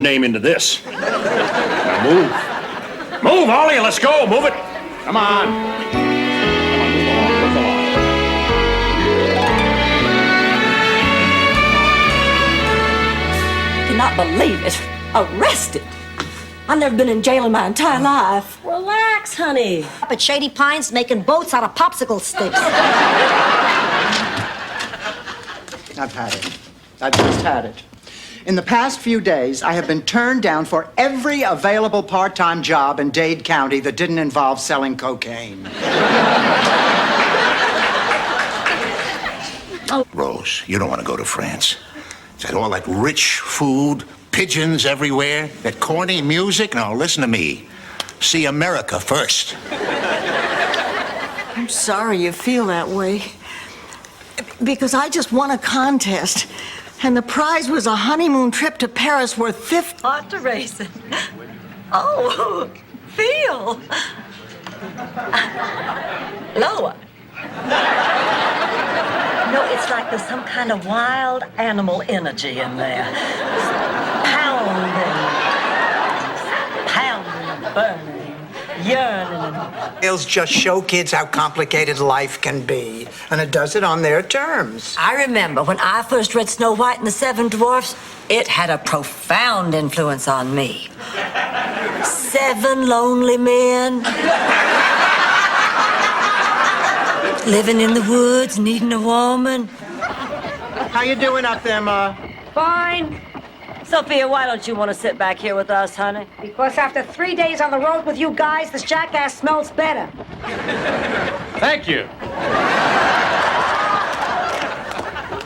name into this. Now move. Move, all of you, let's go. Move it. Come on. Move along. I cannot believe it. Arrested. I've never been in jail in my entire life. Relax, honey. Up at Shady Pines making boats out of popsicle sticks. I've had it. I've just had it. In the past few days, I have been turned down for every available part-time job in Dade County that didn't involve selling cocaine. Rose, you don't want to go to France. Is that all that rich food, pigeons everywhere, that corny music? No, listen to me. See America first. I'm sorry you feel that way. Because I just won a contest, and the prize was a honeymoon trip to Paris worth $50. Aunt racing. Oh, Phil. Lower. No, it's like there's some kind of wild animal energy in there. Pounding, burning, yearning. It'll just show kids how complicated life can be, and it does it on their terms. I remember when I first read Snow White and the Seven Dwarfs, it had a profound influence on me. 7 lonely men. Living in the woods, needing a woman. How you doing up there, Ma? Fine. Sophia, why don't you want to sit back here with us, honey? Because after 3 days on the road with you guys, this jackass smells better. Thank you.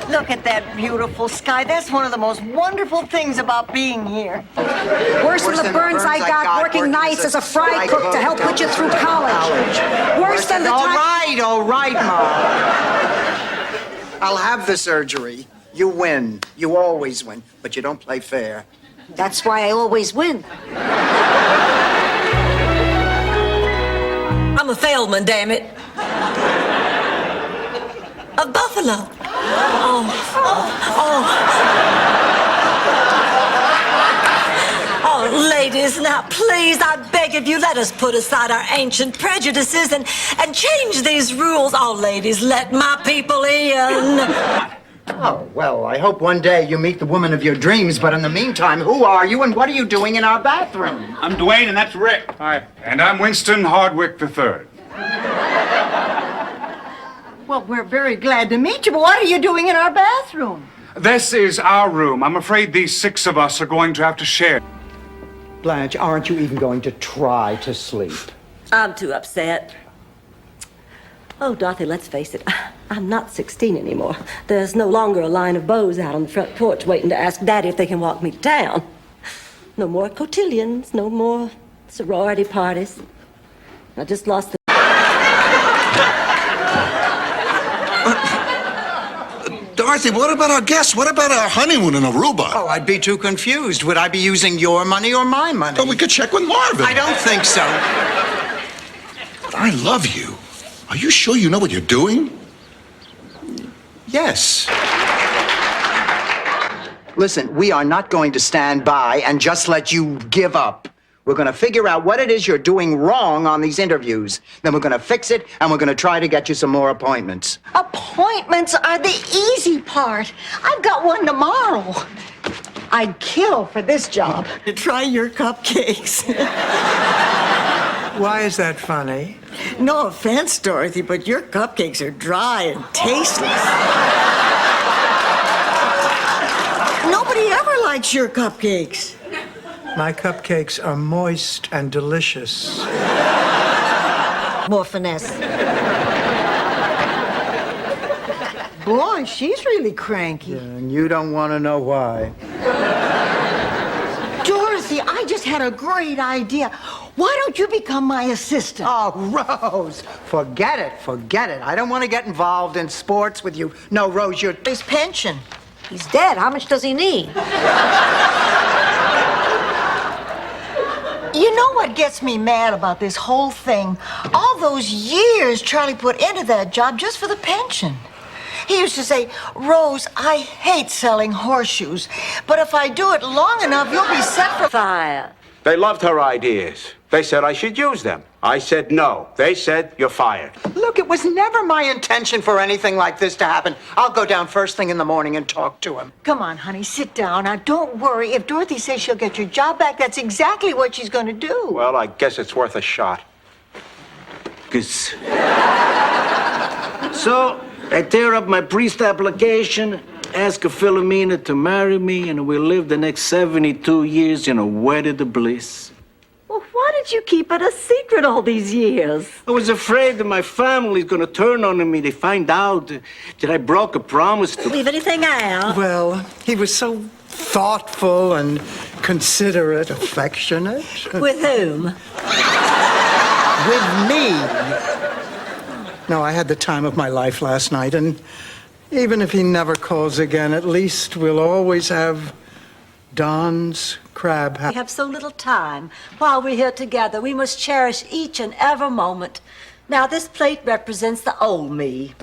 Look at that beautiful sky. That's one of the most wonderful things about being here. Worse than the burns I got working nights as a fry cook to help put you through college. Worse than the time... All right, Ma. I'll have the surgery. You win. You always win. But you don't play fair. That's why I always win. I'm a Feldman, damn it. Of Buffalo. Oh, ladies, now please, I beg of you, let us put aside our ancient prejudices and change these rules. Oh, ladies, let my people in. Oh, well, I hope one day you meet the woman of your dreams, but in the meantime, who are you and what are you doing in our bathroom? I'm Dwayne, and that's Rick. Hi. And I'm Winston Hardwick III. Well, we're very glad to meet you, but what are you doing in our bathroom? This is our room. I'm afraid these 6 of us are going to have to share. Blanche, aren't you even going to try to sleep? I'm too upset. Oh, Dorothy, let's face it. I'm not 16 anymore. There's no longer a line of beaux out on the front porch waiting to ask Daddy if they can walk me to town. No more cotillions, no more sorority parties. I just lost the... Dorothy, what about our guests? What about our honeymoon in Aruba? Oh, I'd be too confused. Would I be using your money or my money? Oh, we could check with Marvin. I don't think so. I love you. Are you sure you know what you're doing? Yes. Listen, we are not going to stand by and just let you give up. We're going to figure out what it is you're doing wrong on these interviews. Then we're going to fix it, and we're going to try to get you some more appointments. Appointments are the easy part. I've got one tomorrow. I'd kill for this job. To try your cupcakes. Why is that funny? No offense, Dorothy, but your cupcakes are dry and tasteless. Nobody ever likes your cupcakes. My cupcakes are moist and delicious. More finesse. Boy, she's really cranky. Yeah, and you don't want to know why. Dorothy, I just had a great idea. Why don't you become my assistant? Oh, Rose, forget it, forget it. I don't want to get involved in sports with you. No, Rose, you're... His pension. He's dead. How much does he need? You know what gets me mad about this whole thing? All those years Charlie put into that job just for the pension. He used to say, Rose, I hate selling horseshoes, but if I do it long enough, you'll be set for Fire. They loved her ideas. They said I should use them. I said no. They said you're fired. Look, it was never my intention for anything like this to happen. I'll go down first thing in the morning and talk to him. Come on, honey, sit down. Now, don't worry. If Dorothy says she'll get your job back, that's exactly what she's going to do. Well, I guess it's worth a shot. So, I tear up my priest application, ask Philomena to marry me, and we'll live the next 72 years in a wedded bliss. Well, why did you keep it a secret all these years? I was afraid that my family's gonna turn on me. They find out that I broke a promise to... Leave anything out? Well, he was so thoughtful and considerate, affectionate. With whom? With me. No, I had the time of my life last night, and even if he never calls again, at least we'll always have Don's crab. We have so little time. While we're here together, we must cherish each and every moment. Now, this plate represents the old me.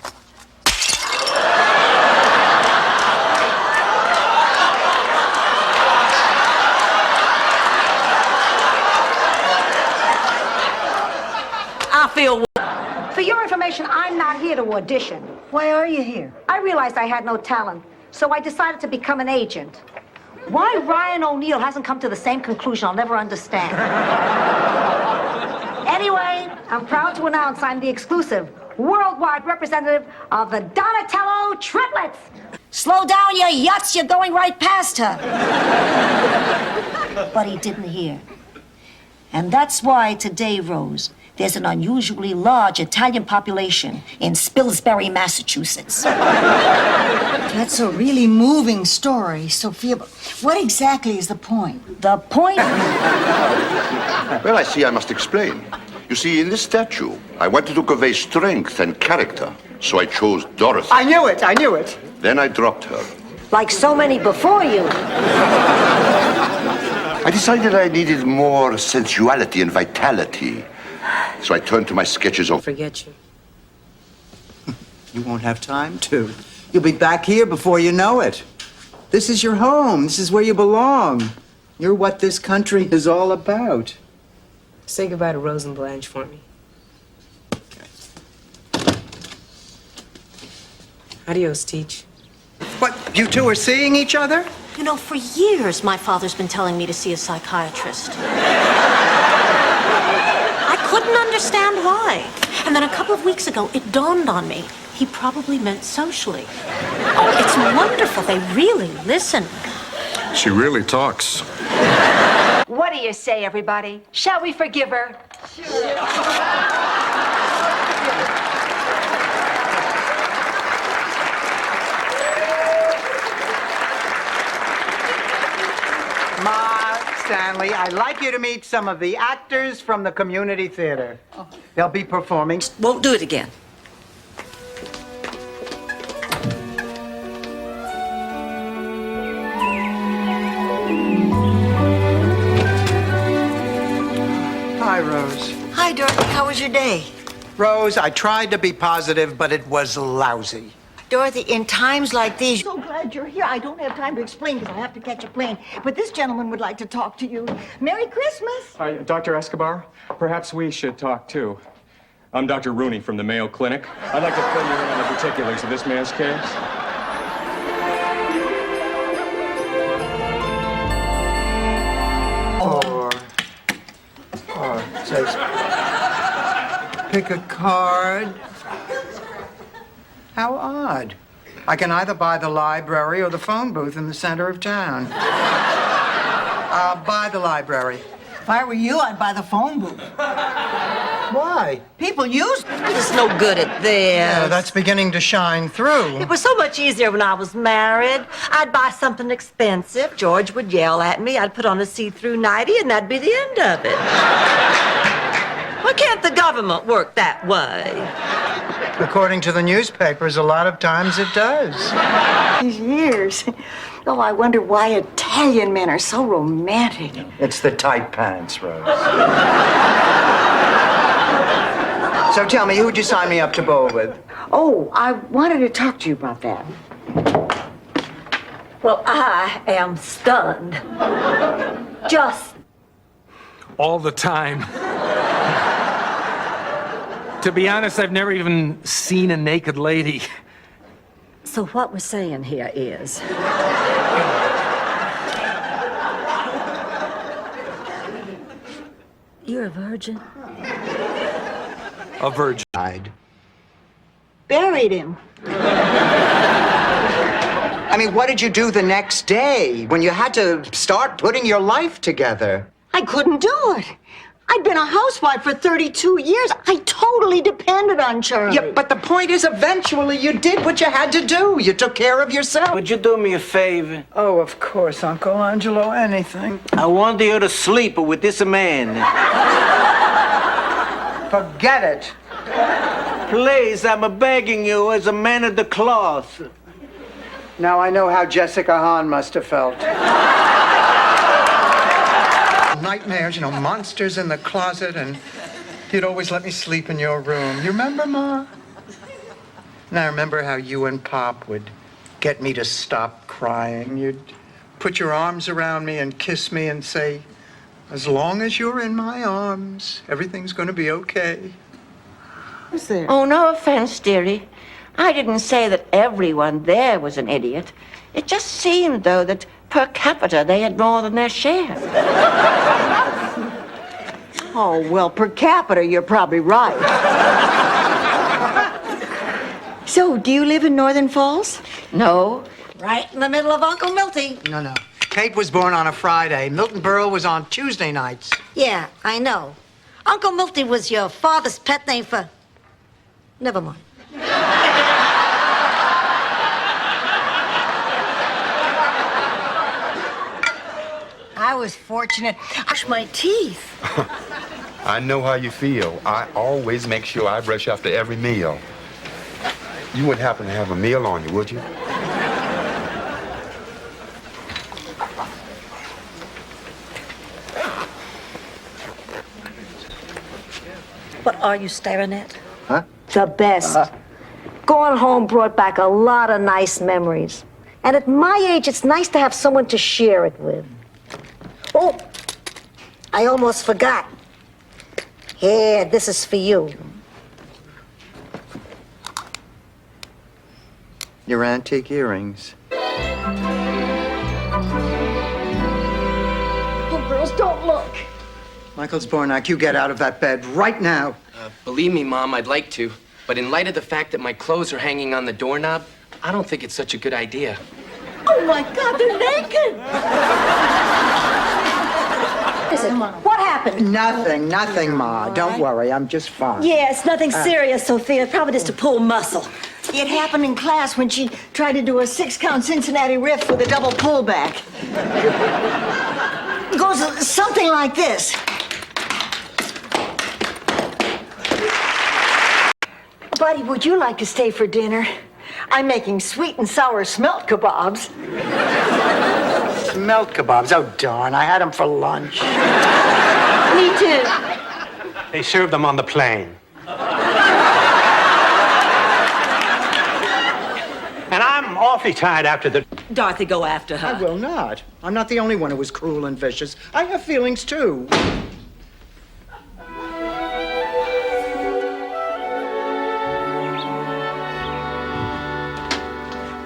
I feel... For your information, I'm not here to audition. Why are you here? I realized I had no talent, so I decided to become an agent. Why Ryan O'Neal hasn't come to the same conclusion, I'll never understand. Anyway, I'm proud to announce I'm the exclusive worldwide representative of the Donatello Triplets. Slow down, you yuts. You're going right past her. But he didn't hear. And that's why today, Rose, there's an unusually large Italian population in Spilsbury, Massachusetts. That's a really moving story, Sophia. But what exactly is the point? The point... Well, I see I must explain. You see, in this statue, I wanted to convey strength and character, so I chose Dorothy. I knew it. Then I dropped her. Like so many before you. I decided I needed more sensuality and vitality. So I turned to my sketches of... Forget you. You won't have time to. You'll be back here before you know it. This is your home. This is where you belong. You're what this country is all about. Say goodbye to Rose and Blanche for me. Adios, Teach. What, you two are seeing each other? You know, for years, my father's been telling me to see a psychiatrist. I couldn't understand why. And then a couple of weeks ago, it dawned on me. He probably meant socially. Oh, it's wonderful. They really listen. She really talks. What do you say, everybody? Shall we forgive her? Ma, Stanley, I'd like you to meet some of the actors from the community theater. They'll be performing. Won't do it again. Hi, Rose. Hi, Dorothy. How was your day? Rose, I tried to be positive, but it was lousy. Dorothy, in times like these... So glad you're here. I don't have time to explain because I have to catch a plane. But this gentleman would like to talk to you. Merry Christmas. Dr. Escobar, perhaps we should talk, too. I'm Dr. Rooney from the Mayo Clinic. I'd like to fill you in on the particulars of this man's case. It says, pick a card. How odd. I can either buy the library or the phone booth in the center of town. I'll buy the library. If I were you, I'd buy the phone booth. Why? People use... You're just no good at this. Yeah, that's beginning to shine through. It was so much easier when I was married. I'd buy something expensive. George would yell at me. I'd put on a see-through nightie, and that'd be the end of it. Why can't the government work that way? According to the newspapers, a lot of times it does. These years. Oh, I wonder why Italian men are so romantic. It's the tight pants, Rose. So tell me, who'd you sign me up to bowl with? Oh, I wanted to talk to you about that. Well, I am stunned. Just All the time. To be honest, I've never even seen a naked lady. so what we're saying here is you're a virgin. A virgin. Buried him. I mean, what did you do the next day when you had to start putting your life together? I couldn't do it. I'd been a housewife for 32 years. I totally depended on Charlie. Yeah, but the point is, eventually you did what you had to do. You took care of yourself. Would you do me a favor? Oh, of course, Uncle Angelo, anything. I want you to sleep with this man. Forget it. Please, I'm begging you as a man of the cloth. Now I know how Jessica Hahn must have felt. Nightmares, monsters in the closet, and you'd always let me sleep in your room. You remember, Ma? And I remember how you and Pop would get me to stop crying. You'd put your arms around me and kiss me and say, as long as you're in my arms, everything's going to be okay. Who's there? Oh, no offense, dearie. I didn't say that everyone there was an idiot. It just seemed, though, that per capita they had more than their share. Oh, well, per capita, you're probably right. So, do you live in Northern Falls? No, right in the middle of Uncle Milty. No. Kate was born on a Friday. Milton Berle was on Tuesday nights. Yeah, I know. Uncle Milty was your father's pet name for... Never mind. I was fortunate. Brush my teeth. I know how you feel. I always make sure I brush after every meal. You wouldn't happen to have a meal on you, would you? What are you staring at? Huh? The best. Going home brought back a lot of nice memories. And at my age, it's nice to have someone to share it with. Oh, I almost forgot. Here, this is for you. Your antique earrings. Oh, girls, don't look. Michael Zbornak, you get out of that bed right now. Believe me, Mom, I'd like to. But in light of the fact that my clothes are hanging on the doorknob, I don't think it's such a good idea. Oh, my God, they're naked. Listen, what happened? Nothing, Ma. Don't worry. I'm just fine. Yeah, it's nothing serious, Sophia. Probably just a pull muscle. It happened in class when she tried to do a 6-count Cincinnati riff with a double pullback. It goes something like this. Buddy, would you like to stay for dinner? I'm making sweet and sour smelt kebabs. Smelt kebabs? Oh, darn. I had them for lunch. Me too. They serve them on the plane. And I'm awfully tired after the... Dorothy, go after her. I will not. I'm not the only one who was cruel and vicious. I have feelings, too.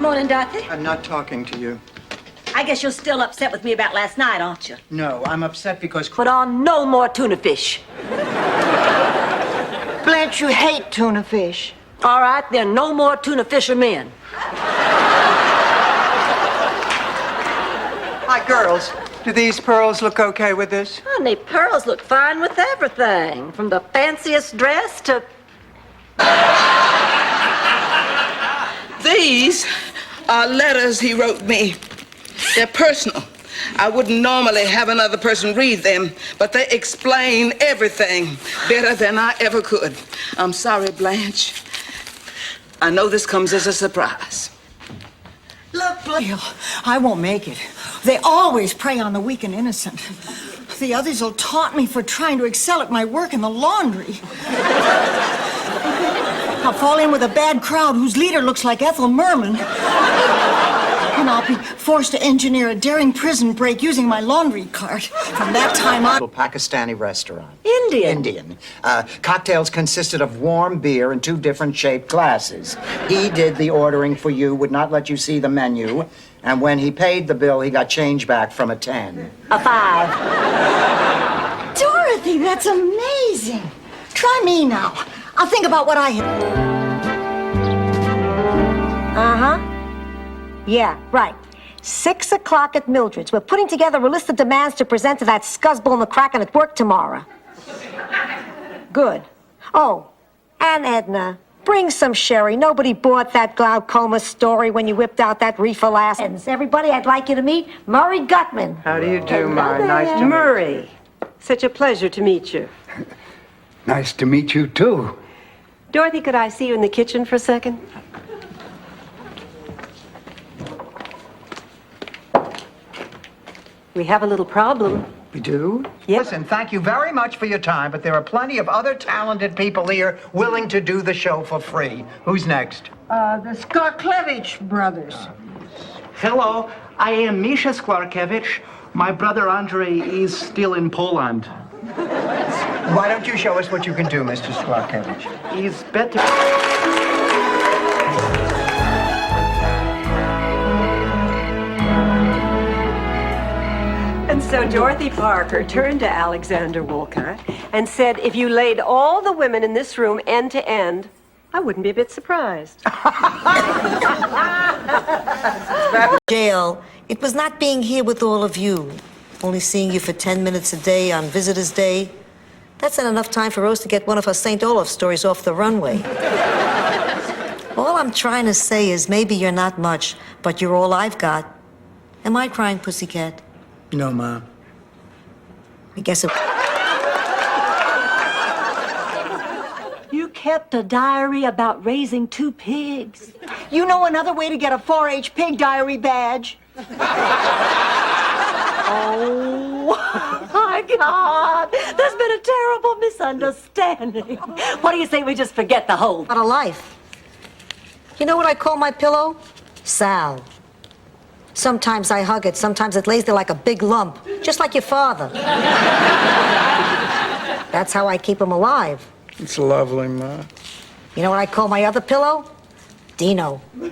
Morning, Dorothy. I'm not talking to you. I guess you're still upset with me about last night, aren't you? No, I'm upset because... Put on no more tuna fish. Blanche, you hate tuna fish. All right, then no more tuna fishermen. Hi, girls. Do these pearls look okay with this? Honey, pearls look fine with everything, from the fanciest dress to... These are letters he wrote me. They're personal. I wouldn't normally have another person read them, but they explain everything better than I ever could. I'm sorry, Blanche. I know this comes as a surprise. Look, Bill, I won't make it. They always prey on the weak and innocent. The others will taunt me for trying to excel at my work in the laundry. I'll fall in with a bad crowd whose leader looks like Ethel Merman. And I'll be forced to engineer a daring prison break using my laundry cart. From that time on... Pakistani restaurant. Indian. Indian. Cocktails consisted of warm beer in 2 different shaped glasses. He did the ordering for you, would not let you see the menu, and when he paid the bill, he got change back from a 10. A 5. Dorothy, that's amazing. Try me now. I'll think about what I have. Uh-huh. Yeah, right. 6 o'clock at Mildred's. We're putting together a list of demands to present to that scuzzball McCracken at work tomorrow. Good. Oh, and Edna, bring some sherry. Nobody bought that glaucoma story when you whipped out that reefer last. Everybody, I'd like you to meet Murray Gutman. How do you do, Murray? Nice to meet you. Murray, such a pleasure to meet you. Nice to meet you, too. Dorothy, could I see you in the kitchen for a second? We have a little problem. We do? Yes. Listen, thank you very much for your time, but there are plenty of other talented people here willing to do the show for free. Who's next? The Skarklevich brothers. Hello, I am Misha Sklarkevich. My brother Andrei is still in Poland. Why don't you show us what you can do, Mr. Sklarkevich? He's better. And so Dorothy Parker turned to Alexander Wolcott and said, if you laid all the women in this room end to end, I wouldn't be a bit surprised. Jail, it was not being here with all of you. Only seeing you for 10 minutes a day on Visitor's Day. That's not enough time for Rose to get one of her St. Olaf stories off the runway. All I'm trying to say is maybe you're not much, but you're all I've got. Am I crying, pussycat? No, Ma. I guess it... You kept a diary about raising 2 pigs. You know another way to get a 4-H pig diary badge? Oh, my God. There's been a terrible misunderstanding. What do you say we just forget the whole... Out of life. You know what I call my pillow? Sal. Sometimes I hug it, sometimes it lays there like a big lump, just like your father. That's how I keep him alive. It's lovely, Ma. You know what I call my other pillow? Dino. But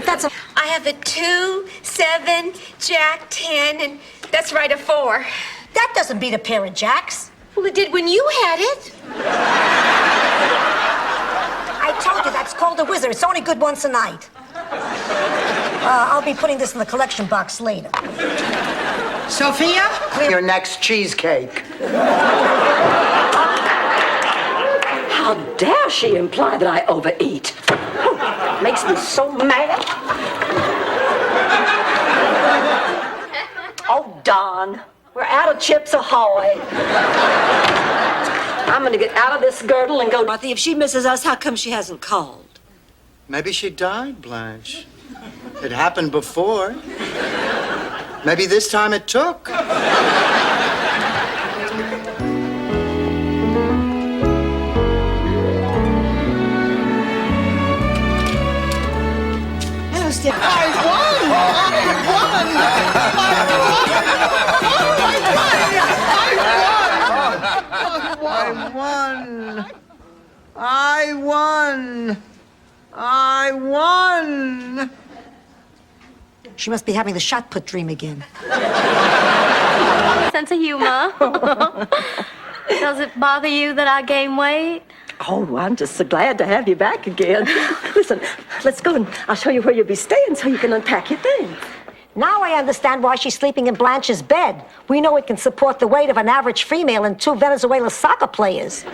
that's a... I have a 2, 7, Jack 10, and that's right, a 4. That doesn't beat a pair of jacks. Well, it did when you had it. I told you, that's called a wizard. It's only good once a night. I'll be putting this in the collection box later. Sophia? Clear your next cheesecake. How dare she imply that I overeat? Makes me so mad. Oh, Don, we're out of Chips Ahoy. I'm gonna get out of this girdle and go. Dorothy, if she misses us, how come she hasn't called? Maybe she died, Blanche. It happened before. Maybe this time it took. I won! She must be having the shot put dream again. Sense of humor. Does it bother you that I gain weight? Oh, I'm just so glad to have you back again. Listen, let's go and I'll show you where you'll be staying so you can unpack your things. Now I understand why she's sleeping in Blanche's bed. We know it can support the weight of an average female and 2 Venezuelan soccer players.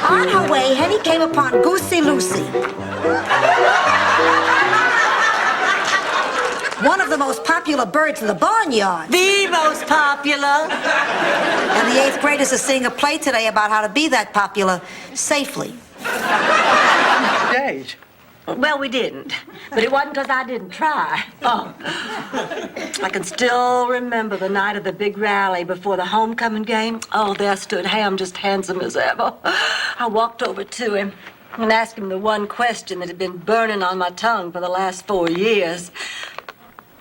On her way, Henny came upon Goosey Lucy. One of the most popular birds in the barnyard. The most popular. And the 8th graders are seeing a play today about how to be that popular safely. Date. Well, we didn't. But it wasn't because I didn't try. Oh. I can still remember the night of the big rally before the homecoming game. Oh, there stood Ham, just handsome as ever. I walked over to him and asked him the one question that had been burning on my tongue for the last 4 years.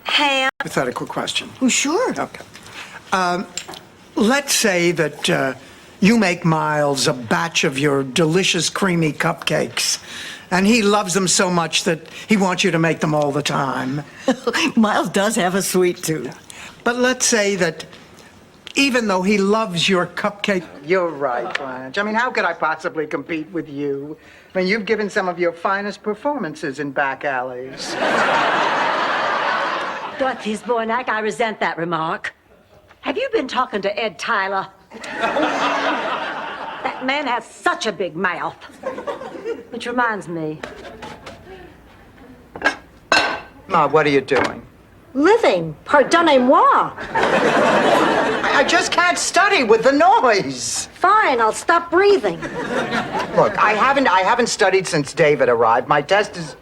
Ham. Hypothetical question. Oh, sure. Okay. Let's say that you make Miles a batch of your delicious creamy cupcakes, and he loves them so much that he wants you to make them all the time. Miles does have a sweet tooth. But let's say that even though he loves your cupcake... You're right, Blanche. I mean, how could I possibly compete with you? I mean, you've given some of your finest performances in back alleys. Dorothy's Bornak, I resent that remark. Have you been talking to Ed Tyler? That man has such a big mouth. Which reminds me. Ma, what are you doing? Living. Pardonnez-moi. I just can't study with the noise. Fine, I'll stop breathing. Look, I haven't studied since David arrived. My test is...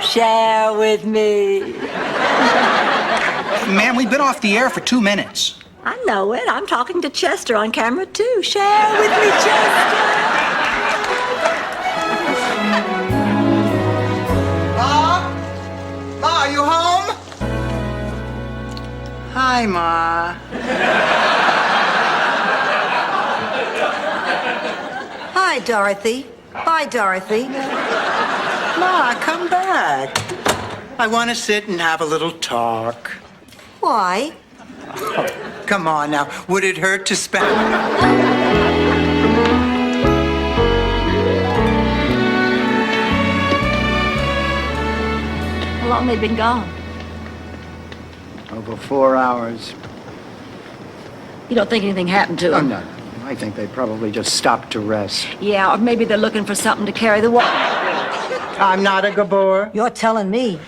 Share with me. Ma'am, we've been off the air for 2 minutes. I know it. I'm talking to Chester on camera, too. Share with me, Chester. Ma, are you home? Hi, Ma. Hi, Dorothy. Bye, Dorothy. Ma, come back. I want to sit and have a little talk. Why? Oh, come on now. Would it hurt to spend... How long they been gone? Over 4 hours. You don't think anything happened to Oh, them? no. I think they probably just stopped to rest. Yeah, or maybe they're looking for something to carry the water. I'm not a Gabor. You're telling me.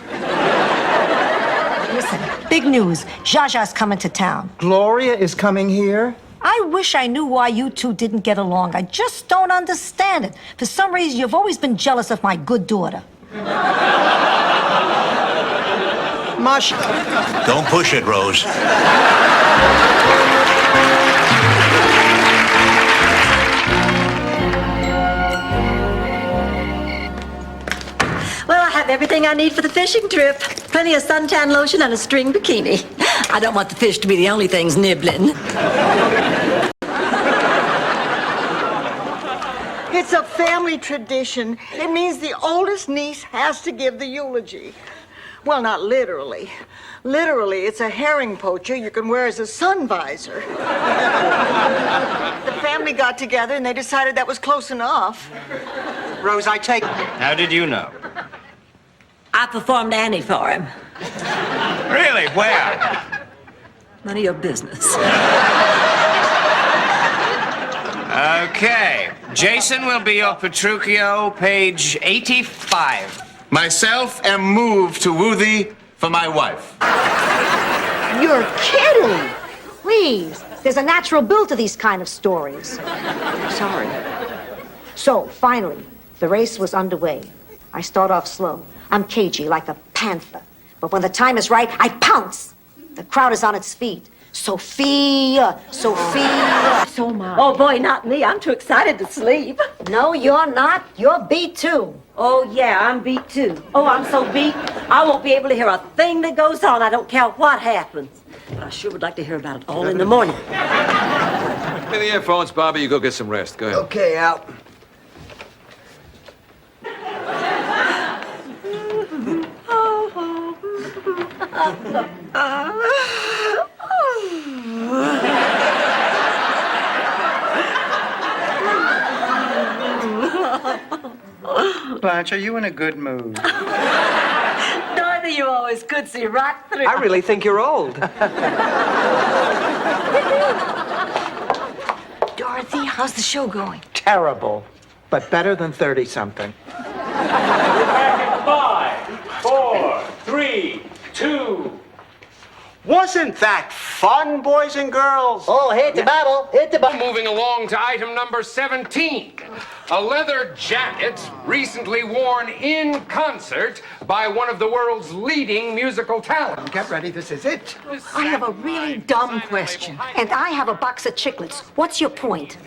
Listen, big news. Zsa Zsa's coming to town. Gloria is coming here? I wish I knew why you two didn't get along. I just don't understand it. For some reason, you've always been jealous of my good daughter. Mush. Don't push it, Rose. Well, I have everything I need for the fishing trip. Plenty of suntan lotion and a string bikini. I don't want the fish to be the only things nibbling. It's a family tradition. It means the oldest niece has to give the eulogy. Well, not literally. Literally, it's a herring poacher you can wear as a sun visor. The family got together and they decided that was close enough. Rose, I take... How did you know? I performed Annie for him. Really? Where? None of your business. Okay. Jason will be your Petruchio, page 85. Myself am moved to woo thee for my wife. You're kidding. Please. There's a natural build to these kind of stories. Sorry. So, finally, the race was underway. I start off slow. I'm cagey, like a panther. But when the time is right, I pounce. The crowd is on its feet. Sophia, Sophia. So am I. Oh, boy, not me. I'm too excited to sleep. No, you're not. You're beat, too. Oh, yeah, I'm beat, too. Oh, I'm so beat, I won't be able to hear a thing that goes on. I don't care what happens. But I sure would like to hear about it all in the morning. Pay the earphones, Bobby. You go get some rest. Go ahead. Okay, Al. Blanche, are you in a good mood? Dorothy, you always could see right through. I really think you're old. Dorothy, how's the show going? Terrible, but better than 30-something. 5, 4, 3, 2, 1. Wasn't that fun, boys and girls? Oh, hit the bubble. Hit the bubble. Moving along to item number 17. A leather jacket recently worn in concert by one of the world's leading musical talents. Get ready, this is it. I have a really dumb question. And I have a box of chiclets. What's your point?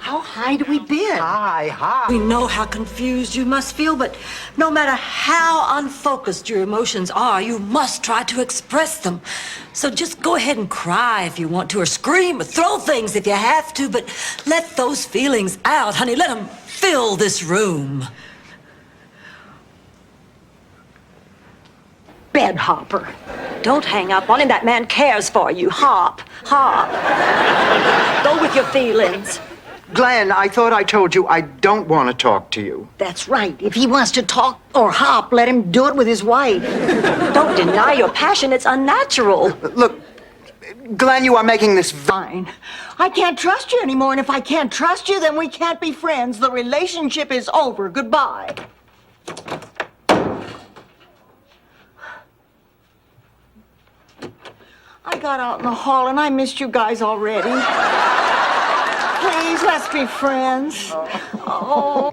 How high do we bid? High. We know how confused you must feel, but no matter how unfocused your emotions are, you must try to express them. So just go ahead and cry if you want to, or scream, or throw things if you have to, but let those feelings out, honey. Let them fill this room. Bed hopper. Don't hang up on him. That man cares for you. Hop. Go with your feelings. Glenn, I thought I told you I don't want to talk to you. That's right. If he wants to talk or hop, let him do it with his wife. Don't deny your passion. It's unnatural. Look, Glenn, you are making this Fine. I can't trust you anymore, and if I can't trust you, then we can't be friends. The relationship is over. Goodbye. I got out in the hall, and I missed you guys already. Please, let's be friends. Oh.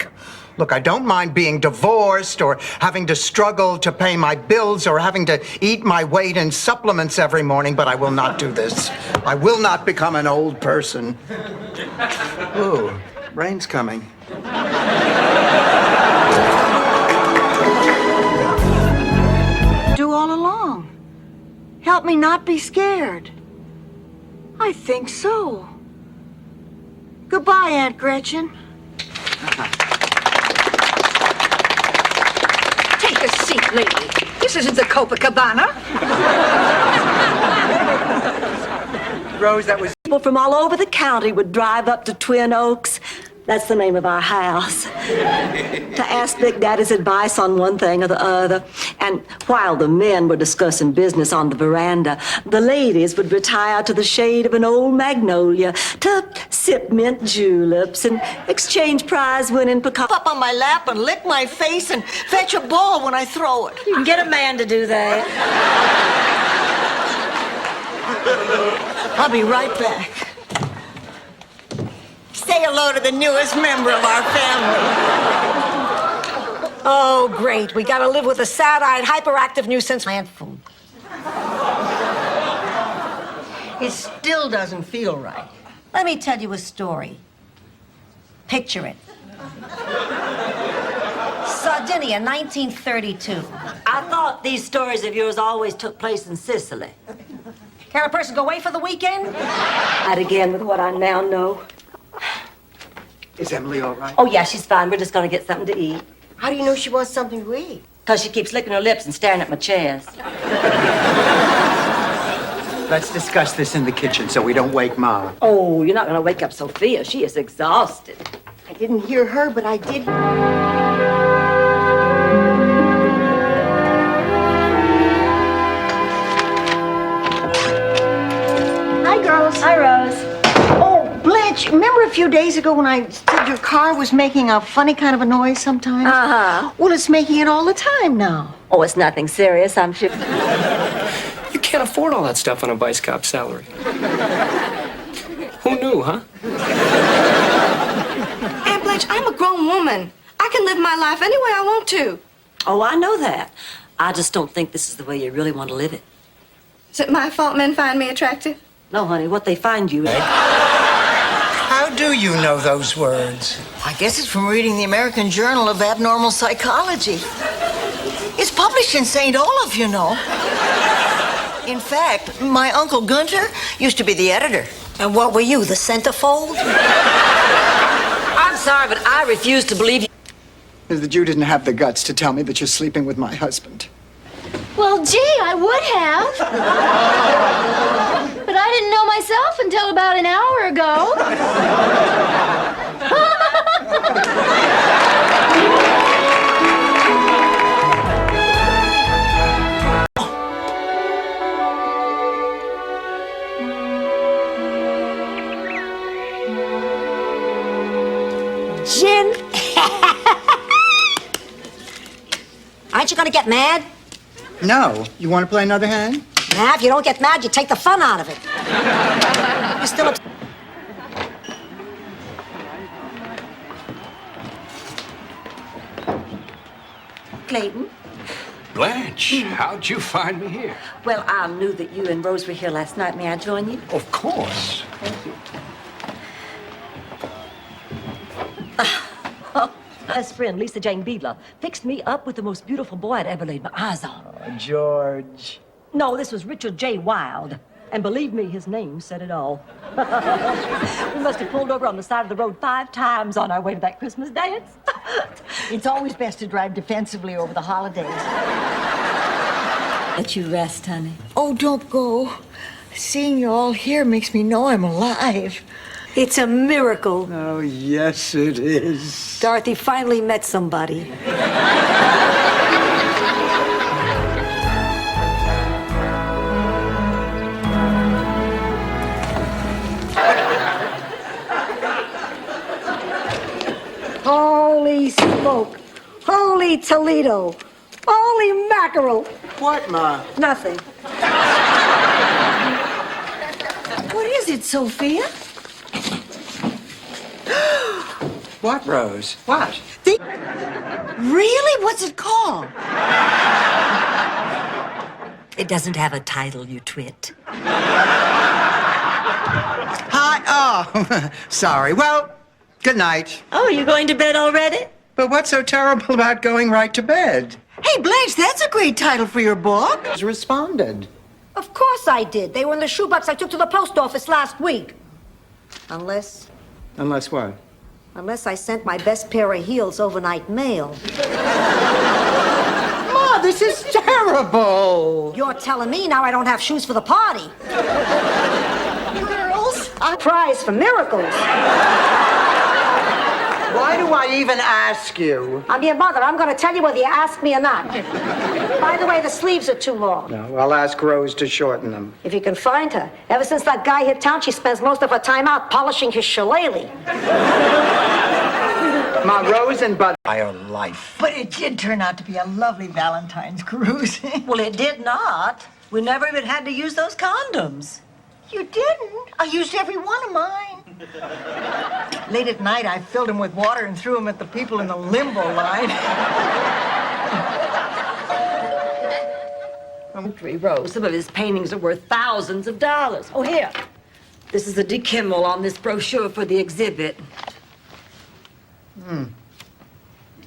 Look, I don't mind being divorced or having to struggle to pay my bills or having to eat my weight in supplements every morning, but I will not do this. I will not become an old person. Ooh, rain's coming. Do all along. Help me not be scared. I think so. Goodbye, Aunt Gretchen. Take a seat, lady. This isn't the Copacabana. Rose, that was... People from all over the county would drive up to Twin Oaks. That's the name of our house. To ask Big Daddy's advice on one thing or the other. And while the men were discussing business on the veranda, the ladies would retire to the shade of an old magnolia to sip mint juleps and exchange prize-winning pecan... Up on my lap and lick my face and fetch a ball when I throw it. You can get a man to do that. I'll be right back. Say hello to the newest member of our family. Oh, great. We gotta live with a sad-eyed, hyperactive nuisance plant food. It still doesn't feel right. Let me tell you a story. Picture it. Sardinia, 1932. I thought these stories of yours always took place in Sicily. Can a person go away for the weekend? Not again with what I now know. Is Emily all right? Oh, yeah, she's fine. We're just gonna get something to eat. How do you know she wants something to eat? Because she keeps licking her lips and staring at my chest. Let's discuss this in the kitchen so we don't wake Ma. Oh, you're not gonna wake up Sophia. She is exhausted. I didn't hear her, but I did. Hi, girls. Hi, Rose. Oh, Blanche, remember a few days ago when I said your car was making a funny kind of a noise sometimes? Uh-huh. Well, it's making it all the time now. Oh, it's nothing serious, I'm sure. You can't afford all that stuff on a vice cop salary. Who knew, huh? Aunt Blanche, I'm a grown woman. I can live my life any way I want to. Oh, I know that. I just don't think this is the way you really want to live it. Is it my fault men find me attractive? No, honey, what they find you... How do you know those words? I guess it's from reading the American Journal of Abnormal Psychology. It's published in St. Olaf, you know. In fact, my Uncle Gunter used to be the editor. And what were you, the centerfold? I'm sorry, but I refuse to believe you. Is that you didn't have the guts to tell me that you're sleeping with my husband. Well, gee, I would have. But I didn't know myself until about an hour ago. Aren't you gonna get mad? No. You want to play another hand? Nah, if you don't get mad, you take the fun out of it. You're still upset. Clayton? Blanche, how'd you find me here? Well, I knew that you and Rose were here last night. May I join you? Of course. Thank you. Best friend, Lisa Jane Beadler, fixed me up with the most beautiful boy I'd ever laid my eyes on. George. No, this was Richard J. Wilde. And believe me, his name said it all. We must have pulled over on the side of the road 5 times on our way to that Christmas dance. It's always best to drive defensively over the holidays. Let you rest, honey. Oh, don't go. Seeing you all here makes me know I'm alive. It's a miracle. Oh, yes, it is. Dorothy finally met somebody. Holy smoke. Holy Toledo. Holy mackerel. What, Ma? Nothing. What is it, Sophia? What, Rose? What? Really? What's it called? It doesn't have a title, you twit. Hi. Oh, sorry. Well, good night. Oh, you going to bed already? But what's so terrible about going right to bed? Hey, Blanche, that's a great title for your book. Responded. Of course I did. They were in the shoebox I took to the post office last week. Unless What? I sent my best pair of heels overnight mail. Ma, this is terrible. You're telling me now I don't have shoes for the party. Girls, Prize for miracles. Why do I even ask you? I'm your mother. I'm going to tell you whether you ask me or not. By the way, the sleeves are too long. No, I'll ask Rose to shorten them. If you can find her. Ever since that guy hit town, she spends most of her time out polishing his shillelagh. Ma, Rose and Bud are your life. but it did turn out to be a lovely Valentine's cruise. Well, it did not. We never even had to use those condoms. You didn't? I used every one of mine. Late at night, I filled them with water and threw them at the people in the limbo line. Rose, some of his paintings are worth thousands of dollars. Oh, here. This is a dekimmel on this brochure for the exhibit.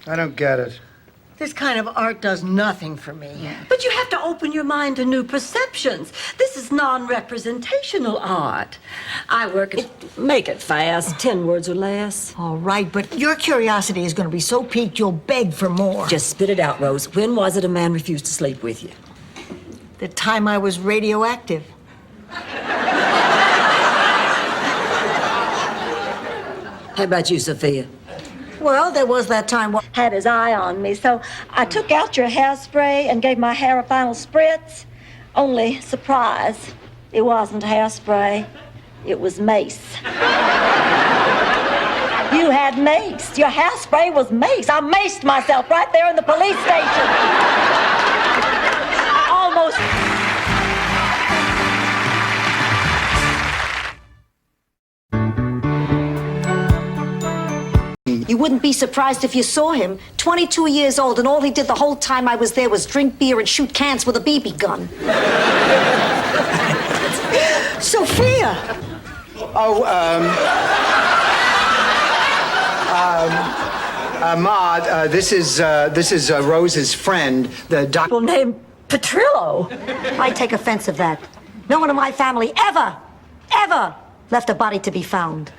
I don't get it. This kind of art does nothing for me. But you have to open your mind to new perceptions. This is non-representational art. I work at... Make it fast, 10 words or less. All right, but your curiosity is going to be so piqued you'll beg for more. Just spit it out, Rose. When was it a man refused to sleep with you? The time I was radioactive. How about you, Sophia? Well, there was that time. Had his eye on me, so I took out your hairspray and gave my hair a final spritz. Only, surprise, it wasn't hairspray. It was mace. You had mace. Your hairspray was mace. I maced myself right there in the police station. I almost... You wouldn't be surprised if you saw him. 22 years old, and all he did the whole time I was there was drink beer and shoot cans with a BB gun. Sophia! Oh, Ma, this is Rose's friend, the doctor. Named Petrillo. I take offense of that. No one in my family ever left a body to be found.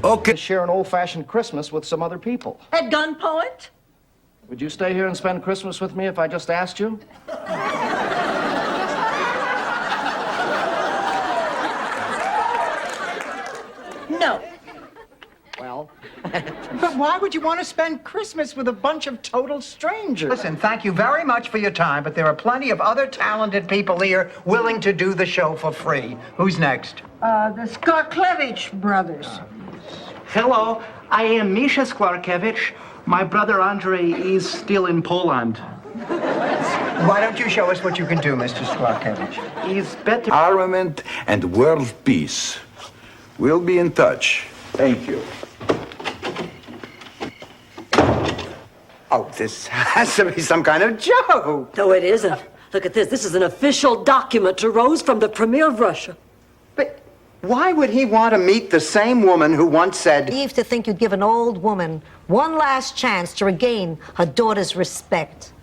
Okay. Share an old-fashioned Christmas with some other people. At gunpoint? Would you stay here and spend Christmas with me if I just asked you? No. Well. But Why would you want to spend Christmas with a bunch of total strangers? Listen, thank you very much for your time, but there are plenty of other talented people here willing to do the show for free. Who's next? The Sklarklevich brothers. Hello, I am Misha Sklarkevich. My brother Andrei is still in Poland. Why don't you show us what you can do, Mr. Sklarkevich? He's better. Armament and world peace. We'll be in touch. Thank you. Oh, this has to be some kind of joke. No, it isn't. Look at this. This is an official document to Rose from the Premier of Russia. But why would he want to meet the same woman who once said... Naive to think you'd give an old woman one last chance to regain her daughter's respect.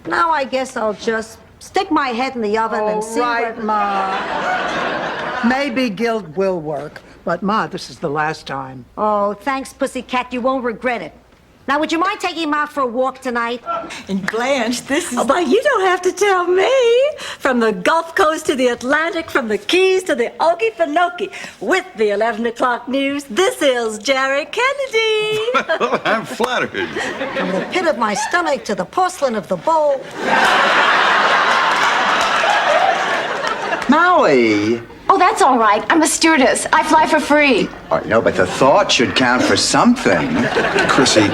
Now I guess I'll just stick my head in the oven and see right, what... Ma. Maybe guilt will work. But, Ma, this is the last time. Oh, thanks, Pussycat. You won't regret it. Now, would you mind taking him out for a walk tonight? And Blanche, this is... Oh, but you don't have to tell me. From the Gulf Coast to the Atlantic, from the Keys to the Okefenokee, with the 11 o'clock news, this is Jerry Kennedy. Well, I'm flattered. From the pit of my stomach to the porcelain of the bowl. Maui! Oh, that's all right. I'm a stewardess. I fly for free. Oh, no, but the thought should count for something. Chrissy,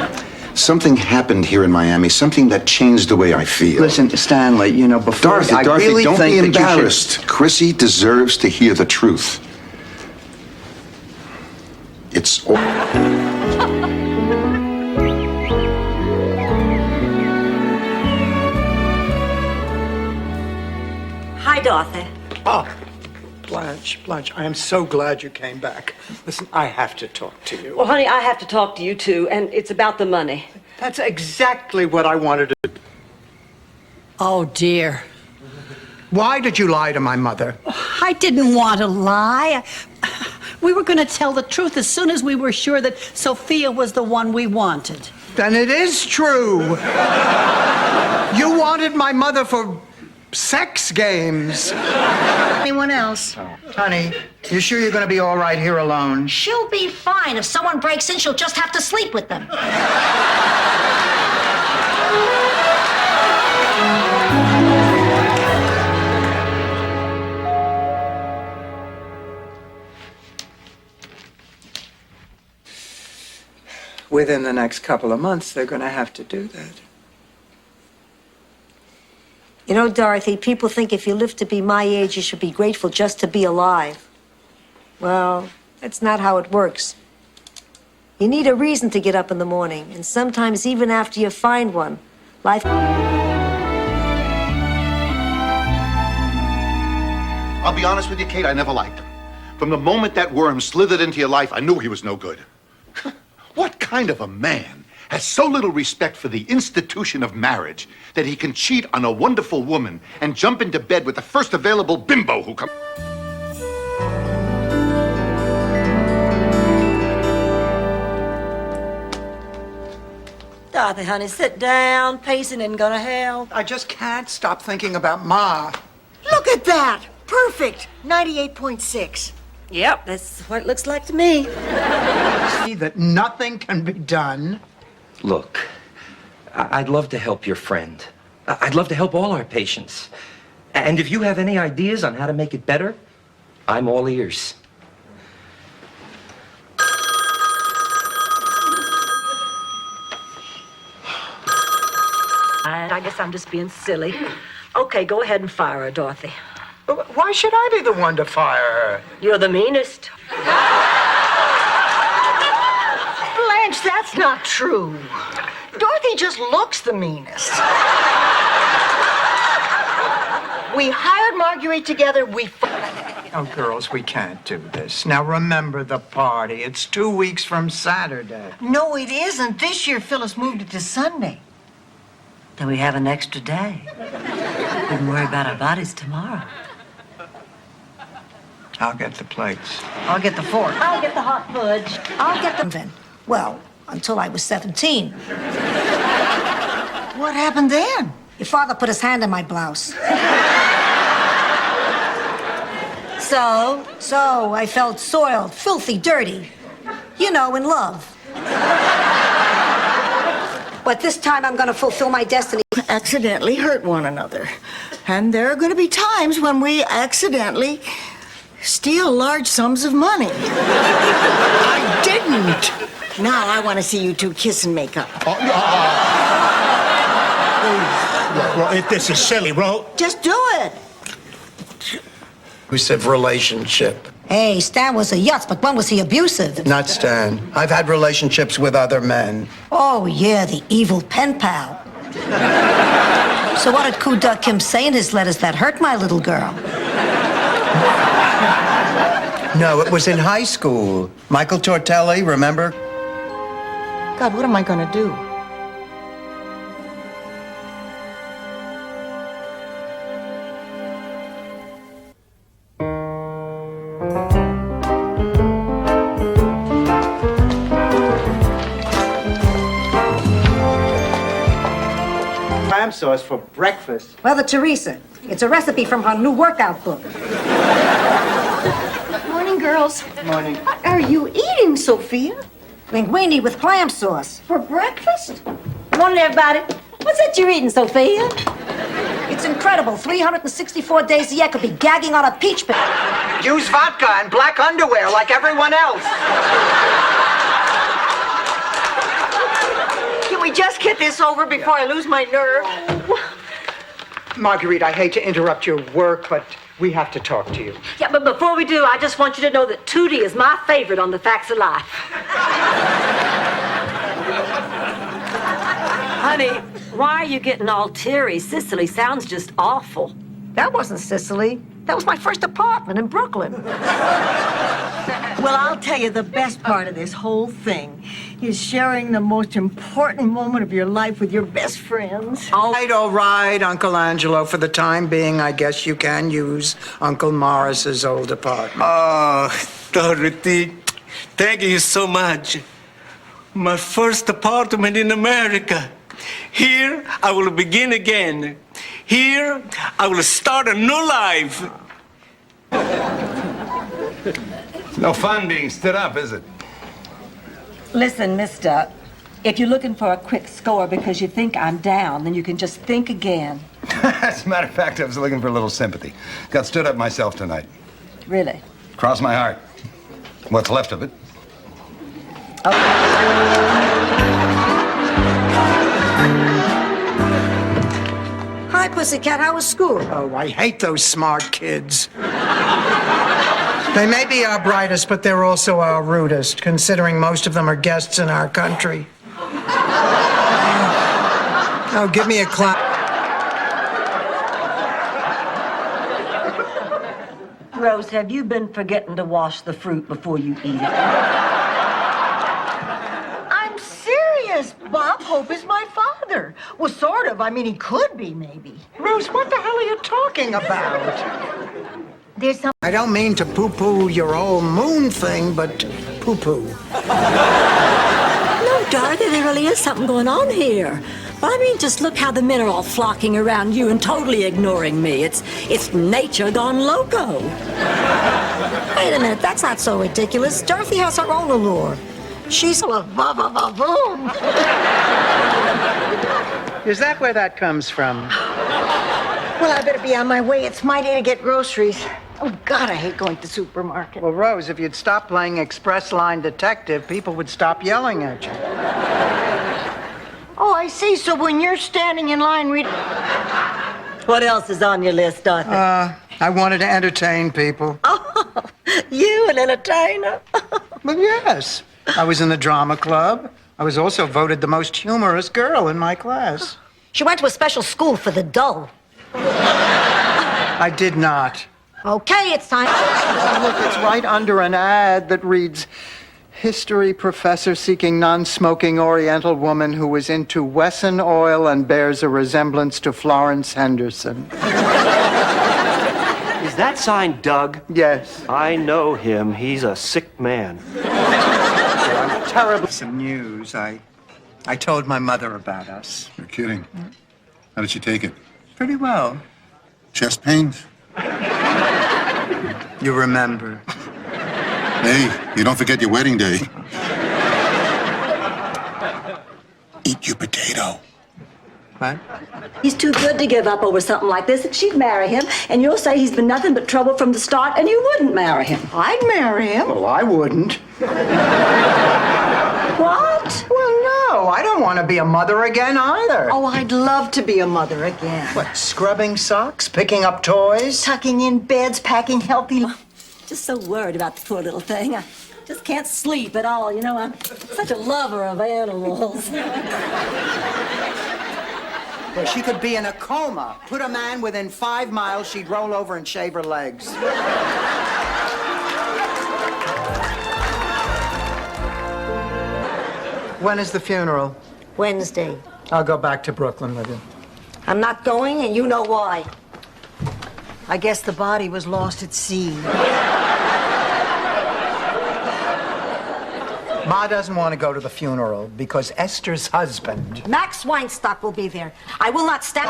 something happened here in Miami, something that changed the way I feel. Listen, Stanley, you know, before... Dorothy, I really don't think be that you should- embarrassed. Chrissy deserves to hear the truth. It's all... Hi, Dorothy. Oh, Blanche, I am so glad you came back. Listen, I have to talk to you. Well, honey, I have to talk to you, too, and it's about the money. That's exactly what I wanted to do. Oh, dear. Why did you lie to my mother? I didn't want to lie. We were going to tell the truth as soon as we were sure that Sophia was the one we wanted. Then it is true. You wanted my mother for sex games. Anyone else? Honey, you sure you're going to be all right here alone? She'll be fine. If someone breaks in, she'll just have to sleep with them. Within the next couple of months, they're going to have to do that. You know, Dorothy, people think if you live to be my age, you should be grateful just to be alive. Well, that's not how it works. You need a reason to get up in the morning, and sometimes even after you find one, life... I'll be honest with you, Kate, I never liked him. From the moment that worm slithered into your life, I knew he was no good. What kind of a man has so little respect for the institution of marriage that he can cheat on a wonderful woman and jump into bed with the first available bimbo who comes... Dorothy, honey, sit down. Pacing isn't gonna help. I just can't stop thinking about Ma. Look at that! Perfect! 98.6. Yep, that's what it looks like to me. See that nothing can be done. Look, I'd love to help your friend. I'd love to help all our patients. And if you have any ideas on how to make it better, I'm all ears. I guess I'm just being silly. Okay, go ahead and fire her, Dorothy. Why should I be the one to fire her? You're the meanest. Blanche, that's not true. Dorothy just looks the meanest. We hired Marguerite together. Oh, girls, we can't do this. Now, remember the party. It's 2 weeks from Saturday. No, it isn't. This year, Phyllis moved it to Sunday. Then we have an extra day. We can worry about our bodies tomorrow. I'll get the plates. I'll get the fork. I'll get the hot fudge. I'll get them then. Well, until I was 17. What happened then? Your father put his hand in my blouse. So I felt soiled, filthy, dirty. You know, in love. But this time I'm gonna fulfill my destiny. Accidentally hurt one another. And there are going to be times when we accidentally steal large sums of money. I didn't. Now I want to see you two kiss and make up. This is silly, bro. Just do it. We said relationship. Hey, Stan was a yutz, but when was he abusive? Not Stan. I've had relationships with other men. Oh, yeah, the evil pen pal. So what did Ku Duk Kim say in his letters that hurt my little girl? No, it was in high school. Michael Tortelli, remember? God, what am I going to do? Clam sauce for breakfast. Mother Teresa, it's a recipe from her new workout book. Morning, girls. Morning. What are you eating, Sophia? Linguine with clam sauce. For breakfast? Morning, everybody. What's that you're eating, Sophia? It's incredible. 364 days a year could be gagging on a peach pit. Use vodka and black underwear like everyone else. Can we just get this over before I lose my nerve? Marguerite, I hate to interrupt your work, but we have to talk to you. Yeah, but before we do, I just want you to know that Tootie is my favorite on The Facts of Life. Honey, why are you getting all teary? Sicily sounds just awful. That wasn't Sicily. That was my first apartment in Brooklyn. Well, I'll tell you, the best part of this whole thing is sharing the most important moment of your life with your best friends. All right, Uncle Angelo. For the time being, I guess you can use Uncle Morris's old apartment. Oh, Dorothy, thank you so much. My first apartment in America. Here, I will begin again. Here, I will start a new life. No fun being stood up, is it? Listen, mister, if you're looking for a quick score because you think I'm down, then you can just think again. As a matter of fact, I was looking for a little sympathy. Got stood up myself tonight. Really? Cross my heart. What's left of it. Hi, Pussycat. How was school? Oh, I hate those smart kids. They may be our brightest, but they're also our rudest, considering most of them are guests in our country. Oh, give me a clap. Rose, have you been forgetting to wash the fruit before you eat it? I'm serious. Bob Hope is my father. Well, sort of. I mean, he could be, maybe. Rose, what the hell are you talking about? There's some... I don't mean to poo-poo your old moon thing, but poo-poo. No, Dorothy, there really is something going on here. But I mean, just look how the men are all flocking around you and totally ignoring me. It's nature gone loco. Wait a minute, that's not so ridiculous. Dorothy has her own allure. She's a boom. Is that where that comes from? Well, I better be on my way. It's my day to get groceries. Oh, God, I hate going to the supermarket. Well, Rose, if you'd stop playing Express Line Detective, people would stop yelling at you. Oh, I see. So when you're standing in line reading... What else is on your list, Dorothy? I wanted to entertain people. Oh, you an entertainer? Well, yes. I was in the drama club. I was also voted the most humorous girl in my class. She went to a special school for the dull. I did not. Okay, it's time. Look, it's right under an ad that reads, history professor seeking non-smoking Oriental woman who was into Wesson oil and bears a resemblance to Florence Henderson. Is that sign Doug? Yes. I know him. He's a sick man. I'm terrible. Some news. I told my mother about us. You're kidding. How did she take it? Pretty well. Chest pains? You remember. Hey, you don't forget your wedding day. Eat your potato. What? He's too good to give up over something like this, and she'd marry him, and you'll say he's been nothing but trouble from the start, and you wouldn't marry him. I'd marry him. Well, I wouldn't. What? Well, no, I don't want to be a mother again either. Oh, I'd love to be a mother again. What, scrubbing socks, picking up toys? Tucking in beds, packing healthy. Just so worried about the poor little thing. I just can't sleep at all. You know, I'm such a lover of animals. Well, she could be in a coma. Put a man within 5 miles, she'd roll over and shave her legs. When is the funeral? Wednesday. I'll go back to Brooklyn with you. I'm not going, and you know why. I guess the body was lost at sea. Ma doesn't want to go to the funeral because Esther's husband... Max Weinstock will be there. I will not stand...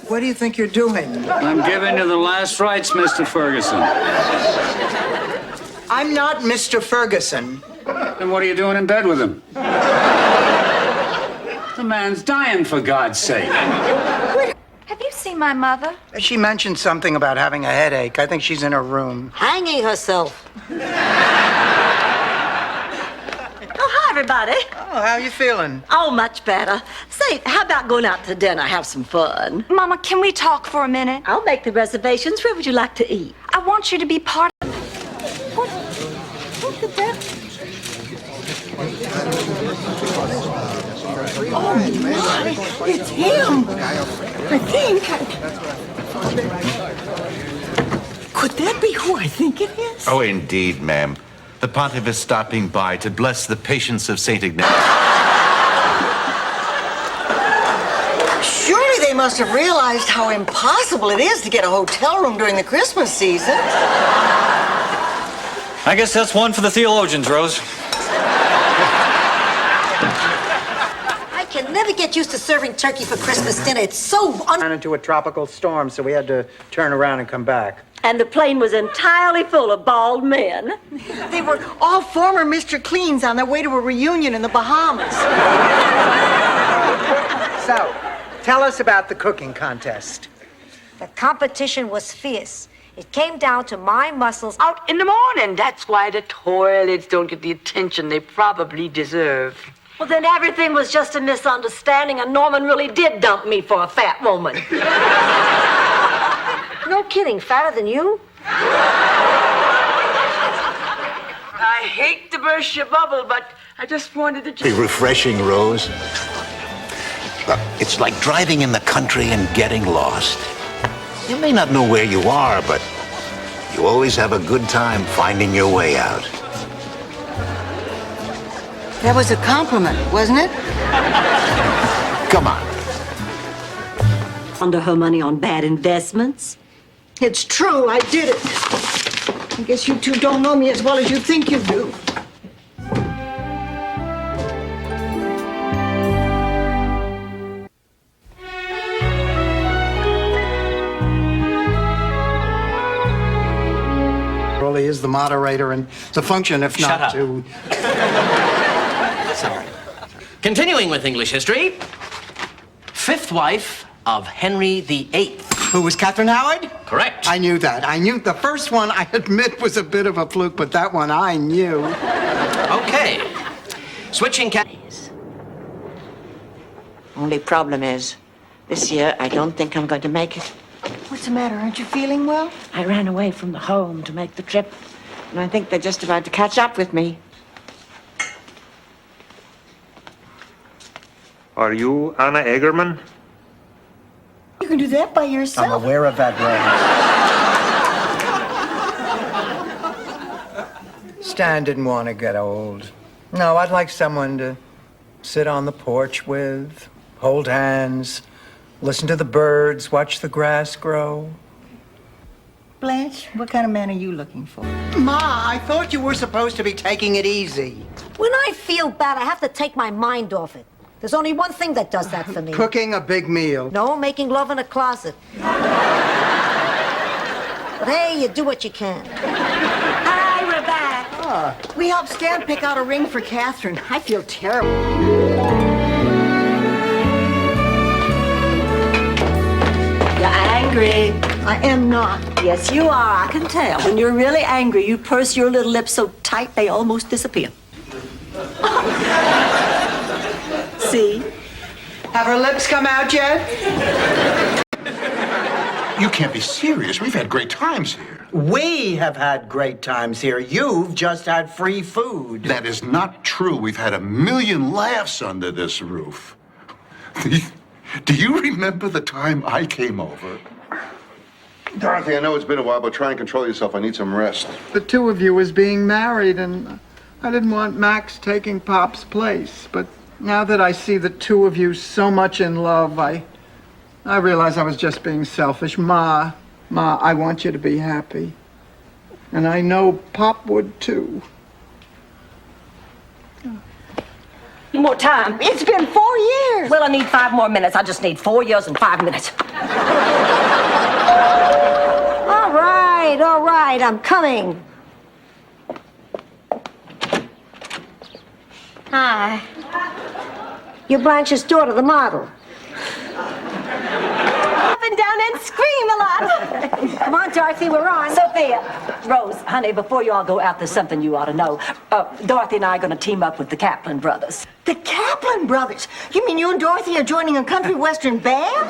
What do you think you're doing? I'm giving you the last rites, Mr. Ferguson. I'm not Mr. Ferguson. Then what are you doing in bed with him? The man's dying, for God's sake. Have you seen my mother? She mentioned something about having a headache. I think she's in her room. Hanging herself. Oh, hi, everybody. Oh, how you feeling? Oh, much better. Say, how about going out to dinner, have some fun? Mama, can we talk for a minute? I'll make the reservations. Where would you like to eat? I want you to be part of... Look at that. Oh, my. It's him. I think. Could that be who I think it is? Oh, indeed, ma'am. The pontiff is stopping by to bless the patience of St. Ignatius. Surely they must have realized how impossible it is to get a hotel room during the Christmas season. I guess that's one for the theologians, Rose. I can never get used to serving turkey for Christmas dinner. It's so Ran into a tropical storm, so we had to turn around and come back. And the plane was entirely full of bald men. They were all former Mr. Cleans on their way to a reunion in the Bahamas. So, tell us about the cooking contest. The competition was fierce. It came down to my muscles. Out in the morning. That's why the toilets don't get the attention they probably deserve. Well, then everything was just a misunderstanding, and Norman really did dump me for a fat woman. No kidding, fatter than you? I hate to burst your bubble, but I just wanted to... Be refreshing, Rose. It's like driving in the country and getting lost. You may not know where you are, but you always have a good time finding your way out. That was a compliment, wasn't it? Come on. Under her money on bad investments. It's true, I did it. I guess you two don't know me as well as you think you do. Rolly is the moderator and the function, if Shut not up. to... Sorry. Continuing with English history, fifth wife of Henry VIII. Who was Catherine Howard? Correct. I knew that. I knew the first one, I admit, was a bit of a fluke, but that one I knew. Okay. Switching Only problem is, this year I don't think I'm going to make it. What's the matter? Aren't you feeling well? I ran away from the home to make the trip, and I think they're just about to catch up with me. Are you Anna Egerman? You can do that by yourself. I'm aware of that, Rose. Stan didn't want to get old. No, I'd like someone to sit on the porch with, hold hands, listen to the birds, watch the grass grow. Blanche, what kind of man are you looking for? Ma, I thought you were supposed to be taking it easy. When I feel bad, I have to take my mind off it. There's only one thing that does that for me. Cooking a big meal. No, making love in a closet. But hey, you do what you can. Hi, we're back. Oh, Ma, we helped Stan pick out a ring for Catherine. I feel terrible. You're angry. I am not. Yes, you are. I can tell. When you're really angry, you purse your little lips so tight they almost disappear. See? Have her lips come out yet? You can't be serious. We've had great times here. We have had great times here. You've just had free food. That is not true. We've had a million laughs under this roof. Do you remember the time I came over? Dorothy, I know it's been a while, but try and control yourself. I need some rest. The two of you was being married, and I didn't want Max taking Pop's place. But now that I see the two of you so much in love, I realize I was just being selfish. Ma, I want you to be happy. And I know Pop would too. More time. It's been 4 years. Well, I need 5 more minutes. I just need 4 years and 5 minutes. All right, I'm coming. Hi. You're Blanche's daughter, the model. Up and down and scream a lot. Come on, Dorothy, we're on. Sophia, Rose, honey, before you all go out, there's something you ought to know. Dorothy and I are going to team up with the Kaplan brothers. The Kaplan brothers? You mean you and Dorothy are joining a country western band?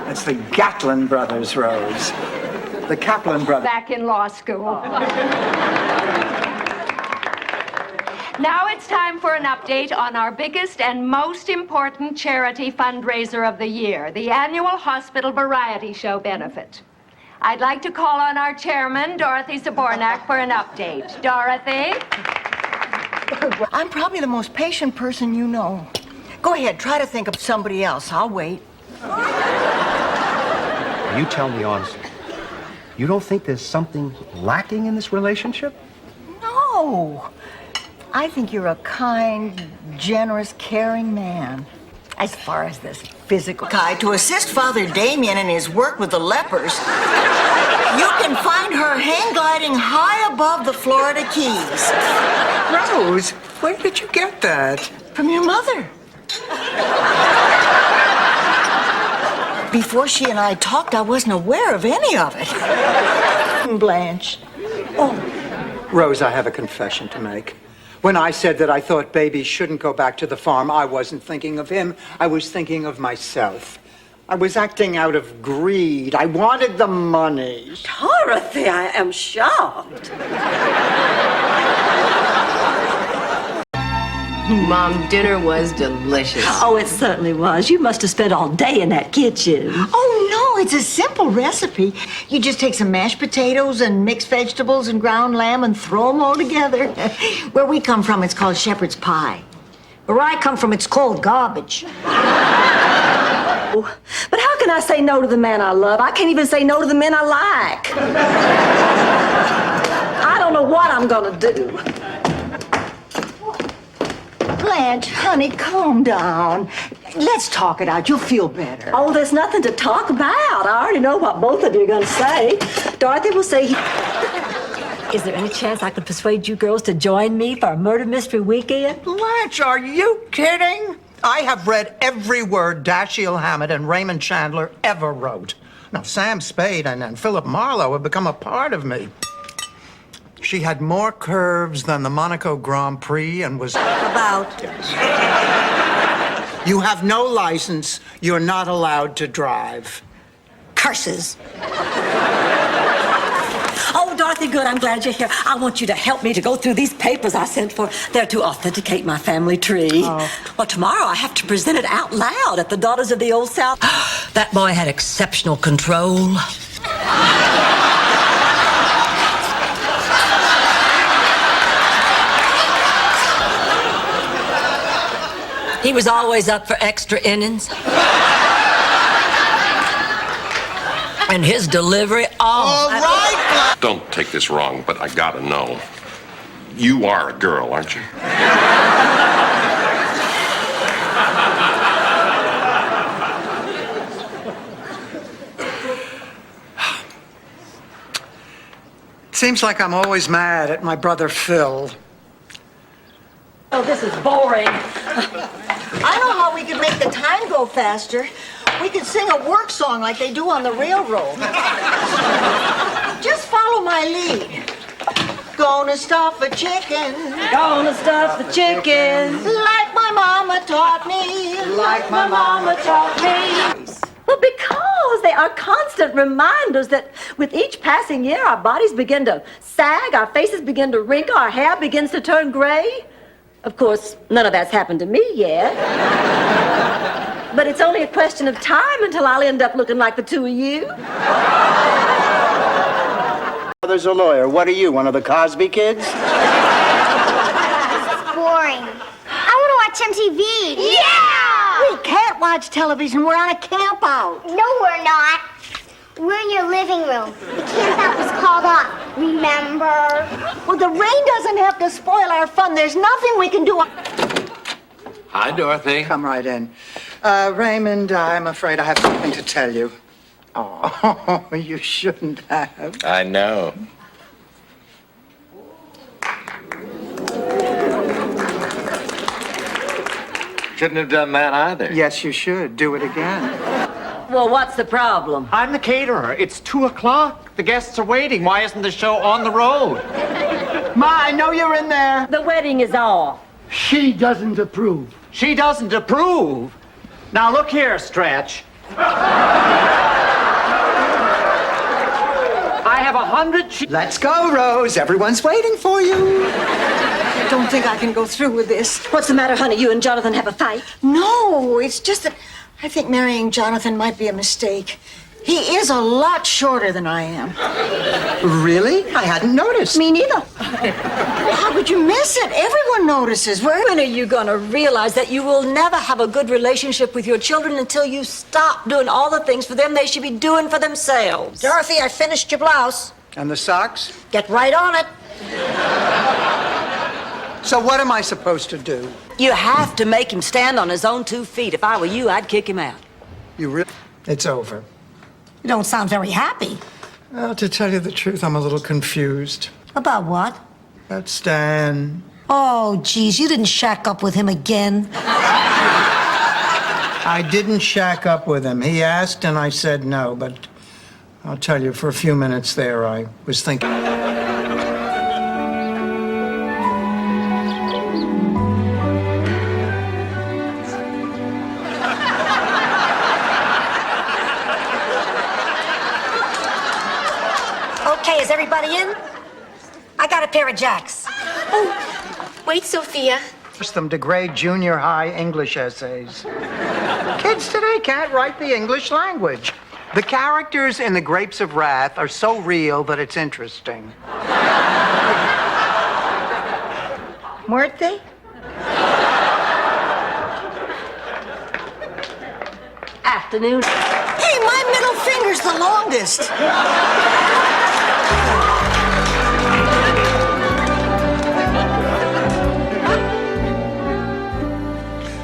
It's the Gatlin brothers, Rose. The Kaplan brothers. Back in law school. Now it's time for an update on our biggest and most important charity fundraiser of the year, the annual Hospital Variety Show benefit. I'd like to call on our chairman, Dorothy Zabornak, for an update. Dorothy? I'm probably the most patient person you know. Go ahead, try to think of somebody else. I'll wait. You tell me honestly, you don't think there's something lacking in this relationship? No. I think you're a kind, generous, caring man. As far as this physical kind, to assist Father Damien in his work with the lepers, you can find her hang gliding high above the Florida Keys. Rose, where did you get that? From your mother. Before she and I talked, I wasn't aware of any of it. Blanche. Oh, Rose, I have a confession to make. When I said that I thought baby shouldn't go back to the farm, I wasn't thinking of him. I was thinking of myself. I was acting out of greed. I wanted the money. Dorothy, I am shocked. Mom, dinner was delicious. Oh, it certainly was. You must have spent all day in that kitchen. Oh, no, it's a simple recipe. You just take some mashed potatoes and mixed vegetables and ground lamb and throw them all together. Where we come from, it's called shepherd's pie. Where I come from, it's called garbage. Oh, but how can I say no to the man I love? I can't even say no to the men I like. I don't know what I'm gonna do. Blanche, honey, calm down. Let's talk it out. You'll feel better. Oh, there's nothing to talk about. I already know what both of you are going to say. Dorothy will say, is there any chance I could persuade you girls to join me for a murder mystery weekend? Blanche, are you kidding? I have read every word Dashiell Hammett and Raymond Chandler ever wrote. Now, Sam Spade and Philip Marlowe have become a part of me. She had more curves than the Monaco Grand Prix and was... About? You have no license. You're not allowed to drive. Curses. Oh, Dorothy, good. I'm glad you're here. I want you to help me to go through these papers I sent for. They're to authenticate my family tree. Oh. Well, tomorrow I have to present it out loud at the Daughters of the Old South. That boy had exceptional control. He was always up for extra innings. And his delivery, All right, Don't take this wrong, but I gotta know. You are a girl, aren't you? Seems like I'm always mad at my brother Phil. Oh, this is boring. I know how we could make the time go faster. We could sing a work song like they do on the railroad. Just follow my lead. Gonna stuff a chicken. Gonna stuff the chicken. Like my mama taught me. Like my mama taught me. Well, because they are constant reminders that with each passing year, our bodies begin to sag, our faces begin to wrinkle, our hair begins to turn gray. Of course, none of that's happened to me yet. But it's only a question of time until I'll end up looking like the two of you. There's a lawyer. What are you, one of the Cosby kids? Boring. I want to watch MTV. Yeah! We can't watch television. We're on a camp out. No, we're not. We're in your living room. The camp out was called off. Remember? Well, the rain doesn't have to spoil our fun. There's nothing we can do. Hi, Dorothy. Come right in. Raymond, I'm afraid I have something to tell you. Oh, you shouldn't have. I know. Shouldn't have done that either. Yes, you should. Do it again. Well, what's the problem? I'm the caterer. It's 2 o'clock. The guests are waiting. Why isn't the show on the road? Ma, I know you're in there. The wedding is off. She doesn't approve. She doesn't approve? Now, look here, Stretch. I have 100... Let's go, Rose. Everyone's waiting for you. I don't think I can go through with this. What's the matter, honey? You and Jonathan have a fight? No, it's just that I think marrying Jonathan might be a mistake. He is a lot shorter than I am. Really? I hadn't noticed. Me neither. How could you miss it? Everyone notices. When are you going to realize that you will never have a good relationship with your children until you stop doing all the things for them they should be doing for themselves? Dorothy, I finished your blouse. And the socks? Get right on it. So what am I supposed to do? You have to make him stand on his own 2 feet. If I were you, I'd kick him out. You really? It's over. You don't sound very happy. Well, to tell you the truth, I'm a little confused. About what? About Stan. Oh, geez, you didn't shack up with him again. I didn't shack up with him. He asked and I said no, but I'll tell you, for a few minutes there, I was thinking... Okay, is everybody in? I got a pair of jacks. Oh, wait, Sophia. Force them to grade junior high English essays. Kids today can't write the English language. The characters in The Grapes of Wrath are so real that it's interesting. Weren't they? Afternoon. Hey, my middle finger's the longest.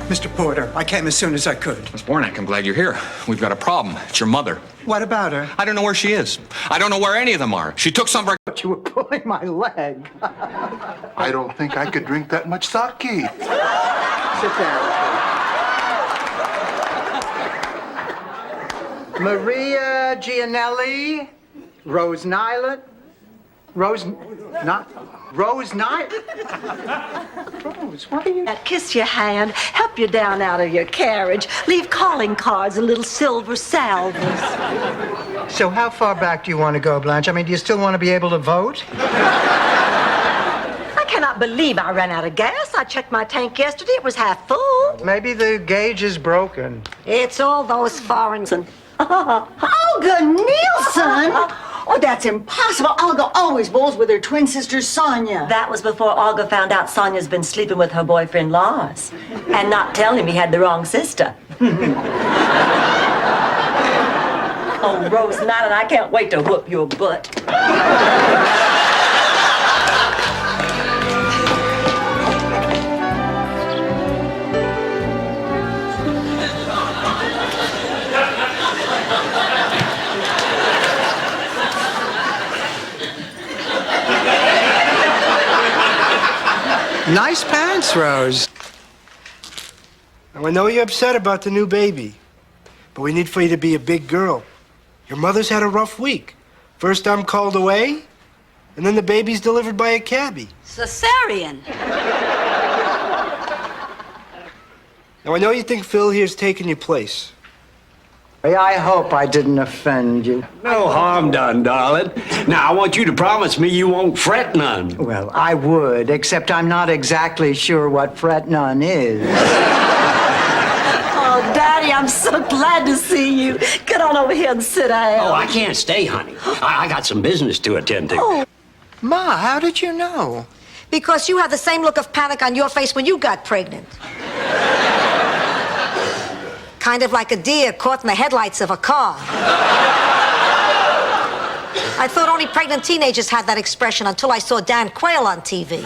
Mr. Porter, I came as soon as I could. Miss Bornak, I'm glad you're here. We've got a problem. It's your mother. What about her? I don't know where she is. I don't know where any of them are. She took some of our... But you were pulling my leg. I don't think I could drink that much sake. Sit down. Maria Gianelli, Rose Nyland, Rose Nyland. Rose, what are you? Kiss your hand, help you down out of your carriage, leave calling cards and little silver salvers. So how far back do you want to go, Blanche? I mean, do you still want to be able to vote? I cannot believe I ran out of gas. I checked my tank yesterday. It was half full. Maybe the gauge is broken. It's all those foreigners. Olga Nielsen? Oh, that's impossible. Olga always bowls with her twin sister, Sonia. That was before Olga found out Sonia's been sleeping with her boyfriend, Lars, and not telling him he had the wrong sister. Oh, Rose Nyland, I can't wait to whoop your butt. Thanks, Rose. Now, I know you're upset about the new baby, but we need for you to be a big girl. Your mother's had a rough week. First I'm called away, and then the baby's delivered by a cabbie. Cesarean. Now, I know you think Phil here's taking your place. I hope I didn't offend you. No harm done, darling. Now, I want you to promise me you won't fret none. Well, I would, except I'm not exactly sure what fret none is. Oh, Daddy, I'm so glad to see you. Get on over here and sit down. Oh, I can't stay, honey. I got some business to attend to. Oh. Ma, how did you know? Because you had the same look of panic on your face when you got pregnant. Kind of like a deer caught in the headlights of a car. I thought only pregnant teenagers had that expression until I saw Dan Quayle on TV.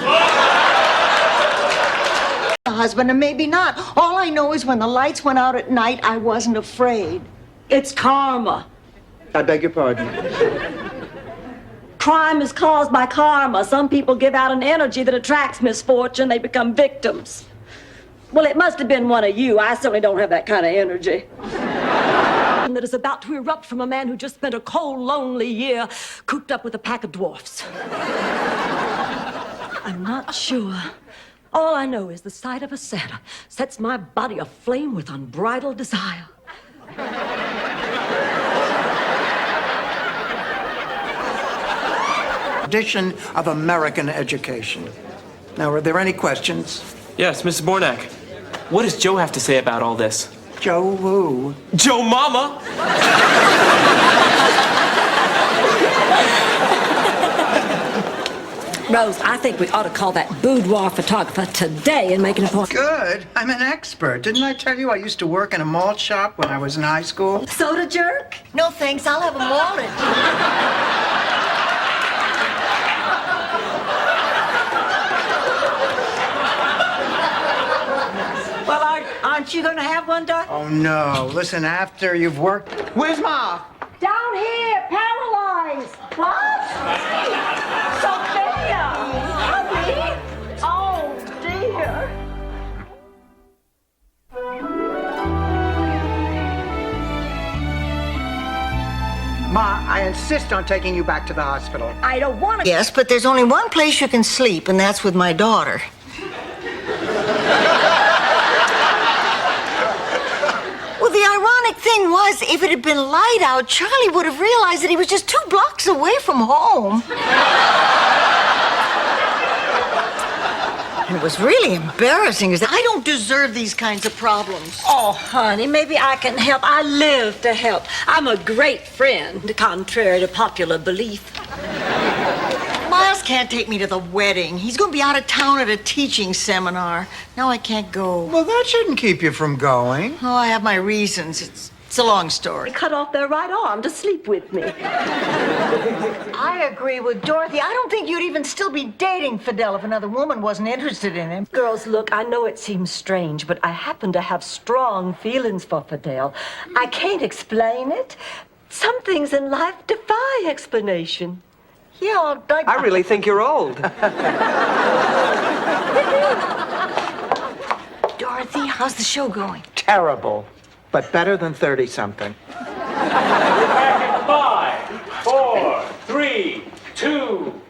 Husband, and maybe not. All I know is when the lights went out at night, I wasn't afraid. It's karma. I beg your pardon. Crime is caused by karma. Some people give out an energy that attracts misfortune. They become victims. Well, it must have been one of you. I certainly don't have that kind of energy. That is about to erupt from a man who just spent a cold, lonely year cooped up with a pack of dwarfs. I'm not sure. All I know is the sight of a Santa sets my body aflame with unbridled desire. Tradition of American education. Now, are there any questions? Yes, Mrs. Bornak. What does Joe have to say about all this? Joe who? Joe Mama! Rose, I think we ought to call that boudoir photographer today and make an appointment. Good. I'm an expert. Didn't I tell you I used to work in a malt shop when I was in high school? Soda jerk? No thanks, I'll have a malted. Well, aren't you going to have one, Doc? Oh, no. Listen, after you've worked... Where's Ma? Down here, paralyzed. What? Sophia! Honey! Oh, dear. Ma, I insist on taking you back to the hospital. I don't want to. Yes, but there's only one place you can sleep, and that's with my daughter. Well, the ironic thing was, if it had been light out, Charlie would have realized that he was just 2 blocks away from home. And it was really embarrassing, is that I don't deserve these kinds of problems. Oh, honey, maybe I can help. I live to help. I'm a great friend, contrary to popular belief. Miles can't take me to the wedding. He's going to be out of town at a teaching seminar. Now I can't go. Well, that shouldn't keep you from going. Oh, I have my reasons. It's a long story. Cut off their right arm to sleep with me. I agree with Dorothy. I don't think you'd even still be dating Fidel if another woman wasn't interested in him. Girls, look, I know it seems strange, but I happen to have strong feelings for Fidel. I can't explain it. Some things in life defy explanation. Yeah, I really think you're old. Dorothy, how's the show going? Terrible, but better than 30-something. Back in 5, 4, 3, 2.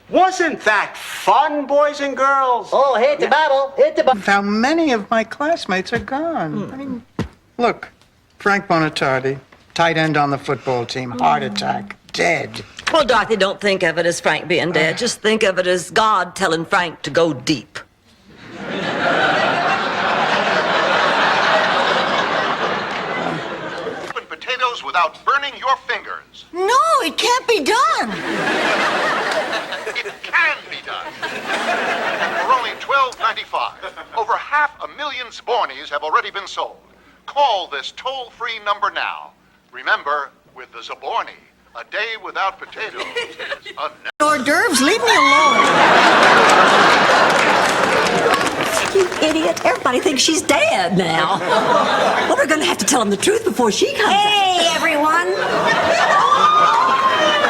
Wasn't that fun, boys and girls? Oh, hit the bottle, hit the bottle. How many of my classmates are gone? I mean, look, Frank Bonatardi, tight end on the football team, heart attack, dead. Well, Dorothy, don't think of it as Frank being dead. Just think of it as God telling Frank to go deep. Open potatoes without burning your fingers. No, it can't be done. It can be done. For only $12.95, over 500,000 Zabornis have already been sold. Call this toll-free number now. Remember, with the Zaborni, a day without potatoes is a... Hors d'oeuvres, leave me alone. You idiot. Everybody thinks she's dead now. Well, we're going to have to tell them the truth before she comes out. Hey, everyone.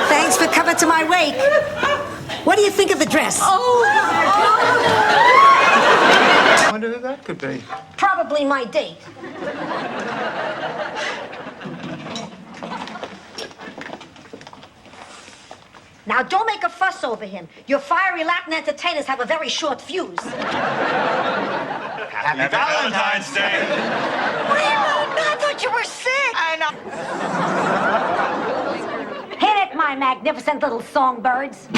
Thanks for coming to my wake. What do you think of the dress? Oh. that could be? Probably my date. Now, don't make a fuss over him. Your fiery Latin entertainers have a very short fuse. Happy Valentine's Day! Raymond, I thought you were sick. I know. Hit it, my magnificent little songbirds.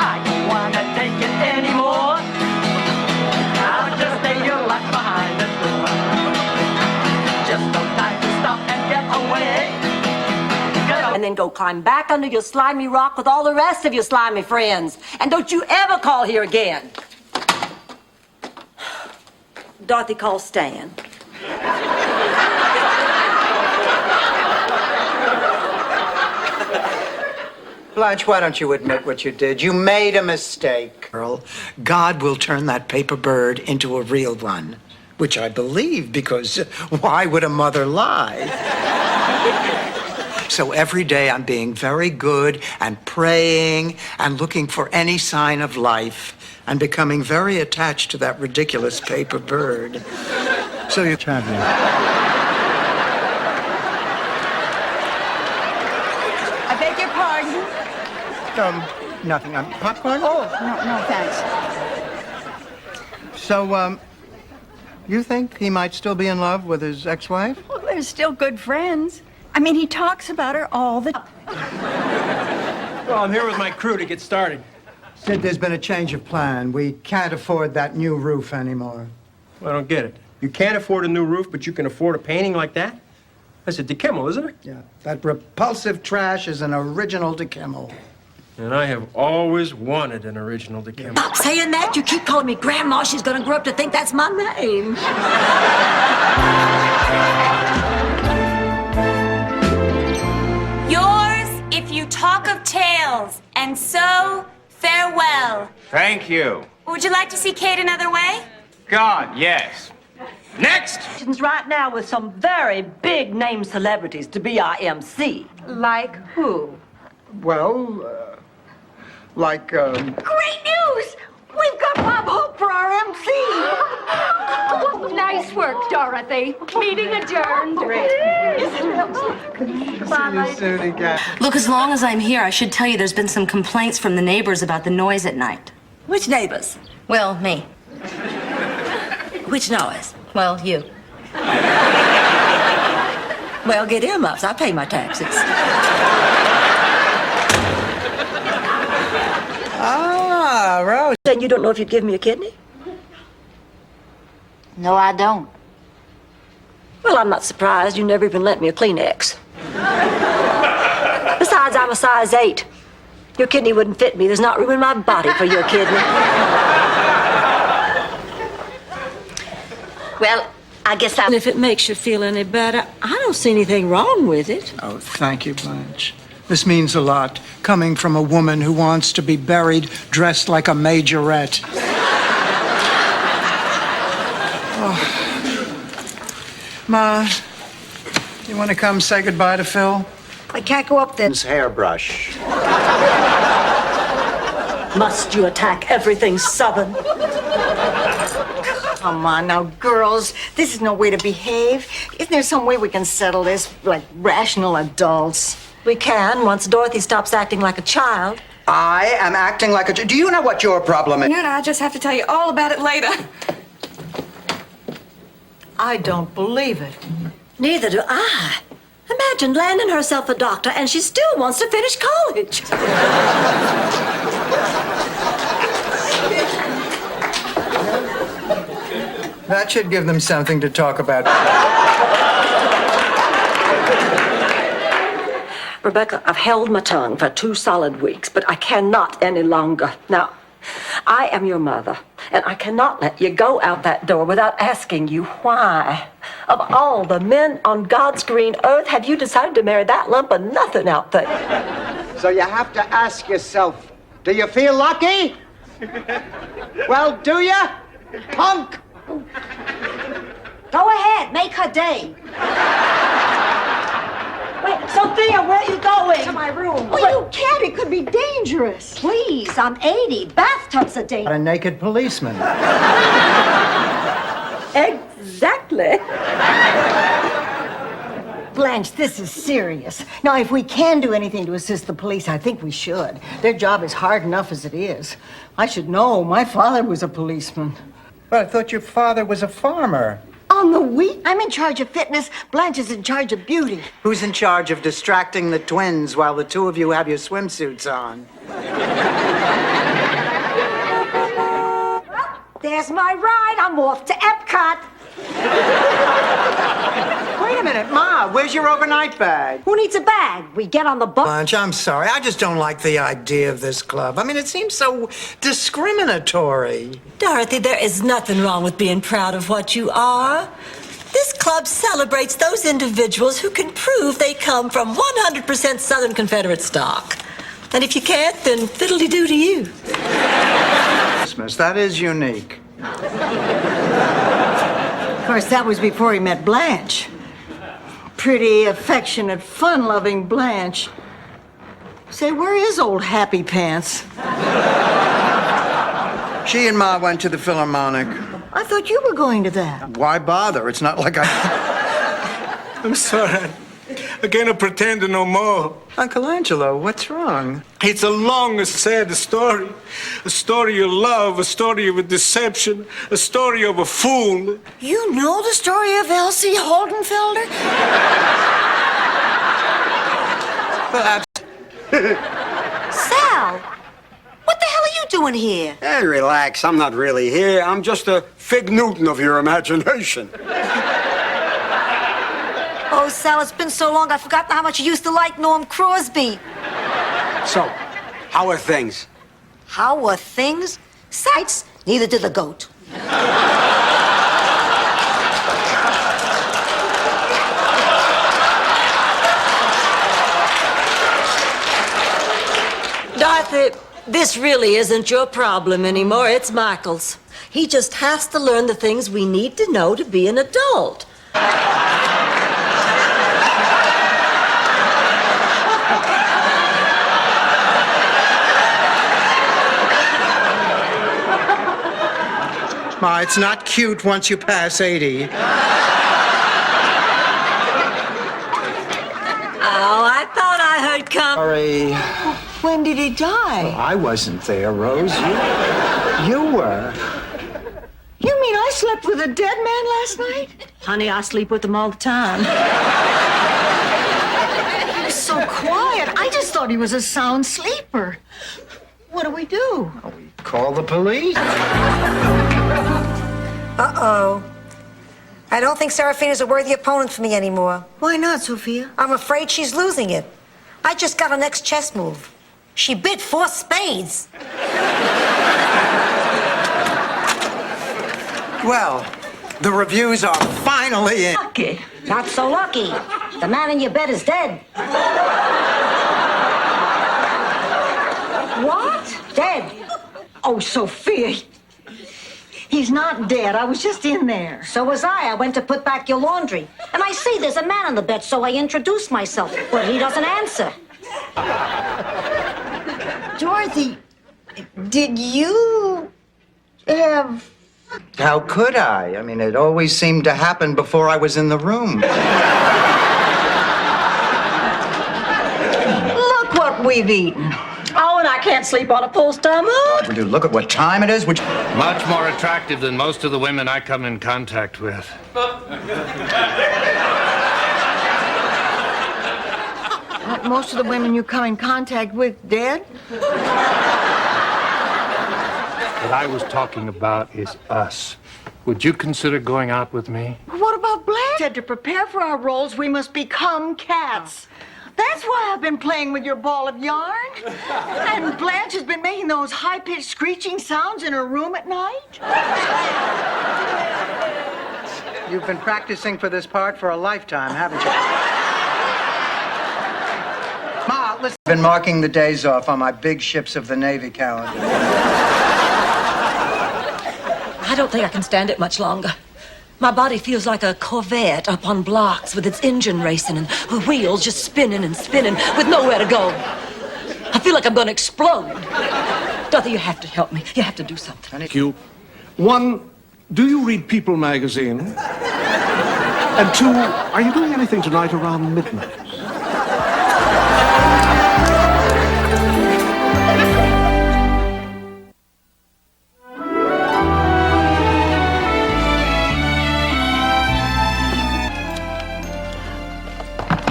I don't wanna take it anymore. I'll just stay your life behind the door. Just no time to stop and get away. And then go climb back under your slimy rock with all the rest of your slimy friends. And don't you ever call here again. Dorothy, call Stan. Blanche, why don't you admit what you did? You made a mistake. Girl, God will turn that paper bird into a real one, which I believe, because why would a mother lie? So every day I'm being very good and praying and looking for any sign of life and becoming very attached to that ridiculous paper bird. So you're champion. I beg your pardon? Nothing. Popcorn? Oh, no, thanks. So, you think he might still be in love with his ex-wife? Well, they're still good friends. I mean, he talks about her all the time. Well, I'm here with my crew to get started. Sid, there's been a change of plan. We can't afford that new roof anymore. Well, I don't get it. You can't afford a new roof, but you can afford a painting like that? That's a DeKimmel, isn't it? Yeah, that repulsive trash is an original DeKimmel. And I have always wanted an original DeKimmel. Stop saying that. You keep calling me Grandma. She's gonna grow up to think that's my name. Yours, if you talk of tales, and so farewell. Thank you. Would you like to see Kate another way? God, yes. Next! Right now with some very big name celebrities to be our MC. Like who? Well, Great news! We've got Bob Hope for our MC! Nice work, Dorothy. Meeting adjourned. Look, as long as I'm here, I should tell you there's been some complaints from the neighbors about the noise at night. Which neighbors? Well, me. Which noise? Well, you. Well, get earmuffs. I pay my taxes. Ah, Rose. Then you don't know if you'd give me a kidney? No, I don't. Well, I'm not surprised. You never even lent me a Kleenex. Besides, I'm a size 8. Your kidney wouldn't fit me. There's not room in my body for your kidney. Well, I guess if it makes you feel any better, I don't see anything wrong with it. Oh, thank you, Blanche. This means a lot, coming from a woman who wants to be buried dressed like a majorette. Oh. Ma, you want to come say goodbye to Phil? I can't go up there. His hairbrush. Must you attack everything Southern? Come on now, girls. This is no way to behave. Isn't there some way we can settle this like rational adults? We can, once Dorothy stops acting like a child. I am acting like a... Do you know what your problem is? No, I just have to tell you all about it later. I don't believe it. Neither do I. Imagine landing herself a doctor and she still wants to finish college. That should give them something to talk about. Rebecca, I've held my tongue for 2 solid weeks, but I cannot any longer. Now, I am your mother, and I cannot let you go out that door without asking you why. Of all the men on God's green earth, have you decided to marry that lump of nothing out there? So you have to ask yourself, do you feel lucky? Well, do you? Punk! Go ahead, make her day. Wait, Sophia, where are you going? To my room. Oh, You can't. It could be dangerous. Please, I'm 80. Bathtubs are dangerous. A naked policeman. Exactly. Blanche, this is serious. Now, if we can do anything to assist the police, I think we should. Their job is hard enough as it is. I should know. My father was a policeman. But I thought your father was a farmer. On the week, I'm in charge of fitness. Blanche is in charge of beauty. Who's in charge of distracting the twins while the two of you have your swimsuits on? There's my ride. I'm off to Epcot. Wait a minute, Ma, where's your overnight bag? Who needs a bag? We get on the bus. Blanche, I'm sorry. I just don't like the idea of this club. I mean, it seems so discriminatory. Dorothy, there is nothing wrong with being proud of what you are. This club celebrates those individuals who can prove they come from 100% Southern Confederate stock. And if you can't, then fiddly-doo to you. Christmas, that is unique. Of course, that was before he met Blanche. Pretty, affectionate, fun-loving Blanche. Say, where is old Happy Pants? She and Ma went to the Philharmonic. I thought you were going to that. Why bother? It's not like I... I'm sorry. I cannot pretend no more. Uncle Angelo, what's wrong? It's a long, sad story. A story of love, a story of a deception, a story of a fool. You know the story of Elsie Holdenfelder? Sal, what the hell are you doing here? Hey, relax. I'm not really here. I'm just a Fig Newton of your imagination. Oh, Sal, it's been so long, I've forgotten how much you used to like Norm Crosby. So, how are things? How are things? Sights, neither did the goat. Dorothy, this really isn't your problem anymore. It's Michael's. He just has to learn the things we need to know to be an adult. Ma, it's not cute once you pass 80. Oh, I thought I heard Sorry. When did he die? I wasn't there, Rose. You were. You mean I slept with a dead man last night? Honey, I sleep with them all the time. He was so quiet. I just thought he was a sound sleeper. What do we do? Call the police. Uh-oh. I don't think Seraphina's a worthy opponent for me anymore. Why not, Sophia? I'm afraid she's losing it. I just got her next chess move. She bid 4 spades. Well, the reviews are finally in. Lucky. Not so lucky. The man in your bed is dead. What? Dead. Oh, Sophia. He's not dead. I was just in there. So was I. I went to put back your laundry. And I see there's a man on the bed, so I introduced myself. But he doesn't answer. Dorothy, did you have... How could I? I mean, it always seemed to happen before I was in the room. Look what we've eaten. Oh, and I can't sleep on a full stomach. Dude, look at what time it is. Which... Much more attractive than most of the women I come in contact with. Aren't most of the women you come in contact with dead? What I was talking about is us. Would you consider going out with me? What about Blanche? Said to prepare for our roles, we must become cats. That's why I've been playing with your ball of yarn. And Blanche has been making those high-pitched screeching sounds in her room at night. You've been practicing for this part for a lifetime, haven't you? Ma, listen. I've been marking the days off on my big ships of the Navy calendar. I don't think I can stand it much longer. My body feels like a Corvette up on blocks with its engine racing and the wheels just spinning and spinning with nowhere to go. I feel like I'm gonna explode. Dorothy, you have to help me. You have to do something. Thank you. 1, do you read People magazine? And 2, are you doing anything tonight around midnight?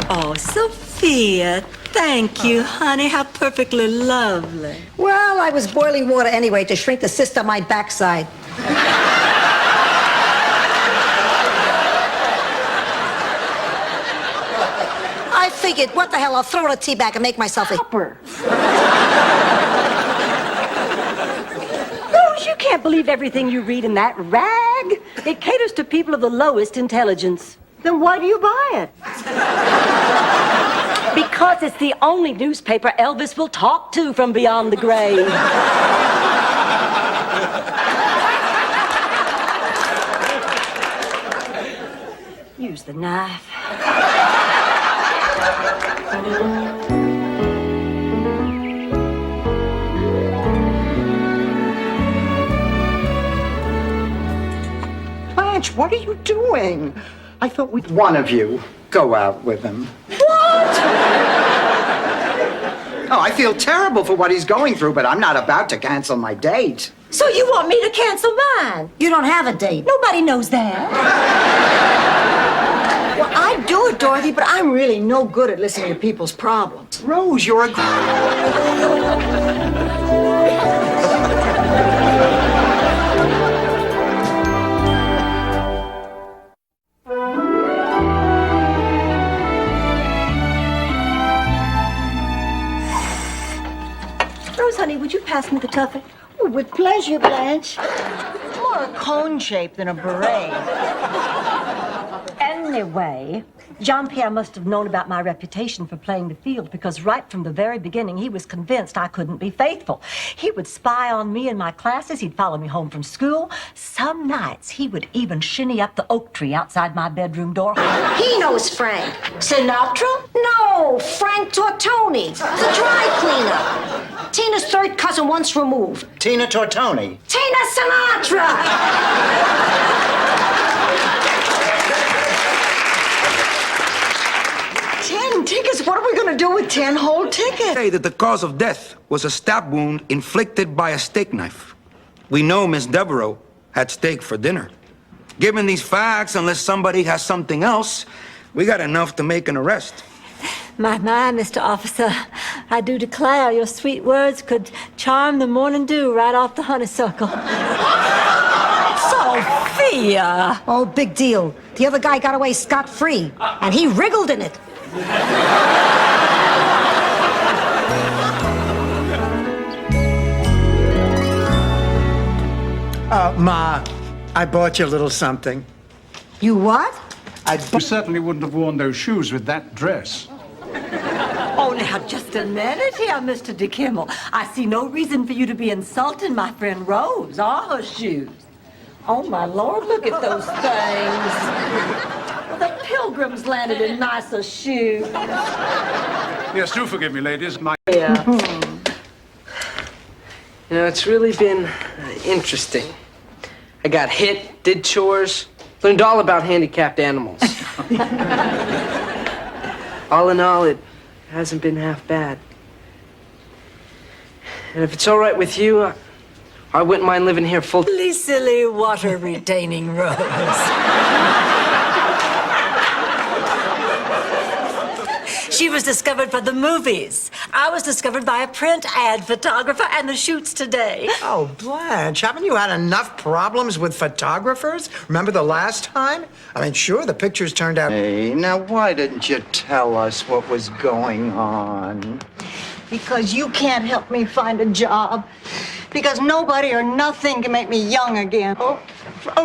Oh, Sophia, thank you, honey. How perfectly lovely. Well, I was boiling water anyway to shrink the cyst on my backside. I figured, what the hell, I'll throw in a tea bag and make myself a upper. Rose, you can't believe everything you read in that rag. It caters to people of the lowest intelligence. Then why do you buy it? Because it's the only newspaper Elvis will talk to from beyond the grave. Use the knife. Blanche, what are you doing? I thought we'd one of you go out with him. What? Oh, I feel terrible for what he's going through, but I'm not about to cancel my date. So you want me to cancel mine? You don't have a date. Nobody knows that. Well, I'd do it, Dorothy, but I'm really no good at listening to people's problems. Rose, you're a... Rose, honey, would you pass me the tuffet? Oh, with pleasure, Blanche. More a cone shape than a beret. Anyway, Jean-Pierre must have known about my reputation for playing the field because right from the very beginning, he was convinced I couldn't be faithful. He would spy on me in my classes. He'd follow me home from school. Some nights, he would even shinny up the oak tree outside my bedroom door. He knows Frank. Sinatra? No, Frank Tortoni, the dry cleaner. Tina's third cousin once removed. Tina Tortoni. Tina Sinatra! 10 tickets? What are we going to do with 10 whole tickets? Say that the cause of death was a stab wound inflicted by a steak knife. We know Miss Devereaux had steak for dinner. Given these facts, unless somebody has something else, we got enough to make an arrest. My, Mr. Officer, I do declare your sweet words could charm the morning dew right off the honeysuckle. Sophia! Oh, big deal. The other guy got away scot-free, and he wriggled in it. Ma, I bought you a little something. You what? You certainly wouldn't have worn those shoes with that dress. Oh, now, just a minute here, Mr. DeKimmel. I see no reason for you to be insulting my friend Rose or her shoes. Oh, my Lord, look at those things. Well, the Pilgrims landed in nicer shoes. Yes, do forgive me, ladies. Yeah. You know, it's really been interesting. I got hit, did chores, learned all about handicapped animals. All in all, it hasn't been half bad. And if it's all right with you, I wouldn't mind living here full. Silly water-retaining Rose. She was discovered for the movies. I was discovered by a print ad photographer and the shoots today. Oh, Blanche, haven't you had enough problems with photographers? Remember the last time? I mean, sure, the pictures turned out... Hey, now why didn't you tell us what was going on? Because you can't help me find a job. Because nobody or nothing can make me young again. Oh,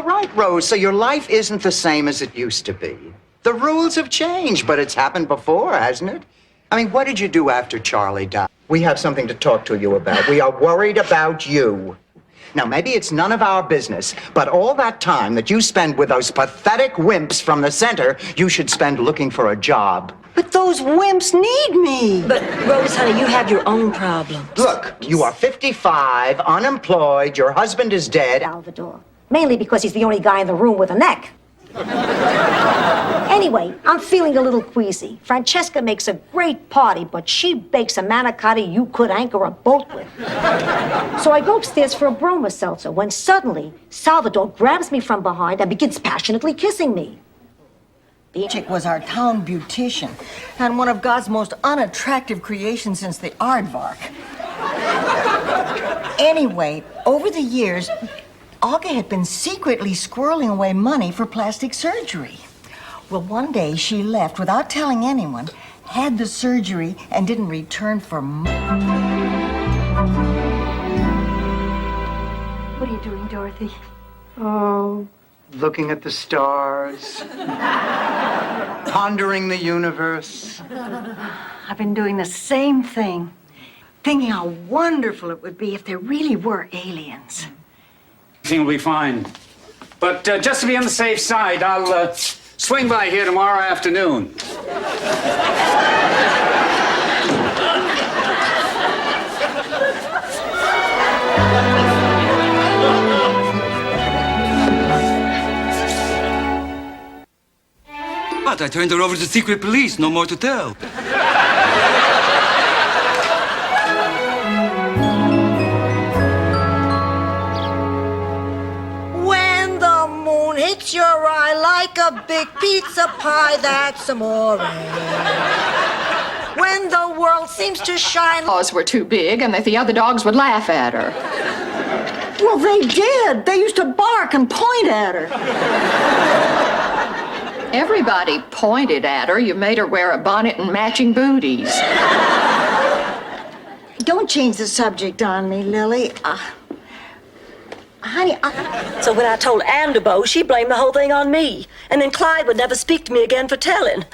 right, Rose. So your life isn't the same as it used to be. The rules have changed, but it's happened before, hasn't it? I mean, what did you do after Charlie died? We have something to talk to you about. We are worried about you. Now, maybe it's none of our business, but all that time that you spend with those pathetic wimps from the center, you should spend looking for a job. But those wimps need me. But, Rose, honey, you have your own problems. Look, you are 55, unemployed, your husband is dead. Salvador. Mainly because he's the only guy in the room with a neck. Anyway, I'm feeling a little queasy. Francesca makes a great party, but she bakes a manicotti you could anchor a boat with. So I go upstairs for a broma seltzer when suddenly Salvador grabs me from behind and begins passionately kissing me. The chick was our town beautician and one of God's most unattractive creations since the aardvark. Anyway, over the years, Olga had been secretly squirreling away money for plastic surgery. Well, one day she left without telling anyone, had the surgery, and didn't return for months. What are you doing, Dorothy? Oh, looking at the stars, pondering the universe. I've been doing the same thing, thinking how wonderful it would be if there really were aliens. Everything will be fine. But just to be on the safe side, I'll swing by here tomorrow afternoon. But I turned her over to secret police. No more to tell. When the moon hits your eye like a big pizza pie, that's amore. When the world seems to shine. Paws were too big and that the other dogs would laugh at her. Well, they did. They used to bark and point at her. Everybody pointed at her. You made her wear a bonnet and matching booties. Don't change the subject on me, Lily. Honey, So when I told Anderbo, she blamed the whole thing on me. And then Clyde would never speak to me again for telling.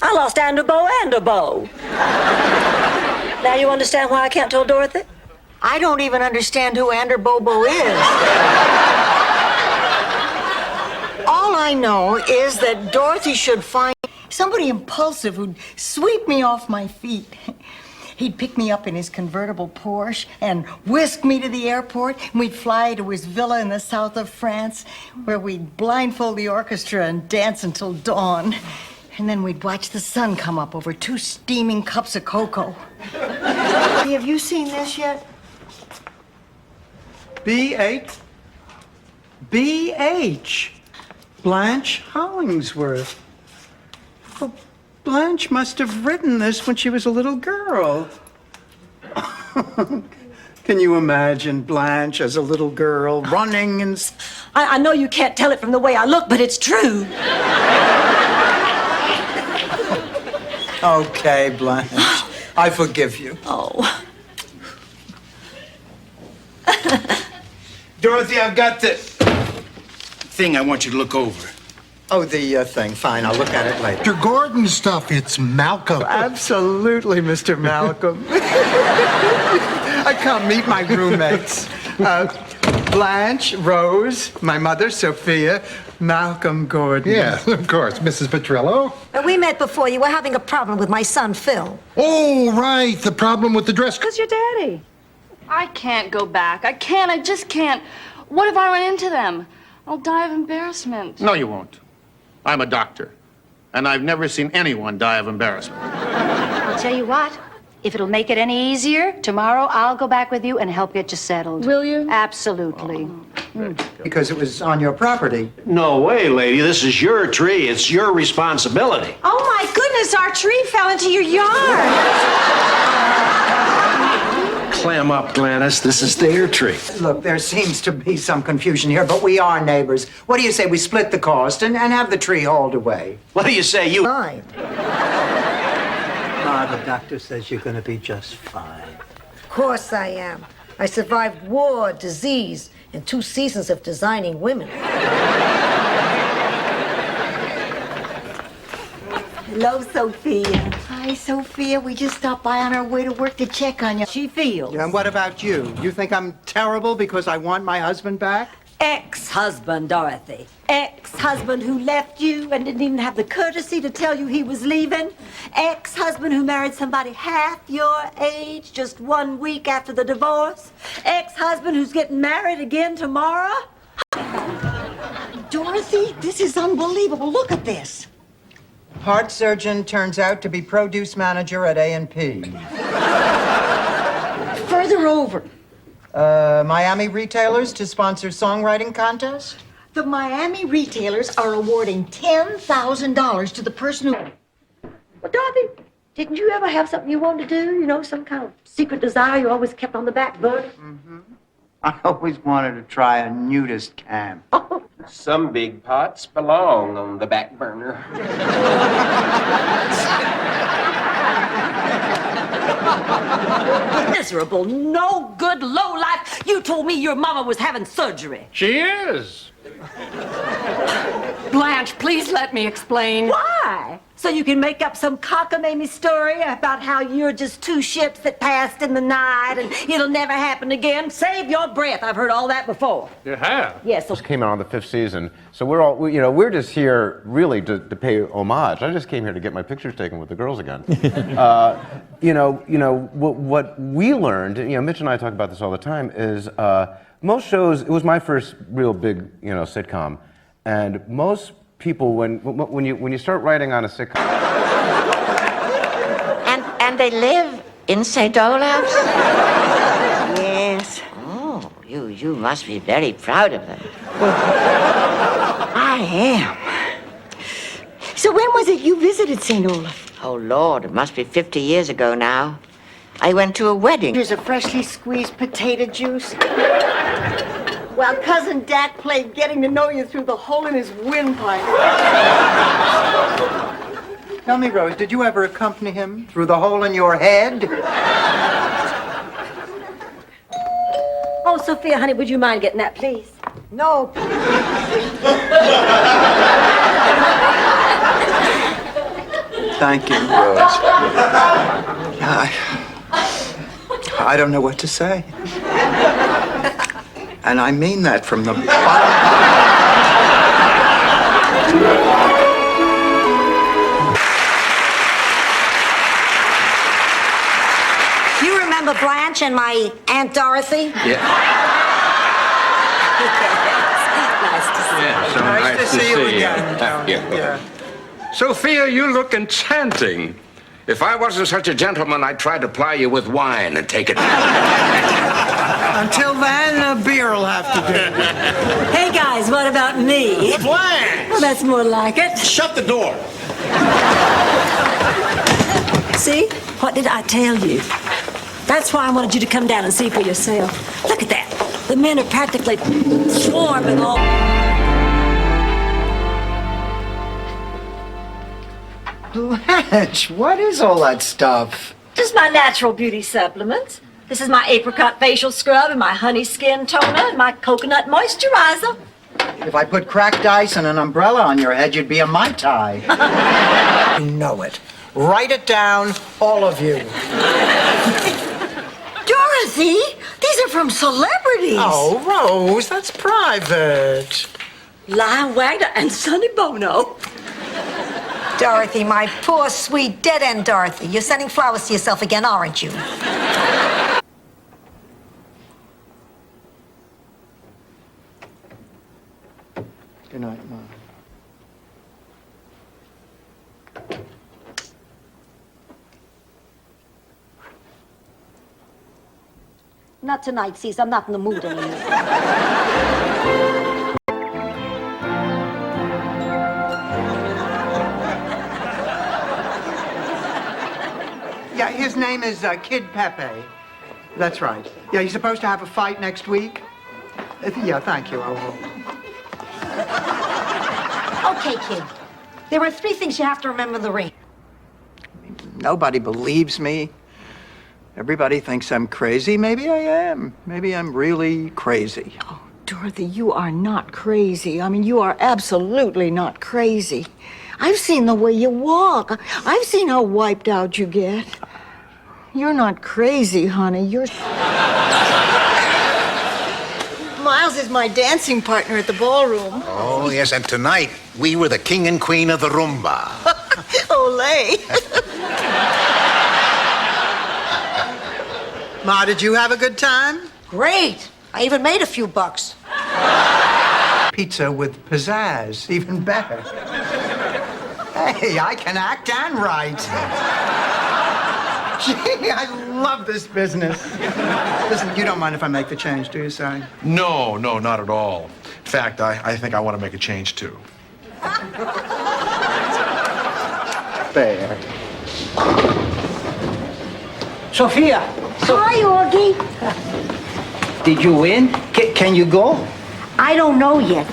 I lost Anderbo. Now you understand why I can't tell Dorothy? I don't even understand who Anderbobo is. All I know is that Dorothy should find somebody impulsive who'd sweep me off my feet. He'd pick me up in his convertible Porsche and whisk me to the airport, and we'd fly to his villa in the south of France, where we'd blindfold the orchestra and dance until dawn. And then we'd watch the sun come up over 2 steaming cups of cocoa. Have you seen this yet? B.H. B.H. Blanche Hollingsworth. Well, Blanche must have written this when she was a little girl. Can you imagine Blanche as a little girl running and... I know you can't tell it from the way I look, but it's true. Okay, Blanche. I forgive you. Oh. Dorothy, I've got the thing I want you to look over. Oh, the thing. Fine, I'll look at it later. Mr. Gordon stuff, it's Malcolm. Absolutely, Mr. Malcolm. I can't meet my roommates. Blanche, Rose, my mother, Sophia, Malcolm Gordon. Yeah, of course. Mrs. Petrillo. We met before. You were having a problem with my son, Phil. Oh, right. The problem with the dress. Because your daddy. I can't go back. I can't. I just can't. What if I run into them? I'll die of embarrassment. No, you won't. I'm a doctor, and I've never seen anyone die of embarrassment. I'll tell you what. If it'll make it any easier, tomorrow I'll go back with you and help get you settled. Will you? Absolutely. Because it was on your property. No way, lady. This is your tree. It's your responsibility. Oh my goodness, our tree fell into your yard. Clam up, Gladys. This is their tree. Look, there seems to be some confusion here, but we are neighbors. What do you say we split the cost and have the tree hauled away? What do you say, you... Fine. The doctor says you're going to be just fine. Of course I am. I survived war, disease, and 2 seasons of designing women. Hello, Sophia. Hi, Sophia. We just stopped by on our way to work to check on you. She feels. Yeah, and what about you? You think I'm terrible because I want my husband back? Ex-husband, Dorothy. Ex-husband who left you and didn't even have the courtesy to tell you he was leaving. Ex-husband who married somebody half your age just 1 week after the divorce. Ex-husband who's getting married again tomorrow. Dorothy, this is unbelievable. Look at this. Heart surgeon turns out to be produce manager at A&P. Further over. Miami retailers to sponsor songwriting contest? The Miami retailers are awarding $10,000 to the person who... Well, Dorothy, didn't you ever have something you wanted to do? You know, some kind of secret desire you always kept on the back burner? Mm-hmm. I always wanted to try a nudist camp. Some big pots belong on the back burner. Miserable, no good, low life. You told me your mama was having surgery. She is. Blanche, please let me explain. Why? So you can make up some cockamamie story about how you're just two ships that passed in the night and it'll never happen again? Save your breath. I've heard all that before. You have? Yes. Just came out on the 5th season, so we're just here really to pay homage. I just came here to get my pictures taken with the girls again. What we learned, Mitch and I talk about this all the time, is most shows. It was my first real big, sitcom, and most people when you start writing on a sitcom. And they live in St. Olaf's? Yes. Oh, you must be very proud of them. I am. So when was it you visited St. Olaf? Oh, Lord, it must be 50 years ago now. I went to a wedding. Here's a freshly squeezed potato juice. While Cousin Dak played getting to know you through the hole in his windpipe. Tell me, Rose, did you ever accompany him through the hole in your head? Oh, Sophia, honey, would you mind getting that, please? No. Thank you, Rose. I don't know what to say. And I mean that from the bottom. You remember Blanche and my Aunt Dorothy? Yeah. Nice to see you. Yeah, so nice to see you again, Tony. Yeah. Sophia, you look enchanting. If I wasn't such a gentleman, I'd try to ply you with wine and take it. Until then, beer will have to do. Hey, guys, what about me? Blanche! Well, that's more like it. Shut the door. See? What did I tell you? That's why I wanted you to come down and see for yourself. Look at that. The men are practically swarming all... Blanche, what is all that stuff? Just my natural beauty supplements. This is my apricot facial scrub and my honey skin toner and my coconut moisturizer. If I put cracked ice and an umbrella on your head, you'd be a Mai Tai. You know it. Write it down, all of you. Dorothy, these are from celebrities. Oh, Rose, that's private. Lyle Wagner and Sonny Bono. Dorothy, my poor, sweet, dead-end Dorothy. You're sending flowers to yourself again, aren't you? Good night, Mom. Not tonight, Cece. I'm not in the mood anymore. Yeah, his name is Kid Pepe. That's right. Yeah, he's supposed to have a fight next week. Yeah, thank you. I will. Okay, kid. There are 3 things you have to remember in the ring. Nobody believes me. Everybody thinks I'm crazy. Maybe I am. Maybe I'm really crazy. Oh, Dorothy, you are not crazy. I mean, you are absolutely not crazy. I've seen the way you walk. I've seen how wiped out you get. You're not crazy, honey. You're... Miles is my dancing partner at the ballroom. Oh, yes, and tonight we were the king and queen of the rumba. Olay. Ma, did you have a good time? Great. I even made a few bucks. Pizza with pizzazz, even better. Hey, I can act and write. Gee, I love this business. Listen, you don't mind if I make the change, do you, Si? No, not at all. In fact, I think I want to make a change, too. There. Sophia. Hi, Augie. Did you win? Can you go? I don't know yet.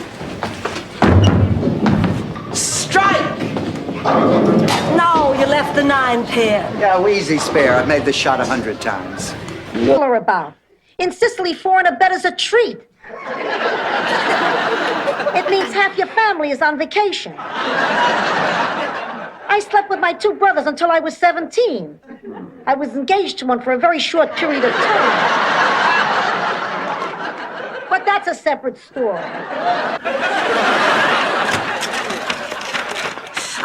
Strike! No, you left the 9 pair. Yeah, easy spare. I've made this shot 100 times. What are about? In Sicily, 4 and a bet is a treat. It means half your family is on vacation. I slept with my 2 brothers until I was 17. I was engaged to one for a very short period of time. But that's a separate story.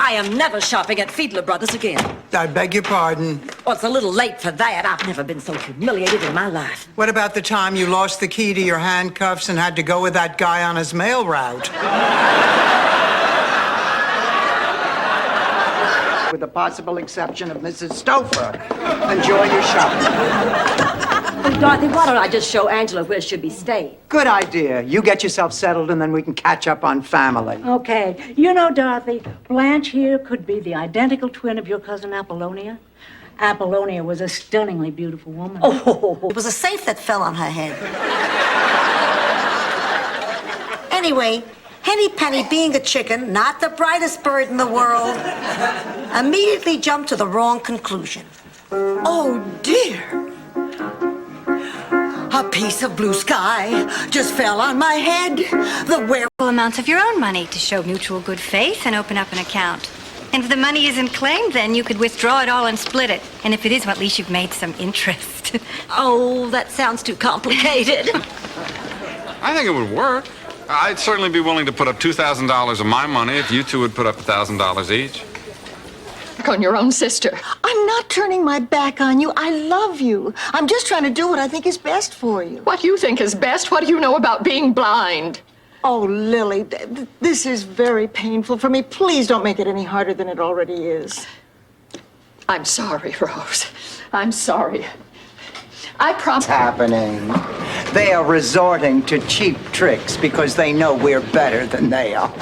I am never shopping at Fiedler Brothers again. I beg your pardon. Well, it's a little late for that. I've never been so humiliated in my life. What about the time you lost the key to your handcuffs and had to go with that guy on his mail route? With the possible exception of Mrs. Stouffer. Enjoy your shopping. Oh, Dorothy, why don't I just show Angela where she'll be staying? Good idea. You get yourself settled and then we can catch up on family. Okay. You know, Dorothy, Blanche here could be the identical twin of your cousin Apollonia. Apollonia was a stunningly beautiful woman. Oh, it was a safe that fell on her head. Anyway, Henny Penny, being a chicken, not the brightest bird in the world, immediately jumped to the wrong conclusion. Oh, dear. A piece of blue sky just fell on my head. The amounts of your own money to show mutual good faith and open up an account. And if the money isn't claimed, then you could withdraw it all and split it. And if it is, well, at least you've made some interest. Oh, that sounds too complicated. I think it would work. I'd certainly be willing to put up $2,000 of my money if you two would put up $1,000 each. On your own sister. I'm not turning my back on you. I love you. I'm just trying to do what I think is best for you. What you think is best? What do you know about being blind? Oh, Lily, this is very painful for me. Please don't make it any harder than it already is. I'm sorry, Rose. I'm sorry. I promise. What's happening? They are resorting to cheap tricks because they know we're better than they are.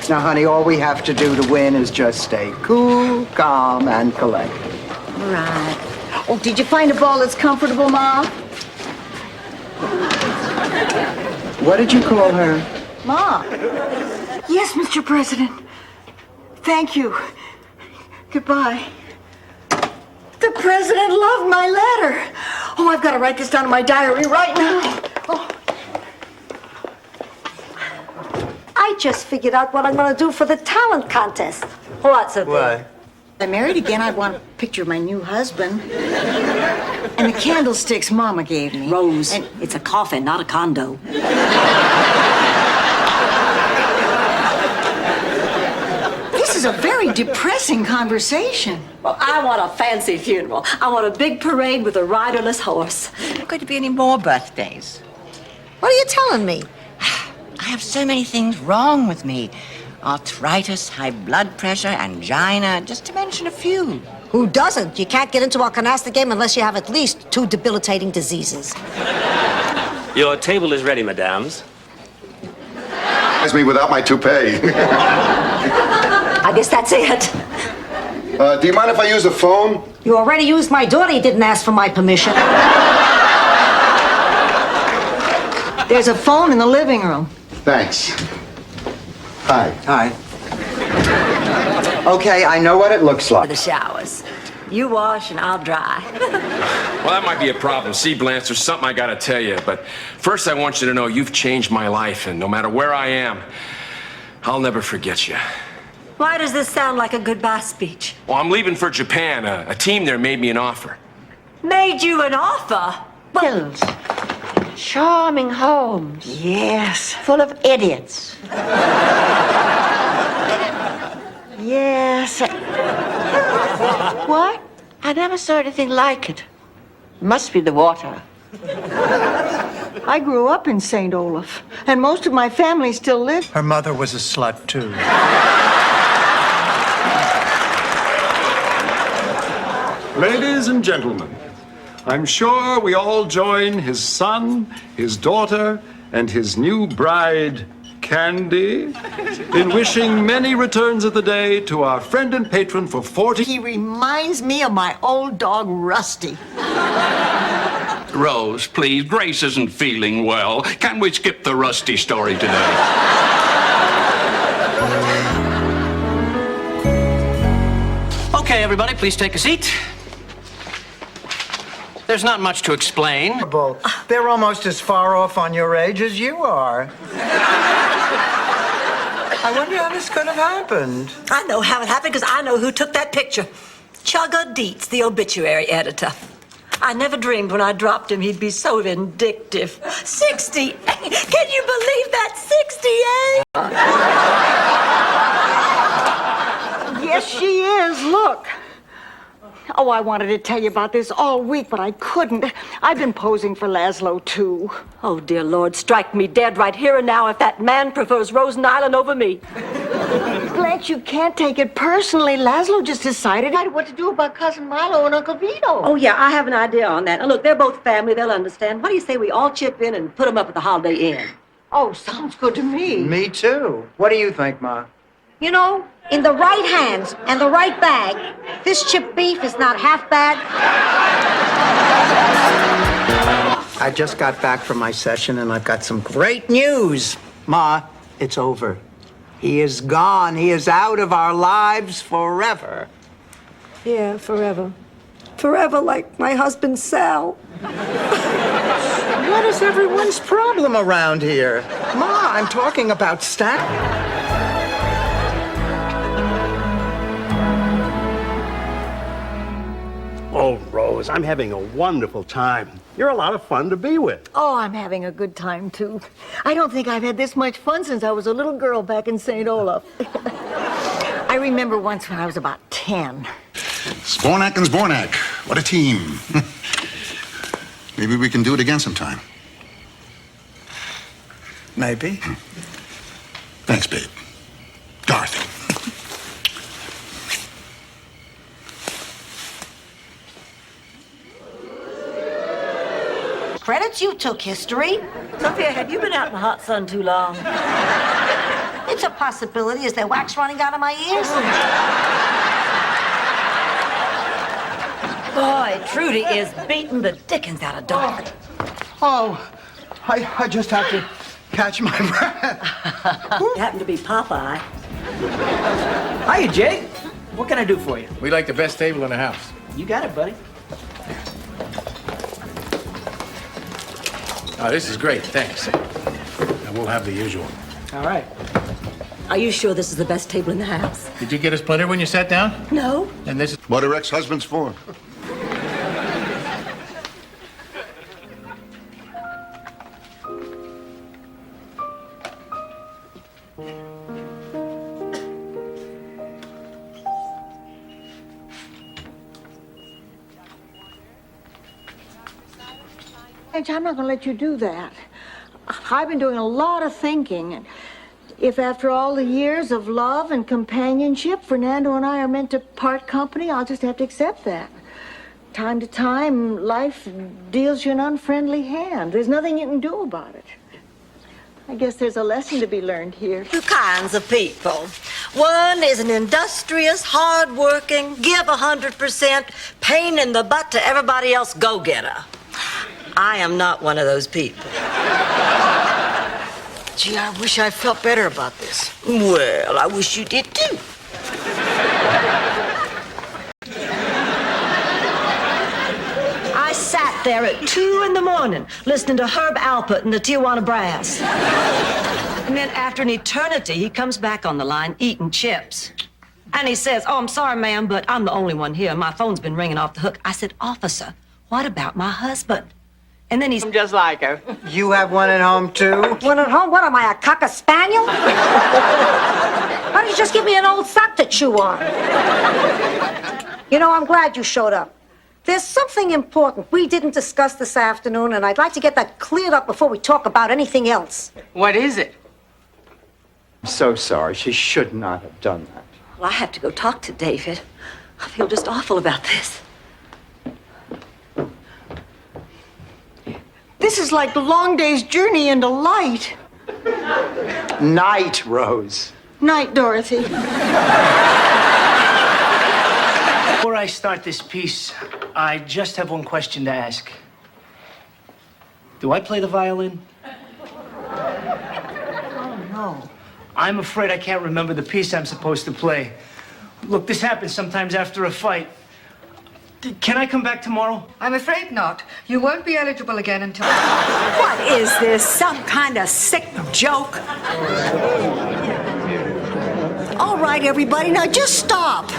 Now, honey, all we have to do to win is just stay cool, calm, and collected. Right. Oh, did you find a ball that's comfortable, Ma? What did you call her? Ma. Yes, Mr. President. Thank you. Goodbye. The president loved my letter. Oh, I've got to write this down in my diary right now. Oh. I just figured out what I'm going to do for the talent contest. What's it? What? If I married again, I'd want a picture of my new husband. And the candlesticks Mama gave me. Rose, it's a coffin, not a condo. This is a very depressing conversation. Well, I want a fancy funeral. I want a big parade with a riderless horse. Not going to be any more birthdays. What are you telling me? I have so many things wrong with me. Arthritis, high blood pressure, angina, just to mention a few. Who doesn't? You can't get into our canasta game unless you have at least 2 debilitating diseases. Your table is ready, mesdames. That's me without my toupee. I guess that's it. Do you mind if I use the phone? You already used my daughter. You didn't ask for my permission. There's a phone in the living room. Thanks. Hi. Hi. Okay, I know what it looks For like. the showers. You wash and I'll dry. Well, that might be a problem. See, Blanche, there's something I gotta tell you. But first, I want you to know you've changed my life, and no matter where I am, I'll never forget you. Why does this sound like a goodbye speech? Well, I'm leaving for Japan. A team there made me an offer. Made you an offer? Hills. Charming homes. Yes. Full of idiots. Yes. What? I never saw anything like it. Must be the water. I grew up in St. Olaf, and most of my family still live. Her mother was a slut, too. Ladies and gentlemen, I'm sure we all join his son, his daughter, and his new bride, Candy, in wishing many returns of the day to our friend and patron for 40. He reminds me of my old dog, Rusty. Rose, please. Grace isn't feeling well. Can we skip the Rusty story today? Okay, everybody, please take a seat. There's not much to explain. They're almost as far off on your age as you are. I wonder how this could have happened. I know how it happened because I know who took that picture. Chugga Dietz, the obituary editor. I never dreamed when I dropped him he'd be so vindictive. 68! Can you believe that? 68! Yes, she is. Look. Oh, I wanted to tell you about this all week, but I couldn't. I've been posing for Laszlo, too. Oh, dear Lord, strike me dead right here and now if that man prefers Rosen Island over me. Blanche, you can't take it personally. Laszlo just decided what to do about Cousin Milo and Uncle Vito. Oh, yeah, I have an idea on that. And look, they're both family. They'll understand. What do you say we all chip in and put them up at the Holiday Inn? Oh, sounds good to me. Me too. What do you think, Ma? You know, in the right hands and the right bag, this chip beef is not half bad. I just got back from my session and I've got some great news. Ma, it's over. He is gone. He is out of our lives forever. Yeah, forever. Forever like my husband Sal. What is everyone's problem around here? Ma, I'm talking about Stan. Oh, Rose, I'm having a wonderful time. You're a lot of fun to be with. Oh, I'm having a good time, too. I don't think I've had this much fun since I was a little girl back in St. Olaf. I remember once when I was about 10. Zbornak and Zbornak. What a team. Maybe we can do it again sometime. Maybe. Thanks, babe. Dorothy. Credits, you took history. Sophia, have you been out in the hot sun too long? It's a possibility. Is there wax running out of my ears? Boy, Trudy is beating the dickens out of Dorothy. Oh, I just have to catch my breath. You happen to be Popeye. Hiya, Jake. What can I do for you? We like the best table in the house. You got it, buddy. Oh, this is great, thanks. And we'll have the usual. All right. Are you sure this is the best table in the house? Did you get a splinter when you sat down? No. And this is What are ex-husbands for? I'm not going to let you do that. I've been doing a lot of thinking. And if after all the years of love and companionship, Fernando and I are meant to part company, I'll just have to accept that. Time to time, life deals you an unfriendly hand. There's nothing you can do about it. I guess there's a lesson to be learned here. Two kinds of people. One is an industrious, hard-working, give 100%, pain in the butt to everybody else go-getter. I am not one of those people. Gee, I wish I felt better about this. Well, I wish you did too. I sat there at 2 a.m. listening to Herb Alpert and the Tijuana Brass. And then after an eternity, he comes back on the line eating chips. And he says, "Oh, I'm sorry, ma'am, but I'm the only one here. My phone's been ringing off the hook." I said, "Officer, what about my husband?" And then he's just like her. You have one at home, too? One at home? What am I, a cocker spaniel? Why don't you just give me an old sock to chew on? You know, I'm glad you showed up. There's something important we didn't discuss this afternoon, and I'd like to get that cleared up before we talk about anything else. What is it? I'm so sorry. She should not have done that. Well, I have to go talk to David. I feel just awful about this. This is like the long day's journey into light. Night, Rose. Night, Dorothy. Before I start this piece, I just have one question to ask. Do I play the violin? Oh, no. I'm afraid I can't remember the piece I'm supposed to play. Look, this happens sometimes after a fight. Can I come back tomorrow? I'm afraid not. You won't be eligible again until... What is this? Some kind of sick joke? All right, everybody, now just stop.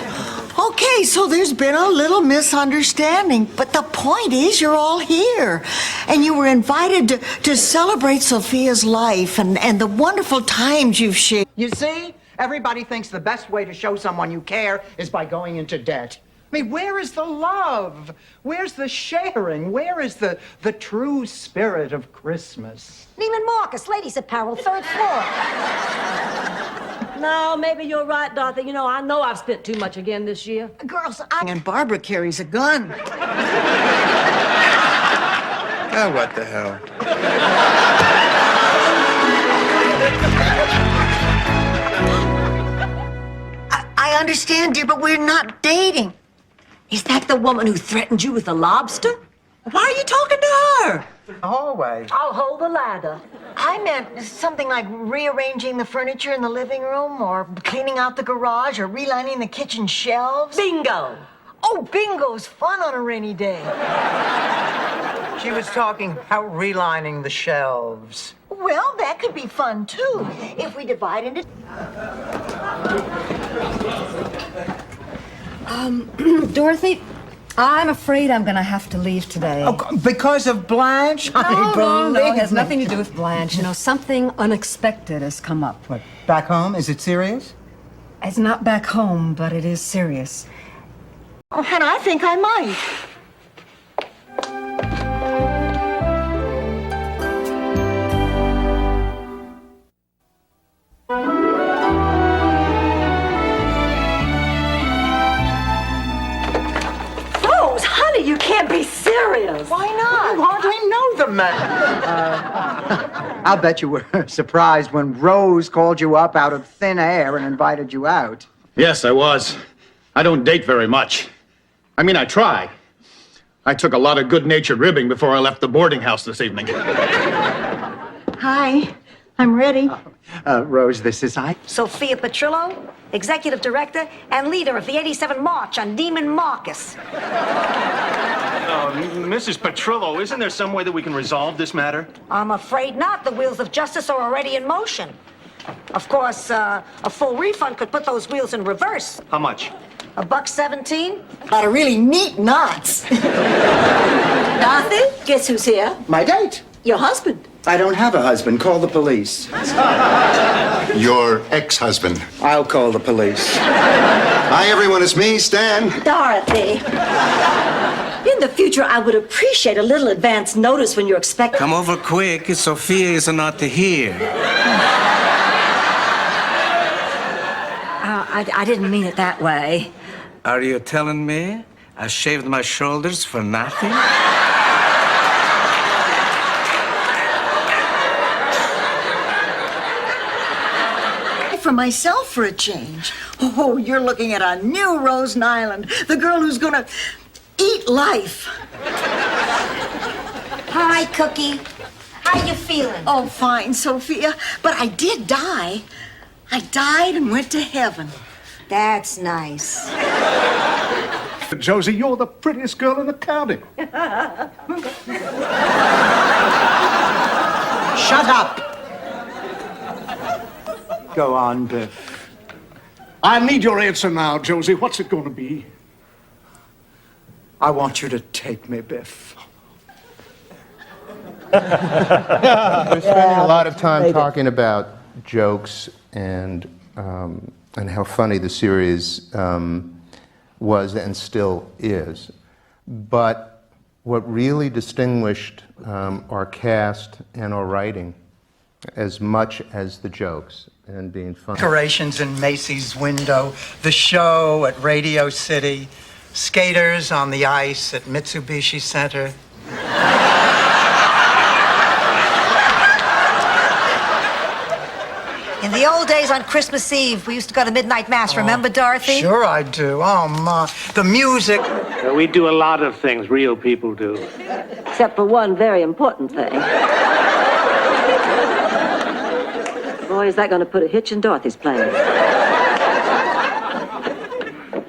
Okay, so there's been a little misunderstanding, but the point is you're all here. And you were invited to celebrate Sophia's life and the wonderful times you've shared. You see? Everybody thinks the best way to show someone you care is by going into debt. I mean, where is the love? Where's the sharing? Where is the true spirit of Christmas? Neiman Marcus, ladies' apparel, 3rd floor. No, maybe you're right, Dorothy. You know I've spent too much again this year. Girls, and Barbara carries a gun. Oh, what the hell? I understand, dear, but we're not dating. Is that the woman who threatened you with a lobster? Why are you talking to her? The hallway. I'll hold the ladder. I meant something like rearranging the furniture in the living room, or cleaning out the garage, or relining the kitchen shelves. Bingo! Oh, bingo's fun on a rainy day. She was talking about relining the shelves. Well, that could be fun, too, if we divide into... Dorothy, I'm afraid I'm going to have to leave today. Oh, because of Blanche? No, it has nothing to do with Blanche. You know, something unexpected has come up. What, back home? Is it serious? It's not back home, but it is serious. Oh, and I think I might. Rose, honey, you can't be serious. Why not? You hardly know the man. I'll bet you were surprised when Rose called you up out of thin air and invited you out. Yes, I was. I don't date very much. I mean, I try. I took a lot of good-natured ribbing before I left the boarding house this evening. Hi, I'm ready. Rose, this is I. Sophia Petrillo, Executive Director and leader of the 87 March on Neiman Marcus. Mrs. Petrillo, isn't there some way that we can resolve this matter? I'm afraid not. The wheels of justice are already in motion. Of course, a full refund could put those wheels in reverse. How much? $1.17? Got a really neat knots. Dorothy, guess who's here? My date. Your husband. I don't have a husband. Call the police. Your ex-husband. I'll call the police. Hi, everyone. It's me, Stan. Dorothy. In the future, I would appreciate a little advance notice when you're expecting... Come over quick. Sophia is not here. I didn't mean it that way. Are you telling me I shaved my shoulders for nothing? For myself for a change. Oh, you're looking at a new Rose Nyland, the girl who's gonna eat life. Hi, Cookie. How you feeling? Oh, fine, Sophia. But I did die. I died and went to heaven. That's nice. Josie, you're the prettiest girl in the county. Shut up. Go on, Biff. I need your answer now, Josie. What's it going to be? I want you to take me, Biff. We're spending a lot of time talking about jokes and how funny the series was and still is. But what really distinguished our cast and our writing, as much as the jokes and being funny. Decorations in Macy's window, the show at Radio City, skaters on the ice at Mitsubishi Center. In the old days on Christmas Eve, we used to go to midnight mass. Remember, Dorothy? Sure I do. Oh, Ma. The music. We do a lot of things real people do. Except for one very important thing. Boy, is that going to put a hitch in Dorothy's plans.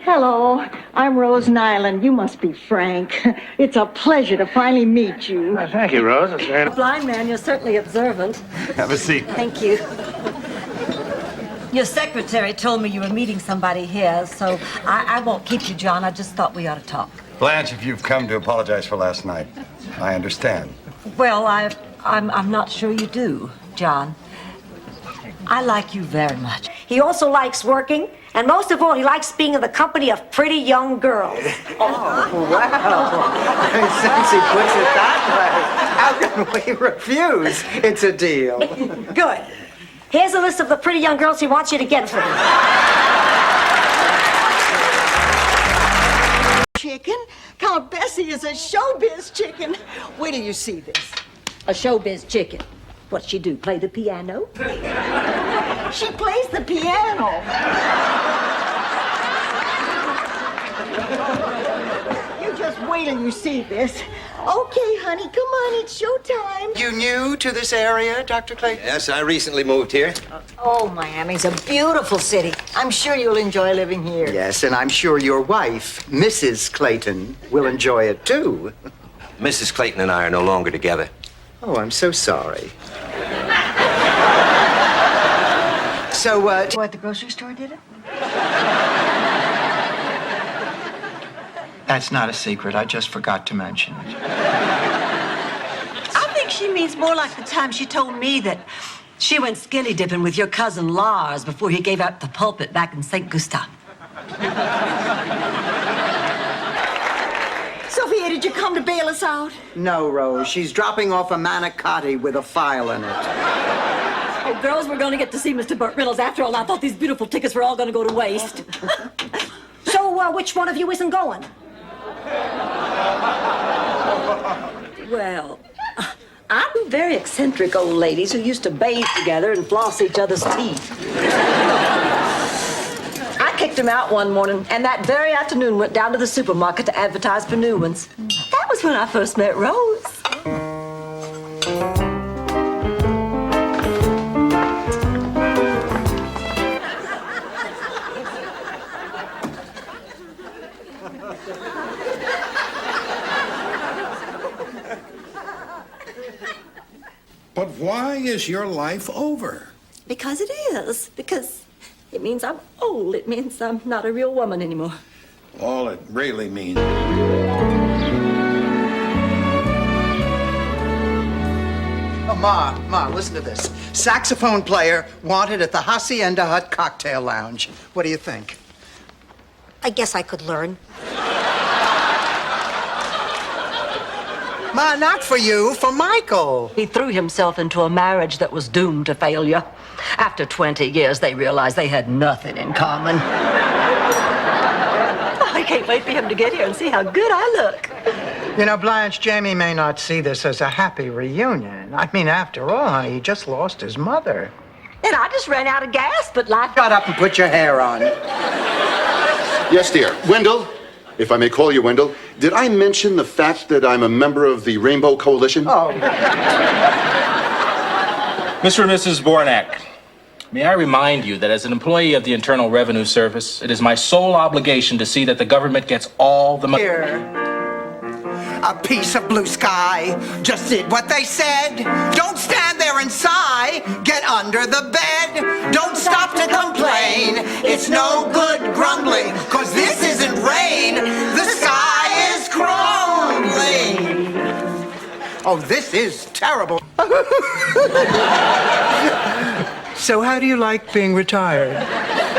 Hello, I'm Rose Nyland. You must be Frank. It's a pleasure to finally meet you. Thank you, Rose. That's very Blind man, you're certainly observant. Have a seat. Thank you. Your secretary told me you were meeting somebody here, so I won't keep you, John. I just thought we ought to talk. Blanche, if you've come to apologize for last night, I understand. Well, I'm not sure you do, John. I like you very much. He also likes working, and most of all, he likes being in the company of pretty young girls. Oh, wow. Since he puts it that way, how can we refuse? It's a deal. Good. Here's a list of the pretty young girls he wants you to get for him. Chicken? Count Bessie is a showbiz chicken. Wait till you see this. A showbiz chicken. What's she do, play the piano? She plays the piano. You just wait till you see this. Okay, honey, come on, it's showtime. You new to this area, Dr. Clayton? Yes, I recently moved here. Oh, Miami's a beautiful city. I'm sure you'll enjoy living here. Yes, and I'm sure your wife, Mrs. Clayton, will enjoy it too. Mrs. Clayton and I are no longer together. Oh, I'm so sorry. So, Boy at the grocery store did it? That's not a secret. I just forgot to mention it. I think she means more like the time she told me that she went skinny dipping with your cousin Lars before he gave up the pulpit back in St. Gustav. Sophia, did you come to bail us out? No, Rose. She's dropping off a manicotti with a file in it. Oh, girls, we're going to get to see Mr. Burt Reynolds. After all, I thought these beautiful tickets were all going to go to waste. So, which one of you isn't going? Well, I'm very eccentric old ladies who used to bathe together and floss each other's teeth. I kicked him out one morning, and that very afternoon went down to the supermarket to advertise for new ones. That was when I first met Rose. But why is your life over? Because it is. Because it means I'm old. It means I'm not a real woman anymore. All it really means. Oh, Ma, listen to this. Saxophone player wanted at the Hacienda Hut Cocktail Lounge. What do you think? I guess I could learn. Ma, not for you, for Michael. He threw himself into a marriage that was doomed to failure. After 20 years, they realized they had nothing in common. I can't wait for him to get here and see how good I look. You know, Blanche, Jamie may not see this as a happy reunion. I mean, after all, honey, he just lost his mother. And I just ran out of gas, but life... Shut up and put your hair on. Yes, dear. Wendell, if I may call you Wendell, did I mention the fact that I'm a member of the Rainbow Coalition? Oh. Mr. and Mrs. Bornak, may I remind you that as an employee of the Internal Revenue Service, it is my sole obligation to see that the government gets all the money. Here. A piece of blue sky. Just did what they said. Don't stand there and sigh. Get under the bed. Don't stop to complain. It's no good grumbling, 'cause this isn't rain. The sky is crumbling. Oh, this is terrible. So how do you like being retired?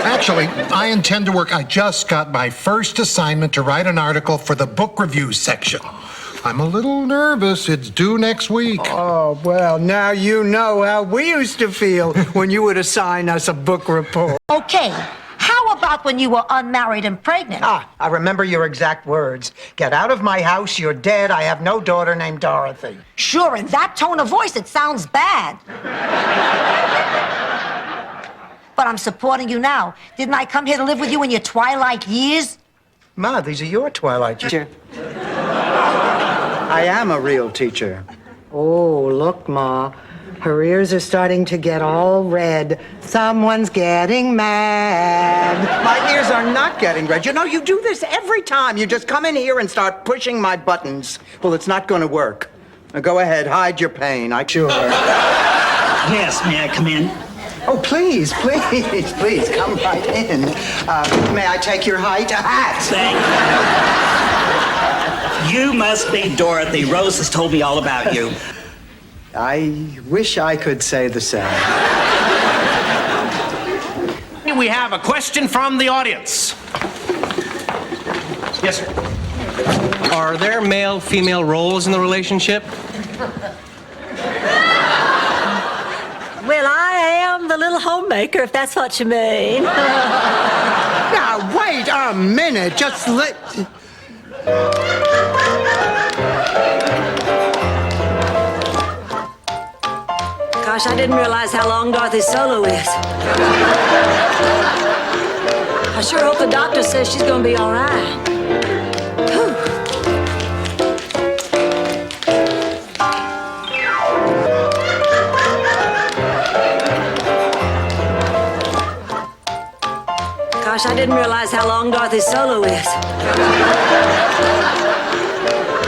Actually, I intend to work. I just got my first assignment to write an article for the book review section. I'm a little nervous. It's due next week. Oh, well, now you know how we used to feel when you would assign us a book report. Okay, how about when you were unmarried and pregnant? Ah, I remember your exact words. Get out of my house, you're dead. I have no daughter named Dorothy. Sure, in that tone of voice, it sounds bad. But I'm supporting you now. Didn't I come here to live with you in your twilight years? Ma, these are your twilight years. I am a real teacher. Oh, look, Ma. Her ears are starting to get all red. Someone's getting mad. My ears are not getting red. You know, you do this every time. You just come in here and start pushing my buttons. Well, it's not going to work. Now, go ahead, hide your pain. I'm sure. Yes, may I come in? Oh, please, please, please, come right in. May I take your hat? Thank you. You must be Dorothy. Rose has told me all about you. I wish I could say the same. We have a question from the audience. Yes, sir. Are there male-female roles in the relationship? Well, I am the little homemaker, if that's what you mean. Now, wait a minute. Just let... Gosh, I didn't realize how long Dorothy's solo is. I sure hope the doctor says she's gonna be all right. Whew. Gosh, I didn't realize how long Dorothy's solo is.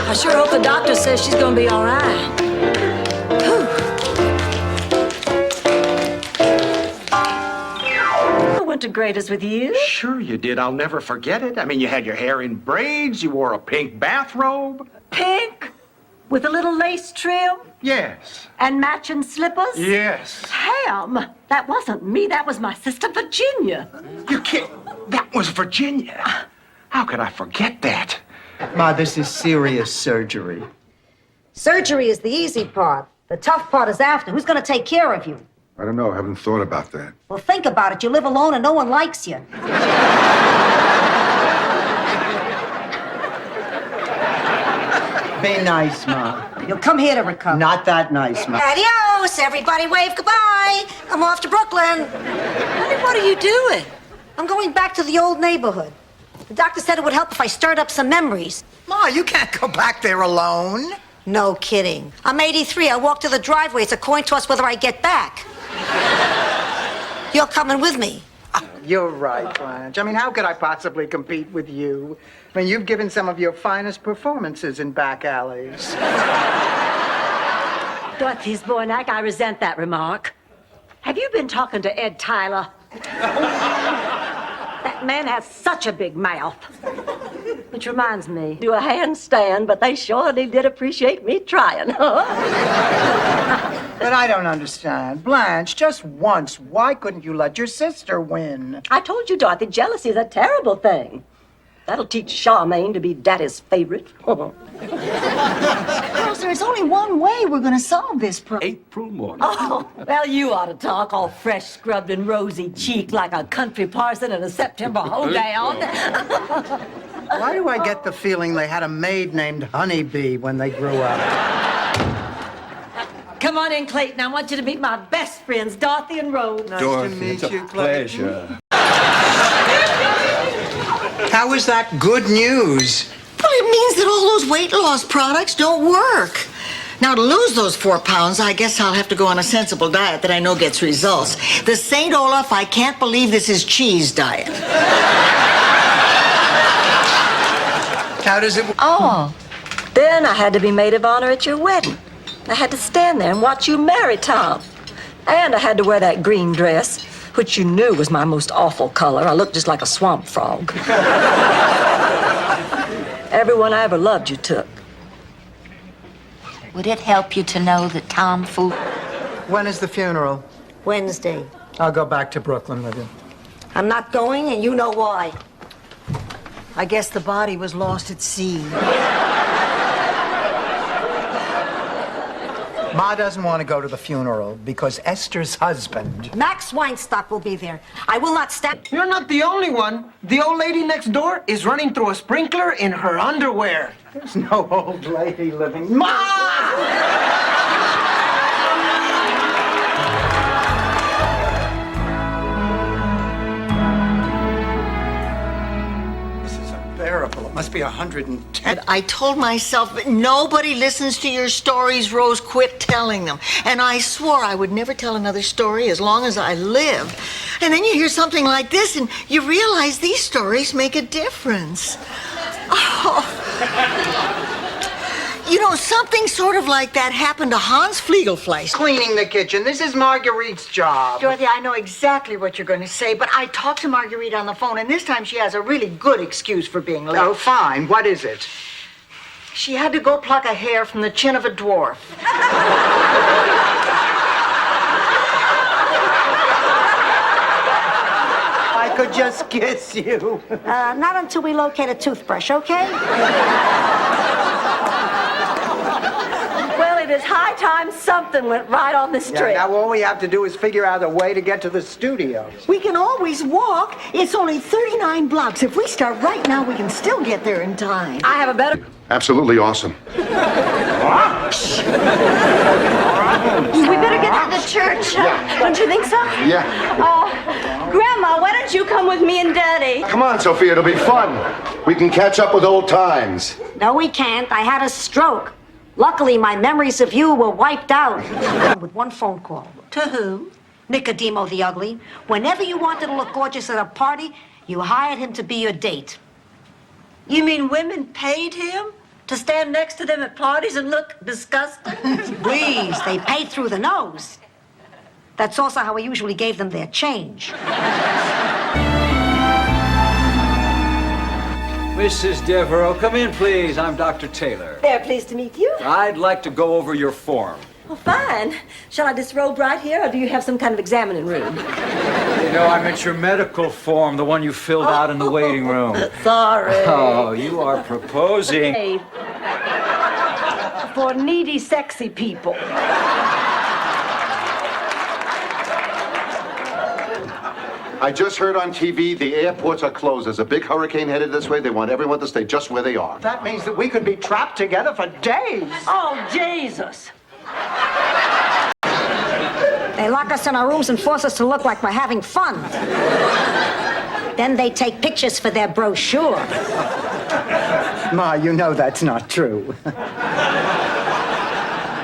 I sure hope the doctor says she's gonna be all right. Whew. I went to Grader's with you. Sure you did. I'll never forget it. I mean, you had your hair in braids, you wore a pink bathrobe. Pink? With a little lace trim? Yes. And matching slippers? Yes. Ham! That wasn't me, that was my sister Virginia. You can't. That was Virginia. How could I forget that? Ma, this is serious surgery. Surgery is the easy part. The tough part is after. Who's going to take care of you? I don't know. I haven't thought about that. Well, think about it. You live alone and no one likes you. Be nice, Ma. You'll come here to recover. Not that nice, Ma. Adios, everybody wave goodbye. I'm off to Brooklyn. Honey, what are you doing? I'm going back to the old neighborhood. The doctor said it would help if I stirred up some memories. Ma, you can't go back there alone. No kidding. I'm 83. I walk to the driveway. It's a coin toss whether I get back. You're coming with me. You're right, Blanche. I mean, how could I possibly compete with you? I mean, you've given some of your finest performances in back alleys. Dorothy Zbornak, I resent that remark. Have you been talking to Ed Tyler? That man has such a big mouth. Which reminds me, do a handstand, but they surely did appreciate me trying, huh? But I don't understand. Blanche, just once, why couldn't you let your sister win? I told you, Dorothy, jealousy is a terrible thing. That'll teach Charmaine to be Daddy's favorite. Girls, there's only one way we're going to solve this problem. April morning. Oh, well, you ought to talk all fresh, scrubbed, and rosy cheeked like a country parson in a September hoedown. Why do I get the feeling they had a maid named Honeybee when they grew up? Come on in, Clayton. I want you to meet my best friends, Dorothy and Rose. Nice to meet you, Clayton. How is that good news? Well, it means that all those weight loss products don't work. Now, to lose those 4 pounds, I guess I'll have to go on a sensible diet that I know gets results. The St. Olaf, I can't believe this is cheese diet. How does it... Oh. Then I had to be maid of honor at your wedding. I had to stand there and watch you marry Tom. And I had to wear that green dress, which you knew was my most awful color. I looked just like a swamp frog. Everyone I ever loved you took. Would it help you to know that Tom Fu... When is the funeral? Wednesday. I'll go back to Brooklyn with you. I'm not going, and you know why. I guess the body was lost at sea. Ma doesn't want to go to the funeral because Esther's husband... Max Weinstock will be there. I will not stand... You're not the only one. The old lady next door is running through a sprinkler in her underwear. There's no old lady living... Ma! It must be 110. I told myself that nobody listens to your stories, Rose. Quit telling them. And I swore I would never tell another story as long as I live. And then you hear something like this and you realize these stories make a difference. Oh. You know, something sort of like that happened to Hans Fliegelfleisch. Cleaning the kitchen. This is Marguerite's job. Dorothy, I know exactly what you're going to say, but I talked to Marguerite on the phone, and this time she has a really good excuse for being late. Oh, fine. What is it? She had to go pluck a hair from the chin of a dwarf. I could just kiss you. Not until we locate a toothbrush, okay? Well, it is high time something went right on this trip. Now all we have to do is figure out a way to get to the studio. We can always walk. It's only 39 blocks. If we start right now, we can still get there in time. I have a better... Absolutely awesome. We better get to the church. Don't you think so? Yeah. Grandma, why don't you come with me and Daddy? Come on, Sophia, it'll be fun. We can catch up with old times. No, we can't. I had a stroke. Luckily, my memories of you were wiped out. With one phone call. To who? Nicodemo the Ugly. Whenever you wanted to look gorgeous at a party, you hired him to be your date. You mean women paid him to stand next to them at parties and look disgusting? Please, they paid through the nose. That's also how I usually gave them their change. Mrs. Devereaux, come in, please. I'm Dr. Taylor. They're pleased to meet you. I'd like to go over your form. Well, fine. Shall I disrobe right here, or do you have some kind of examining room? You know, I meant your medical form, the one you filled out in the waiting room. Sorry. Oh, you are proposing. Hey, for needy, sexy people. I just heard on TV the airports are closed. There's a big hurricane headed this way. They want everyone to stay just where they are. That means that we could be trapped together for days. Oh, Jesus. They lock us in our rooms and force us to look like we're having fun. Then they take pictures for their brochure. Ma, you know that's not true.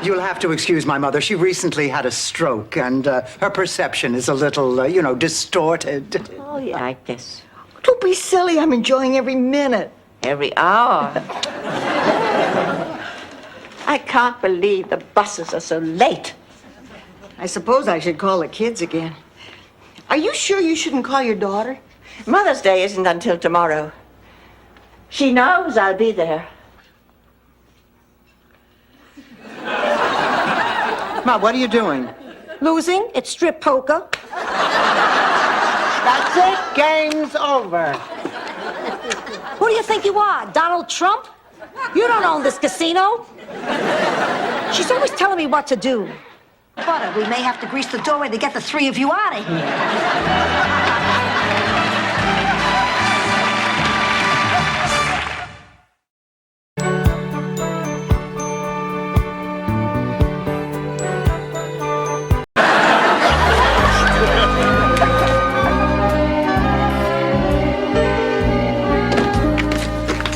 You'll have to excuse my mother. She recently had a stroke, and her perception is a little, distorted. Oh, yeah, I guess. Don't be silly. I'm enjoying every minute. Every hour. I can't believe the buses are so late. I suppose I should call the kids again. Are you sure you shouldn't call your daughter? Mother's Day isn't until tomorrow. She knows I'll be there. Ma, what are you doing? Losing? It's strip poker. That's it. Game's over. Who do you think you are, Donald Trump? You don't own this casino. She's always telling me what to do. But we may have to grease the doorway to get the three of you out of here.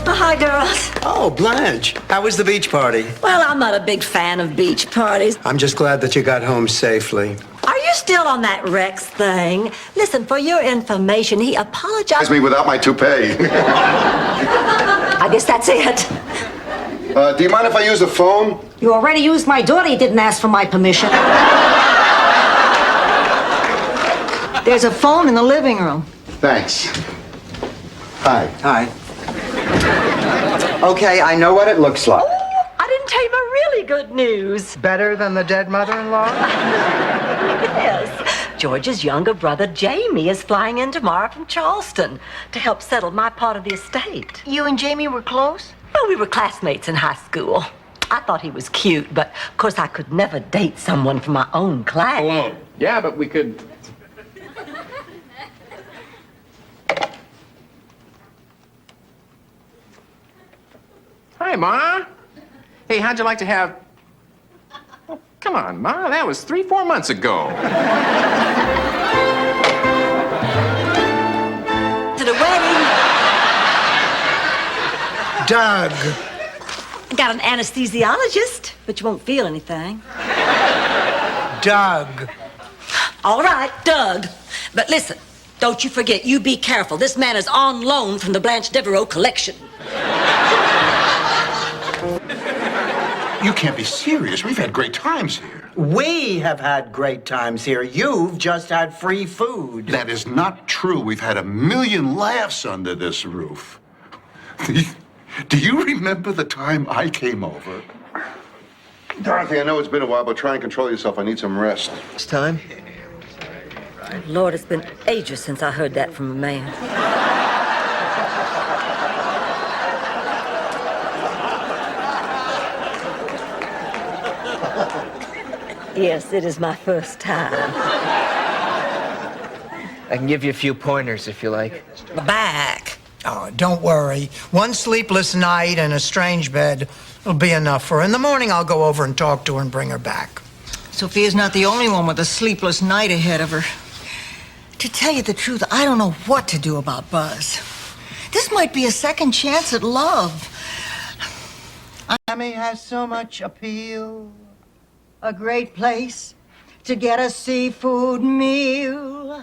Hi, girls. Oh, Blanche. How was the beach party? Well, I'm not a big fan of beach parties. I'm just glad that you got home safely. Are you still on that Rex thing? Listen, for your information, he apologized. Me without my toupee. I guess that's it. Do you mind if I use the phone? You already used my daughter. You didn't ask for my permission. There's a phone in the living room. Thanks. Hi. Hi. Okay, I know what it looks like. I didn't tell you my really good news. Better than the dead mother-in-law? Yes. George's younger brother, Jamie, is flying in tomorrow from Charleston to help settle my part of the estate. You and Jamie were close? Well, we were classmates in high school. I thought he was cute, but of course I could never date someone from my own class. Alone. Yeah, but we could. Hi, Ma. Hey, how'd you like to have... Oh, come on, Ma. That was 3-4 months ago. To the wedding. Doug. Got an anesthesiologist, but you won't feel anything. Doug. All right, Doug. But listen, don't you forget, you be careful. This man is on loan from the Blanche Devereaux collection. You can't be serious. We've had great times here. We have had great times here. You've just had free food. That is not true. We've had 1,000,000 laughs under this roof. Do you remember the time I came over? Dorothy, I know it's been a while, but try and control yourself. I need some rest. It's time. Lord, it's been ages since I heard that from a man. Yes, it is my first time. I can give you a few pointers if you like. Back. Oh, don't worry. One sleepless night in a strange bed will be enough for her. In the morning, I'll go over and talk to her and bring her back. Sophia's not the only one with a sleepless night ahead of her. To tell you the truth, I don't know what to do about Buzz. This might be a second chance at love. Miami has so much appeal. A great place to get a seafood meal.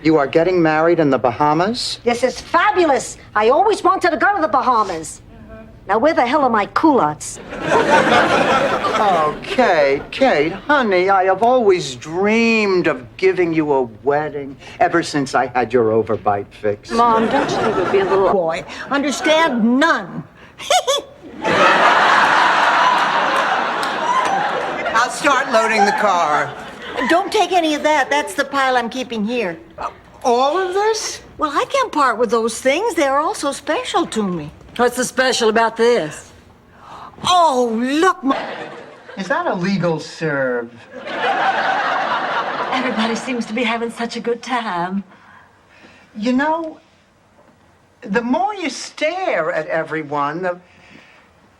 You are getting married in the Bahamas? This is fabulous. I always wanted to go to the Bahamas. Now, where the hell are my culottes? Oh, Kate, honey, I have always dreamed of giving you a wedding ever since I had your overbite fix. Mom, don't you think it would be a little... Boy, understand none. I'll start loading the car. Don't take any of that. That's the pile I'm keeping here. All of this? Well, I can't part with those things. They're all so special to me. What's so special about this? Oh, look, Is that a legal serve? Everybody seems to be having such a good time. You know, the more you stare at everyone,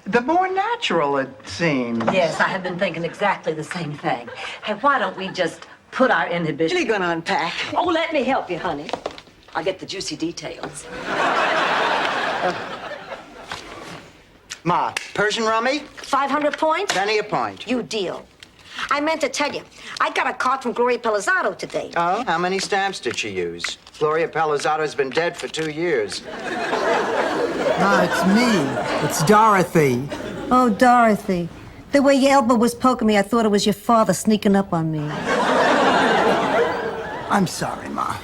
the more natural it seems. Yes, I have been thinking exactly the same thing. Hey, why don't we just put our inhibition... Really gonna unpack. Oh, let me help you, honey. I'll get the juicy details. Ma, Persian rummy? 500 points? Penny a point. You deal. I meant to tell you, I got a card from Gloria Pelizzato today. Oh, how many stamps did she use? Gloria Pelizzato's been dead for 2 years. No, it's me. It's Dorothy. Oh, Dorothy. The way your elbow was poking me, I thought it was your father sneaking up on me. I'm sorry, Ma.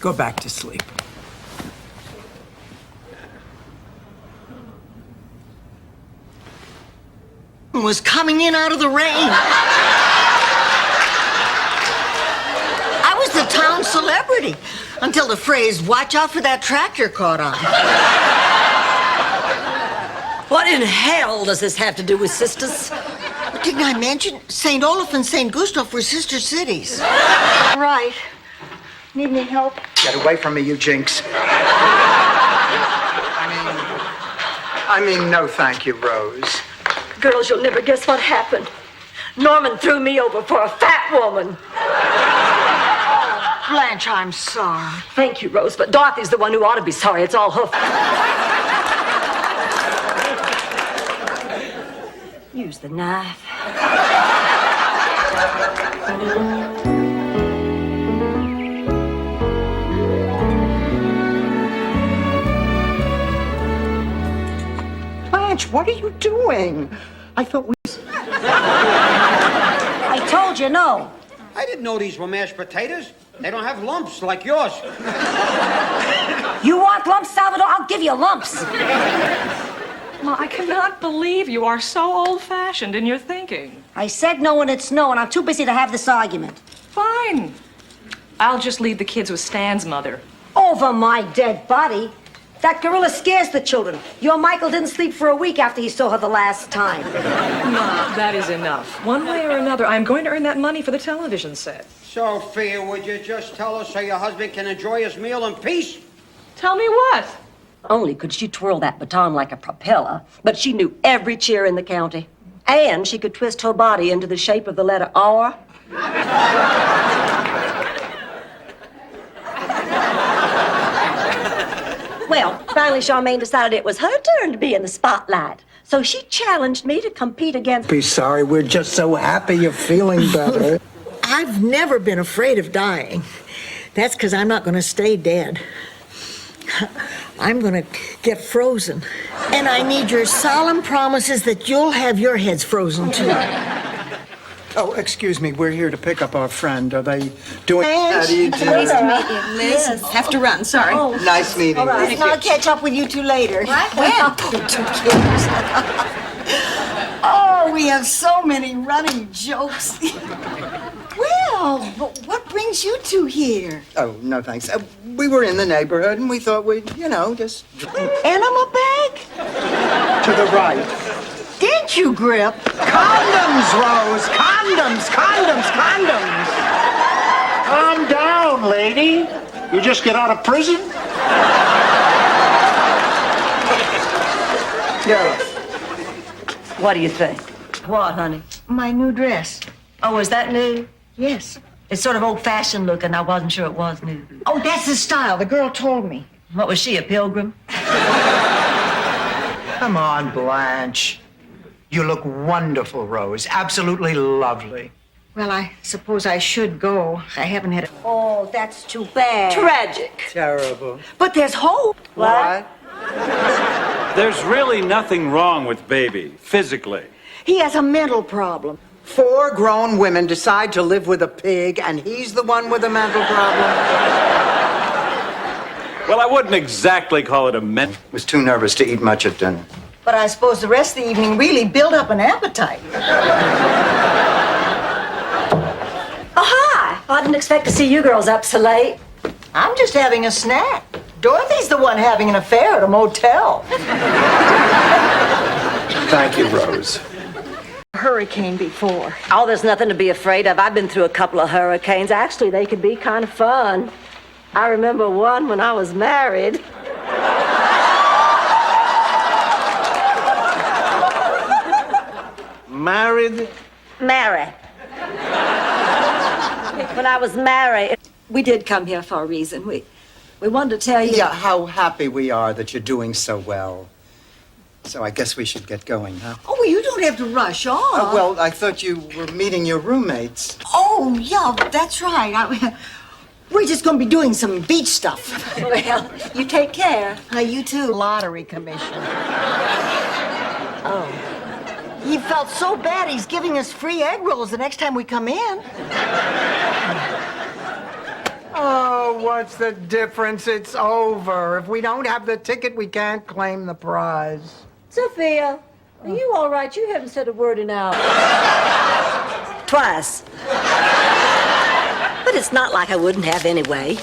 Go back to sleep. Was coming in out of the rain. I was the town celebrity until the phrase, "Watch out for that tractor," caught on. What in hell does this have to do with sisters? Didn't I mention St. Olaf and St. Gustav were sister cities? Right. Need any help? Get away from me, you jinx. I mean, no thank you, Rose. Girls, you'll never guess what happened. Norman threw me over for a fat woman. Blanche, I'm sorry. Thank you, Rose, but Dorothy's the one who ought to be sorry. It's all her fault. Use the knife. what are you doing? I thought we... I told you no. I didn't know these were mashed potatoes. They don't have lumps like yours. You want lumps, Salvador? I'll give you lumps. Ma, I cannot believe you are so old-fashioned in your thinking. I said no and it's no, and I'm too busy to have this argument. Fine. I'll just leave the kids with Stan's mother. Over my dead body. That gorilla scares the children. Your Michael didn't sleep for a week after he saw her the last time. Ma, that is enough. One way or another, I'm going to earn that money for the television set. Sophia, would you just tell us so your husband can enjoy his meal in peace? Tell me what? Only could she twirl that baton like a propeller, but she knew every cheer in the county. And she could twist her body into the shape of the letter R. Well, finally, Charmaine decided it was her turn to be in the spotlight. So she challenged me to compete against... Be sorry, we're just so happy you're feeling better. I've never been afraid of dying. That's because I'm not going to stay dead. I'm going to get frozen. And I need your solemn promises that you'll have your heads frozen, too. Oh, excuse me, we're here to pick up our friend. Are they doing... Thanks. How do you do? Nice to meet you, Liz. Yes. Have to run, sorry. Oh, nice meeting All right. you. I'll catch up with you two later. What? When? Oh, we have so many running jokes. Well, but what brings you two here? Oh, no thanks. We were in the neighborhood and we thought we'd, just... Enema bag? To the right. Did you, Grip? Condoms, Rose! Condoms, condoms, condoms! Calm down, lady. You just get out of prison? Yeah. What do you think? What, honey? My new dress. Oh, is that new? Yes. It's sort of old-fashioned looking. I wasn't sure it was new. Oh, that's the style. The girl told me. What, was she, a pilgrim? Come on, Blanche. You look wonderful, Rose. Absolutely lovely. Well, I suppose I should go. I haven't had a... Oh, that's too bad. Tragic. Terrible. But there's hope. What? There's really nothing wrong with baby, physically. He has a mental problem. 4 grown women decide to live with a pig, and he's the one with a mental problem? Well, I wouldn't exactly call it a Was too nervous to eat much at dinner. But I suppose the rest of the evening really built up an appetite. Oh, hi. I didn't expect to see you girls up so late. I'm just having a snack. Dorothy's the one having an affair at a motel. Thank you, Rose. Hurricane before. Oh, there's nothing to be afraid of. I've been through a couple of hurricanes. Actually, they could be kind of fun. I remember one when I was married. Married? Married. When I was married, we did come here for a reason. We wanted to tell you... Yeah, how happy we are that you're doing so well. So I guess we should get going, huh? Oh, well, you don't have to rush on. Well, I thought you were meeting your roommates. Oh, yeah, that's right. We're just going to be doing some beach stuff. Well, you take care. You too. Lottery commission. Oh. He felt so bad he's giving us free egg rolls the next time we come in. Oh, what's the difference? It's over. If we don't have the ticket, we can't claim the prize. Sophia, are you all right? You haven't said a word in hours. Twice. But it's not like I wouldn't have anyway.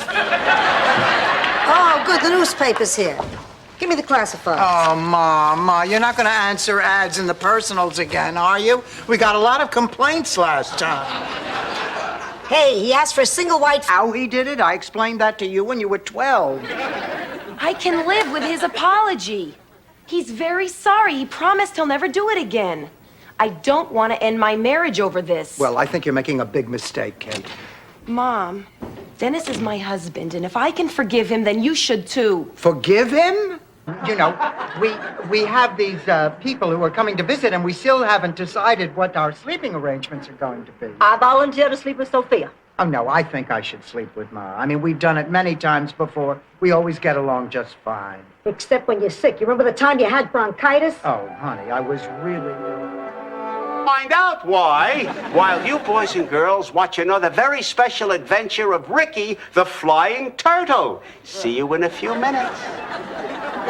Oh, good. The newspaper's here. Give me the classifieds. Oh, Ma, you're not going to answer ads in the personals again, are you? We got a lot of complaints last time. Hey, he asked for a single white... How he did it? I explained that to you when you were 12. I can live with his apology. He's very sorry. He promised he'll never do it again. I don't want to end my marriage over this. Well, I think you're making a big mistake, Kate. Mom, Dennis is my husband, and if I can forgive him, then you should too. Forgive him? You know, we have these people who are coming to visit, and we still haven't decided what our sleeping arrangements are going to be. I volunteer to sleep with Sophia. Oh, no, I think I should sleep with Ma. I mean, we've done it many times before. We always get along just fine. Except when you're sick. You remember the time you had bronchitis? Oh, honey, I was really ill. Find out why while you boys and girls watch another very special adventure of Ricky the Flying Turtle. See you in a few minutes.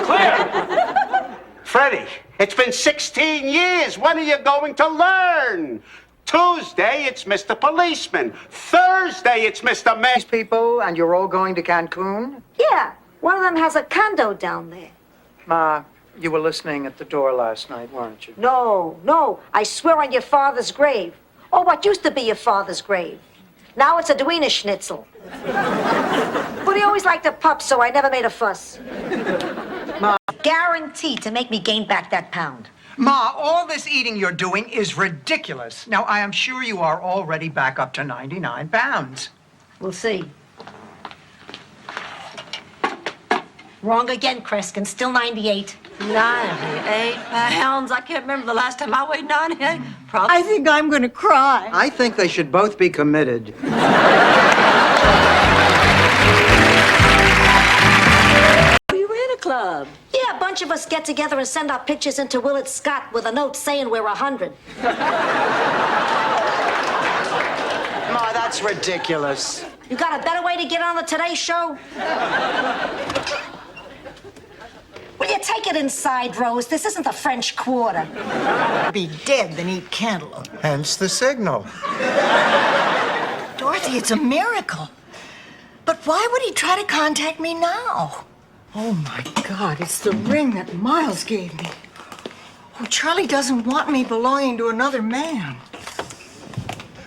Clear! Freddie, it's been 16 years. When are you going to learn? Tuesday, it's Mr. Policeman. Thursday, it's Mr. Man. These people, and you're all going to Cancun? Yeah. One of them has a condo down there. Ma, you were listening at the door last night, weren't you? No. I swear on your father's grave. Or what used to be your father's grave. Now it's a Duena Schnitzel. But he always liked a pup, so I never made a fuss. Ma. Guaranteed to make me gain back that pound. Ma, all this eating you're doing is ridiculous. Now, I am sure you are already back up to 99 pounds. We'll see. Wrong again, Kreskin. Still 98. 98 pounds? I can't remember the last time I weighed 98. Probably. I think I'm going to cry. I think they should both be committed. We were in a club. Yeah, a bunch of us get together and send our pictures into Willard Scott with a note saying we're 100. Ma, that's ridiculous. You got a better way to get on the Today Show? Will you take it inside, Rose? This isn't the French Quarter. Be dead than eat cantaloupe. Hence the signal. Dorothy, it's a miracle. But why would he try to contact me now? Oh, my God, it's the ring that Miles gave me. Oh, Charlie doesn't want me belonging to another man.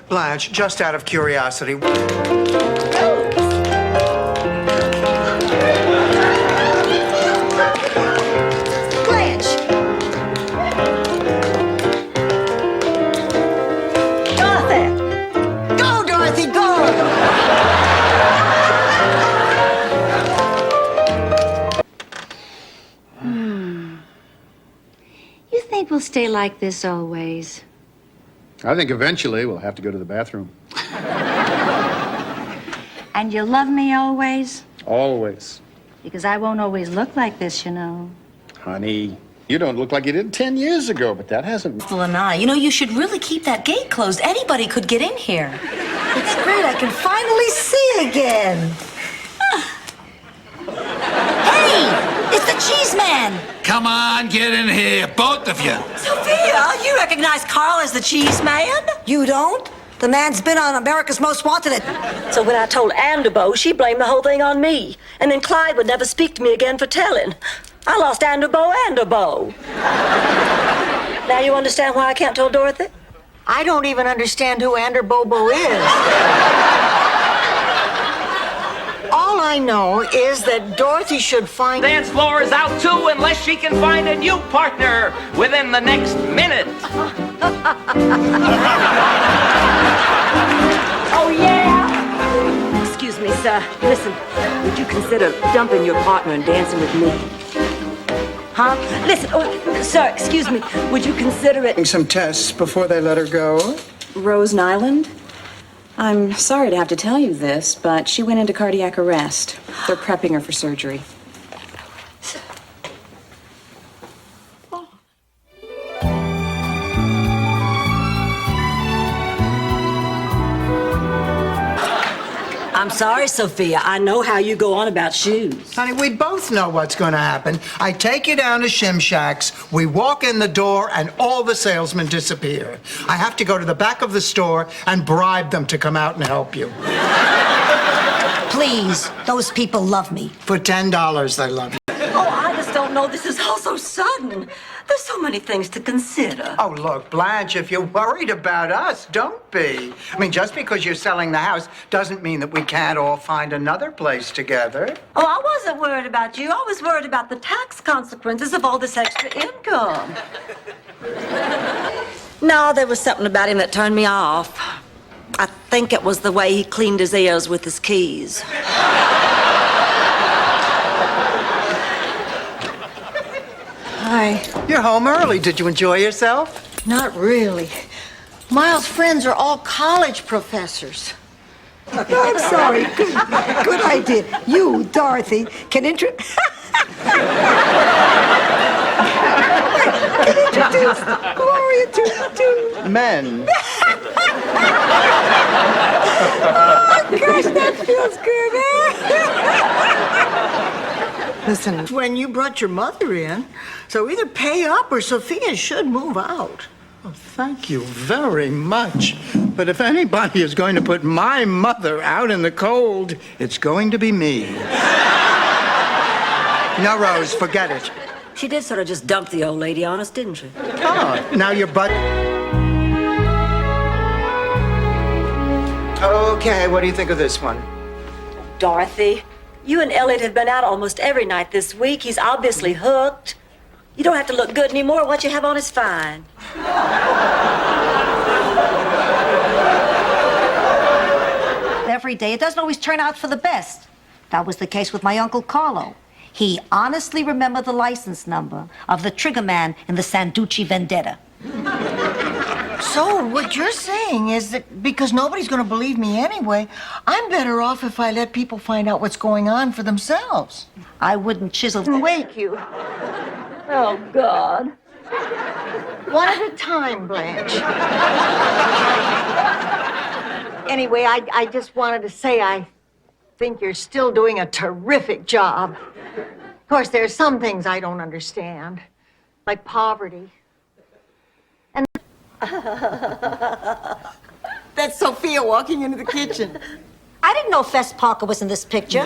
Blanche, just out of curiosity. Blanche! Dorothy! Go, Dorothy, go! You think we'll stay like this always? I think eventually we'll have to go to the bathroom. And you'll love me always? Always. Because I won't always look like this, you know. Honey, you don't look like you did 10 years ago, but that hasn't... Lanai, you know, you should really keep that gate closed. Anybody could get in here. It's great. I can finally see again. Hey! It's the Cheese Man! Come on, get in here, both of you. Sophia, you recognize Carl as the Cheese Man? You don't? The man's been on America's Most Wanted. So when I told Anderbo, she blamed the whole thing on me. And then Clyde would never speak to me again for telling. I lost Anderbo. Now you understand why I can't tell Dorothy? I don't even understand who Ander Bobo is. All I know is that Dorothy should find... Dance floor is out too unless she can find a new partner within the next minute. Oh, yeah? Excuse me, sir. Listen, would you consider dumping your partner and dancing with me? Huh? Listen, sir, excuse me. Would you consider it... Some tests before they let her go? Rose Nyland? I'm sorry to have to tell you this, but she went into cardiac arrest. They're prepping her for surgery. I'm sorry, Sophia. I know how you go on about shoes. Honey, we both know what's going to happen. I take you down to Shim Shack's, we walk in the door, and all the salesmen disappear. I have to go to the back of the store and bribe them to come out and help you. Please, those people love me. For $10, they love you. Oh, I just don't know. This is all so sudden. There's so many things to consider. Oh, look, Blanche, if you're worried about us, don't be. I mean, just because you're selling the house doesn't mean that we can't all find another place together. Oh, I wasn't worried about you. I was worried about the tax consequences of all this extra income. No, there was something about him that turned me off. I think it was the way he cleaned his ears with his keys. Hi. You're home early. Did you enjoy yourself? Not really. Miles' friends are all college professors. I'm sorry. Good idea. You, Dorothy, can introduce Gloria to Men. Oh, gosh, that feels good. Listen, when you brought your mother in, so either pay up or Sophia should move out. Oh, thank you very much. But if anybody is going to put my mother out in the cold, it's going to be me. No, Rose, forget it. She did sort of just dump the old lady on us, didn't she? Oh, now you're Okay, what do you think of this one? Dorothy, you and Elliot have been out almost every night this week. He's obviously hooked. You don't have to look good anymore. What you have on is fine. Every day, it doesn't always turn out for the best. That was the case with my Uncle Carlo. He honestly remembered the license number of the trigger man in the Sanducci vendetta. So what you're saying is that because nobody's going to believe me anyway, I'm better off if I let people find out what's going on for themselves. I wouldn't chisel and wake you. Oh, God. One at a time, Blanche. Anyway, I just wanted to say I think you're still doing a terrific job. Of course, there's some things I don't understand, like poverty. And that's Sophia walking into the kitchen. I didn't know Fess Parker was in this picture.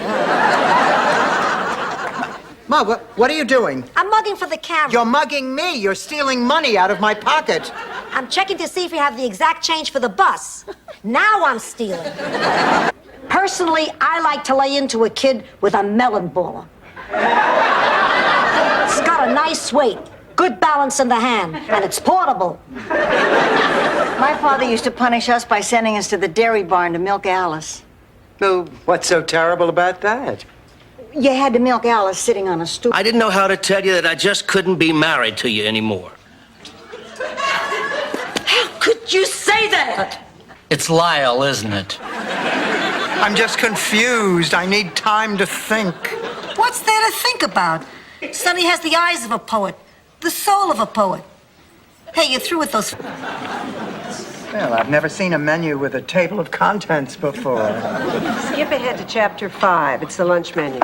Ma, what are you doing? I'm mugging for the camera. You're mugging me. You're stealing money out of my pocket. I'm checking to see if you have the exact change for the bus. Now I'm stealing. Personally, I like to lay into a kid with a melon baller. It's got a nice weight, good balance in the hand, and it's portable. My father used to punish us by sending us to the dairy barn to milk Alice. Well, what's so terrible about that? You had to milk Alice sitting on a stool. I didn't know how to tell you that I just couldn't be married to you anymore. How could you say that? It's Lyle, isn't it? I'm just confused. I need time to think. What's there to think about? Sonny has the eyes of a poet, the soul of a poet. Hey, you're through with those... Well, I've never seen a menu with a table of contents before. Skip ahead to chapter 5. It's the lunch menu.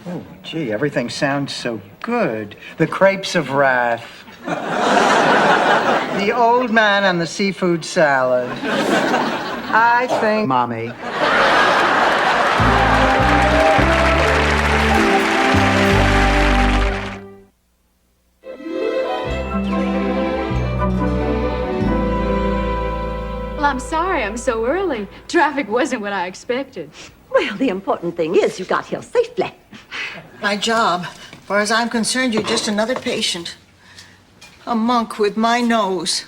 Oh, gee, everything sounds so good. The crepes of wrath. The old man and the seafood salad. I think... Mommy. Well, I'm sorry I'm so early. Traffic wasn't what I expected. Well, the important thing is you got here safely. My job. As far as I'm concerned, you're just another patient. A monk with my nose.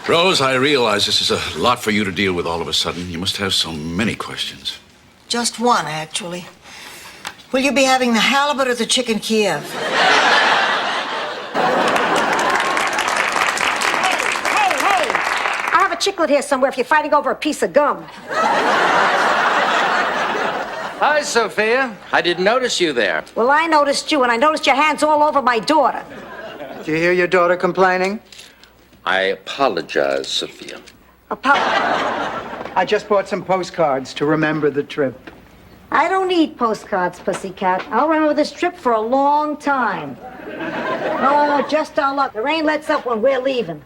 Rose, I realize this is a lot for you to deal with all of a sudden. You must have so many questions. Just one, actually. Will you be having the halibut or the chicken Kiev? Hey, I have a chiclet here somewhere if you're fighting over a piece of gum. Hi, Sophia. I didn't notice you there. Well, I noticed you, and I noticed your hands all over my daughter. Do you hear your daughter complaining? I apologize, Sophia. I just bought some postcards to remember the trip. I don't need postcards, Pussycat. I'll remember this trip for a long time. Oh, just our luck. The rain lets up when we're leaving.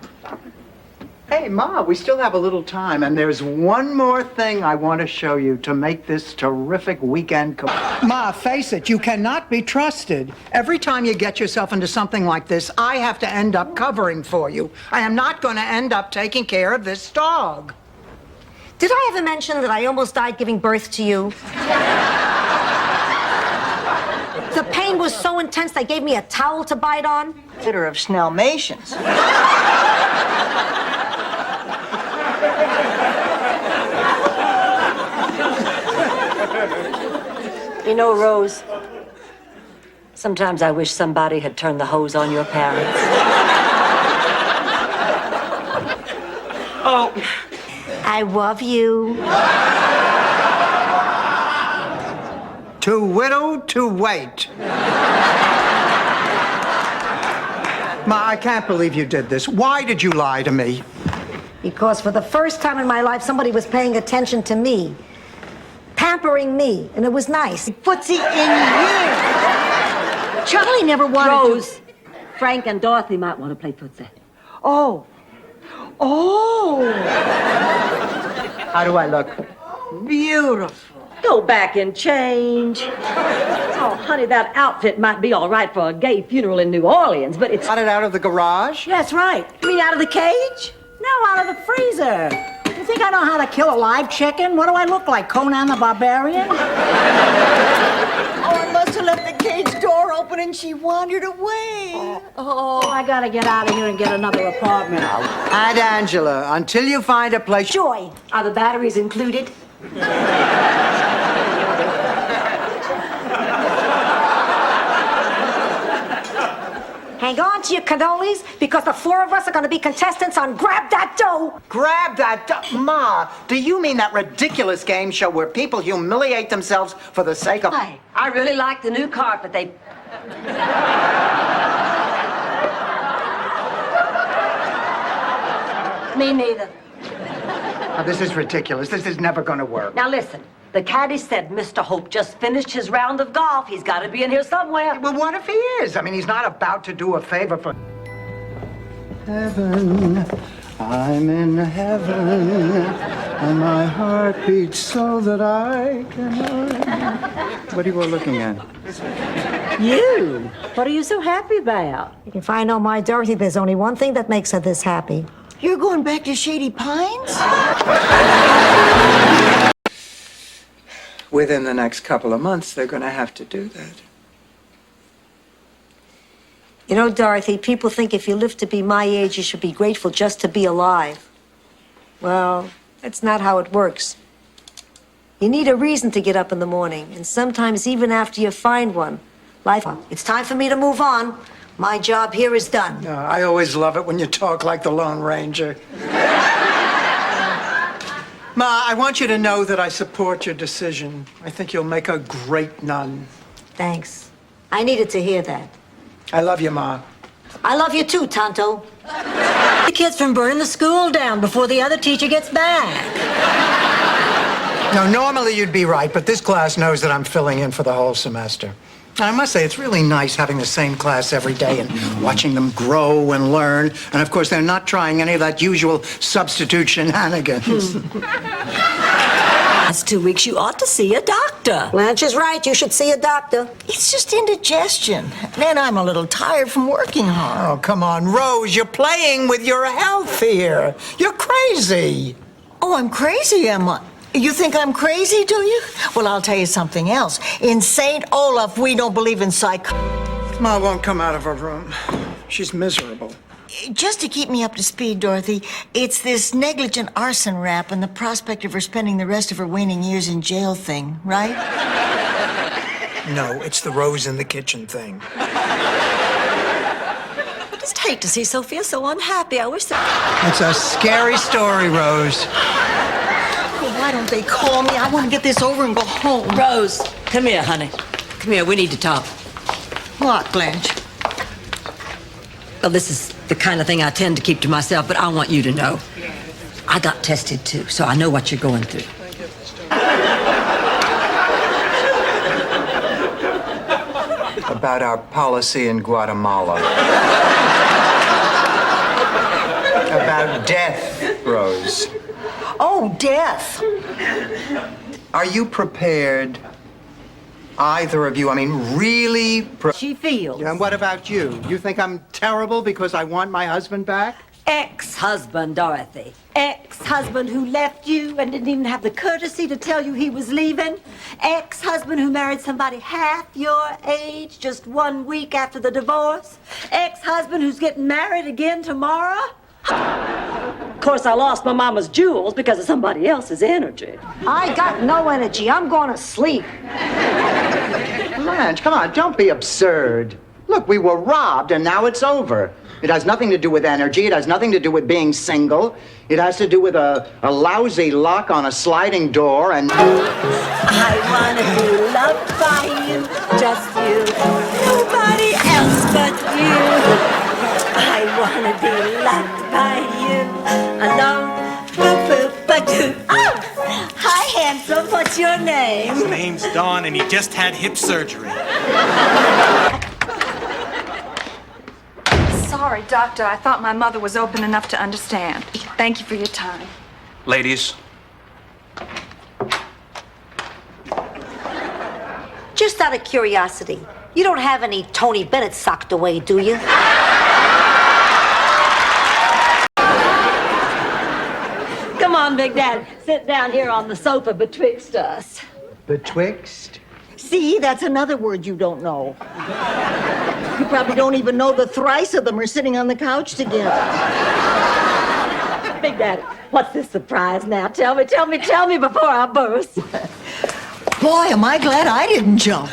Hey, Ma, we still have a little time, and there's one more thing I want to show you to make this terrific weekend. Ma, face it, you cannot be trusted. Every time you get yourself into something like this, I have to end up covering for you. I am not going to end up taking care of this dog. Did I ever mention that I almost died giving birth to you? The pain was so intense they gave me a towel to bite on. Litter of Snellmatians. You know, Rose, sometimes I wish somebody had turned the hose on your parents. Oh, I love you. Too widow to wait. Ma, I can't believe you did this. Why did you lie to me? Because for the first time in my life, somebody was paying attention to me, pampering me, and it was nice. Footsie in here. Charlie never wanted Rose, Frank and Dorothy might want to play footsie. Oh. Oh. How do I look? Beautiful. Go back and change. Oh, honey, that outfit might be all right for a gay funeral in New Orleans, but it's... Got it out of the garage? That's right. You mean out of the cage? No, out of the freezer. You think I know how to kill a live chicken? What do I look like, Conan the Barbarian? Oh, I must have left the cage door open and she wandered away. Oh, I gotta get out of here and get another apartment. And Angela, until you find a place... Joy. Are the batteries included? Hang on to your cannolis, because the four of us are going to be contestants on Grab That Dough. Grab that Ma, do you mean that ridiculous game show where people humiliate themselves for the sake of... I really like the new carpet. They... Me neither. Now, this is ridiculous. This is never going to work. Now listen, the caddy said Mr. Hope just finished his round of golf. He's got to be in here somewhere. Well, what if he is? I mean, he's not about to do a favor for... Heaven, I'm in heaven, and my heart beats so that I can... What are you all looking at? You? What are you so happy about? If I know my Dorothy, there's only one thing that makes her this happy. You're going back to Shady Pines? Within the next couple of months, they're going to have to do that. You know, Dorothy, people think if you live to be my age, you should be grateful just to be alive. Well, that's not how it works. You need a reason to get up in the morning, and sometimes even after you find one, life... It's time for me to move on. My job here is done. I always love it when you talk like the Lone Ranger. Ma, I want you to know that I support your decision. I think you'll make a great nun. Thanks. I needed to hear that. I love you, Ma. I love you too, Tonto. The kids from burning the school down before the other teacher gets back. No, normally you'd be right, but this class knows that I'm filling in for the whole semester. And I must say, it's really nice having the same class every day and watching them grow and learn. And of course, they're not trying any of that usual substitute shenanigans. That's 2 weeks. You ought to see a doctor. Blanche is right. You should see a doctor. It's just indigestion. And I'm a little tired from working hard. Oh, come on, Rose. You're playing with your health here. You're crazy. Oh, I'm crazy, am I? You think I'm crazy, do you? Well, I'll tell you something else. In St. Olaf, we don't believe in Ma won't come out of her room. She's miserable. Just to keep me up to speed, Dorothy, it's this negligent arson rap and the prospect of her spending the rest of her waning years in jail thing, right? No, it's the Rose in the kitchen thing. I just hate to see Sophia so unhappy. I wish that... It's a scary story, Rose. Well, why don't they call me? I want to get this over and go home. Rose, come here, honey. Come here, we need to talk. What, Blanche? Well, this is the kind of thing I tend to keep to myself, but I want you to know. I got tested, too, so I know what you're going through. About our policy in Guatemala. About death, Rose. Oh, death. Are you prepared, either of you, I mean, really... She feels. And what about you? You think I'm terrible because I want my husband back? Ex-husband, Dorothy. Ex-husband who left you and didn't even have the courtesy to tell you he was leaving. Ex-husband who married somebody half your age just 1 week after the divorce. Ex-husband who's getting married again tomorrow. Of course, I lost my mama's jewels because of somebody else's energy. I got no energy. I'm going to sleep. Blanche, come on, don't be absurd. Look, we were robbed and now it's over. It has nothing to do with energy. It has nothing to do with being single. It has to do with a lousy lock on a sliding door and... I want to be loved by you, just you, nobody else but you. I want to be loved by you, alone, boo-boo-ba-doo. Oh! Hi, handsome, what's your name? His name's Don, and he just had hip surgery. Sorry, Doctor. I thought my mother was open enough to understand. Thank you for your time. Ladies, Just out of curiosity, you don't have any Tony Bennett socked away, do you? Come on, Big Dad, sit down here on the sofa betwixt us. Betwixt? See, that's another word you don't know. You probably don't even know the thrice of them are sitting on the couch together. Big Daddy, what's this surprise now? Tell me before I burst. Boy, am I glad I didn't jump.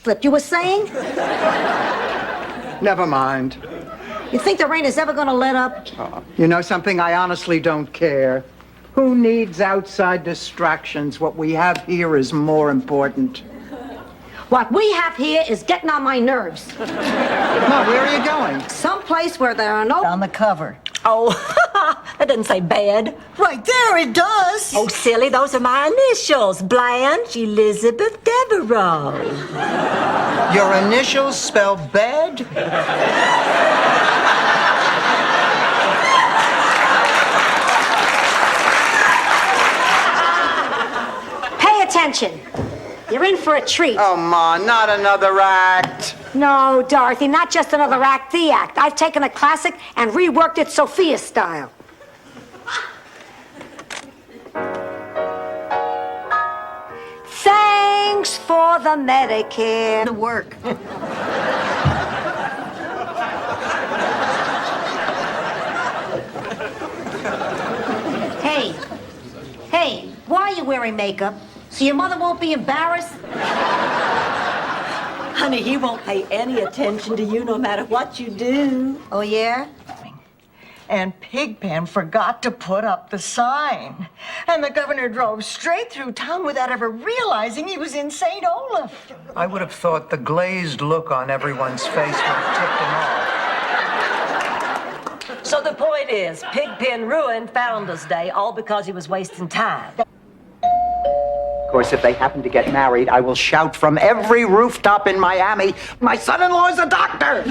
Flip, you were saying? Never mind. You think the rain is ever going to let up? You know something? I honestly don't care. Who needs outside distractions? What we have here is more important. What we have here is getting on my nerves. No, where are you going? Someplace where there are no... On the cover. Oh, that doesn't say bed. Right there, it does. Oh, silly, those are my initials. Blanche Elizabeth Devereaux. Your initials spell bed? Pay attention. You're in for a treat. Oh, Ma, not another act. No, Dorothy, not just another act, the act. I've taken a classic and reworked it Sophia style. Thanks for the Medicare. To work. Hey, why are you wearing makeup? So your mother won't be embarrassed? Honey, he won't pay any attention to you no matter what you do. Oh, yeah? And Pigpen forgot to put up the sign. And the governor drove straight through town without ever realizing he was in St. Olaf. I would have thought the glazed look on everyone's face would have tipped him off. So the point is, Pigpen ruined Founders Day all because he was wasting time. Of course, if they happen to get married, I will shout from every rooftop in Miami, my son-in-law's a doctor!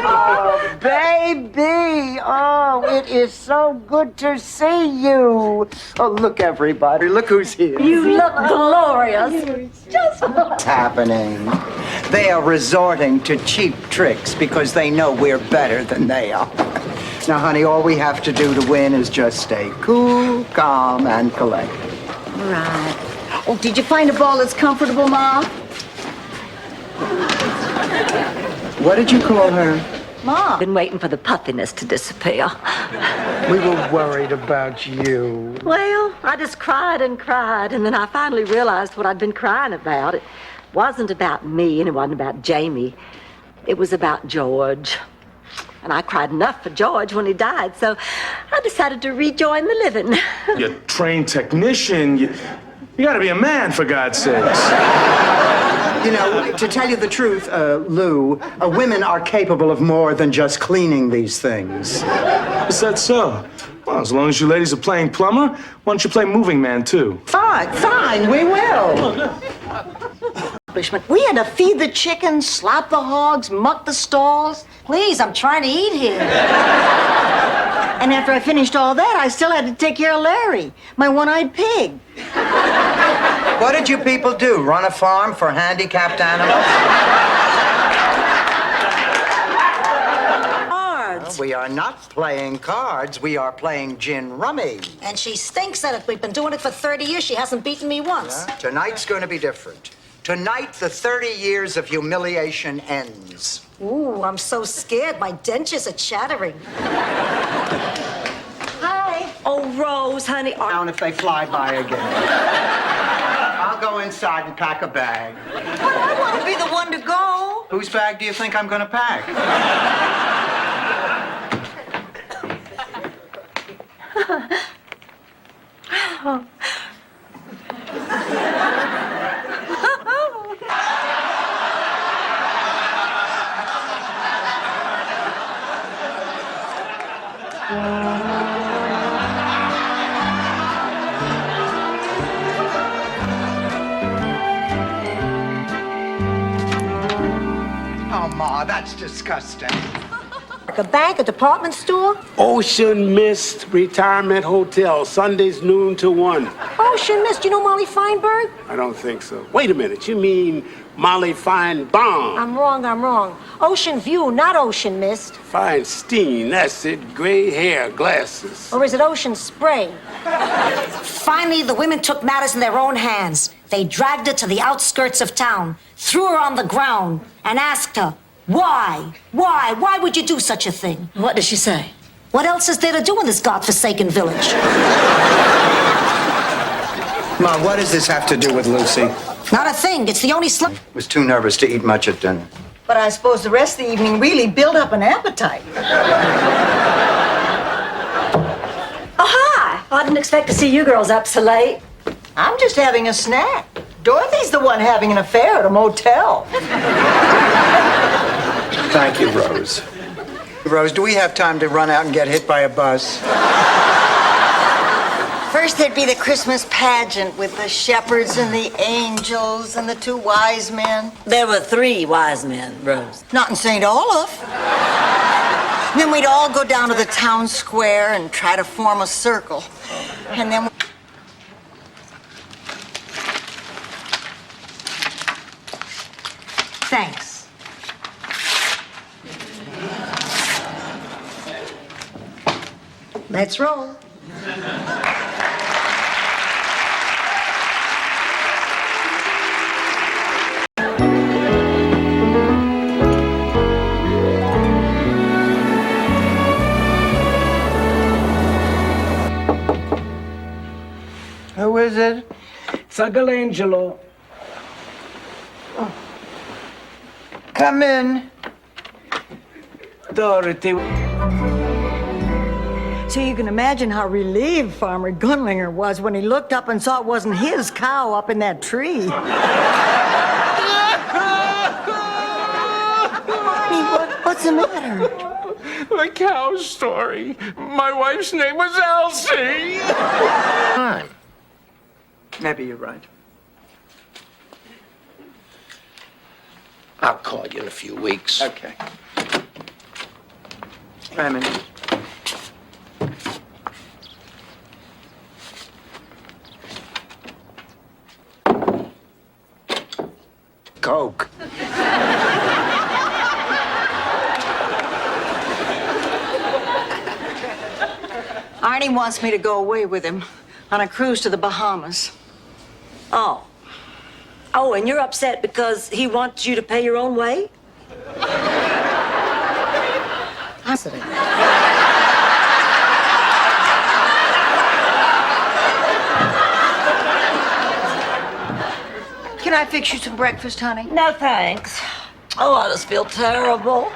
Oh, baby. Oh, it is so good to see you. Oh, look, everybody, look who's here. You look glorious. Just What's happening? They are resorting to cheap tricks because they know we're better than they are. Now, honey, all we have to do to win is just stay cool, calm, and collected. Right. Oh, did you find a ball that's comfortable, Ma? What did you call her? Ma. Been waiting for the puffiness to disappear. We were worried about you. Well, I just cried, and then I finally realized what I'd been crying about. It wasn't about me, and it wasn't about Jamie. It was about George. And I cried enough for George when he died, so I decided to rejoin the living. you're a trained technician. You gotta be a man, for God's sakes. You know, to tell you the truth, Lou, women are capable of more than just cleaning these things. Is that so? Well, as long as you ladies are playing plumber, why don't you play moving man, too? Fine, we will. We had to feed the chickens, slop the hogs, muck the stalls. Please, I'm trying to eat here. And after I finished all that, I still had to take care of Larry, my one-eyed pig. What did you people do? Run a farm for handicapped animals? we are not playing cards. We are playing gin rummy. And she stinks at it. We've been doing it for 30 years. She hasn't beaten me once. Yeah? Tonight's going to be different. Tonight, the 30 years of humiliation ends. Ooh, I'm so scared. My dentures are chattering. Hi. Oh, Rose, honey. Down if they fly by again. I'll go inside and pack a bag. But I want to be the one to go. Whose bag do you think I'm going to pack? Oh, Ma, that's disgusting. A bank, a department store? Ocean Mist Retirement Hotel, Sundays noon to 1. Ocean Mist. You know Molly Feinberg? I don't think so. Wait a minute, you mean Molly Feinbaum? I'm wrong. Ocean View, not Ocean Mist. Feinstein, that's it. Gray hair, glasses. Or is it Ocean Spray? Finally, the women took matters in their own hands. They dragged her to the outskirts of town, threw her on the ground, and asked her, why? Why would you do such a thing? What did she say? What else is there to do in this godforsaken village? Ma, what does this have to do with Lucy? Not a thing. It's the only slip. Was too nervous to eat much at dinner. But I suppose the rest of the evening really built up an appetite. Oh, hi. I didn't expect to see you girls up so late. I'm just having a snack. Dorothy's the one having an affair at a motel. Thank you, Rose. Rose, do we have time to run out and get hit by a bus? First, there'd be the Christmas pageant with the shepherds and the angels and the two wise men. There were 3 wise men, Rose. Not in St. Olaf. Then we'd all go down to the town square and try to form a circle. And then... Thanks. Let's roll. Who is it? Sagalangelo. Come in. Dorothy. So you can imagine how relieved Farmer Gunlinger was when he looked up and saw it wasn't his cow up in that tree. Honey, what's the matter? The cow story. My wife's name was Elsie. Fine. Maybe you're right. I'll call you in a few weeks. Okay. Wait a minute. Coke. Arnie wants me to go away with him on a cruise to the Bahamas. Oh. Oh, and you're upset because he wants you to pay your own way? I'm sitting. Can I fix you some breakfast, honey? No, thanks. Oh, I just feel terrible.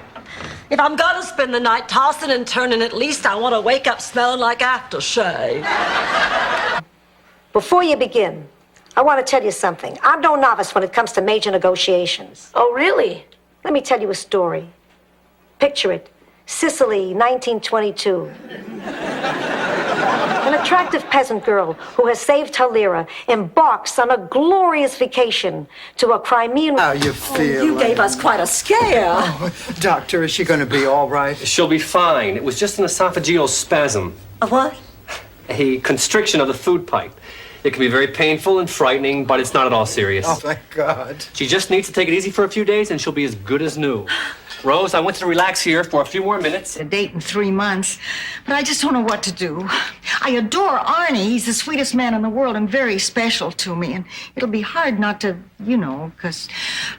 If I'm gonna spend the night tossing and turning, at least I want to wake up smelling like aftershave. Before you begin, I want to tell you something. I'm no novice when it comes to major negotiations. Oh, really? Let me tell you a story. Picture it. Sicily, 1922. An attractive peasant girl who has saved her lira embarks on a glorious vacation to a Crimean... How you feel? You gave us quite a scare. Oh, doctor, is she going to be all right? She'll be fine. It was just an esophageal spasm. A what? A constriction of the food pipe. It can be very painful and frightening, but it's not at all serious. Oh, thank God. She just needs to take it easy for a few days, and she'll be as good as new. Rose, I want you to relax here for a few more minutes. A date in 3 months, but I just don't know what to do. I adore Arnie. He's the sweetest man in the world and very special to me. And it'll be hard not to, because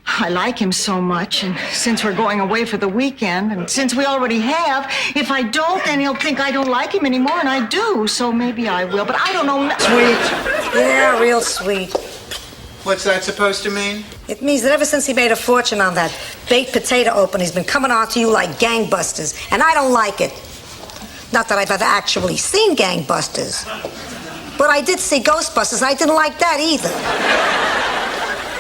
I like him so much. And since we're going away for the weekend, and since we already have, if I don't, then he'll think I don't like him anymore, and I do. So maybe I will, but I don't know. Sweet. Yeah, real sweet. What's that supposed to mean? It means that ever since he made a fortune on that baked potato open, he's been coming on to you like gangbusters, and I don't like it. Not that I've ever actually seen gangbusters, but I did see Ghostbusters. I didn't like that either.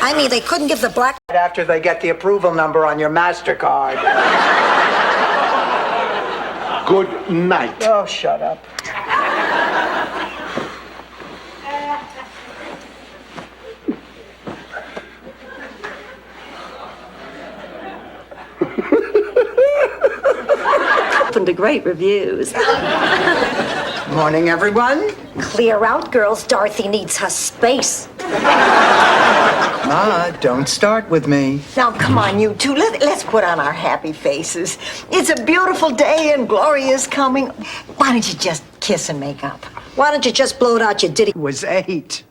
I mean, they couldn't give the black... After they get the approval number on your MasterCard. Good night. Oh, shut up. Open to great reviews. Morning, everyone. Clear out, girls. Dorothy needs her space. Ma, don't start with me. Now, come on, you two. Let's put on our happy faces. It's a beautiful day and Gloria's coming. Why don't you just kiss and make up? Why don't you just blow it out your ditty? It was 8.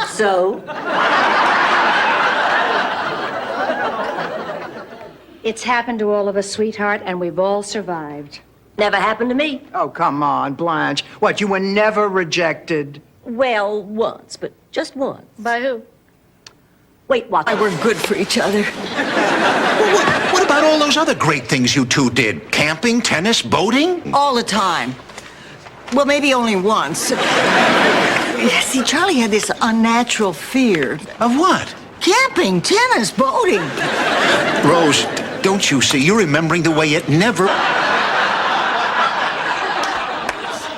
So? It's happened to all of us, sweetheart, and we've all survived. Never happened to me. Oh, come on, Blanche. What, you were never rejected? Well, once, but just once. By who? Wait, what? We're good for each other. What about all those other great things you two did? Camping, tennis, boating? All the time. Well, maybe only once. See, Charlie had this unnatural fear. Of what? Camping, tennis, boating. Rose, don't you see? You're remembering the way it never...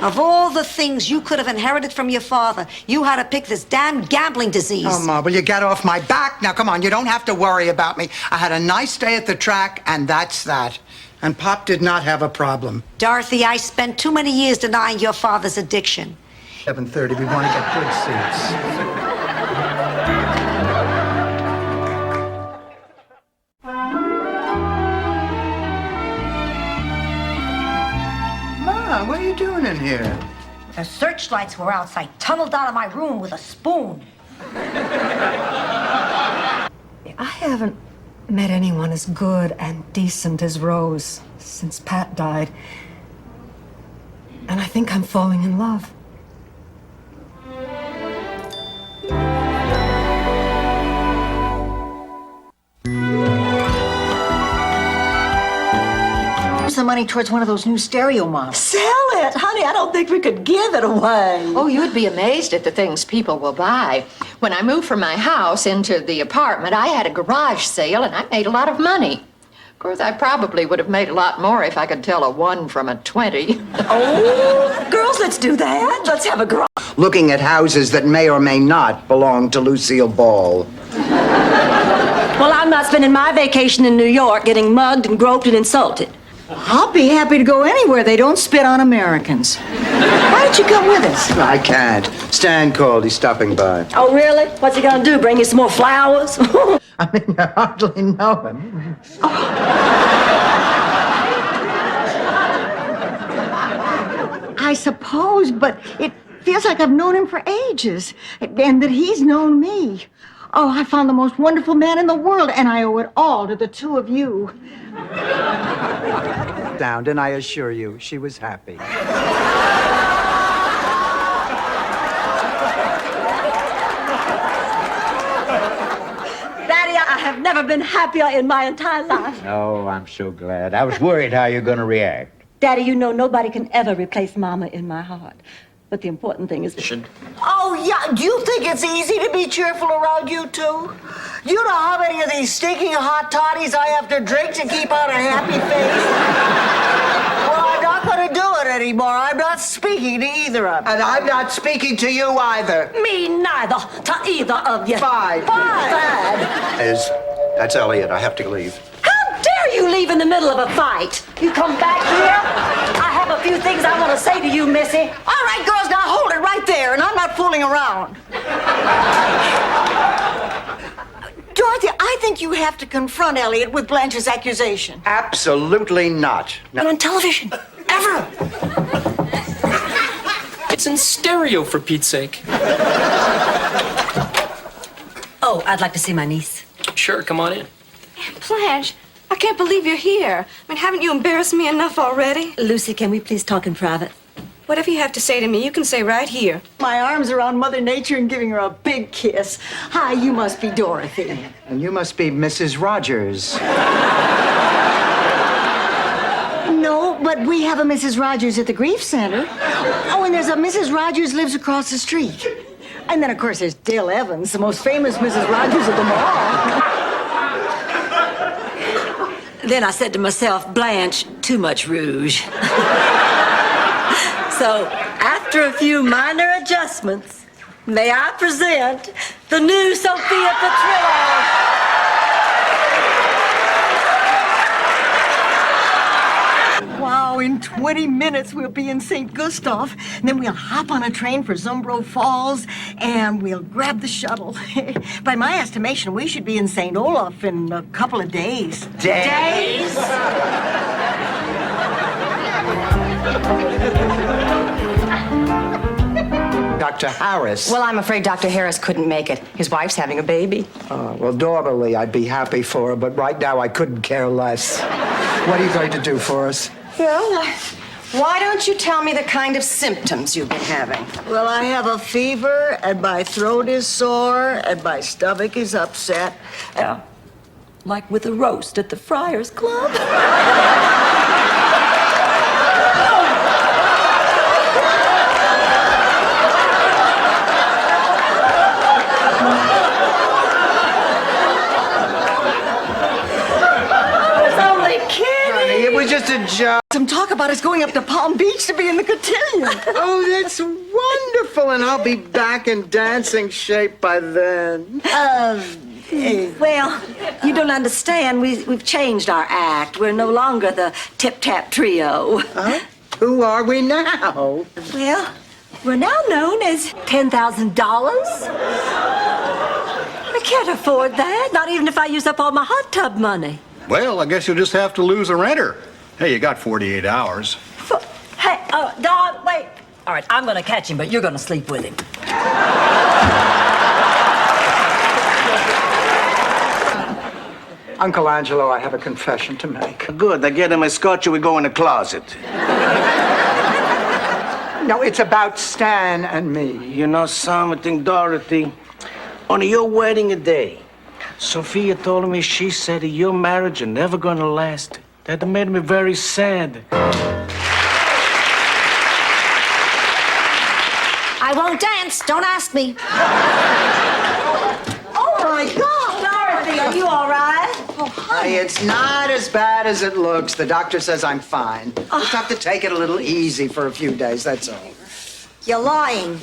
Of all the things you could have inherited from your father, you had to pick this damn gambling disease. Oh, Ma, will you get off my back? Now, come on, you don't have to worry about me. I had a nice day at the track, and that's that. And Pop did not have a problem. Dorothy, I spent too many years denying your father's addiction. 7:30, we want to get good seats. What are you doing in here? The searchlights were out, so I tunneled out of my room with a spoon. I haven't met anyone as good and decent as Rose since Pat died. And I think I'm falling in love. The money towards one of those new stereo models. Sell it! Honey, I don't think we could give it away. Oh, you'd be amazed at the things people will buy. When I moved from my house into the apartment, I had a garage sale and I made a lot of money. Of course, I probably would have made a lot more if I could tell a 1 from a 20. Oh, girls, let's do that. Let's have a garage. Looking at houses that may or may not belong to Lucille Ball. Well, I'm not spending my vacation in New York getting mugged and groped and insulted. I'll be happy to go anywhere they don't spit on Americans. Why don't you come with us? I can't. Stan called. He's stopping by. Oh, really? What's he gonna do? Bring you some more flowers? I mean, you hardly know him. I suppose, but it feels like I've known him for ages, and that he's known me. Oh, I found the most wonderful man in the world, and I owe it all to the two of you. Down, and I assure you, she was happy. Daddy, I have never been happier in my entire life. Oh, I'm so glad. I was worried how you're going to react. Daddy, you know nobody can ever replace Mama in my heart. But the important thing is... Oh, yeah, do you think it's easy to be cheerful around you two? You know how many of these stinking hot toddies I have to drink to keep on a happy face? Well, I'm not going to do it anymore. I'm not speaking to either of you. And I'm not speaking to you either. Me neither, to either of you. Five. That's Elliot. I have to leave. How dare you leave in the middle of a fight? You come back here? I have a few things I want to say to you, Missy. All right, girls, now hold it right there, and I'm not fooling around. Dorothy, I think you have to confront Elliot with Blanche's accusation. Absolutely not. Not on television. Ever. It's in stereo, for Pete's sake. Oh, I'd like to see my niece. Sure, come on in. Blanche, I can't believe you're here. I mean, haven't you embarrassed me enough already? Lucy, can we please talk in private? Whatever you have to say to me, you can say right here. My arms around Mother Nature and giving her a big kiss. Hi, you must be Dorothy. And you must be Mrs. Rogers. No, but we have a Mrs. Rogers at the Grief Center. Oh, and there's a Mrs. Rogers lives across the street. And then, of course, there's Dale Evans, the most famous Mrs. Rogers of them all. Then I said to myself, Blanche, too much rouge. So, after a few minor adjustments, may I present the new Sophia Petrillo. Wow, in 20 minutes we'll be in St. Gustav. And then we'll hop on a train for Zumbro Falls and we'll grab the shuttle. By my estimation, we should be in St. Olaf in a couple of days. Days? Dr. Harris. Well, I'm afraid Dr. Harris couldn't make it. His wife's having a baby. Well, normally I'd be happy for her, but right now I couldn't care less. What are you going to do for us? Well, why don't you tell me the kind of symptoms you've been having? Well, I have a fever, and my throat is sore, and my stomach is upset. Like with a roast at the Friars Club. It was just a joke. Some talk about us going up to Palm Beach to be in the cotillion. Oh, that's wonderful, and I'll be back in dancing shape by then. Well, you don't understand. We've changed our act. We're no longer the Tip-Tap Trio. Huh? Who are we now? Well, we're now known as $10,000. I can't afford that, not even if I use up all my hot tub money. Well, I guess you'll just have to lose a renter. Hey, you got 48 hours. Hey, Don, wait. All right, I'm going to catch him, but you're going to sleep with him. Uncle Angelo, I have a confession to make. Good. I get him a scotch and we go in the closet. No, it's about Stan and me. You know something, Dorothy? On your wedding day, Sophia told me she said that your marriage is never gonna last. That made me very sad. I won't dance. Don't ask me. Oh, my God! Dorothy, are you all right? Oh, honey. Hey, it's not as bad as it looks. The doctor says I'm fine. Just have to take it a little easy for a few days, that's all. You're lying.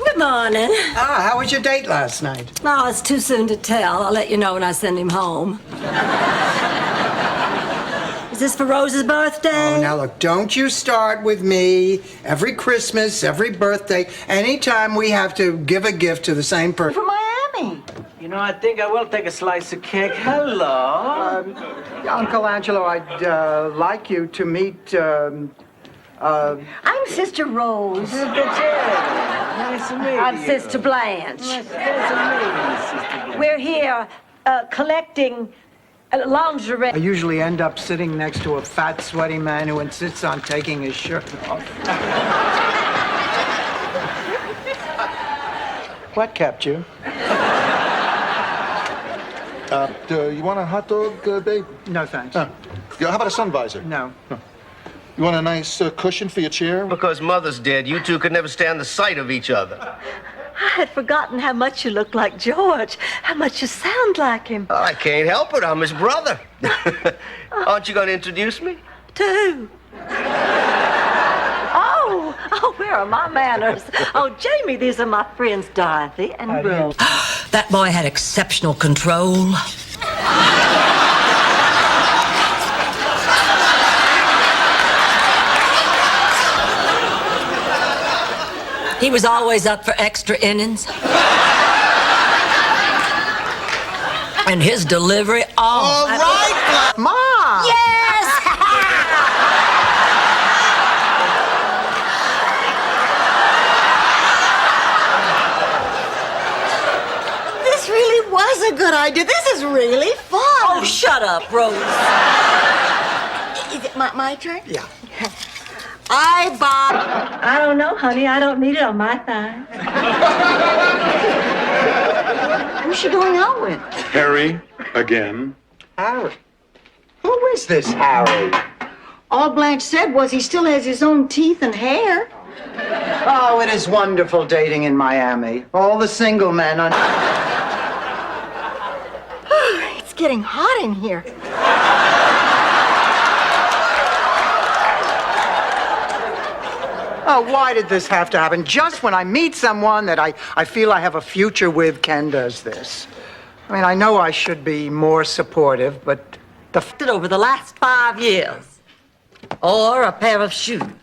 Good morning. How was your date last night? No, it's too soon to tell. I'll let you know when I send him home. Is this for Rose's birthday? Oh, now look, don't you start with me. Every Christmas, every birthday, anytime we have to give a gift to the same person. From Miami. You know, I think I will take a slice of cake. Hello. Uncle Angelo, I'd like you to meet, I'm Sister Rose. Nice to meet you. I'm Sister Blanche. Nice to meet you, Sister Blanche. We're here collecting lingerie. I usually end up sitting next to a fat, sweaty man who insists on taking his shirt off. What kept you? You want a hot dog, babe? No, thanks. Yeah, how about a sun visor? No. You want a nice cushion for your chair? Because Mother's dead, you two could never stand the sight of each other. I had forgotten how much you look like George, how much you sound like him. I can't help it. I'm his brother. Aren't you going to introduce me? Too. Oh, where are my manners? Oh, Jamie, these are my friends Dorothy and Rose. That boy had exceptional control. He was always up for extra innings. And his delivery, All right, Mom! Yes! This really was a good idea. This is really fun. Oh, shut up, Rose. Is it my turn? Yeah. I don't know, honey. I don't need it on my thigh. Who's she going out with? Harry, again. Harry. Who is this Harry? All Blanche said was he still has his own teeth and hair. Oh, it is wonderful dating in Miami. All the single men on... It's getting hot in here. Oh, why did this have to happen? Just when I meet someone that I feel I have a future with, Ken does this. I mean, I know I should be more supportive, but Over the last 5 years. Or a pair of shoes. Dorothy,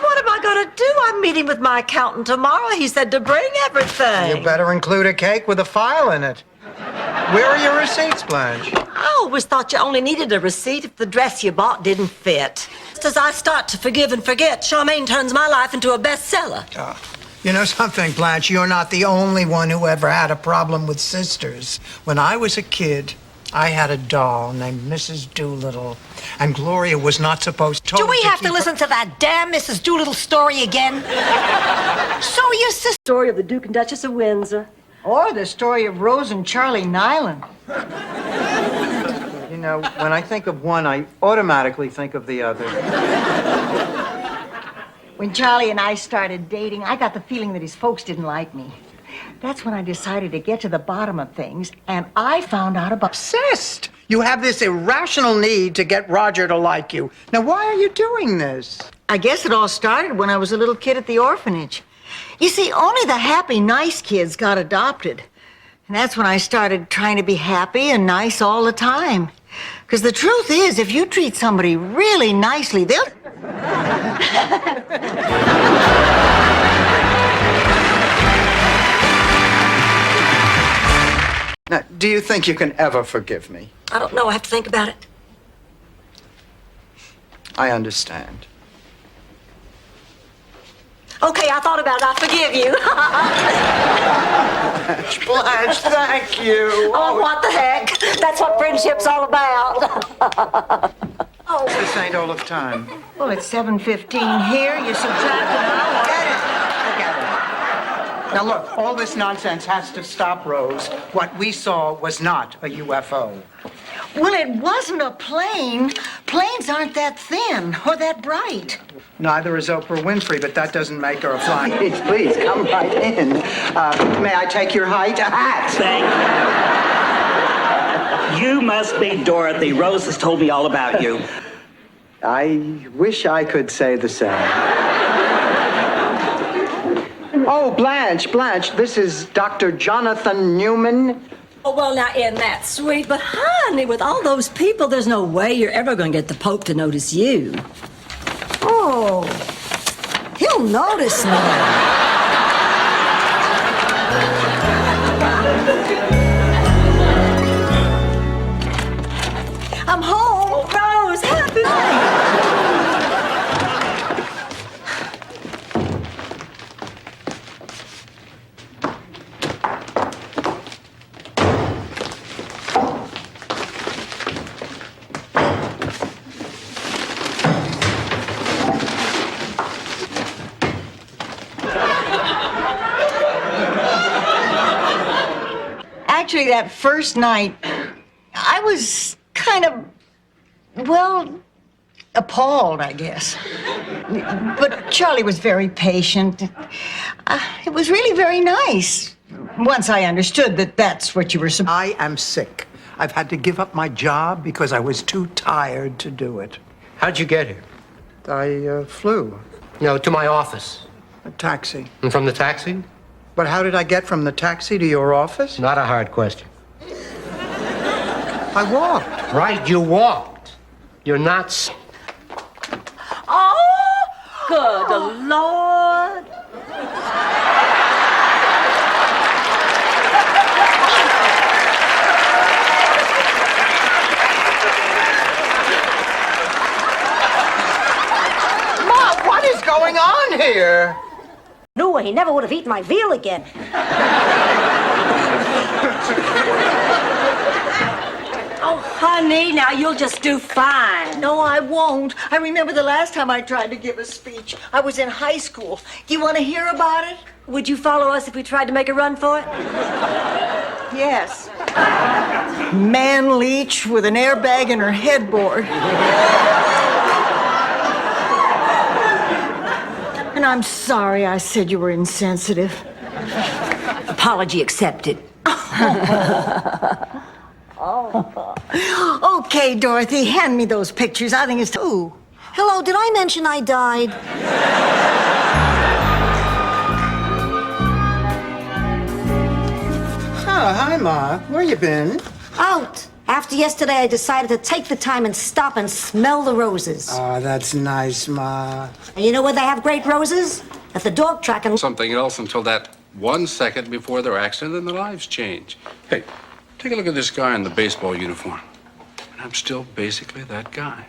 what am I going to do? I'm meeting with my accountant tomorrow. He said to bring everything. you better include a cake with a file in it. Where are your receipts, Blanche? I always thought you only needed a receipt if the dress you bought didn't fit. Just as I start to forgive and forget, Charmaine turns my life into a bestseller. You know something, Blanche? You're not the only one who ever had a problem with sisters. When I was a kid, I had a doll named Mrs. Doolittle, and Gloria was not supposed to... Do we have to listen to that damn Mrs. Doolittle story again? So your sister... Story of the Duke and Duchess of Windsor. Or the story of Rose and Charlie Nyland. You know, when I think of one, I automatically think of the other. When Charlie and I started dating, I got the feeling that his folks didn't like me. That's when I decided to get to the bottom of things, and I found out about... Obsessed! You have this irrational need to get Roger to like you. Now, why are you doing this? I guess it all started when I was a little kid at the orphanage. You see, only the happy, nice kids got adopted. And that's when I started trying to be happy and nice all the time. Because the truth is, if you treat somebody really nicely, they'll... Now, do you think you can ever forgive me? I don't know. I have to think about it. I understand. Okay, I thought about it. I forgive you. Blanche, thank you. Oh, what the heck? That's what friendship's all about. This ain't all of time. Well, it's 7:15 here. You subtract an hour. Forget it. Now, look, all this nonsense has to stop, Rose. What we saw was not a UFO. Well, it wasn't a plane. Planes aren't that thin or that bright. Neither is Oprah Winfrey, but that doesn't make her a flying... Please, come right in. May I take your height? A hat! Thank you. You must be Dorothy. Rose has told me all about you. I wish I could say the same. Oh, Blanche, this is Dr. Jonathan Newman. Oh, well, now, isn't that sweet? But, honey, with all those people, there's no way you're ever going to get the Pope to notice you. Oh, he'll notice me. I'm home. Oh, Rose, happy Actually, that first night, I was kind of, well, appalled, I guess. But Charlie was very patient. It was really very nice. Once I understood that that's what you were supposed... I am sick. I've had to give up my job because I was too tired to do it. How'd you get here? I flew. No, to my office. A taxi. And from the taxi? But how did I get from the taxi to your office? Not a hard question. I walked. Right, you walked. You're not... Oh, good Lord. going on here? No, he never would have eaten my veal again. Oh, honey, now you'll just do fine. No, I won't. I remember the last time I tried to give a speech. I was in high school. Do you want to hear about it? Would you follow us if we tried to make a run for it? Yes. Man leech with an airbag in her headboard. And I'm sorry I said you were insensitive. Apology accepted. Okay, Dorothy, hand me those pictures. I think it's too. Hello, did I mention I died? Oh, hi, Ma. Where you been? Out. After yesterday, I decided to take the time and stop and smell the roses. Oh, that's nice, Ma. And you know where they have great roses? At the dog track and... Something else until that 1 second before their accident, and their lives change. Hey, take a look at this guy in the baseball uniform. And I'm still basically that guy.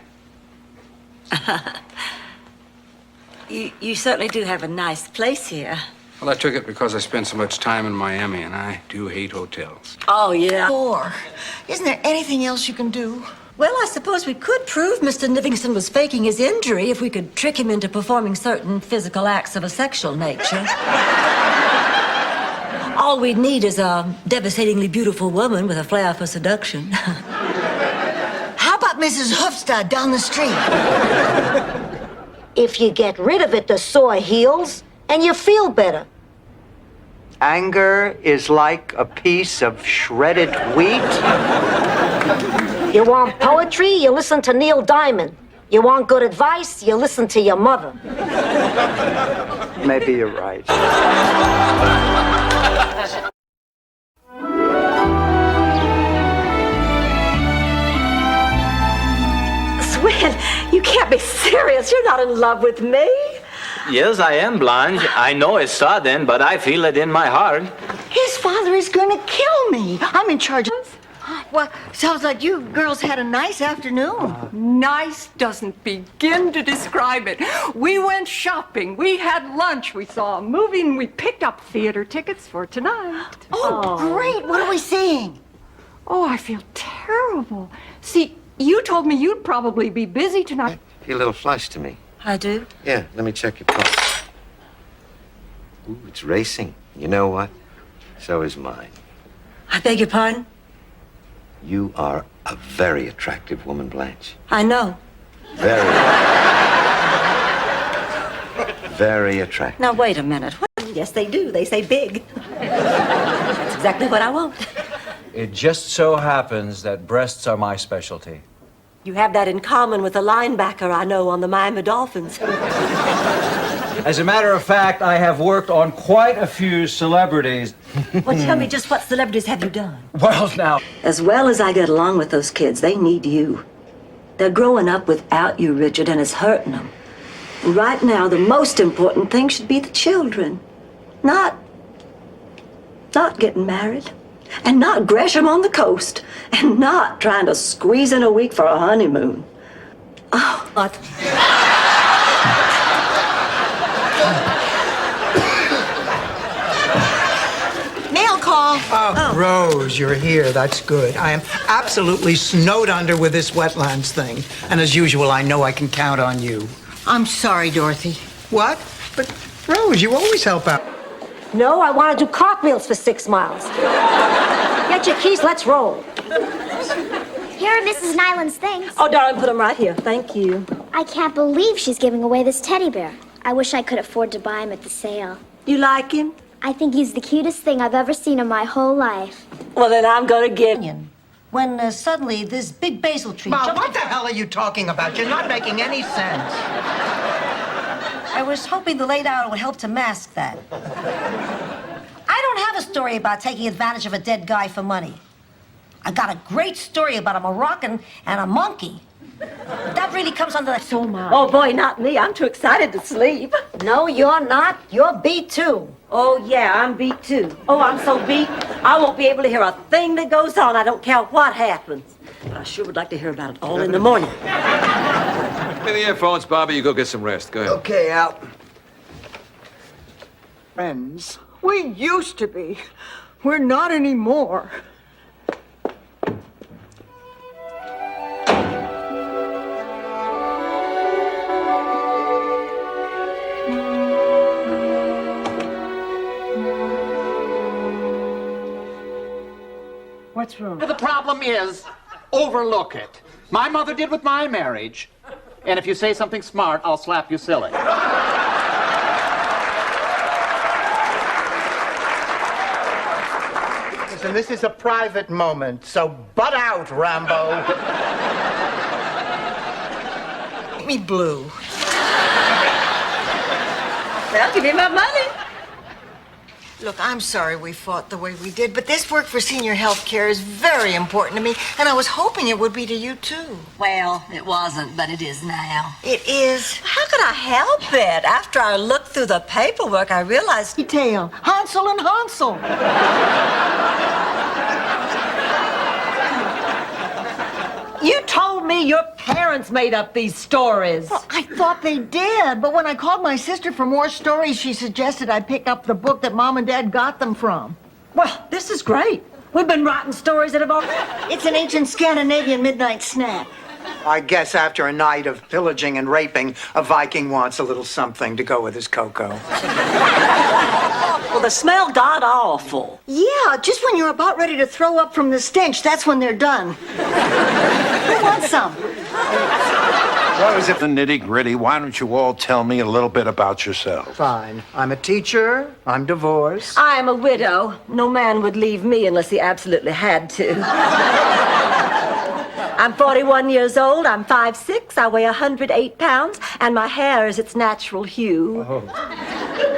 You certainly do have a nice place here. Well, I took it because I spent so much time in Miami, and I do hate hotels. Oh, yeah. Or, isn't there anything else you can do? Well, I suppose we could prove Mr. Livingston was faking his injury if we could trick him into performing certain physical acts of a sexual nature. All we'd need is a devastatingly beautiful woman with a flair for seduction. How about Mrs. Hufstad down the street? If you get rid of it, the sore heals, and you feel better. Anger is like a piece of shredded wheat. You want poetry? You listen to Neil Diamond. You want good advice? You listen to your mother. Maybe you're right. Swin, you can't be serious. You're not in love with me. Yes, I am, Blanche. I know it's sudden, but I feel it in my heart. His father is going to kill me. I'm in charge of... Well, sounds like you girls had a nice afternoon. Nice doesn't begin to describe it. We went shopping, we had lunch, we saw a movie, and we picked up theater tickets for tonight. Oh, great. What are we seeing? Oh, I feel terrible. See, you told me you'd probably be busy tonight. Feel a little flush to me. I do? Yeah, let me check your pulse. Ooh, it's racing. You know what? So is mine. I beg your pardon? You are a very attractive woman, Blanche. I know. Very. Very attractive. Now, wait a minute. What? Yes, they do. They say big. That's exactly what I want. It just so happens that breasts are my specialty. You have that in common with a linebacker I know on the Miami Dolphins. As a matter of fact, I have worked on quite a few celebrities. Well, tell me, just what celebrities have you done? Well, now... As well as I get along with those kids, they need you. They're growing up without you, Richard, and it's hurting them. And right now, the most important thing should be the children. Not getting married. And not Gresham on the coast. And not trying to squeeze in a week for a honeymoon. Oh, what? Mail call. Oh, Rose, you're here. That's good. I am absolutely snowed under with this wetlands thing. And as usual, I know I can count on you. I'm sorry, Dorothy. What? But, Rose, you always help out. No, I want to do cartwheels for 6 miles. Get your keys, let's roll. Here are Mrs. Nyland's things. Oh, darling, put them right here. Thank you. I can't believe she's giving away this teddy bear. I wish I could afford to buy him at the sale. You like him? I think he's the cutest thing I've ever seen in my whole life. Well, then I'm going to give him. When suddenly this big basil tree Ma, jumped... what the hell are you talking about? You're not making any sense. I was hoping the late hour would help to mask that. I don't have a story about taking advantage of a dead guy for money. I got a great story about a Moroccan and a monkey. But that really comes under the... So much. Oh, boy, not me. I'm too excited to sleep. No, you're not. You're beat, too. Oh, yeah, I'm beat, too. Oh, I'm so beat, I won't be able to hear a thing that goes on. I don't care what happens. But I sure would like to hear about it all in the morning. Give me the earphones, Bobby. You go get some rest. Go ahead. Okay, Al. Friends. We used to be. We're not anymore. What's wrong? The problem is, overlook it. My mother did with my marriage. And if you say something smart, I'll slap you silly. Listen, this is a private moment, so butt out, Rambo. Make me blue. Well, give me my money. Look, I'm sorry we fought the way we did, but this work for senior health care is very important to me, and I was hoping it would be to you, too. Well, it wasn't, but it is now. It is. How could I help it? After I looked through the paperwork, I realized... Detail. Hansel and Hansel. You told me your parents made up these stories. Well, I thought they did, but when I called my sister for more stories, she suggested I pick up the book that Mom and Dad got them from. Well, this is great. We've been writing stories that have all... It's an ancient Scandinavian midnight snack. I guess after a night of pillaging and raping, a Viking wants a little something to go with his cocoa. Well, the smell got awful. Yeah, just when you're about ready to throw up from the stench, that's when they're done. Who wants some? What is it? The nitty-gritty. Why don't you all tell me a little bit about yourself? Fine. I'm a teacher. I'm divorced. I am a widow. No man would leave me unless he absolutely had to. I'm 41 years old, I'm 5'6", I weigh 108 pounds, and my hair is its natural hue. Oh.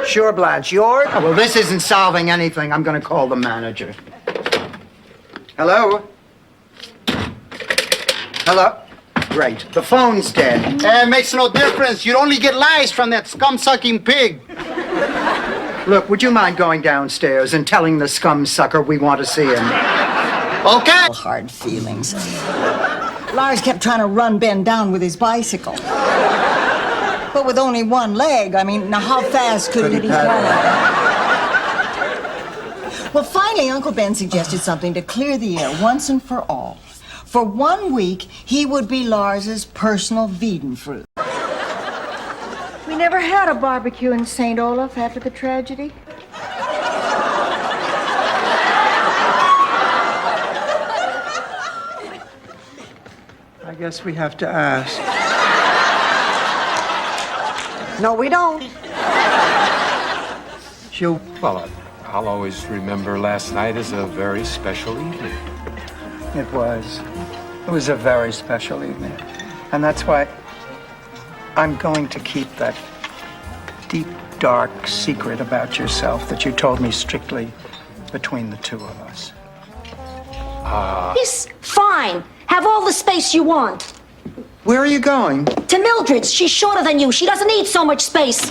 Sure, Blanche, yours? Oh, well, this isn't solving anything. I'm going to call the manager. Hello? Hello? Great. The phone's dead. It makes no difference. You'd only get lies from that scum-sucking pig. Look, would you mind going downstairs and telling the scum sucker we want to see him? Okay. Hard feelings. Lars kept trying to run Ben down with his bicycle. But with only one leg, I mean, now how fast could he run? Well, finally, Uncle Ben suggested something to clear the air once and for all. For 1 week, he would be Lars's personal Wiedenfruit. We never had a barbecue in St. Olaf after the tragedy. I guess we have to ask. No, we don't. You... Well, I'll always remember last night as a very special evening. It was. It was a very special evening. And that's why I'm going to keep that deep, dark secret about yourself that you told me strictly between the two of us. He's fine. Have all the space you want. Where are you going? To Mildred's. She's shorter than you. She doesn't need so much space.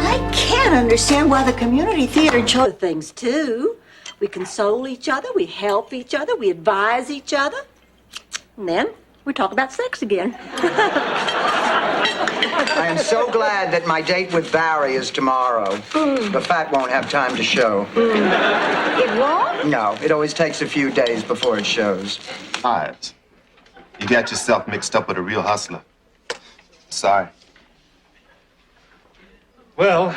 I can't understand why the community theater chose Things, too. We console each other, we help each other, we advise each other. And then we talk about sex again. I am so glad that my date with Barry is tomorrow. The fat won't have time to show. It won't? No, it always takes a few days before it shows. Ives, you got yourself mixed up with a real hustler. Sorry. Well,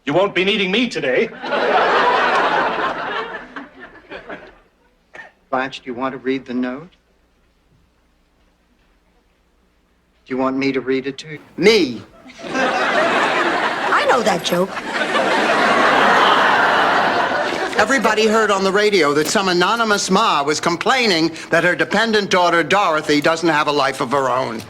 you won't be needing me today. Blanche, do you want to read the note? Do you want me to read it to you? Me! I know that joke. Everybody heard on the radio that some anonymous ma was complaining that her dependent daughter, Dorothy, doesn't have a life of her own.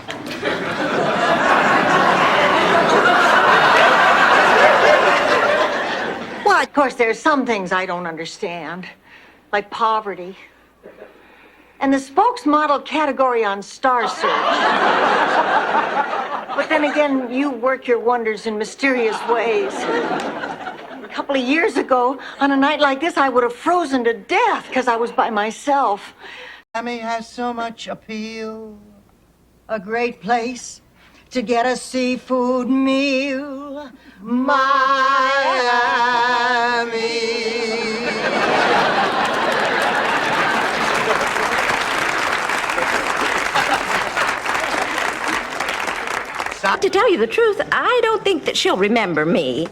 Well, of course, there's some things I don't understand, like poverty. And the spokesmodel category on Star Search. But then again, you work your wonders in mysterious ways. Come couple of years ago, on a night like this, I would have frozen to death because I was by myself. Miami has so much appeal. A great place to get a seafood meal. Miami. To tell you the truth, I don't think that she'll remember me.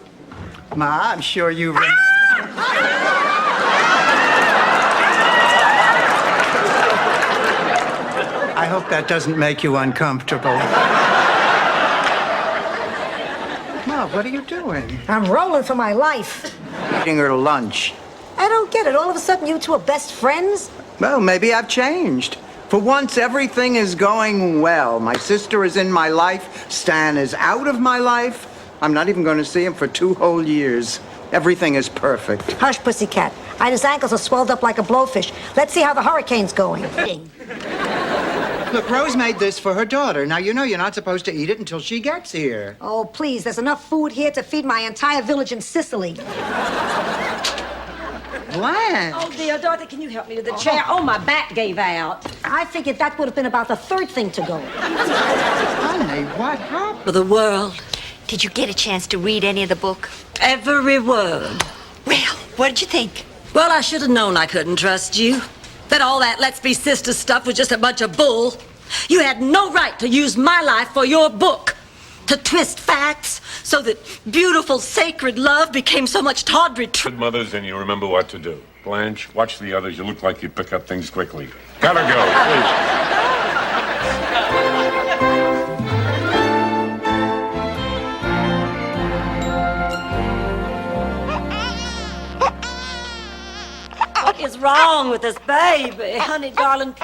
Ma, I'm sure you remember. I hope that doesn't make you uncomfortable. Ma, what are you doing? I'm rolling for my life. Eating her lunch. I don't get it. All of a sudden, you two are best friends? Well, maybe I've changed. For once, everything is going well. My sister is in my life. Stan is out of my life. I'm not even going to see him for 2 whole years. Everything is perfect. Hush, pussycat. Ida's ankles are swelled up like a blowfish. Let's see how the hurricane's going. Look, Rose made this for her daughter. Now, you know you're not supposed to eat it until she gets here. Oh, please. There's enough food here to feed my entire village in Sicily. Blanche. Oh, dear, Dorothy, can you help me to the chair? Oh, my back gave out. I figured that would have been about the third thing to go. Honey, what happened? For the world. Did you get a chance to read any of the book? Every word. Well, what did you think? Well, I should have known I couldn't trust you. That all that Let's Be Sisters stuff was just a bunch of bull. You had no right to use my life for your book. To twist facts so that beautiful, sacred love became so much tawdry Good mothers, and you remember what to do. Blanche, watch the others. You look like you pick up things quickly. Gotta go, please. What is wrong with this baby? Honey, darling.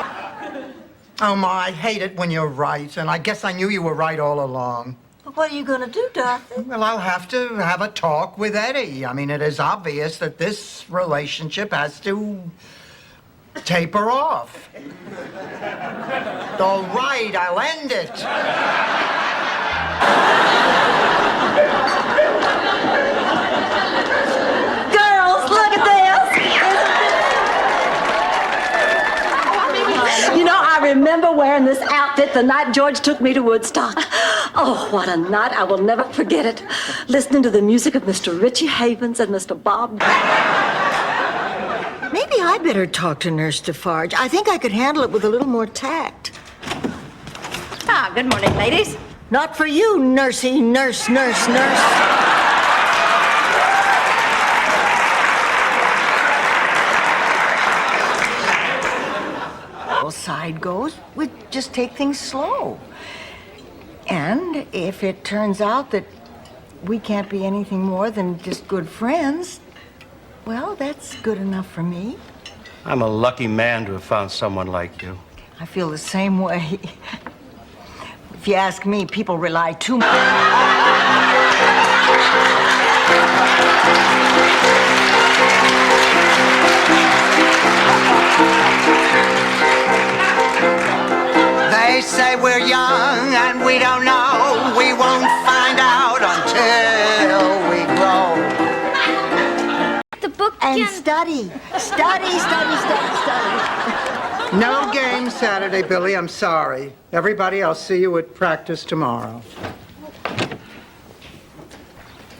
Oh, Ma, I hate it when you're right, and I guess I knew you were right all along. What are you going to do, Dorothy? Well, I'll have to have a talk with Eddie. I mean, it is obvious that this relationship has to taper off. All right, I'll end it. Girls, look at this. You know, I remember wearing this outfit the night George took me to Woodstock. Oh, what a night. I will never forget it. Listening to the music of Mr. Richie Havens and Mr. Bob. Maybe I better talk to Nurse Defarge. I think I could handle it with a little more tact. Ah, good morning, ladies. Not for you, nursey, nurse. Side goes, we just take things slow. And if it turns out that we can't be anything more than just good friends, well, that's good enough for me. I'm a lucky man to have found someone like you. I feel the same way. If you ask me, people rely too much. They say we're young and we don't know. We won't find out until we grow. The book and study. Study. No game Saturday, Billy. I'm sorry. Everybody, I'll see you at practice tomorrow.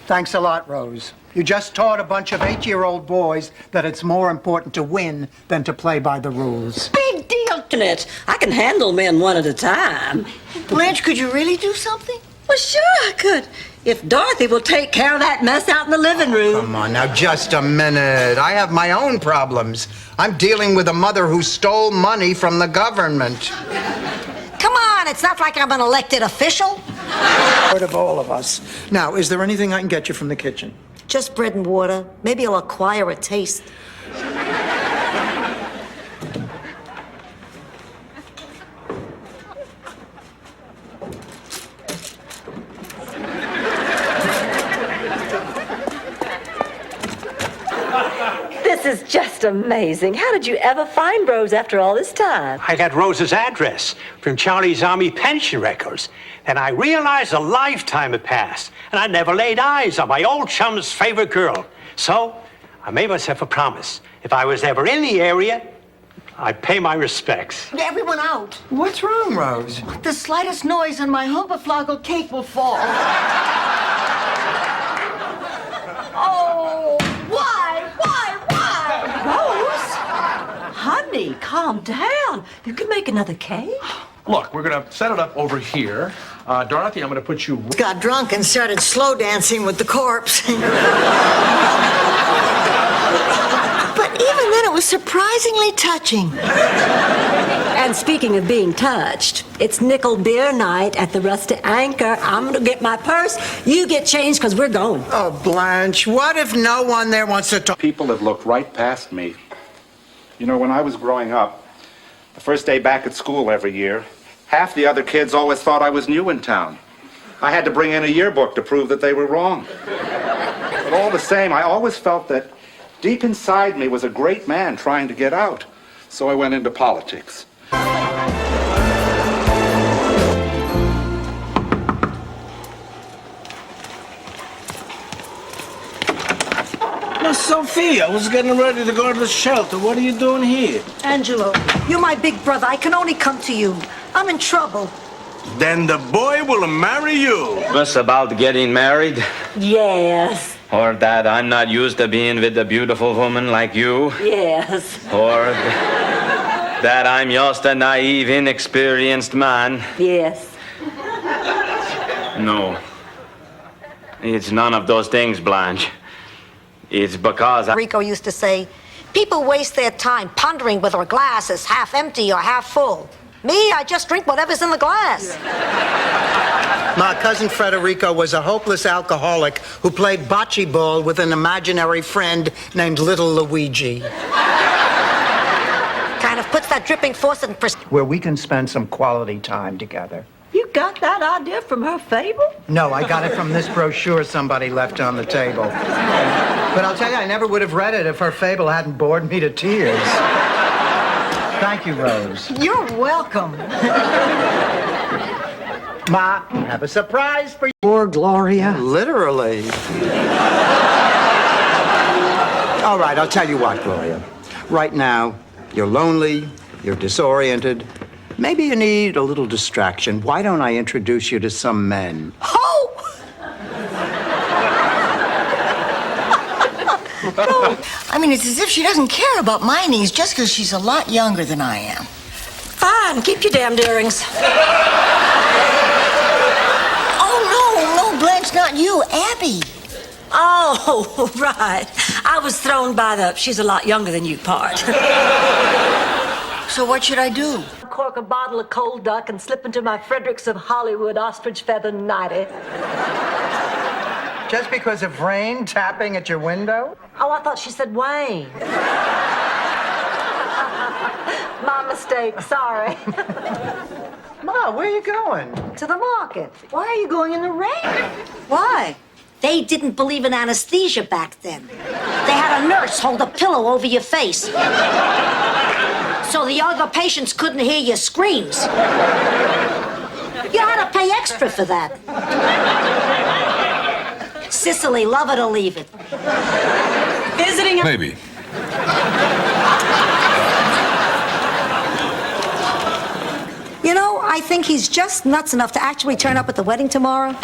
Thanks a lot, Rose. You just taught a bunch of 8-year-old boys that it's more important to win than to play by the rules. Big deal. I can handle men one at a time. Blanche, could you really do something? Well, sure I could. If Dorothy will take care of that mess out in the living room. Come on, now, just a minute. I have my own problems. I'm dealing with a mother who stole money from the government. Come on, it's not like I'm an elected official. Part of all of us. Now, is there anything I can get you from the kitchen? Just bread and water. Maybe I'll acquire a taste. This is just amazing. How did you ever find Rose after all this time? I got Rose's address from Charlie's Army pension records, and I realized a lifetime had passed, and I never laid eyes on my old chum's favorite girl. So I made myself a promise. If I was ever in the area, I'd pay my respects. Everyone out. What's wrong, Rose? The slightest noise and my Humpaflogel cake will fall. Oh, why? Rose? Honey, calm down. You can make another cake. Look, we're gonna set it up over here. Dorothy, I'm gonna put you. Got drunk and started slow dancing with the corpse. But even then, it was surprisingly touching. And speaking of being touched, it's nickel beer night at the Rusty Anchor. I'm gonna get my purse. You get changed because we're going. Oh, Blanche, what if no one there wants to talk? People have looked right past me. You know, when I was growing up, the first day back at school every year, half the other kids always thought I was new in town. I had to bring in a yearbook to prove that they were wrong. But all the same, I always felt that deep inside me was a great man trying to get out. So I went into politics. Now, Sophia, I was getting ready to go to the shelter. What are you doing here? Angelo, you're my big brother. I can only come to you. I'm in trouble. Then the boy will marry you. Was about getting married? Yes. Or that I'm not used to being with a beautiful woman like you? Yes. Or that I'm just a naive, inexperienced man? Yes. No. It's none of those things, Blanche. It's because Rico used to say, people waste their time pondering whether a glass is half empty or half full. Me, I just drink whatever's in the glass. My cousin Federico was a hopeless alcoholic who played bocce ball with an imaginary friend named Little Luigi. Kind of puts that dripping faucet in perspective. Where we can spend some quality time together. You got that idea from her fable? No, I got it from this brochure somebody left on the table. But I'll tell you, I never would have read it if her fable hadn't bored me to tears. Thank you, Rose. You're welcome. Ma, I have a surprise for you. Poor Gloria. Literally. All right, I'll tell you what, Gloria. Right now, you're lonely, you're disoriented. Maybe you need a little distraction. Why don't I introduce you to some men? Oh! I mean, it's as if she doesn't care about my knees just because she's a lot younger than I am. Fine, keep your damned earrings. Oh, no, Blanche, not you, Abby. Oh, right. I was thrown by the she's a lot younger than you part. So what should I do? Cork a bottle of cold duck and slip into my Fredericks of Hollywood ostrich feather nightie. Just because of rain tapping at your window? Oh, I thought she said Wayne. My mistake, sorry. Ma, where are you going? To the market. Why are you going in the rain? Why? They didn't believe in anesthesia back then. They had a nurse hold a pillow over your face, so the other patients couldn't hear your screams. You had to pay extra for that. Sicily, love it or leave it. Visiting her. Maybe. You know, I think he's just nuts enough to actually turn up at the wedding tomorrow.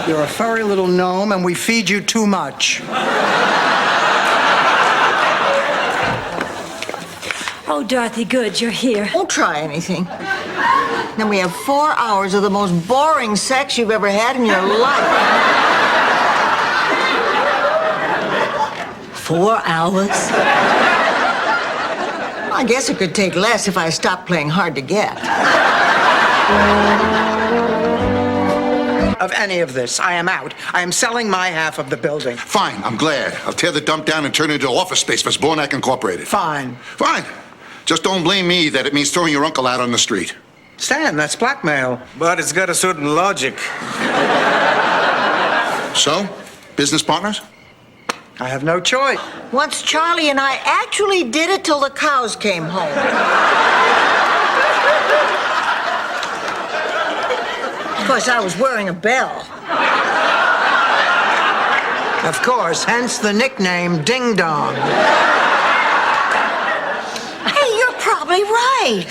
You're a furry little gnome, and we feed you too much. Oh, Dorothy, good, you're here. Don't try anything. Then we have 4 hours of the most boring sex you've ever had in your life. 4 hours? I guess it could take less if I stopped playing hard to get. Of any of this, I am out. I am selling my half of the building. Fine, I'm glad. I'll tear the dump down and turn it into office space for Zbornak Incorporated. Fine. Fine. Just don't blame me that it means throwing your uncle out on the street. Stan, that's blackmail. But it's got a certain logic. So, business partners? I have no choice. Once Charlie and I actually did it till the cows came home. Of course, I was wearing a bell. Of course, hence the nickname Ding Dong. Hey, you're probably right.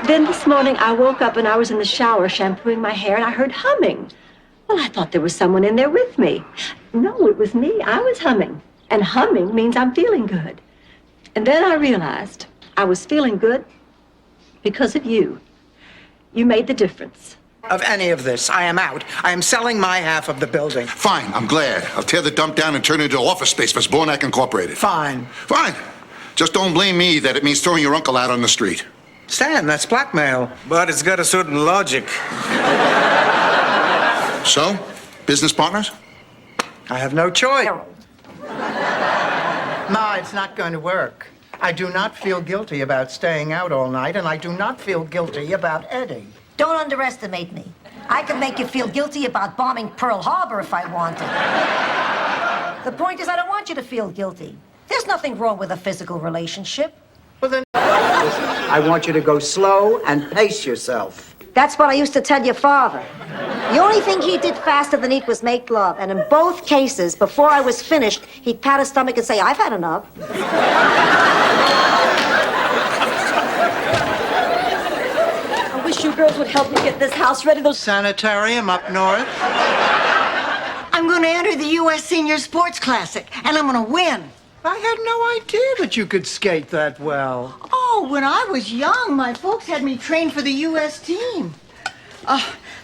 Then this morning, I woke up and I was in the shower shampooing my hair and I heard humming. Well, I thought there was someone in there with me. No, it was me. I was humming. And humming means I'm feeling good. And then I realized I was feeling good because of you. You made the difference. Of any of this, I am out. I am selling my half of the building. Fine, I'm glad. I'll tear the dump down and turn it into office space for Zbornak Incorporated. Fine. Fine. Just don't blame me that it means throwing your uncle out on the street. Stan, that's blackmail. But it's got a certain logic. So, business partners? I have no choice. No, it's not going to work. I do not feel guilty about staying out all night, and I do not feel guilty about Eddie. Don't underestimate me. I can make you feel guilty about bombing Pearl Harbor if I wanted. The point is, I don't want you to feel guilty. There's nothing wrong with a physical relationship. Well, then, I want you to go slow and pace yourself. That's what I used to tell your father. The only thing he did faster than eat was make love. And in both cases, before I was finished, he'd pat his stomach and say, I've had enough. I wish you girls would help me get this house ready. Those Sanitarium up north. I'm going to enter the U.S. Senior Sports Classic, and I'm going to win. I had no idea that you could skate that well. Oh, when I was young, my folks had me train for the U.S. team.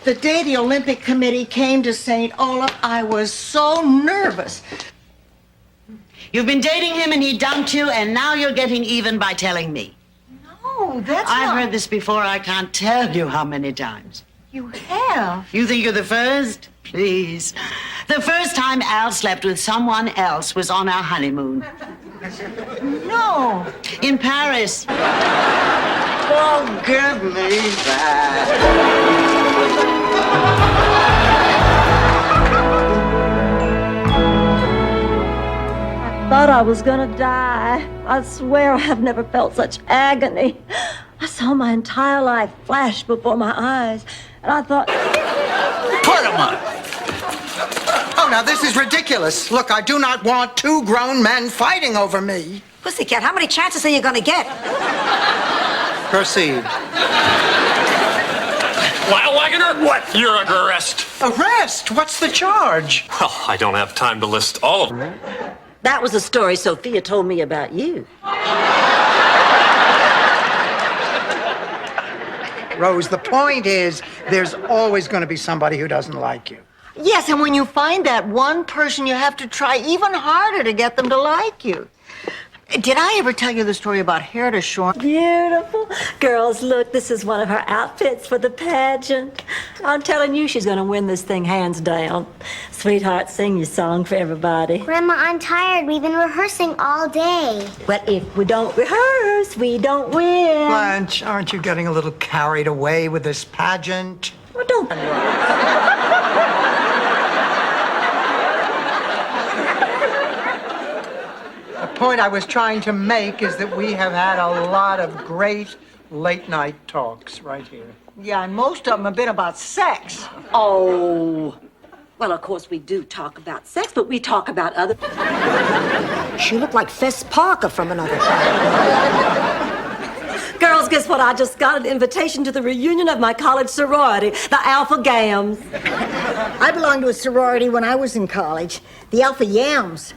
The day the Olympic Committee came to St. Olaf, I was so nervous. You've been dating him and he dumped you, and now you're getting even by telling me. No, that's I've not... heard this before. I can't tell you how many times. You have? You think you're the first? Please. The first time Al slept with someone else was on our honeymoon. No. In Paris. Oh, give me that. I thought I was gonna die. I swear I've never felt such agony. I saw my entire life flash before my eyes, and I thought... Put him up! Oh, now this is ridiculous. Look, I do not want two grown men fighting over me. Pussycat, how many chances are you gonna get? Proceed. Lyle Wagner, what? You're under arrest. Arrest? What's the charge? Well, I don't have time to list all of them. That was a story Sophia told me about you. Rose, the point is, there's always going to be somebody who doesn't like you. Yes, and when you find that one person, you have to try even harder to get them to like you. Did I ever tell you the story about Herta Shorn? Beautiful. Girls, look, this is one of her outfits for the pageant. I'm telling you, she's going to win this thing hands down. Sweetheart, sing your song for everybody. Grandma, I'm tired. We've been rehearsing all day. Well, if we don't rehearse, we don't win. Blanche, aren't you getting a little carried away with this pageant? Well, don't. The point I was trying to make is that we have had a lot of great late-night talks right here. Yeah, and most of them have been about sex. Oh. Well, of course, we do talk about sex, but we talk about other... She looked like Fess Parker from another time. Girls, guess what? I just got an invitation to the reunion of my college sorority, the Alpha Gams. I belonged to a sorority when I was in college, the Alpha Yams.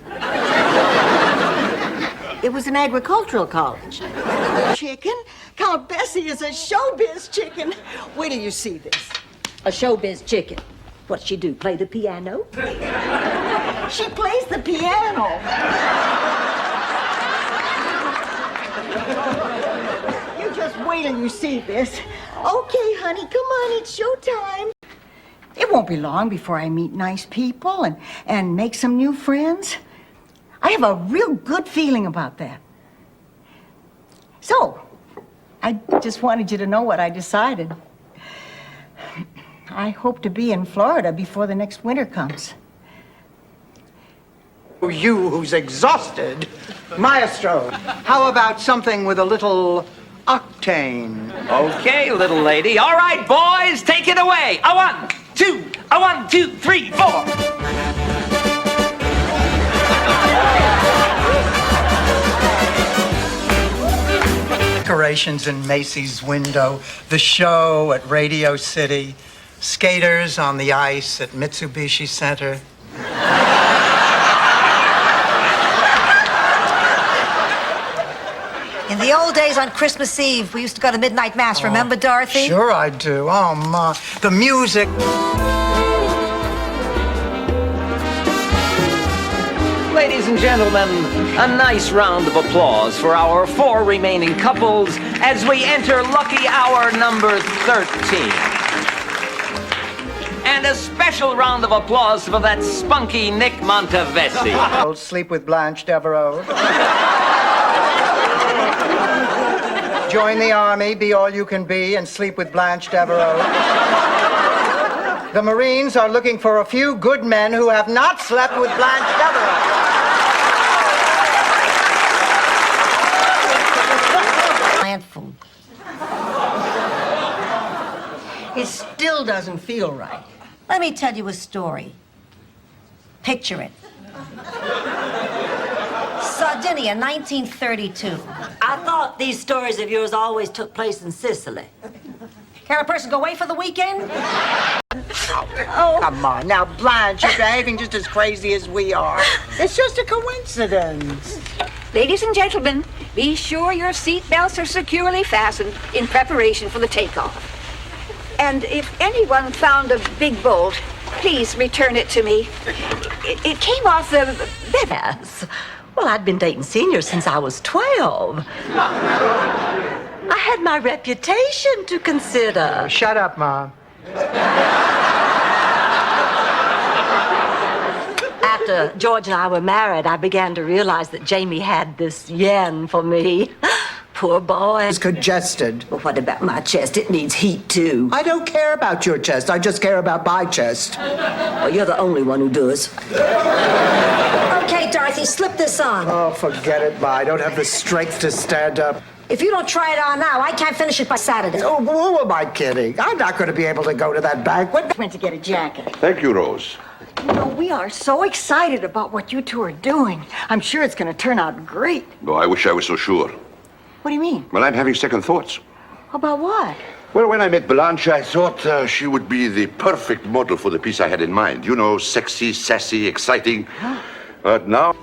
It was an agricultural college. Chicken? Count Bessie is a showbiz chicken. Wait till you see this. A showbiz chicken. What'd she do, play the piano? She plays the piano. You just wait till you see this. Okay, honey, come on, it's showtime. It won't be long before I meet nice people and make some new friends. I have a real good feeling about that. So, I just wanted you to know what I decided. I hope to be in Florida before the next winter comes. You who's exhausted. Maestro, how about something with a little octane? Okay, little lady. All right, boys, take it away. A 1, 2, 1, 2, 3, 4. Decorations in Macy's window, the show at Radio City, skaters on the ice at Mitsubishi Center. In the old days on Christmas Eve, we used to go to midnight mass. Remember, Dorothy? Sure I do. Oh, Ma. The music. Ladies and gentlemen, a nice round of applause for our 4 remaining couples as we enter lucky hour number 13. And a special round of applause for that spunky Nick Montevesi. Sleep with Blanche Devereaux. Join the army, be all you can be, and sleep with Blanche Devereaux. The Marines are looking for a few good men who have not slept with Blanche Devereaux. Plant food. It still doesn't feel right. Let me tell you a story. Picture it. Sardinia, 1932. I thought these stories of yours always took place in Sicily. Can a person go away for the weekend? Oh, come on. Now, Blanche, you're behaving just as crazy as we are. It's just a coincidence. Ladies and gentlemen, be sure your seat belts are securely fastened in preparation for the takeoff. And if anyone found a big bolt, please return it to me. It came off the bed. Yes. Well, I'd been dating seniors since I was 12. I had my reputation to consider. Shut up, Mom. After George and I were married, I began to realize that Jamie had this yen for me. Poor boy. It's congested. Well, what about my chest? It needs heat, too. I don't care about your chest. I just care about my chest. Well, you're the only one who does. Okay, Dorothy, slip this on. Oh, forget it, Ma. I don't have the strength to stand up. If you don't try it on now, I can't finish it by Saturday. Oh, who am I kidding? I'm not going to be able to go to that banquet. Went to get a jacket. Thank you, Rose. You know, we are so excited about what you two are doing. I'm sure it's going to turn out great. Oh, I wish I was so sure. What do you mean? Well, I'm having second thoughts. About what? Well, when I met Blanche, I thought she would be the perfect model for the piece I had in mind. You know, sexy, sassy, exciting. But now...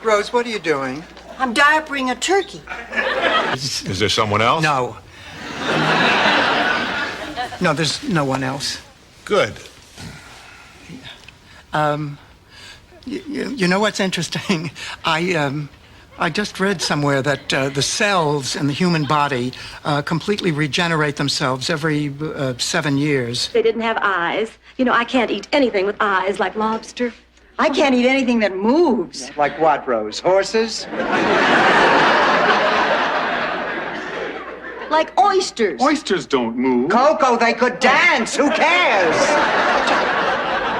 Rose, what are you doing? I'm diapering a turkey. Is there someone else? No. No, there's no one else. Good. You know what's interesting? I just read somewhere that the cells in the human body completely regenerate themselves every 7 years. They didn't have eyes. You know, I can't eat anything with eyes, like lobster. I can't eat anything that moves. Like what, Rose? Horses? Like oysters. Oysters don't move. Coco, they could dance. Who cares?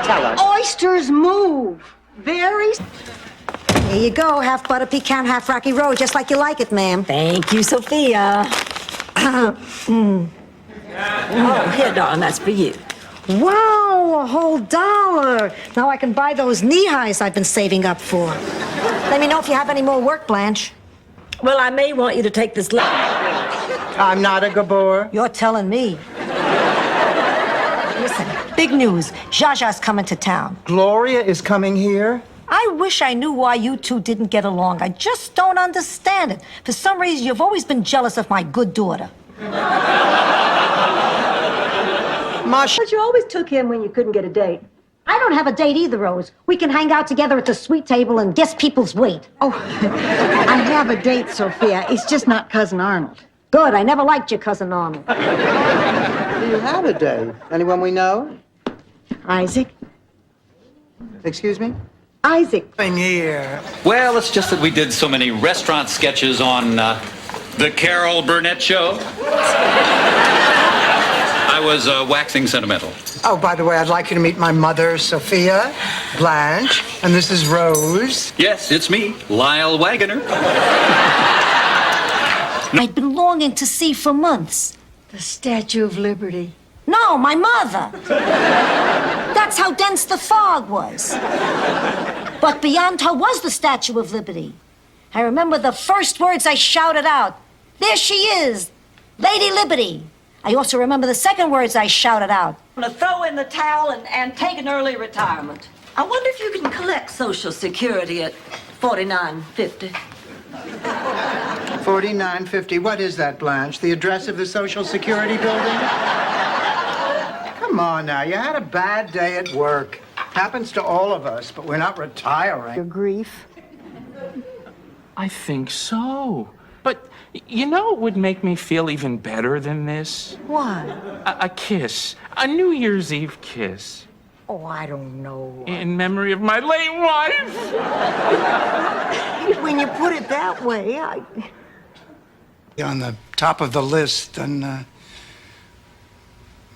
Tell us. Oysters move. Very. Here you go, half butter pecan, half Rocky Road, just like you like it, ma'am. Thank you, Sophia. Oh, here, darling, that's for you. Wow, a whole $1. Now I can buy those knee highs I've been saving up for. Let me know if you have any more work, Blanche. Well, I may want you to take this. I'm not a Gabor. You're telling me. Listen, big news. Zsa-Zsa's coming to town. Gloria is coming here? I wish I knew why you two didn't get along. I just don't understand it. For some reason, you've always been jealous of my good daughter. But you always took him when you couldn't get a date. I don't have a date either, Rose. We can hang out together at the sweet table and guess people's weight. Oh, I have a date, Sophia. It's just not Cousin Arnold. Good. I never liked your Cousin Arnold. You had a date. Anyone we know? Isaac. Excuse me? Isaac. Here. Well, it's just that we did so many restaurant sketches on The Carol Burnett Show. I was waxing sentimental. Oh, by the way, I'd like you to meet my mother, Sophia, Blanche, and this is Rose. Yes, it's me, Lyle Wagoner. I'd been longing to see for months. The Statue of Liberty. No, my mother. That's how dense the fog was. But beyond her was the Statue of Liberty. I remember the first words I shouted out. There she is, Lady Liberty. I also remember the second words I shouted out. I'm gonna throw in the towel and take an early retirement. I wonder if you can collect Social Security at $49.50. $49.50. What is that, Blanche? The address of the Social Security building? Come on now, you had a bad day at work. Happens to all of us, but we're not retiring. Your grief. I think so. But you know what would make me feel even better than this? Why? A kiss. A New Year's Eve kiss. Oh, I don't know. In memory of my late wife. When you put it that way, On the top of the list, then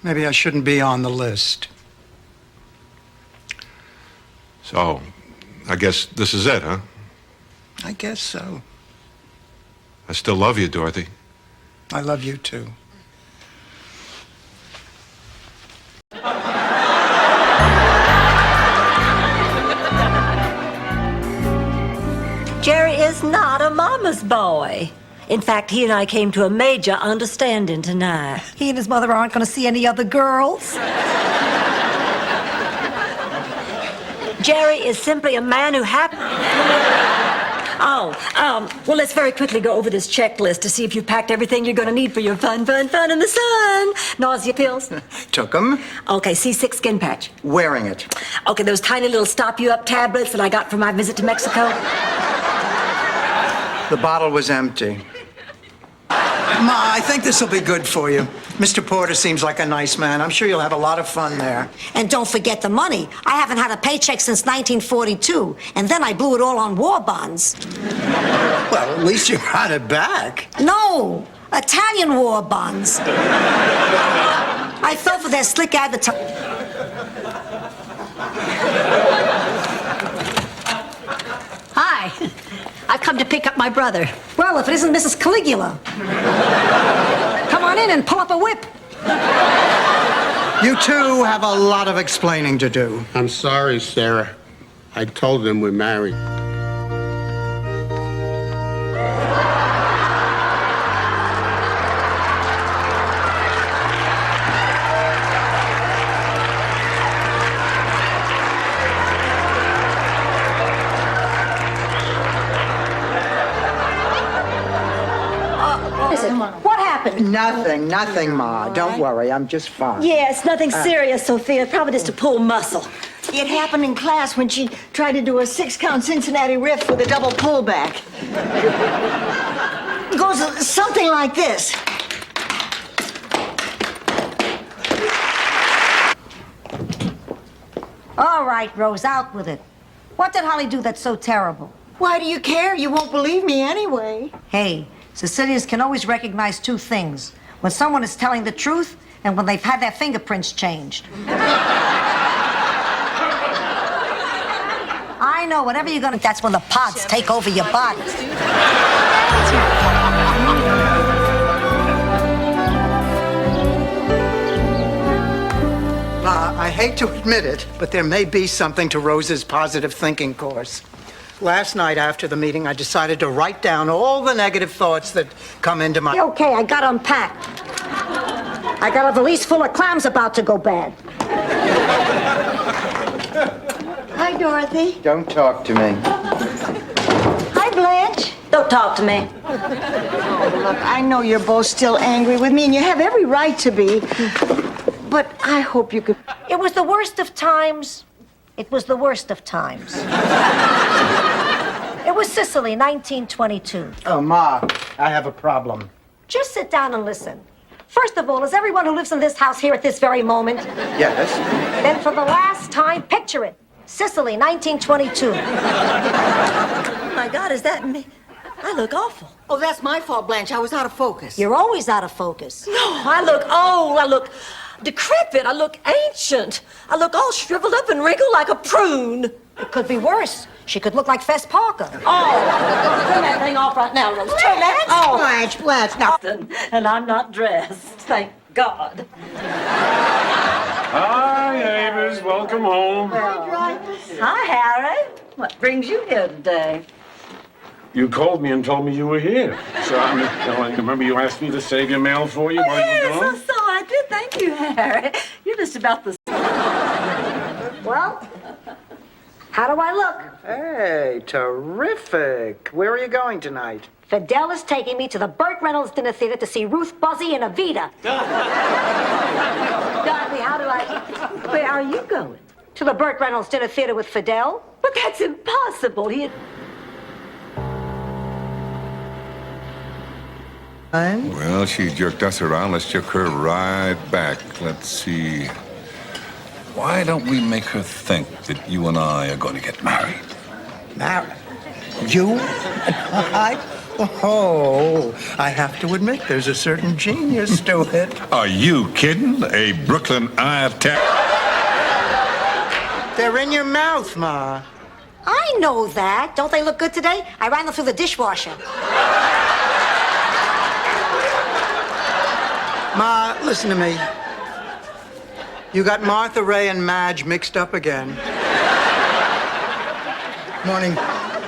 maybe I shouldn't be on the list. So, I guess this is it, huh? I guess so. I still love you, Dorothy. I love you too. Jerry is not a mama's boy. In fact, he and I came to a major understanding tonight. He and his mother aren't going to see any other girls. Jerry is simply a man who well, let's very quickly go over this checklist to see if you've packed everything you're going to need for your fun in the sun. Nausea pills? Took them. Okay, C6 skin patch. Wearing it. Okay, those tiny little stop-you-up tablets that I got for my visit to Mexico. The bottle was empty. Ma, I think this will be good for you. Mr. Porter seems like a nice man. I'm sure you'll have a lot of fun there. And don't forget the money. I haven't had a paycheck since 1942, and then I blew it all on war bonds. Well, at least you got it back. No, Italian war bonds. I fell for their slick advertising. Hi. I've come to pick up my brother. Well, if it isn't Mrs. Caligula. Come on in and pull up a whip. You two have a lot of explaining to do. I'm sorry, Sarah. I told them we're married. What happened? Nothing, Ma. Don't worry. I'm just fine. Yeah, it's nothing serious, Sophia. Probably just a pulled muscle. It happened in class when she tried to do a 6-count Cincinnati riff with a double pullback. It goes something like this. All right, Rose, out with it. What did Holly do that's so terrible? Why do you care? You won't believe me anyway. Hey, Sicilians can always recognize two things. When someone is telling the truth and when they've had their fingerprints changed. I know, whatever you're gonna... That's when the pods take over your body. I hate to admit it, but there may be something to Rose's positive thinking course. Last night after the meeting, I decided to write down all the negative thoughts that come into my... Okay, I got unpacked. I got a valise full of clams about to go bad. Hi, Dorothy. Don't talk to me. Hi, Blanche. Don't talk to me. Oh, look, I know you're both still angry with me, and you have every right to be. But I hope you could... It was the worst of times. It was the worst of times. It was Sicily, 1922. Oh, Ma, I have a problem. Just sit down and listen. First of all, is everyone who lives in this house here at this very moment? Yes. Then for the last time, picture it. Sicily, 1922. Oh, my God, is that me? I look awful. Oh, that's my fault, Blanche. I was out of focus. You're always out of focus. No, I look old. decrepit. I look ancient. I look all shriveled up and wrinkled like a prune. It could be worse. She could look like Fess Parker. Oh, turn that thing off right now, Rose. Turn that off. Blanche, nothing. And I'm not dressed. Thank God. Hi, neighbors. Welcome home. Hi, Harry. What brings you here today? You called me and told me you were here. So, I remember you asked me to save your mail for you while you were gone? So I did. Thank you, Harry. You're just about the... Well, how do I look? Hey, terrific. Where are you going tonight? Fidel is taking me to the Burt Reynolds Dinner Theater to see Ruth Buzzy and Evita. Dorothy, how do I... Where are you going? To the Burt Reynolds Dinner Theater with Fidel. But that's impossible. Well, she jerked us around. Let's jerk her right back. Let's see. Why don't we make her think that you and I are going to get married? Married? You and I? Oh, I have to admit, there's a certain genius to it. Are you kidding? A Brooklyn Eye attack? They're in your mouth, Ma. I know that. Don't they look good today? I ran them through the dishwasher. Ma, listen to me. You got Martha Ray and Madge mixed up again. Morning.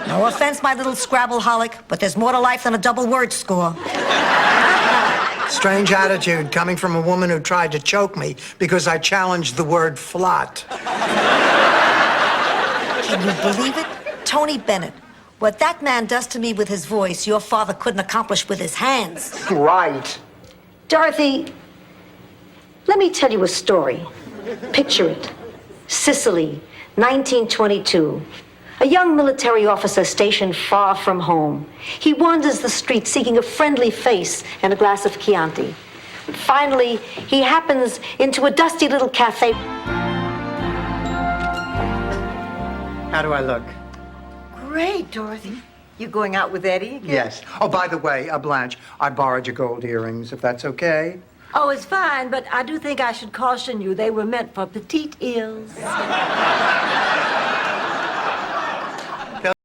No offense, my little Scrabble-holic, but there's more to life than a double word score. Strange attitude coming from a woman who tried to choke me because I challenged the word flot. Can you believe it? Tony Bennett. What that man does to me with his voice, your father couldn't accomplish with his hands. Right. Dorothy, let me tell you a story. Picture it. Sicily, 1922. A young military officer stationed far from home. He wanders the streets seeking a friendly face and a glass of Chianti. Finally, he happens into a dusty little cafe. How do I look? Great, Dorothy. You going out with Eddie again? Yes. Oh, by the way, Blanche, I borrowed your gold earrings, if that's okay. Oh, it's fine, but I do think I should caution you. They were meant for petite ears.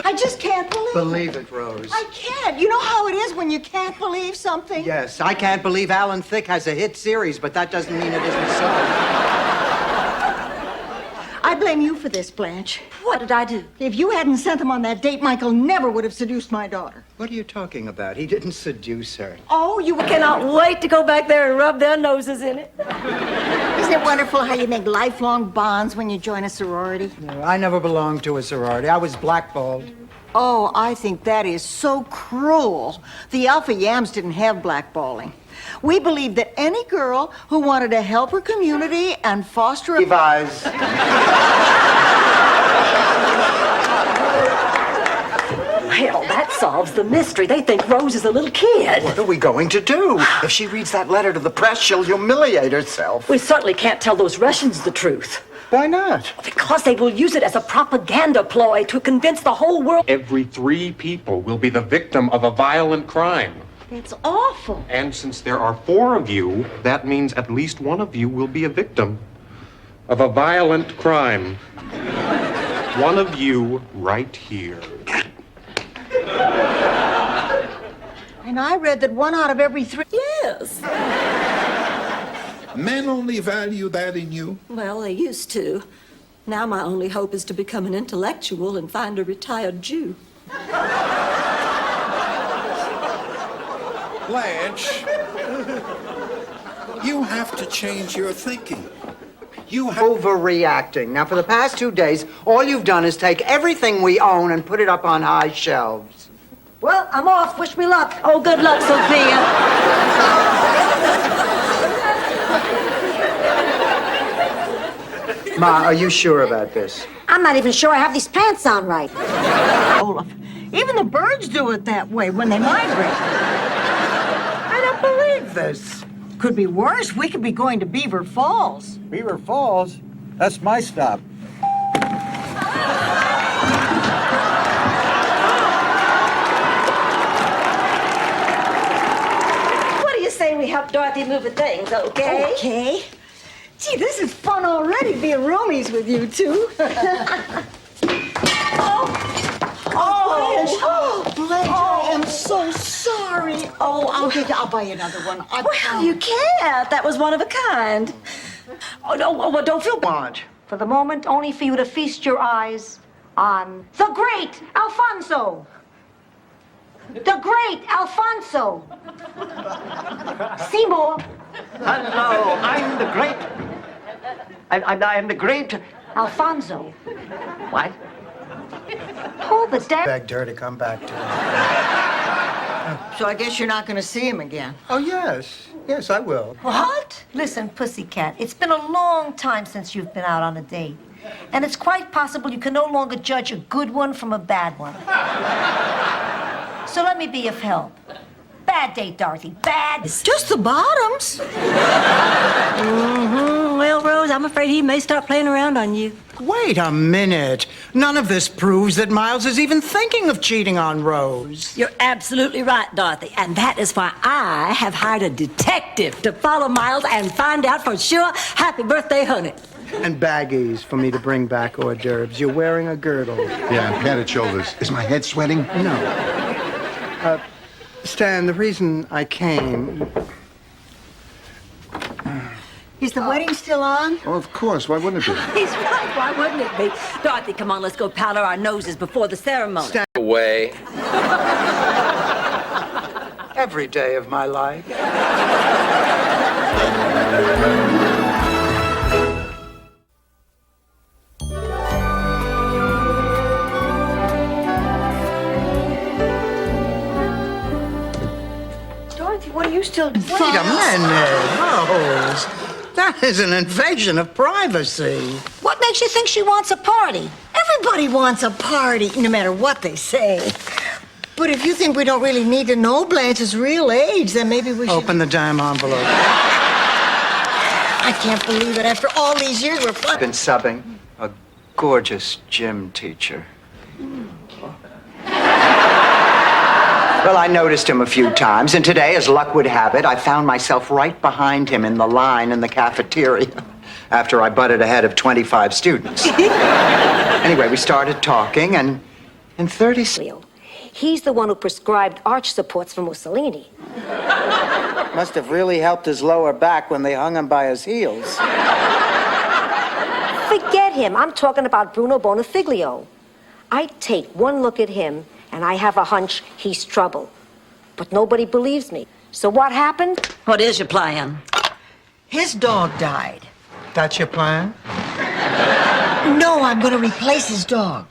I just can't believe Believe it, Rose. I can't. You know how it is when you can't believe something? Yes, I can't believe Alan Thicke has a hit series, but that doesn't mean it isn't so. I blame you for this, Blanche. What did I do? If you hadn't sent them on that date, Michael never would have seduced my daughter. What are you talking about? He didn't seduce her. Oh, you Cannot wait to go back there and rub their noses in it. Isn't it wonderful how you make lifelong bonds when you join a sorority? No, I never belonged to a sorority. I was blackballed. Oh, I think that is so cruel. The Alpha Yams didn't have blackballing. We believed that any girl who wanted to help her community and foster a... Levi's. Hell, that solves the mystery. They think Rose is a little kid. What are we going to do? If she reads that letter to the press, she'll humiliate herself. We certainly can't tell those Russians the truth. Why not? Because they will use it as a propaganda ploy to convince the whole world. Every 3 people will be the victim of a violent crime. It's awful. And since there are 4 of you, that means at least 1 of you will be a victim of a violent crime. 1 of you right here. And I read that 1 out of every 3... Yes. Men only value that in you. Well, they used to. Now my only hope is to become an intellectual and find a retired Jew. Blanche, you have to change your thinking. You have... Overreacting. Now, for the past 2 days, all you've done is take everything we own and put it up on high shelves. Well, I'm off. Wish me luck. Oh, good luck, Sophia. Ma, are you sure about this? I'm not even sure I have these pants on right. Olaf, even the birds do it that way when they migrate. I don't believe this. Could be worse. We could be going to Beaver Falls. Beaver Falls? That's my stop. What do you say we help Dorothy move her things, okay? Okay. Gee, this is fun already, being roomies with you two. Blanche, I am so sorry. Oh, I'll buy you another one. Well, you can't. That was one of a kind. Oh, no, well, don't feel bad. For the moment, only for you to feast your eyes on the great Alfonso. The great Alfonso. Seymour. Hello, I'm the great. I am the great. Alfonso. What? Pull the damn. Begged her to come back to him. So I guess you're not going to see him again. Oh, yes. Yes, I will. What? Listen, Pussycat, it's been a long time since you've been out on a date. And it's quite possible you can no longer judge a good one from a bad one. So let me be of help. Bad date, Dorothy. Bad. It's just the bottoms. Well, Rose, I'm afraid he may start playing around on you. Wait a minute. None of this proves that Miles is even thinking of cheating on Rose. You're absolutely right, Dorothy. And that is why I have hired a detective to follow Miles and find out for sure. Happy birthday, honey. And baggies for me to bring back hors d'oeuvres. You're wearing a girdle. Yeah, padded shoulders. Is my head sweating? No. Stan, the reason I came... Is the wedding still on? Oh, of course. Why wouldn't it be? He's right. Why wouldn't it be? Dorothy, come on, let's go powder our noses before the ceremony. Stand away. Every day of my life. Dorothy, what are you still doing? Wait a minute, Rose. That is an invasion of privacy. What makes you think she wants a party? Everybody wants a party, no matter what they say. But if you think we don't really need to know Blanche's real age, then maybe we should... Open the damn envelope. I can't believe it. After all these years, we're... I've been subbing a gorgeous gym teacher. Well, I noticed him a few times, and today, as luck would have it, I found myself right behind him in the line in the cafeteria after I butted ahead of 25 students. Anyway, we started talking, and in 30 seconds... He's the one who prescribed arch supports for Mussolini. Must have really helped his lower back when they hung him by his heels. Forget him. I'm talking about Bruno Bonifiglio. I take one look at him, and I have a hunch he's trouble. But nobody believes me. So what happened? What is your plan? His dog died. That's your plan? No, I'm going to replace his dog.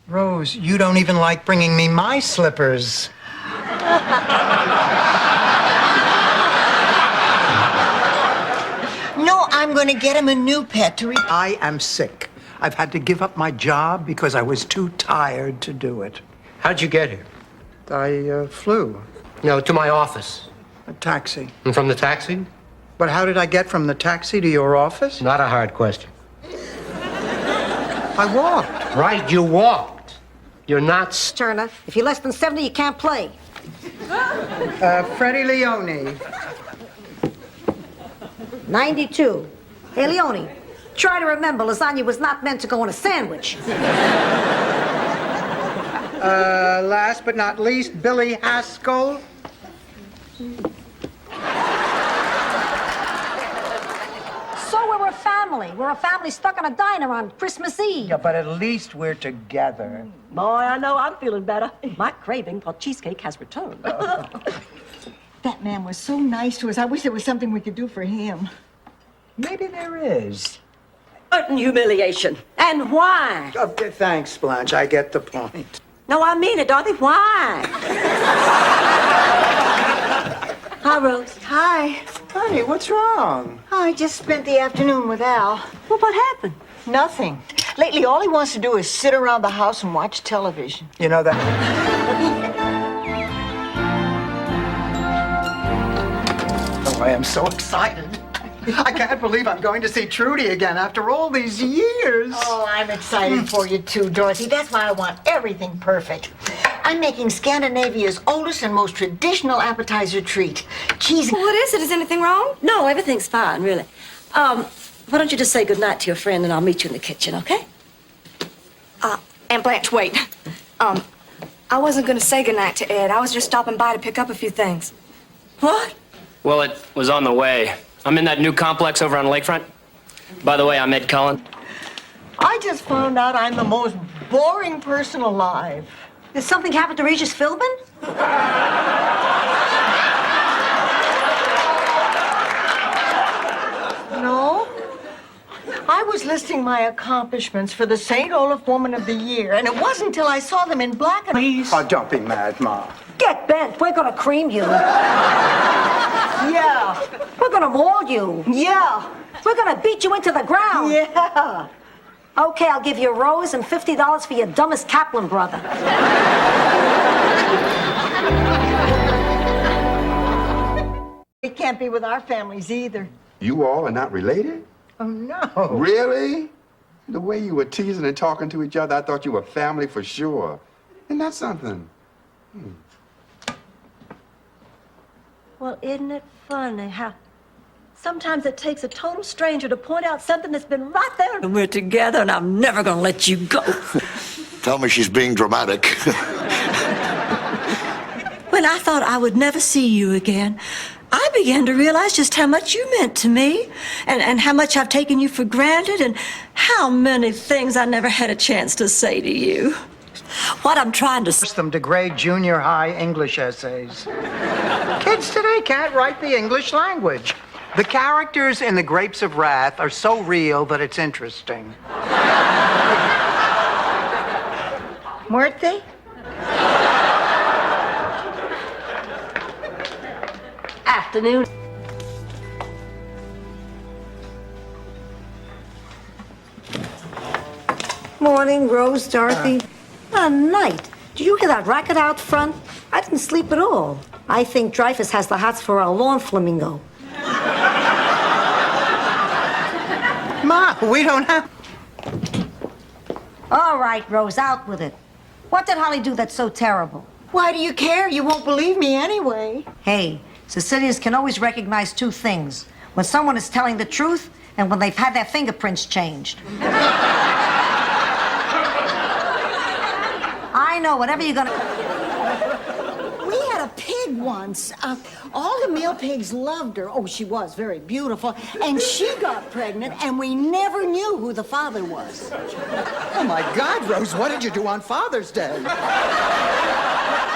Rose, you don't even like bringing me my slippers. No, I'm going to get him a new pet to I am sick. I've had to give up my job because I was too tired to do it. How'd you get here? I flew. No, to my office. A taxi. And from the taxi? But how did I get from the taxi to your office? Not a hard question. I walked. Right, you walked. You're not... Turner, if you're less than 70, you can't play. Freddie Leone. 92. Hey, Leone, try to remember lasagna was not meant to go in a sandwich. Last but not least, Billy Haskell. So we're a family. We're a family stuck in a diner on Christmas Eve. Yeah, but at least we're together. Boy, I know I'm feeling better. My craving for cheesecake has returned. That man was so nice to us. I wish there was something we could do for him. Maybe there is. Utter humiliation. And why? Thanks, Blanche. I get the point. No, I mean it, Dorothy. Why? Hi, Rose. Hi. Honey, what's wrong? I just spent the afternoon with Al. Well, what happened? Nothing. Lately, all he wants to do is sit around the house and watch television. You know that... Oh, I am so excited. I can't believe I'm going to see Trudy again after all these years. Oh, I'm excited for you too, Dorothy. That's why I want everything perfect. I'm making Scandinavia's oldest and most traditional appetizer treat. Cheese. What is it? Is anything wrong? No, everything's fine, really. why don't you just say goodnight to your friend and I'll meet you in the kitchen, okay? Aunt Blanche, wait. I wasn't gonna say goodnight to Ed. I was just stopping by to pick up a few things. What? Well, it was on the way. I'm in that new complex over on Lakefront. By the way, I'm Ed Cullen. I just found out I'm the most boring person alive. Did something happen to Regis Philbin? No. I was listing my accomplishments for the St. Olaf Woman of the Year, and it wasn't until I saw them in black and... Please. Oh, don't be mad, Ma. Get bent. We're gonna cream you. Yeah. We're gonna maul you. Yeah. We're gonna beat you into the ground. Yeah. Okay, I'll give you a rose and $50 for your dumbest Kaplan brother. It can't be with our families either. You all are not related? Oh, no. Really? The way you were teasing and talking to each other, I thought you were family for sure. Isn't that something? Well, isn't it funny how sometimes it takes a total stranger to point out something that's been right there and we're together and I'm never gonna let you go. Tell me she's being dramatic. When I thought I would never see you again, I began to realize just how much you meant to me and how much I've taken you for granted and how many things I never had a chance to say to you. What I'm trying to Force them to grade junior high English essays. Kids today can't write the English language. The characters in The Grapes of Wrath are so real that it's interesting. Weren't they? Afternoon. Morning, Rose, Dorothy. What a night. Did you hear that racket out front? I didn't sleep at all. I think Dreyfus has the hots for our lawn flamingo. Ma, we don't have... All right, Rose, out with it. What did Holly do that's so terrible? Why do you care? You won't believe me anyway. Hey, Sicilians can always recognize two things. When someone is telling the truth and when they've had their fingerprints changed. I know, whatever you're gonna... We had a pig once. All the male pigs loved her. Oh, she was very beautiful. And she got pregnant, and we never knew who the father was. Oh, my God, Rose, what did you do on Father's Day?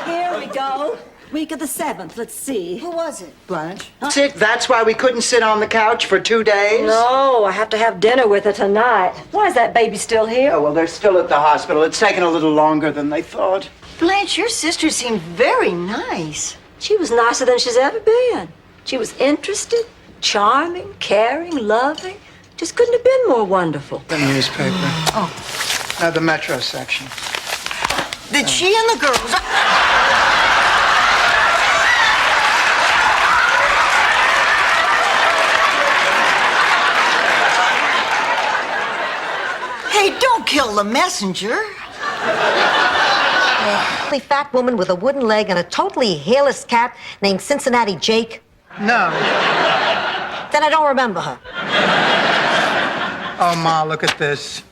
Here we go. Week of the 7th. Let's see. Who was it? Blanche? Sick, that's why we couldn't sit on the couch for 2 days? No, I have to have dinner with her tonight. Why is that baby still here? Oh, well, they're still at the hospital. It's taken a little longer than they thought. Blanche, your sister seemed very nice. She was nicer than she's ever been. She was interested, charming, caring, loving. Just couldn't have been more wonderful. The newspaper. Oh. The Metro section. Did she and the girls... Hey, don't kill the messenger. A fat woman with a wooden leg and a totally hairless cat named Cincinnati Jake? No. Then I don't remember her. Oh, Ma, look at this.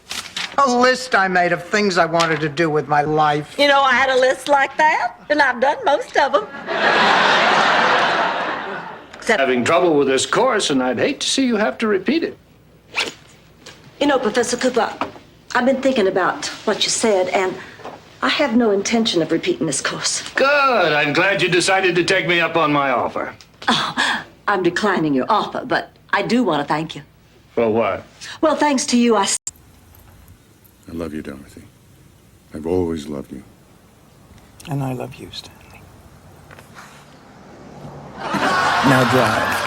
A list I made of things I wanted to do with my life. You know, I had a list like that, and I've done most of them. Having trouble with this course, and I'd hate to see you have to repeat it. You know, Professor Cooper, I've been thinking about what you said, and I have no intention of repeating this course. Good. I'm glad you decided to take me up on my offer. Oh, I'm declining your offer, but I do want to thank you. For what? Well, thanks to you, I love you, Dorothy. I've always loved you. And I love you, Stanley. Now drive.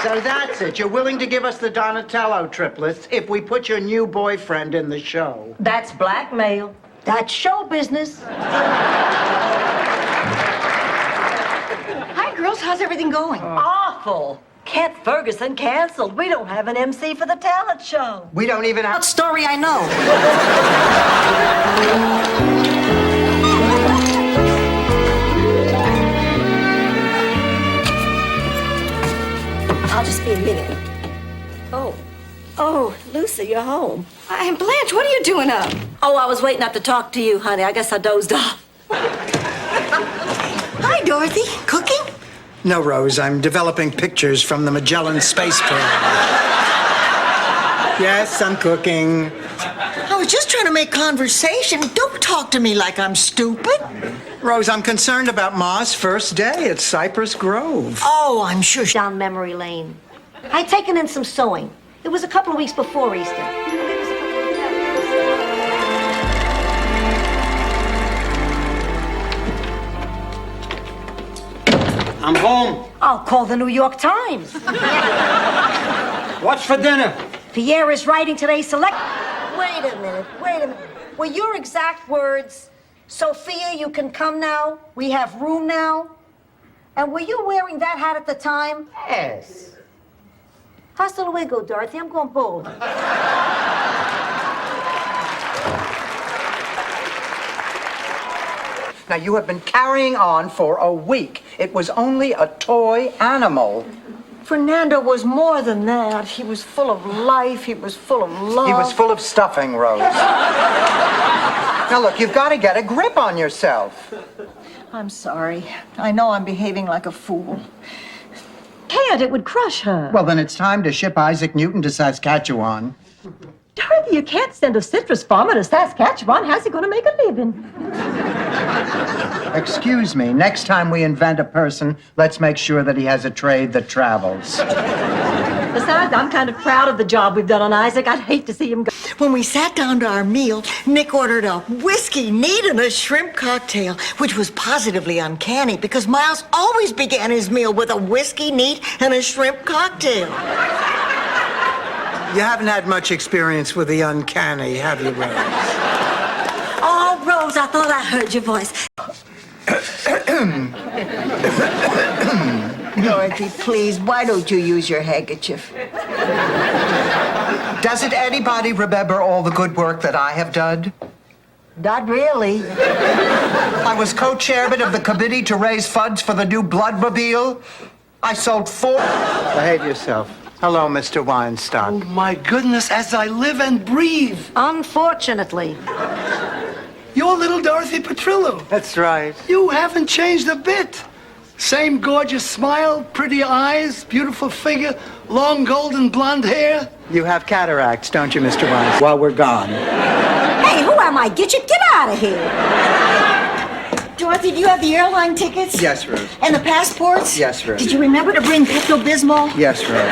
So that's it. You're willing to give us the Donatello triplets if we put your new boyfriend in the show. That's blackmail. That's show business. Hi, girls. How's everything going? Awful. Kent Ferguson canceled. We don't have an MC for the talent show. We don't even have... What story I know? I'll just be a minute. Oh, Lucy, you're home. And Blanche, what are you doing up? Oh, I was waiting up to talk to you, honey. I guess I dozed off. Hi, Dorothy. Cooking? No, Rose, I'm developing pictures from the Magellan Space Program. Yes, I'm cooking. I was just trying to make conversation. Don't talk to me like I'm stupid. Rose, I'm concerned about Ma's first day at Cypress Grove. Oh, I'm sure. Down memory lane. I'd taken in some sewing. It was a couple of weeks before Easter. I'm home. I'll call the New York Times. What's for dinner? Pierre is writing today's select... Wait a minute. Were your exact words, Sophia, you can come now? We have room now? And were you wearing that hat at the time? Yes. Hasta luego, Dorothy. I'm going bold. Now, you have been carrying on for a week. It was only a toy animal. Fernando was more than that. He was full of life. He was full of love. He was full of stuffing, Rose. Now, look, you've got to get a grip on yourself. I'm sorry. I know I'm behaving like a fool. Can't. It would crush her. Well, then it's time to ship Isaac Newton to Saskatchewan. Dorothy, you can't send a citrus farmer to Saskatchewan. How's he going to make a living? Excuse me, next time we invent a person, let's make sure that he has a trade that travels. Besides, I'm kind of proud of the job we've done on Isaac. I'd hate to see him go. When we sat down to our meal, Nick ordered a whiskey neat and a shrimp cocktail, which was positively uncanny because Miles always began his meal with a whiskey neat and a shrimp cocktail. You haven't had much experience with the uncanny, have you, Rose? Oh, Rose, I thought I heard your voice. Dorothy, please, why don't you use your handkerchief? Doesn't anybody remember all the good work that I have done? Not really. I was co-chairman of the committee to raise funds for the new Bloodmobile. I sold 4... Behave yourself. Hello, Mr. Weinstock. Oh, my goodness, as I live and breathe. Unfortunately. You're little Dorothy Petrillo. That's right. You haven't changed a bit. Same gorgeous smile, pretty eyes, beautiful figure, long golden blonde hair. You have cataracts, don't you, Mr. Weinstock? While we're gone. Hey, who am I? Get out of here. Dorothy, do you have the airline tickets? Yes, Rose. And the passports? Yes, Rose. Did you remember to bring Pepto-Bismol? Yes, Rose.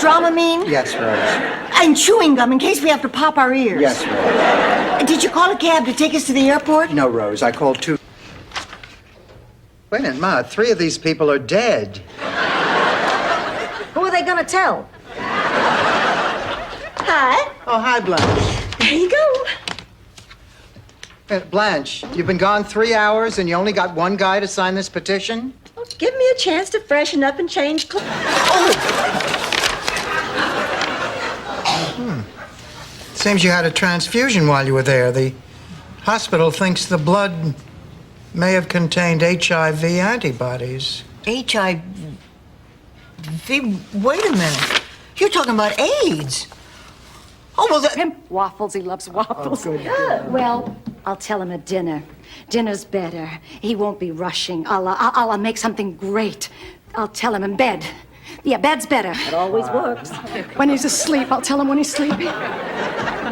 Dramamine? Yes, Rose. And chewing gum in case we have to pop our ears? Yes, Rose. Did you call a cab to take us to the airport? No, Rose. I called 2. Wait a minute, Ma. 3 of these people are dead. Who are they gonna tell? Hi. Oh, hi, Blanche. There you go. Blanche, you've been gone 3 hours and you only got one guy to sign this petition? Well, give me a chance to freshen up and change clothes. Seems you had a transfusion while you were there. The hospital thinks the blood may have contained HIV antibodies. HIV? Wait a minute. You're talking about AIDS. Oh, well, Him waffles. He loves waffles. Oh, good. Well, I'll tell him at dinner. Dinner's better. He won't be rushing. I'll make something great. I'll tell him in bed. Yeah, bed's better. It always works. When he's asleep, I'll tell him when he's sleeping.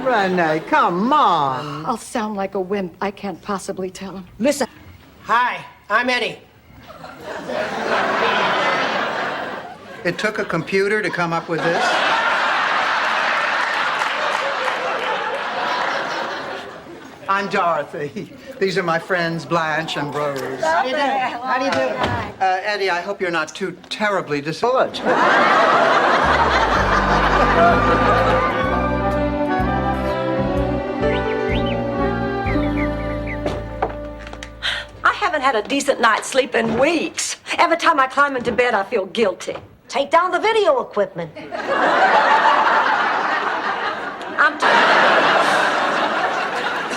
Renee, come on. I'll sound like a wimp. I can't possibly tell him. listen. Hi, I'm Eddie. It took a computer to come up with this? I'm Dorothy. These are my friends, Blanche and Rose. How do you do? How do you do? Eddie, I hope you're not too terribly disappointed. I haven't had a decent night's sleep in weeks. Every time I climb into bed, I feel guilty. Take down the video equipment.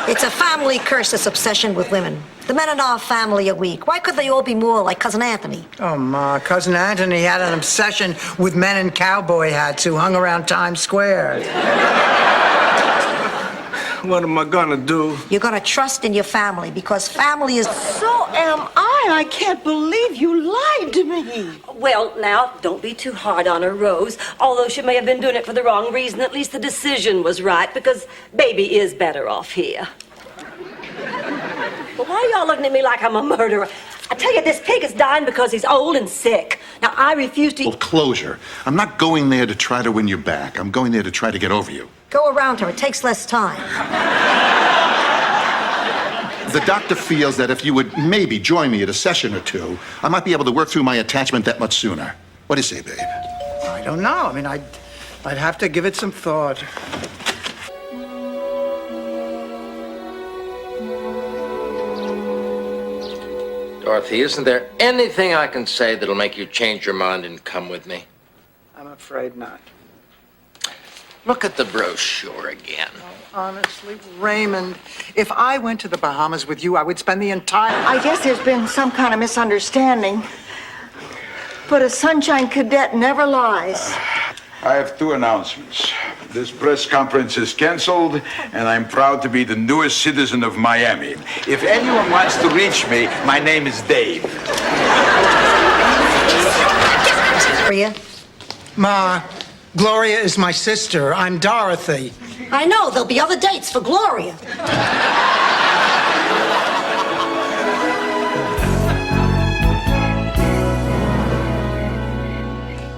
It's a family curse, this obsession with women. The men in our family are weak. Why couldn't they all be more like Cousin Anthony? Oh, Ma, Cousin Anthony had an obsession with men in cowboy hats who hung around Times Square. What am I gonna do? You're gonna trust in your family because family is... So am I. I can't believe you lied to me. Well, now, don't be too hard on her, Rose. Although she may have been doing it for the wrong reason, at least the decision was right, because baby is better off here. Well, why are y'all looking at me like I'm a murderer? I tell you, this pig is dying because he's old and sick. Now, I refuse to... Well, closure. I'm not going there to try to win you back. I'm going there to try to get over you. Go around her. It takes less time. The doctor feels that if you would maybe join me at a session or two, I might be able to work through my attachment that much sooner. What do you say, babe? I don't know. I mean, I'd have to give it some thought. Dorothy, isn't there anything I can say that'll make you change your mind and come with me? I'm afraid not. Look at the brochure again. Honestly, Raymond, if I went to the Bahamas with you, I would spend the entire... I guess there's been some kind of misunderstanding. But a Sunshine Cadet never lies. I have two announcements. This press conference is canceled, and I'm proud to be the newest citizen of Miami. If anyone wants to reach me, my name is Dave. Gloria? Ma, Gloria is my sister. I'm Dorothy. I know. There'll be other dates for Gloria.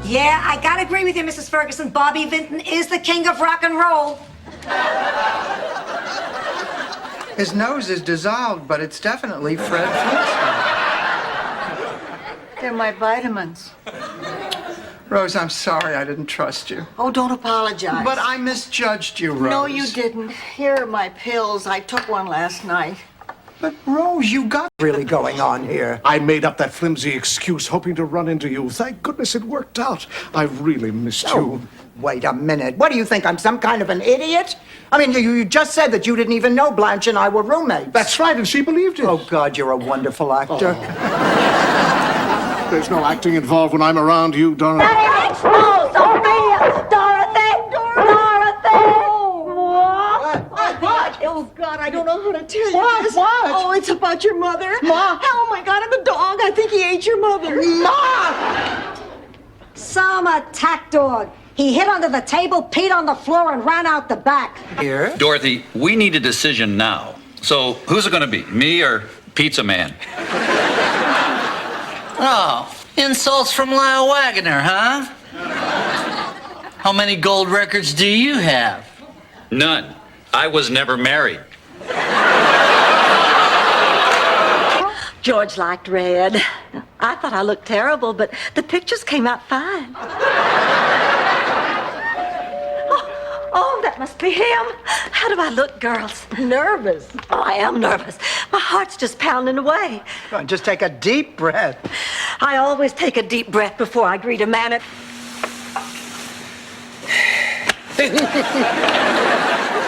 Yeah, I gotta agree with you, Mrs. Ferguson. Bobby Vinton is the king of rock and roll. His nose is dissolved, but it's definitely Fred Flintstone. They're my vitamins. Rose, I'm sorry I didn't trust you. Oh, don't apologize. But I misjudged you, Rose. No, you didn't. Here are my pills. I took one last night. But, Rose, you got really going on here. I made up that flimsy excuse, hoping to run into you. Thank goodness it worked out. I really missed you. Wait a minute. What do you think? I'm some kind of an idiot? I mean, you just said that you didn't even know Blanche and I were roommates. That's right, and she believed it. Oh, God, you're a wonderful actor. There's no acting involved when I'm around you, Dorothy. Oh, Sophia! Dorothy! What? Oh, God, I don't know how to tell you What? this. What? Oh, it's about your mother. Ma! Oh, my God, and the dog. I think he ate your mother. Ma! Some attack dog. He hid under the table, peed on the floor, and ran out the back. Here? Dorothy, we need a decision now. So who's it going to be, me or Pizza Man? Oh, insults from Lyle Waggoner, huh? How many gold records do you have? None. I was never married. George liked red. I thought I looked terrible, but the pictures came out fine. Oh, that must be him. How do I look, girls? Nervous. Oh, I am nervous. My heart's just pounding away. Go on, just take a deep breath. I always take a deep breath before I greet a man at...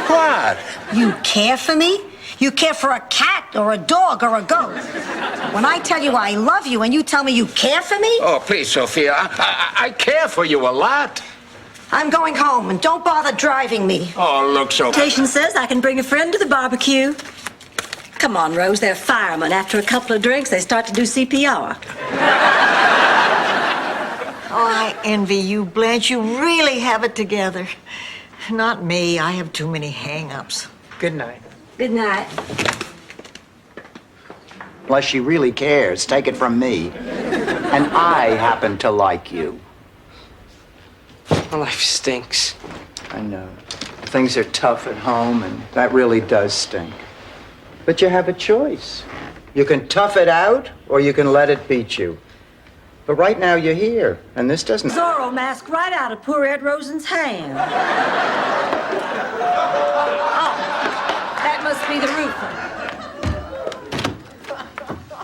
What? You care for me? You care for a cat or a dog or a goat? When I tell you I love you and you tell me you care for me? Oh, please, Sophia. I care for you a lot. I'm going home, and don't bother driving me. Oh, look, Sophia. Station says I can bring a friend to the barbecue. Come on, Rose, they're firemen. After a couple of drinks, they start to do CPR. Oh, I envy you, Blanche. You really have it together. Not me. I have too many hang-ups. Good night. Good night. Unless she really cares, take it from me. And I happen to like you. My life stinks. I know. Things are tough at home, and that really does stink. But you have a choice. You can tough it out, or you can let it beat you. But right now you're here, and this doesn't... Zorro mask right out of poor Ed Rosen's hand. Oh, that must be the roofer.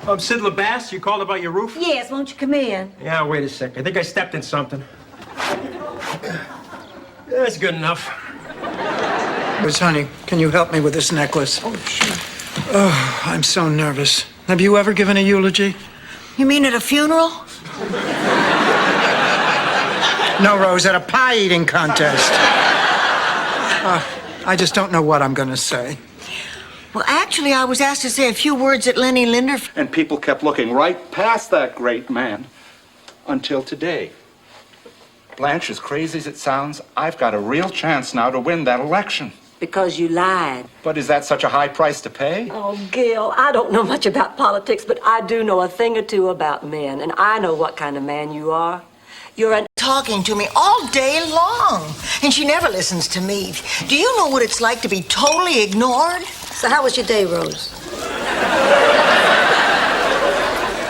I'm Sid LeBass. You called about your roof? Yes, won't you come in? Yeah, wait a sec. I think I stepped in something. That's good enough. Liz, honey, can you help me with this necklace? Oh, sure. Oh, I'm so nervous. Have you ever given a eulogy? You mean at a funeral? No, Rose, at a pie-eating contest. I just don't know what I'm going to say. Well, actually, I was asked to say a few words at Lenny Linder. And people kept looking right past that great man until today. Blanche, as crazy as it sounds, I've got a real chance now to win that election. Because you lied. But is that such a high price to pay? Oh, Gil, I don't know much about politics, but I do know a thing or two about men, and I know what kind of man you are. You're an... Talking to me all day long, and she never listens to me. Do you know what it's like to be totally ignored? So how was your day, Rose?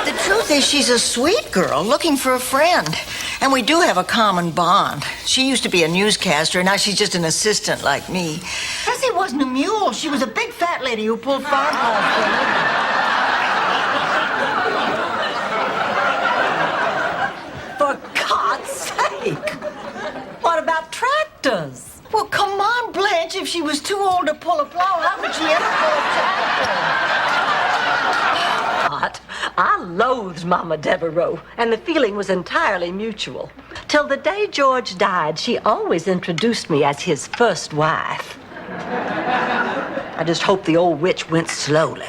The truth is, she's a sweet girl looking for a friend. And we do have a common bond. She used to be a newscaster, and now she's just an assistant like me. Bessie wasn't a mule. She was a big fat lady who pulled farm calls for a living. For God's sake! What about tractors? Well, come on, Blanche. If she was too old to pull a plow, how would she ever pull a tractor? I loathed Mama Devereaux, and the feeling was entirely mutual. Till the day George died, she always introduced me as his first wife. I just hope the old witch went slowly.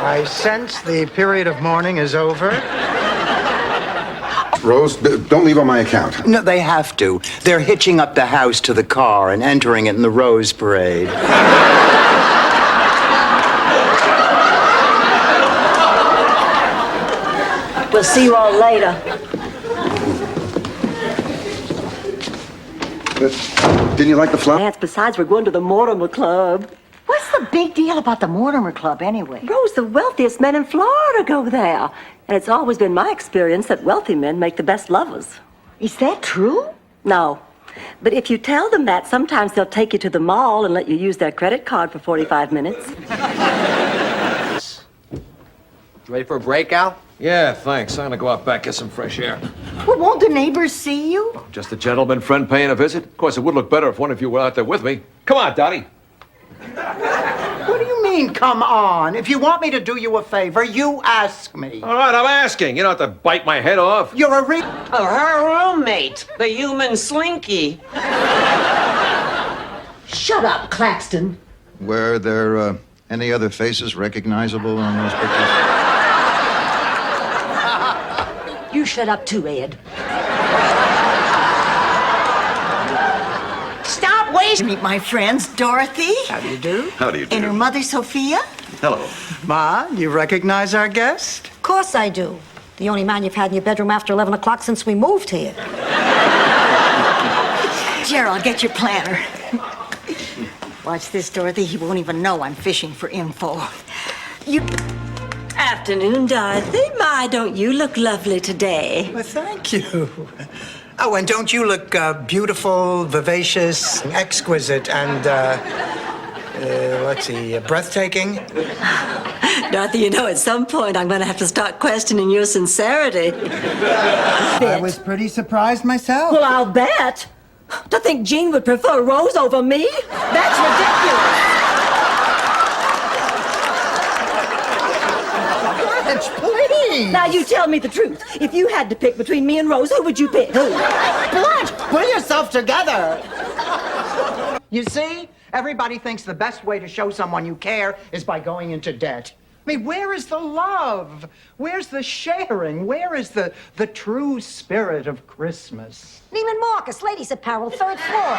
I sense the period of mourning is over. Rose, don't leave on my account. No, they have to. They're hitching up the house to the car and entering it in the Rose Parade. We'll see you all later. Didn't you like the flowers? Yes, besides, we're going to the Mortimer Club. What's the big deal about the Mortimer Club, anyway? Rose, the wealthiest men in Florida go there. And it's always been my experience that wealthy men make the best lovers. Is that true? No. But if you tell them that, sometimes they'll take you to the mall and let you use their credit card for 45 minutes. Ready for a break, Al? Yeah, thanks. I'm gonna go out back, get some fresh air. Well, won't the neighbors see you? Just a gentleman friend paying a visit. Of course, it would look better if one of you were out there with me. Come on, Dottie. What do you mean, come on? If you want me to do you a favor, you ask me. All right, I'm asking. You don't have to bite my head off. You're a her roommate, the human Slinky. Shut up, Claxton. Were there any other faces recognizable on those pictures? You shut up too, Ed. Stop wasting. Meet my friends, Dorothy. How do you do? How do you do? And her mother, Sophia. Hello. Ma, you recognize our guest? Of course I do. The only man you've had in your bedroom after 11 o'clock since we moved here. Gerald, get your planner. Watch this, Dorothy. He won't even know I'm fishing for info. You... Afternoon, Dorothy. My, don't you look lovely today? Well, thank you. Oh, and don't you look beautiful, vivacious, exquisite, and, let's see, breathtaking? Dorothy, you know, at some point I'm going to have to start questioning your sincerity. I was pretty surprised myself. Well, I'll bet. To think Jean would prefer Rose over me? That's ridiculous. Blanche, please. Now, you tell me the truth. If you had to pick between me and Rose, who would you pick? Who? Blanche, pull yourself together. You see? Everybody thinks the best way to show someone you care is by going into debt. I mean, where is the love? Where's the sharing? Where is the true spirit of Christmas? Neiman Marcus, ladies' apparel, 3rd floor.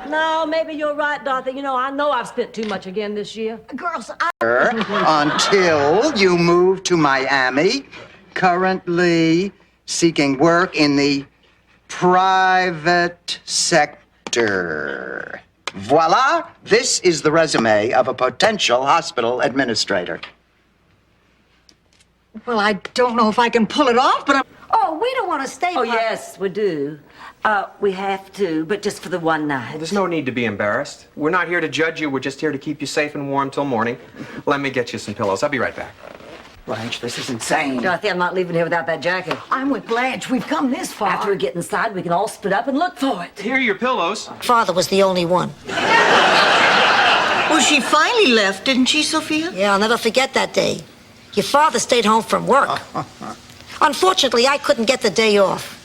No, maybe you're right, Dorothy. You know I've spent too much again this year. Girls, Until you move to Miami, currently seeking work in the private sector. Voila! This is the resume of a potential hospital administrator. Well, I don't know if I can pull it off, but Oh, we don't want to stay. Oh, yes, we do. We have to, but just for the one night. Well, there's no need to be embarrassed. We're not here to judge you. We're just here to keep you safe and warm till morning. Let me get you some pillows. I'll be right back. Blanche, this is insane. Dorothy, I'm not leaving here without that jacket. I'm with Blanche. We've come this far. After we get inside, we can all split up and look for it. Here are your pillows. Father was the only one. Well, she finally left, didn't she, Sophia? Yeah, I'll never forget that day. Your father stayed home from work. Unfortunately, I couldn't get the day off.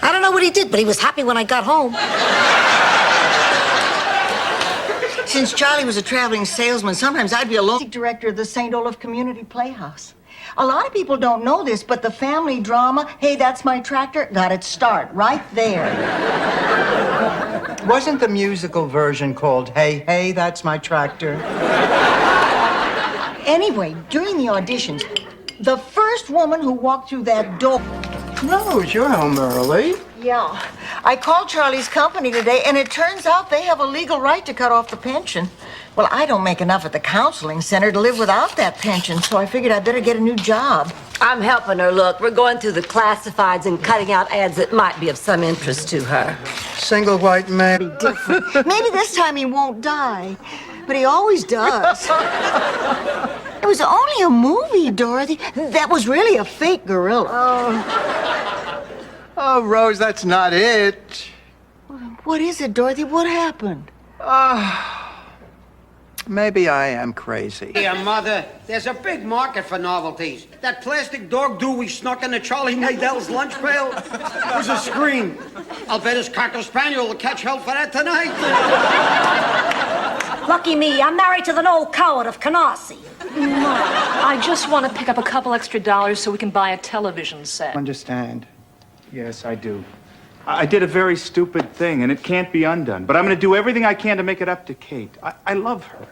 I don't know what he did, but he was happy when I got home. Since Charlie was a traveling salesman, sometimes I'd be alone. Director of the St. Olaf Community Playhouse. A lot of people don't know this, but the family drama, Hey, That's My Tractor, got its start right there. Wasn't the musical version called Hey, Hey, That's My Tractor? Anyway, during the auditions, the first woman who walked through that door... Rose, you're home early. Yeah. I called Charlie's company today, and it turns out they have a legal right to cut off the pension. Well, I don't make enough at the counseling center to live without that pension, so I figured I'd better get a new job. I'm helping her, look. We're going through the classifieds and cutting out ads that might be of some interest to her. Single white man. Maybe this time he won't die, but he always does. It was only a movie, Dorothy. That was really a fake gorilla. Oh, Rose, that's not it. What is it, Dorothy? What happened? Maybe I am crazy. Dear Mother, there's a big market for novelties. That plastic dog do we snuck into Charlie Nadel's lunch pail was a scream. I'll bet his Cocker Spaniel will catch hell for that tonight. Lucky me, I'm married to the old coward of Canarsie. I just want to pick up a couple extra dollars so we can buy a television set. Understand? Yes, I do. I did a very stupid thing, and it can't be undone. But I'm going to do everything I can to make it up to Kate. I love her.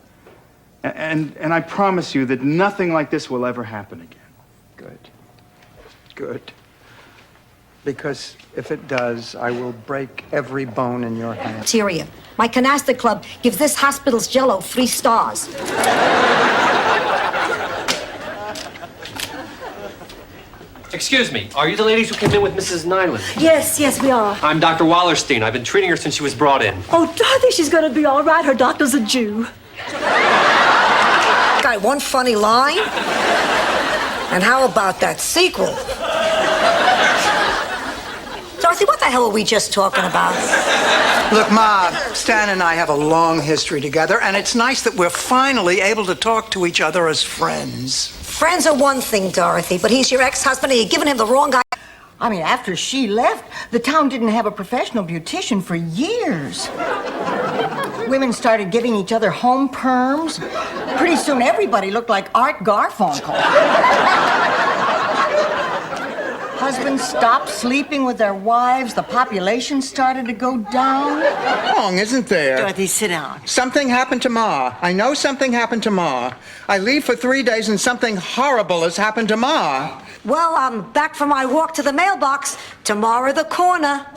And I promise you that nothing like this will ever happen again. Good. Good. Because if it does, I will break every bone in your hand. Bacteria. My canasta club gives this hospital's Jell-O 3 stars. Excuse me, are you the ladies who came in with Mrs. Nyland? Yes, we are. I'm Dr. Wallerstein. I've been treating her since she was brought in. Oh, Dorothy, she's going to be all right. Her doctor's a Jew. Got one funny line? And how about that sequel? Dorothy, what the hell were we just talking about? Look, Ma, Stan and I have a long history together, and it's nice that we're finally able to talk to each other as friends. Friends are one thing, Dorothy, but he's your ex-husband and you're giving him the wrong guy. I mean, after she left, the town didn't have a professional beautician for years. Women started giving each other home perms. Pretty soon, everybody looked like Art Garfunkel. Husbands stopped sleeping with their wives. The population started to go down. Wrong, isn't there? Dorothy, sit down. Something happened to Ma. I know something happened to Ma. I leave for 3 days and something horrible has happened to Ma. Well, I'm back from my walk to the mailbox. Tomorrow the corner.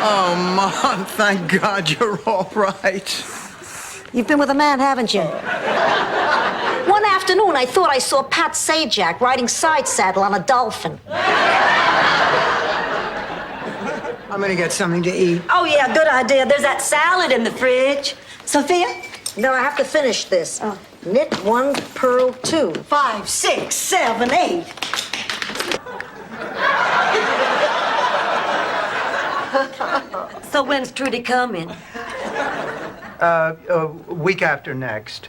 Oh, Mom, thank God you're all right. You've been with a man, haven't you? One afternoon, I thought I saw Pat Sajak riding side saddle on a dolphin. I'm gonna get something to eat. Oh, yeah, good idea. There's that salad in the fridge. Sophia? No, I have to finish this. Knit 1, purl 2. 5, 6, 7, 8. So when's Trudy coming? A week after next.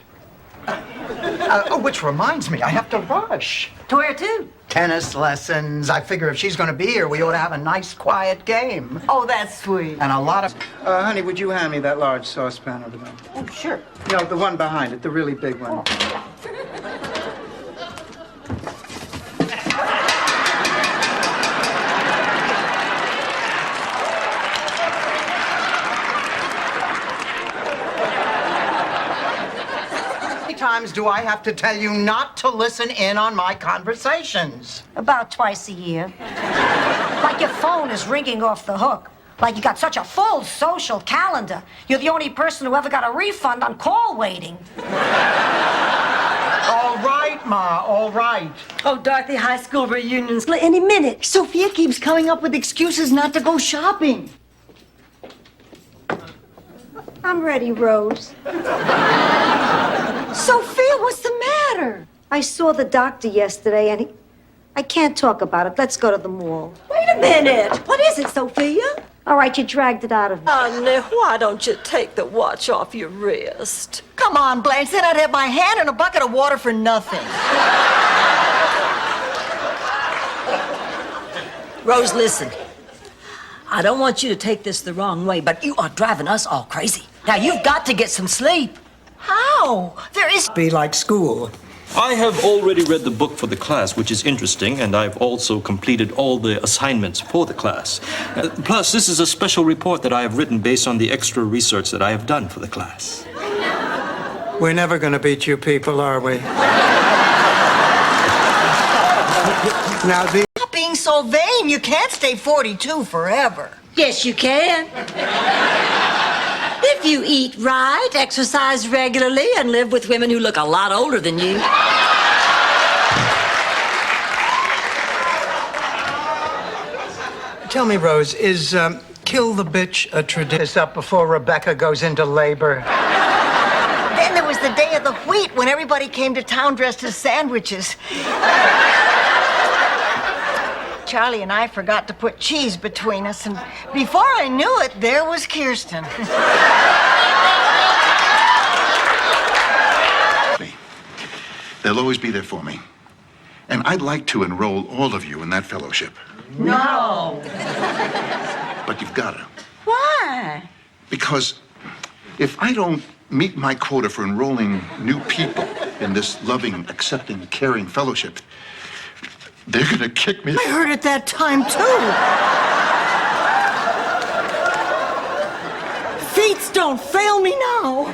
Which reminds me, I have to rush. To where to? Tennis lessons. I figure if she's going to be here, we ought to have a nice, quiet game. Oh, that's sweet. And a lot of... honey, would you hand me that large saucepan over there? Oh, sure. No, the one behind it, the really big one. Times do I have to tell you not to listen in on my conversations? About twice a year. Like your phone is ringing off the hook. Like you got such a full social calendar. You're the only person who ever got a refund on call waiting. All right, Ma, all right. Oh, Dorothy, high school reunions any minute. Sophia keeps coming up with excuses not to go shopping. I'm ready, Rose. Sophia, what's the matter? I saw the doctor yesterday, and I can't talk about it. Let's go to the mall. Wait a minute. What is it, Sophia? All right, you dragged it out of me. Honey, why don't you take the watch off your wrist? Come on, Blanche, then I'd have my hand in a bucket of water for nothing. Rose, listen. I don't want you to take this the wrong way, but you are driving us all crazy. Now, you've got to get some sleep. How? There is... Be like school. I have already read the book for the class, which is interesting, and I've also completed all the assignments for the class. Plus, this is a special report that I have written based on the extra research that I have done for the class. We're never going to beat you people, are we? Now, Stop being so vain. You can't stay 42 forever. Yes, you can. If you eat right, exercise regularly, and live with women who look a lot older than you. Tell me, Rose, is kill the bitch a tradition up before Rebecca goes into labor? Then there was the day of the wheat when everybody came to town dressed as sandwiches. Charlie and I forgot to put cheese between us, and before I knew it, there was Kirsten. They'll always be there for me. And I'd like to enroll all of you in that fellowship. No. But you've got to. Why? Because if I don't meet my quota for enrolling new people in this loving, accepting, caring fellowship, they're gonna kick me. I heard it that time, too. Feats don't fail me now.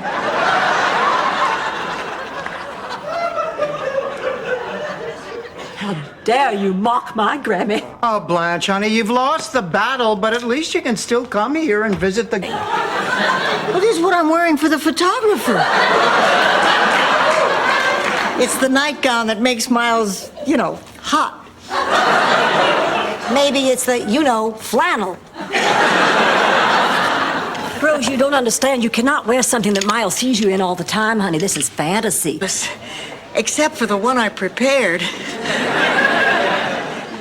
How dare you mock my Grammy? Oh, Blanche, honey, you've lost the battle, but at least you can still come here and visit the... Well, this is what I'm wearing for the photographer. It's the nightgown that makes Miles, hot. Maybe it's the, flannel. Rose, you don't understand. You cannot wear something that Miles sees you in all the time, honey. This is fantasy. Except for the one I prepared.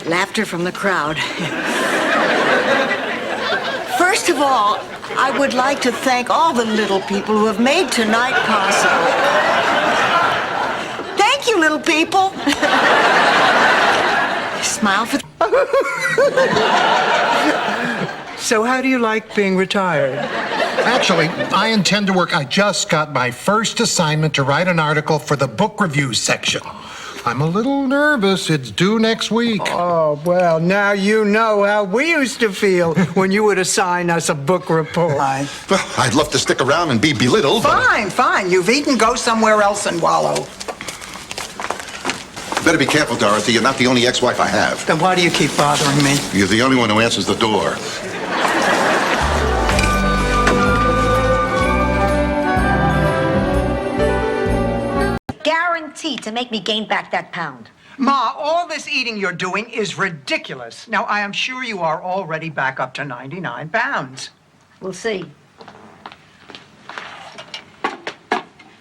Laughter from the crowd. First of all, I would like to thank all the little people who have made tonight possible. Thank you, little people. Smile for... So how do you like being retired? Actually, I intend to work. I just got my first assignment to write an article for the book review section. I'm a little nervous. It's due next week. Oh, well, now you know how we used to feel when you would assign us a book report. Well, I'd love to stick around and be belittled. Fine, fine. You've eaten. Go somewhere else and wallow. Better be careful, Dorothy. You're not the only ex-wife I have. Then why do you keep bothering me? You're the only one who answers the door. Guaranteed to make me gain back that pound. Ma, all this eating you're doing is ridiculous. Now, I am sure you are already back up to 99 pounds. We'll see.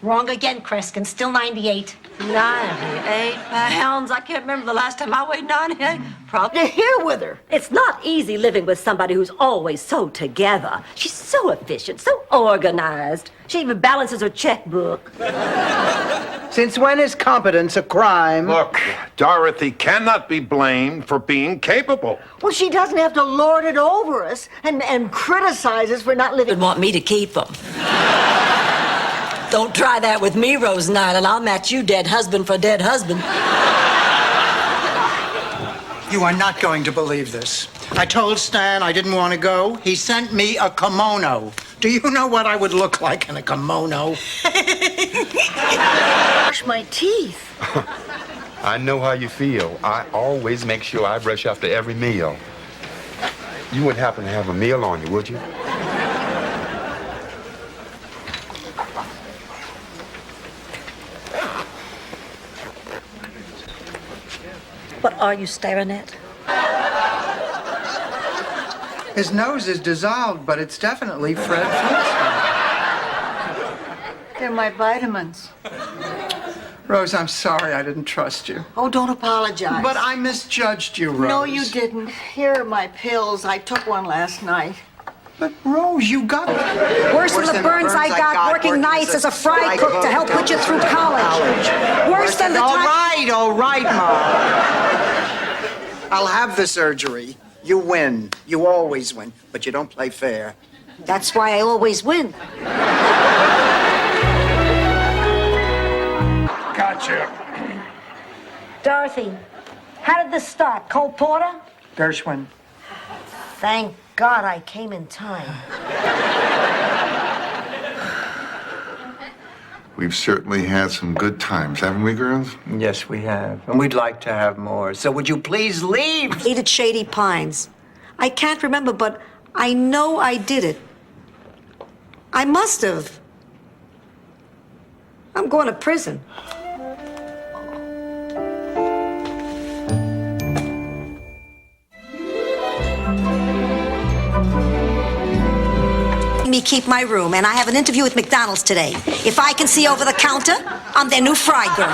Wrong again, Kreskin. Still 98. 98 pounds? I can't remember the last time I weighed 98. Probably. You're here with her. It's not easy living with somebody who's always so together. She's so efficient, so organized. She even balances her checkbook. Since when is competence a crime? Look, Dorothy cannot be blamed for being capable. Well, she doesn't have to lord it over us and criticize us for not living... Would want me to keep them. Don't try that with me, Rose Nyland. I'll match you dead husband for dead husband. You are not going to believe this. I told Stan I didn't want to go. He sent me a kimono. Do you know what I would look like in a kimono? Brush my teeth. I know how you feel. I always make sure I brush after every meal. You wouldn't happen to have a meal on you, would you? What are you staring at? His nose is dissolved, but it's definitely Fred Flintstone. They're my vitamins. Rose, I'm sorry I didn't trust you. Oh, don't apologize. But I misjudged you, Rose. No, you didn't. Here are my pills. I took one last night. But Rose, you got it. Worse than the burns I got working nights as a fry cook to help put you through college. Worse than the time... All right, Ma. I'll have the surgery. You win. You always win. But you don't play fair. That's why I always win. Gotcha. Dorothy, how did this start? Cole Porter? Gershwin. Thank God I came in time. We've certainly had some good times, haven't we, girls? Yes, we have. And we'd like to have more. So would you please leave? Ate at Shady Pines. I can't remember, but I know I did it. I must have. I'm going to prison. Me keep my room, and I have an interview with McDonald's today. If I can see over the counter, I'm their new fry girl.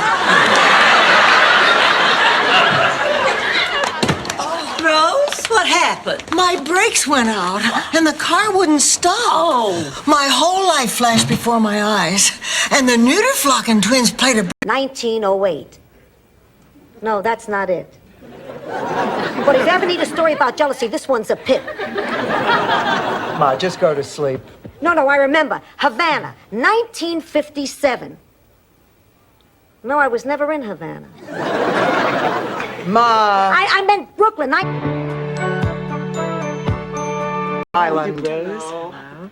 Rose, what happened? My brakes went out, and the car wouldn't stop. Oh. My whole life flashed before my eyes, and the Neuterflocken twins played a... 1908. No, that's not it. But if you ever need a story about jealousy, this one's a pip. Ma, just go to sleep. No, I remember. Havana, 1957. No, I was never in Havana. Ma. I meant Brooklyn. Island.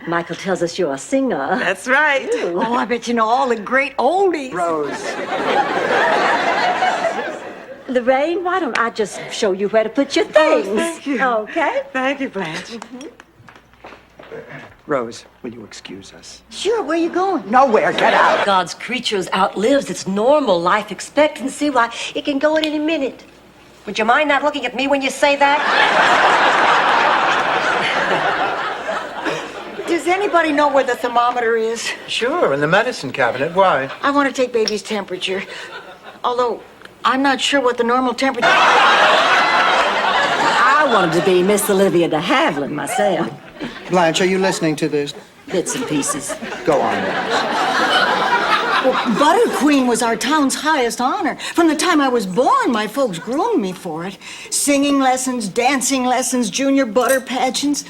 Michael tells us you're a singer. That's right. Oh, I bet you know all the great oldies. Rose. Lorraine, why don't I just show you where to put your things? Oh, thank you. Okay? Thank you, Blanche. Rose, will you excuse us? Sure, where you going? Nowhere, get out. God's creatures outlives its normal life expectancy. Why, it can go at any minute. Would you mind not looking at me when you say that? Does anybody know where the thermometer is? Sure, in the medicine cabinet. Why? I want to take baby's temperature. Although, I'm not sure what the normal temperature... I wanted to be Miss Olivia de Havilland myself. Blanche, are you listening to this? Bits and pieces. Go on, Rose. Well, Butter Queen was our town's highest honor. From the time I was born, my folks groomed me for it. Singing lessons, dancing lessons, junior butter pageants.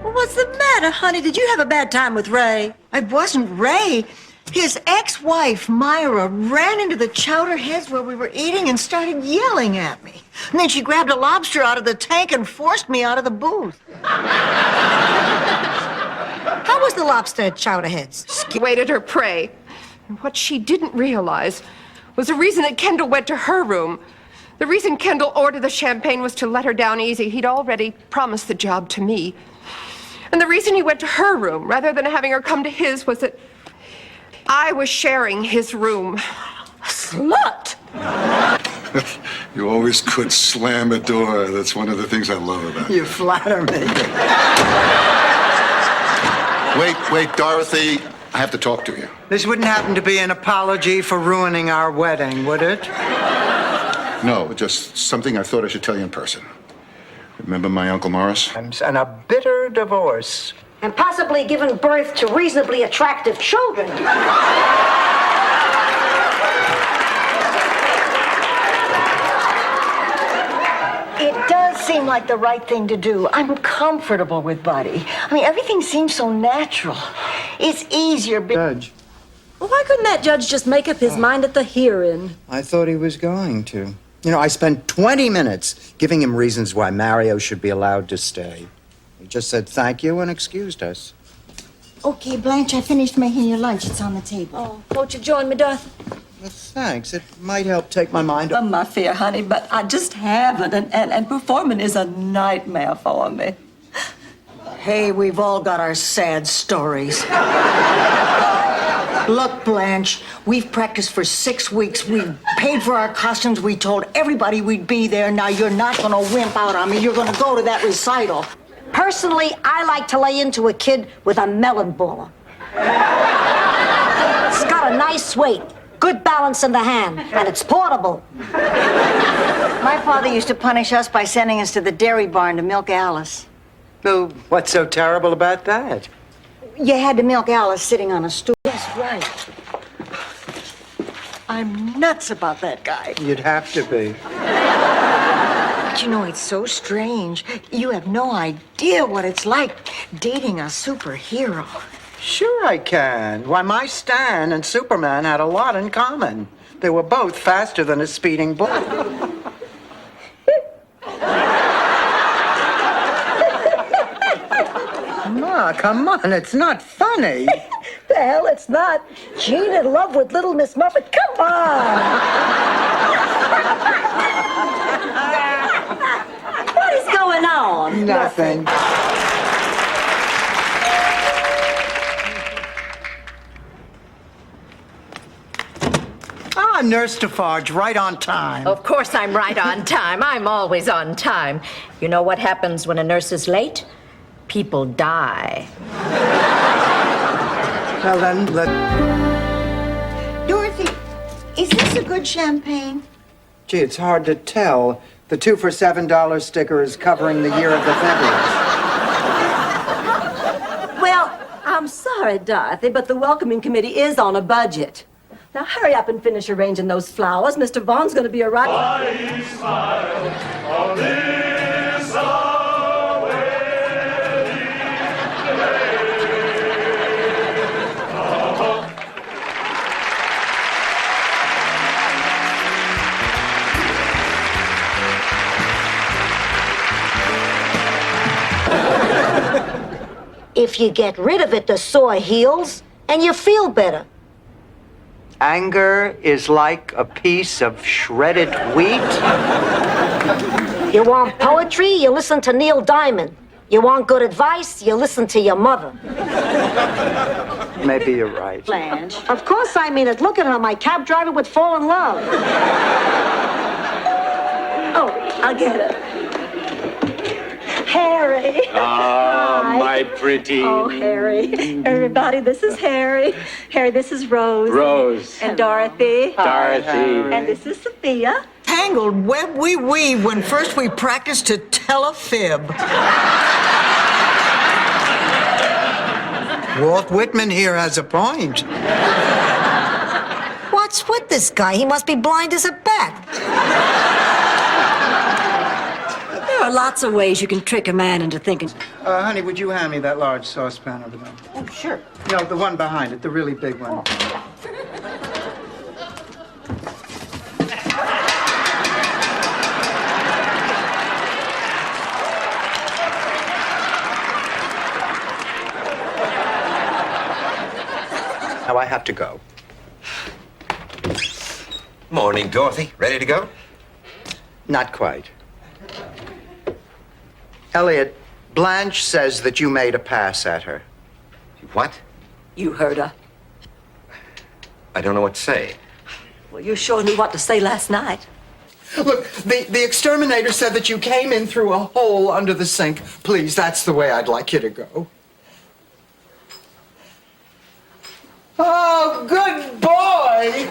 What's the matter, honey? Did you have a bad time with Ray? It wasn't Ray. His ex-wife, Myra, ran into the Chowder Heads where we were eating and started yelling at me. And then she grabbed a lobster out of the tank and forced me out of the booth. How was the lobster at Chowder Heads? She waited her prey. And what she didn't realize was the reason that Kendall went to her room. The reason Kendall ordered the champagne was to let her down easy. He'd already promised the job to me. And the reason he went to her room rather than having her come to his was that I was sharing his room. Slut! You always could slam a door. That's one of the things I love about you. You flatter me. Wait, Dorothy. I have to talk to you. This wouldn't happen to be an apology for ruining our wedding, would it? No, just something I thought I should tell you in person. Remember my Uncle Morris? And a bitter divorce. And possibly given birth to reasonably attractive children. It does seem like the right thing to do. I'm comfortable with Buddy. I mean, everything seems so natural. It's easier... Judge. Well, why couldn't that judge just make up his mind at the hearing? I thought he was going to. You know, I spent 20 minutes giving him reasons why Mario should be allowed to stay. He just said thank you and excused us. Okay, Blanche, I finished making your lunch. It's on the table. Oh, won't you join me, Dorothy? Well, thanks. It might help take my mind off. My fear, honey, but I just haven't, and performing is a nightmare for me. Hey, we've all got our sad stories. Look, Blanche, we've practiced for 6 weeks. We've paid for our costumes. We told everybody we'd be there. Now, you're not going to wimp out on me. You're going to go to that recital. Personally, I like to lay into a kid with a melon baller. It's got a nice weight, good balance in the hand, and it's portable. My father used to punish us by sending us to the dairy barn to milk Alice. Well, what's so terrible about that? You had to milk Alice sitting on a stool. Yes, right. I'm nuts about that guy. You'd have to be. But you know, it's so strange. You have no idea what it's like dating a superhero. Sure I can. Why, my Stan and Superman had a lot in common. They were both faster than a speeding bullet. Ma, come on, it's not funny. The hell it's not. Gene in love with Little Miss Muffet. Come on! What is going on? Nothing. Ah, Nurse Defarge, right on time. Of course I'm right on time. I'm always on time. You know what happens when a nurse is late? People die. Well, then, Dorothy, is this a good champagne? Gee, it's hard to tell. The 2 for $7 sticker is covering the year of the February. Well, I'm sorry, Dorothy, but the welcoming committee is on a budget. Now hurry up and finish arranging those flowers. Mr. Vaughn's going to be arriving. If you get rid of it, the sore heals, and you feel better. Anger is like a piece of shredded wheat. You want poetry? You listen to Neil Diamond. You want good advice? You listen to your mother. Maybe you're right. Blanche. Of course I mean it. Look at her. My cab driver would fall in love. Oh, I'll get it. Harry. Ah, my pretty. Oh, Harry. Everybody, this is Harry. Harry, this is Rose. Rose. And Dorothy. Dorothy. And this is Sophia. Tangled web we weave when first we practice to tell a fib. Walt Whitman here has a point. What's with this guy? He must be blind as a bat. There are lots of ways you can trick a man into thinking. Honey, would you hand me that large saucepan over there? Oh, sure. No, the one behind it, the really big one. Now I have to go. Morning, Dorothy. Ready to go? Not quite. Elliot, Blanche says that you made a pass at her. What? You heard her. I don't know what to say. Well, you sure knew what to say last night. Look, the exterminator said that you came in through a hole under the sink. Please, that's the way I'd like you to go. Oh, good boy!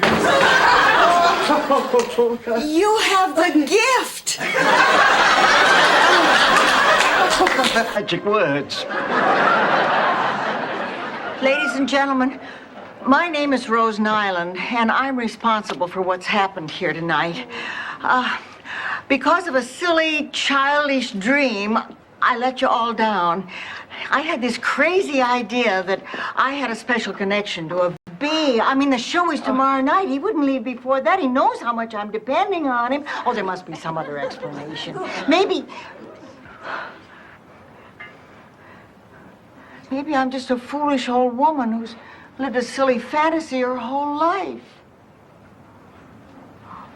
You have the gift. Magic words. Ladies and gentlemen, my name is Rose Nyland, and I'm responsible for what's happened here tonight. Because of a silly, childish dream, I let you all down. I had this crazy idea that I had a special connection to a bee. I mean, the show is tomorrow night. He wouldn't leave before that. He knows how much I'm depending on him. Oh, there must be some other explanation. Maybe I'm just a foolish old woman who's lived a silly fantasy her whole life.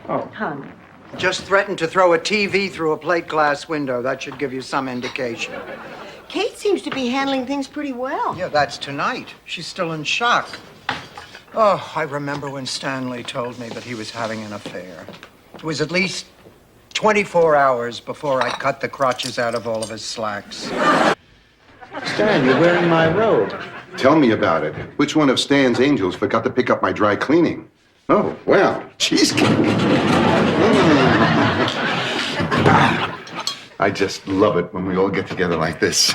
Oh. Honey. Just threatened to throw a TV through a plate glass window. That should give you some indication. Kate seems to be handling things pretty well. Yeah, that's tonight. She's still in shock. Oh, I remember when Stanley told me that he was having an affair. It was at least 24 hours before I cut the crotches out of all of his slacks. Stan, you're wearing my robe. Tell me about it. Which one of Stan's angels forgot to pick up my dry cleaning? Oh, well, cheesecake. I just love it when we all get together like this.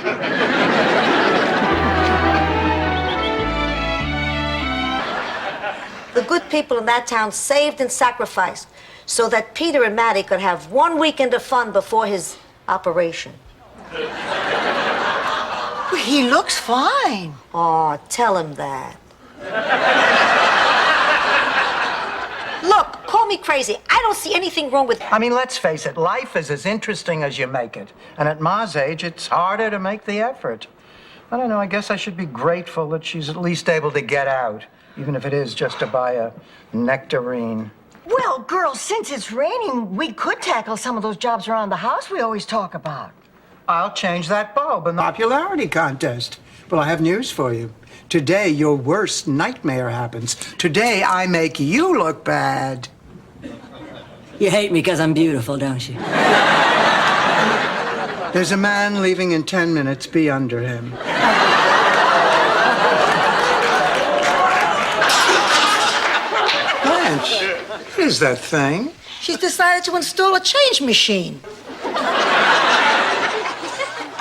The good people in that town saved and sacrificed so that Peter and Matty could have 1 weekend of fun before his operation. He looks fine. Oh, tell him that. Look, call me crazy. I don't see anything wrong with... I mean, let's face it, life is as interesting as you make it. And at Ma's age, it's harder to make the effort. I don't know, I guess I should be grateful that she's at least able to get out, even if it is just to buy a nectarine. Well, girls, since it's raining, we could tackle some of those jobs around the house we always talk about. I'll change that bulb in the popularity contest. Well, I have news for you. Today, your worst nightmare happens. Today, I make you look bad. You hate me because I'm beautiful, don't you? There's a man leaving in 10 minutes. Be under him. Blanche, what is that thing? She's decided to install a change machine.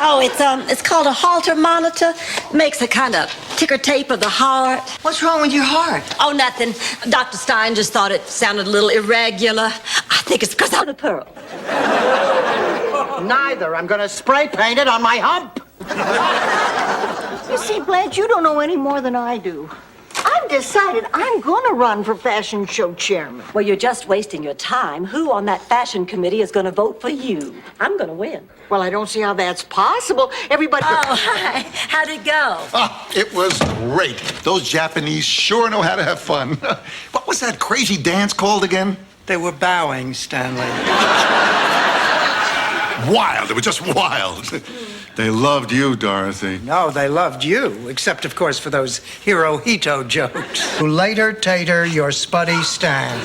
Oh, it's called a Holter monitor. Makes a kind of ticker tape of the heart. What's wrong with your heart? Oh, nothing. Dr. Stein just thought it sounded a little irregular. I think it's because I'm a pearl. Neither. I'm going to spray paint it on my hump. You see, Blanche, you don't know any more than I do. I've decided I'm gonna run for fashion show chairman. Well, you're just wasting your time. Who on that fashion committee is going to vote for you? I'm going to win. Well, I don't see how that's possible. Everybody... Oh, hi. How'd it go? Ah, it was great. Those Japanese sure know how to have fun. What was that crazy dance called again? They were bowing, Stanley. Wild. It was just wild. They loved you, Dorothy. No, they loved you, except, of course, for those Hirohito jokes. Later, Tater, your spuddy Stan.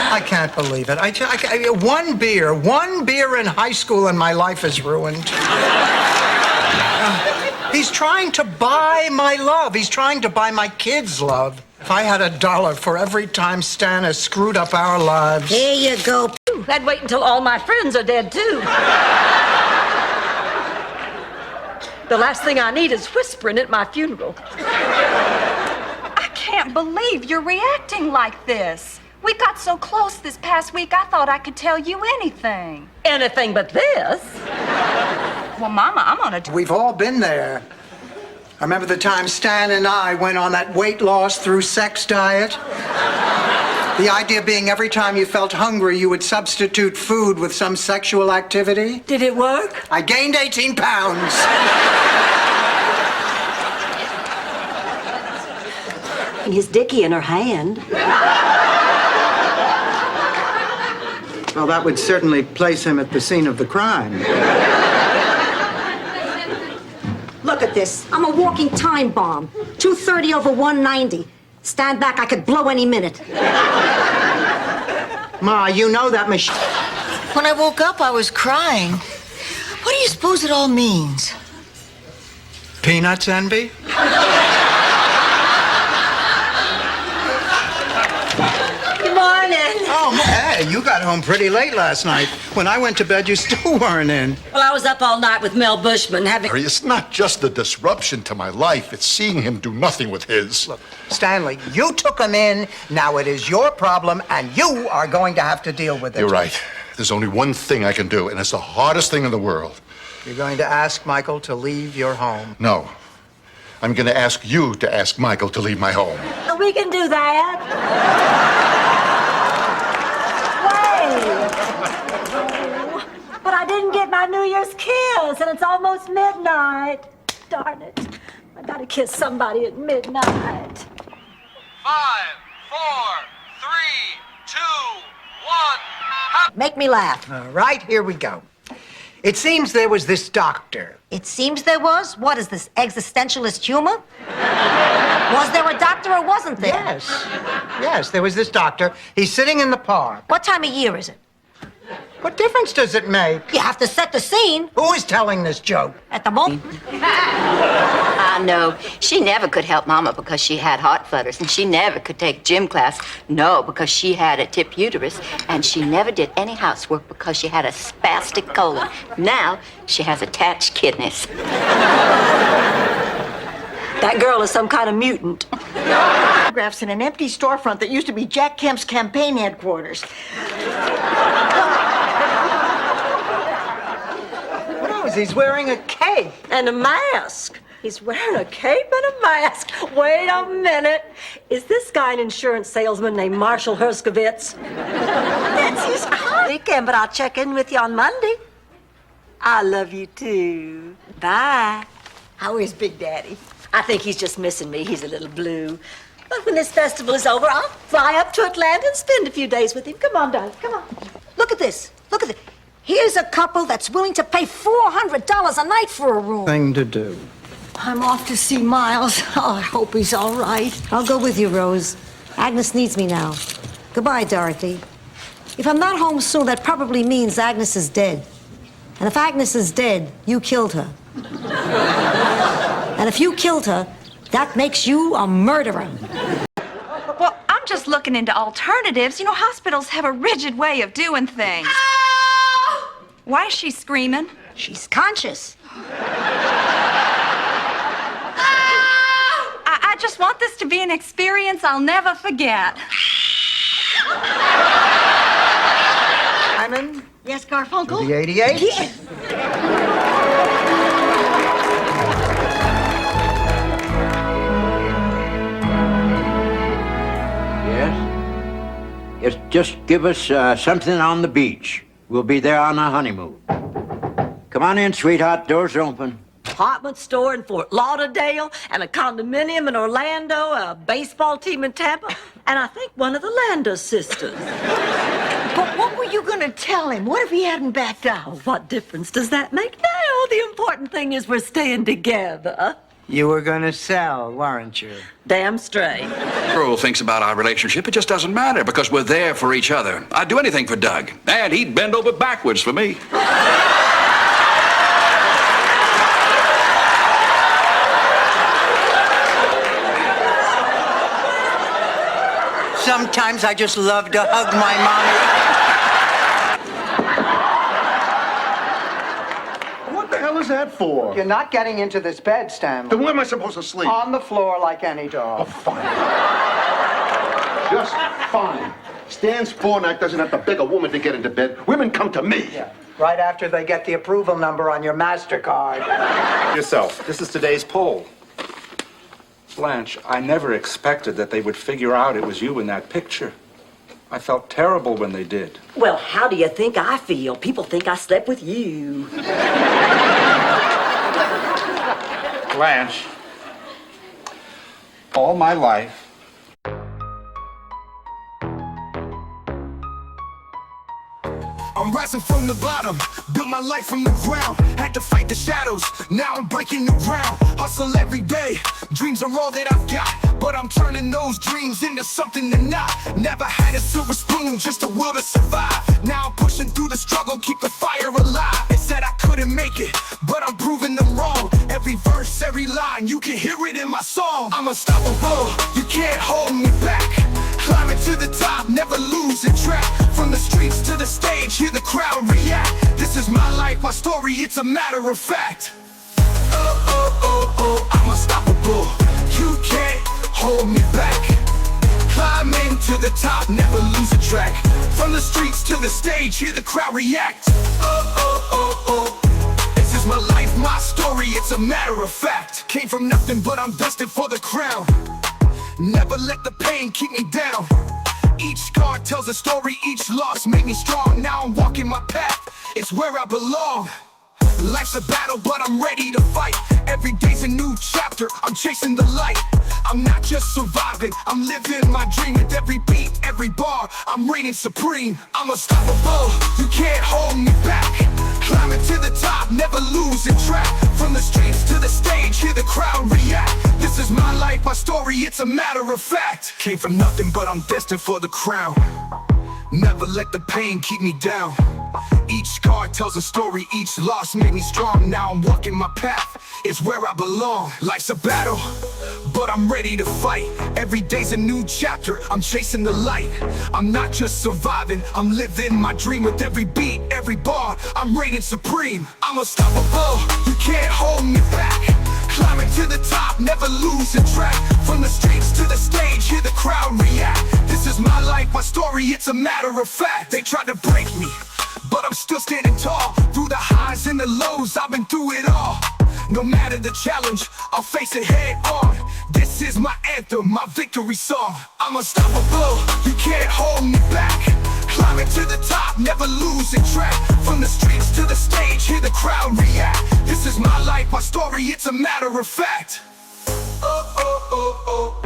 I can't believe it. One beer in high school and my life is ruined. He's trying to buy my love. He's trying to buy my kids' love. If I had $1 for every time Stan has screwed up our lives. Here you go. I'd wait until all my friends are dead, too. The last thing I need is whispering at my funeral. I can't believe you're reacting like this. We got so close this past week, I thought I could tell you anything. Anything but this. Well, Mama, I'm on a... We've all been there. I remember the time Stan and I went on that weight loss through sex diet. The idea being every time you felt hungry, you would substitute food with some sexual activity. Did it work? I gained 18 pounds. His dickie in her hand. Well, that would certainly place him at the scene of the crime. Look at this. I'm a walking time bomb. 230 over 190. Stand back, I could blow any minute. Ma, you know that machine. When I woke up, I was crying. What do you suppose it all means? Peanuts envy? Good morning. Oh, hey, you got home pretty late last night. When I went to bed, you still weren't in. Well, I was up all night with Mel Bushman having... It's not just the disruption to my life. It's seeing him do nothing with his. Look, Stanley, you took him in. Now it is your problem, and you are going to have to deal with it. You're right. There's only one thing I can do, and it's the hardest thing in the world. You're going to ask Michael to leave your home. No. I'm going to ask you to ask Michael to leave my home. We can do that. Wait. But I didn't get my New Year's kiss, and it's almost midnight. Darn it. I gotta kiss somebody at midnight. 5, 4, 3, 2, 1. Make me laugh. All right, here we go. It seems there was this doctor. It seems there was? What is this, existentialist humor? Was there a doctor or wasn't there? Yes, there was this doctor. He's sitting in the park. What time of year is it? What difference does it make? You have to set the scene. Who is telling this joke? At the moment. I know. She never could help Mama because she had heart flutters, and she never could take gym class, no, because she had a tip uterus, and she never did any housework because she had a spastic colon. Now, she has attached kidneys. That girl is some kind of mutant. Photographs in an empty storefront that used to be Jack Kemp's campaign headquarters. He's wearing a cape. And a mask. He's wearing a cape and a mask. Wait a minute. Is this guy an insurance salesman named Marshall Herskovitz? That's his weekend, but I'll check in with you on Monday. I love you too. Bye. How is Big Daddy? I think he's just missing me. He's a little blue. But when this festival is over, I'll fly up to Atlanta and spend a few days with him. Come on, darling. Come on. Look at this. Look at this. Here's a couple that's willing to pay $400 a night for a room. Thing to do. I'm off to see Miles. Oh, I hope he's all right. I'll go with you, Rose. Agnes needs me now. Goodbye, Dorothy. If I'm not home soon, that probably means Agnes is dead. And if Agnes is dead, you killed her. And if you killed her, that makes you a murderer. Well, I'm just looking into alternatives. You know, hospitals have a rigid way of doing things. Why is she screaming? She's conscious. I just want this to be an experience I'll never forget. Simon? Yes, Garfunkel? The 88? Yes. Yes? Just give us something on the beach. We'll be there on our honeymoon. Come on in, sweetheart. Doors are open. Department store in Fort Lauderdale, and a condominium in Orlando, a baseball team in Tampa, and I think one of the Landa sisters. But what were you going to tell him? What if he hadn't backed out? Oh, what difference does that make now? The important thing is we're staying together. You were gonna sell, weren't you? Damn straight. Earl thinks about our relationship. It just doesn't matter because we're there for each other. I'd do anything for Doug, and he'd bend over backwards for me. Sometimes I just love to hug my mommy. What the hell is that for? You're not getting into this bed, Stanley. Then where am I supposed to sleep? On the floor like any dog. Oh, fine. Just fine. Stan Spornak doesn't have to beg a woman to get into bed. Women come to me. Yeah. Right after they get the approval number on your MasterCard. Yourself. This is today's poll. Blanche, I never expected that they would figure out it was you in that picture. I felt terrible when they did. Well, how do you think I feel? People think I slept with you. Blanche, all my life, I'm rising from the bottom, built my life from the ground. Had to fight the shadows, now I'm breaking the ground. Hustle every day, dreams are all that I've got. But I'm turning those dreams into something to not. Never had a silver spoon, just a will to survive. Now I'm pushing through the struggle, keep the fire alive. They said I couldn't make it, but I'm proving them wrong. Every verse, every line, you can hear it in my song. I'm unstoppable, you can't hold me back. Climbing to the top, never losing track. From the streets to the stage, hear the crowd react. This is my life, my story, it's a matter of fact. Oh, oh, oh, oh, I'm unstoppable. You can't hold me back. Climbing to the top, never losing track. From the streets to the stage, hear the crowd react. Oh, oh, oh, oh. This is my life, my story, it's a matter of fact. Came from nothing, but I'm destined for the crown. Never let the pain keep me down. Each scar tells a story, each loss made me strong. Now I'm walking my path, it's where I belong. Life's a battle, but I'm ready to fight. Every day's a new chapter, I'm chasing the light. I'm not just surviving, I'm living my dream. With every beat, every bar, I'm reigning supreme. I'm unstoppable, you can't hold me back. Climbing to the story, it's a matter of fact. Came from nothing, but I'm destined for the crown. Never let the pain keep me down. Each scar tells a story, each loss made me strong. Now I'm walking my path, it's where I belong. Life's a battle, but I'm ready to fight. Every day's a new chapter, I'm chasing the light. I'm not just surviving, I'm living my dream. With every beat, every bar, I'm reigning supreme. I'm unstoppable, you can't hold me back. Climbing to the top, never losing track. From the streets to the stage, hear the crowd react. This is my life, my story, it's a matter of fact. They tried to break me, but I'm still standing tall. Through the highs and the lows, I've been through it all. No matter the challenge, I'll face it head on. This is my anthem, my victory song. I'm unstoppable, you can't hold me back. Climbing to the top, never losing track. From the streets to the stage, hear the crowd react. This is my life, my story, it's a matter of fact. Oh, oh, oh, oh.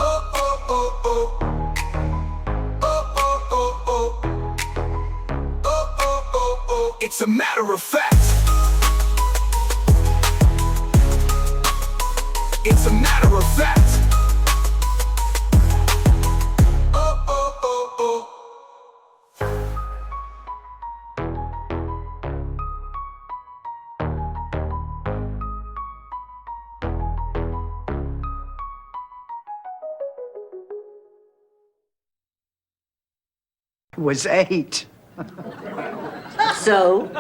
Oh, oh, oh, oh. Oh, oh, oh, oh. Oh, oh, oh, oh. It's a matter of fact. It's a matter of fact. Oh, oh, oh, oh. Was 8. So?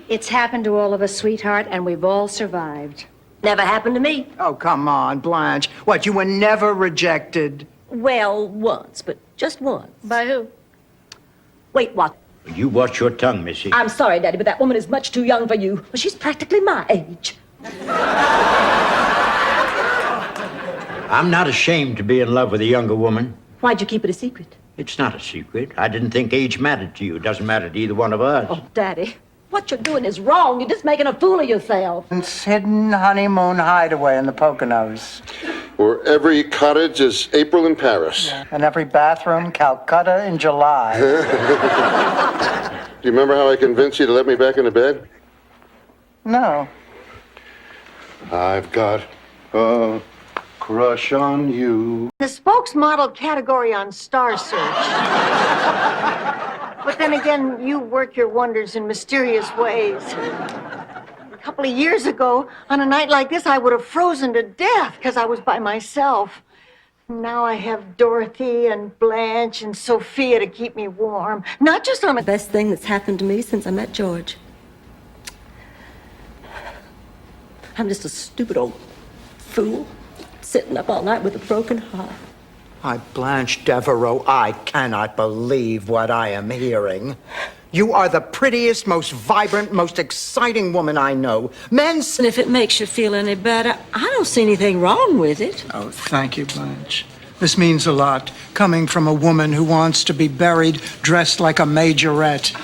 It's happened to all of us, sweetheart, and we've all survived. Never happened to me. Oh, come on, Blanche. What, you were never rejected? Well, once, but just once. By who? Wait, what? You watch your tongue, Missy. I'm sorry, Daddy, but that woman is much too young for you. Well, she's practically my age. I'm not ashamed to be in love with a younger woman. Why'd you keep it a secret? It's not a secret. I didn't think age mattered to you. It doesn't matter to either one of us. Oh, Daddy, what you're doing is wrong. You're just making a fool of yourself. It's hidden honeymoon hideaway in the Poconos. Where every cottage is April in Paris. And every bathroom, Calcutta in July. Do you remember how I convinced you to let me back into bed? No. I've got a crush on you. The spokesmodel category on Star Search. But then again, you work your wonders in mysterious ways. A couple of years ago, on a night like this, I would have frozen to death because I was by myself. Now I have Dorothy and Blanche and Sophia to keep me warm. Not just on The best thing that's happened to me since I met George. I'm just a stupid old fool, sitting up all night with a broken heart. Why, Blanche Devereaux, I cannot believe what I am hearing. You are the prettiest, most vibrant, most exciting woman I know. And if it makes you feel any better, I don't see anything wrong with it. Oh, thank you, Blanche. This means a lot, coming from a woman who wants to be buried dressed like a majorette.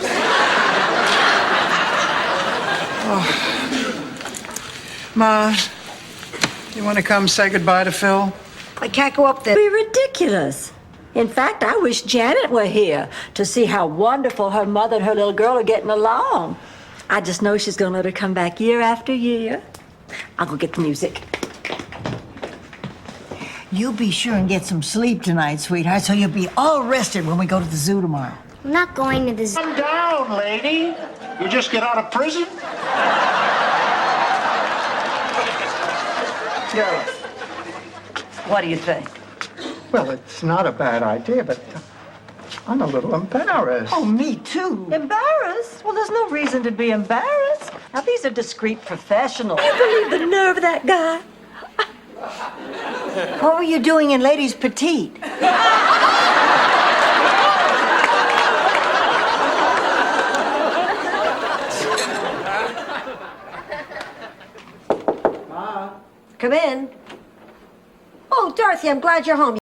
Oh. Ma, you want to come say goodbye to Phil? I can't go up there. It'd be ridiculous. In fact, I wish Janet were here to see how wonderful her mother and her little girl are getting along. I just know she's going to let her come back year after year. I'll go get the music. You be sure and get some sleep tonight, sweetheart, so you'll be all rested when we go to the zoo tomorrow. I'm not going to the zoo. Calm down, lady. You just get out of prison? Yeah. What do you think? Well, it's not a bad idea, but I'm a little embarrassed. Oh, me too. Embarrassed? Well, there's no reason to be embarrassed. Now, these are discreet professionals. You believe the nerve of that guy? What were you doing in Ladies Petite? Come in. Oh, Dorothy, I'm glad you're home.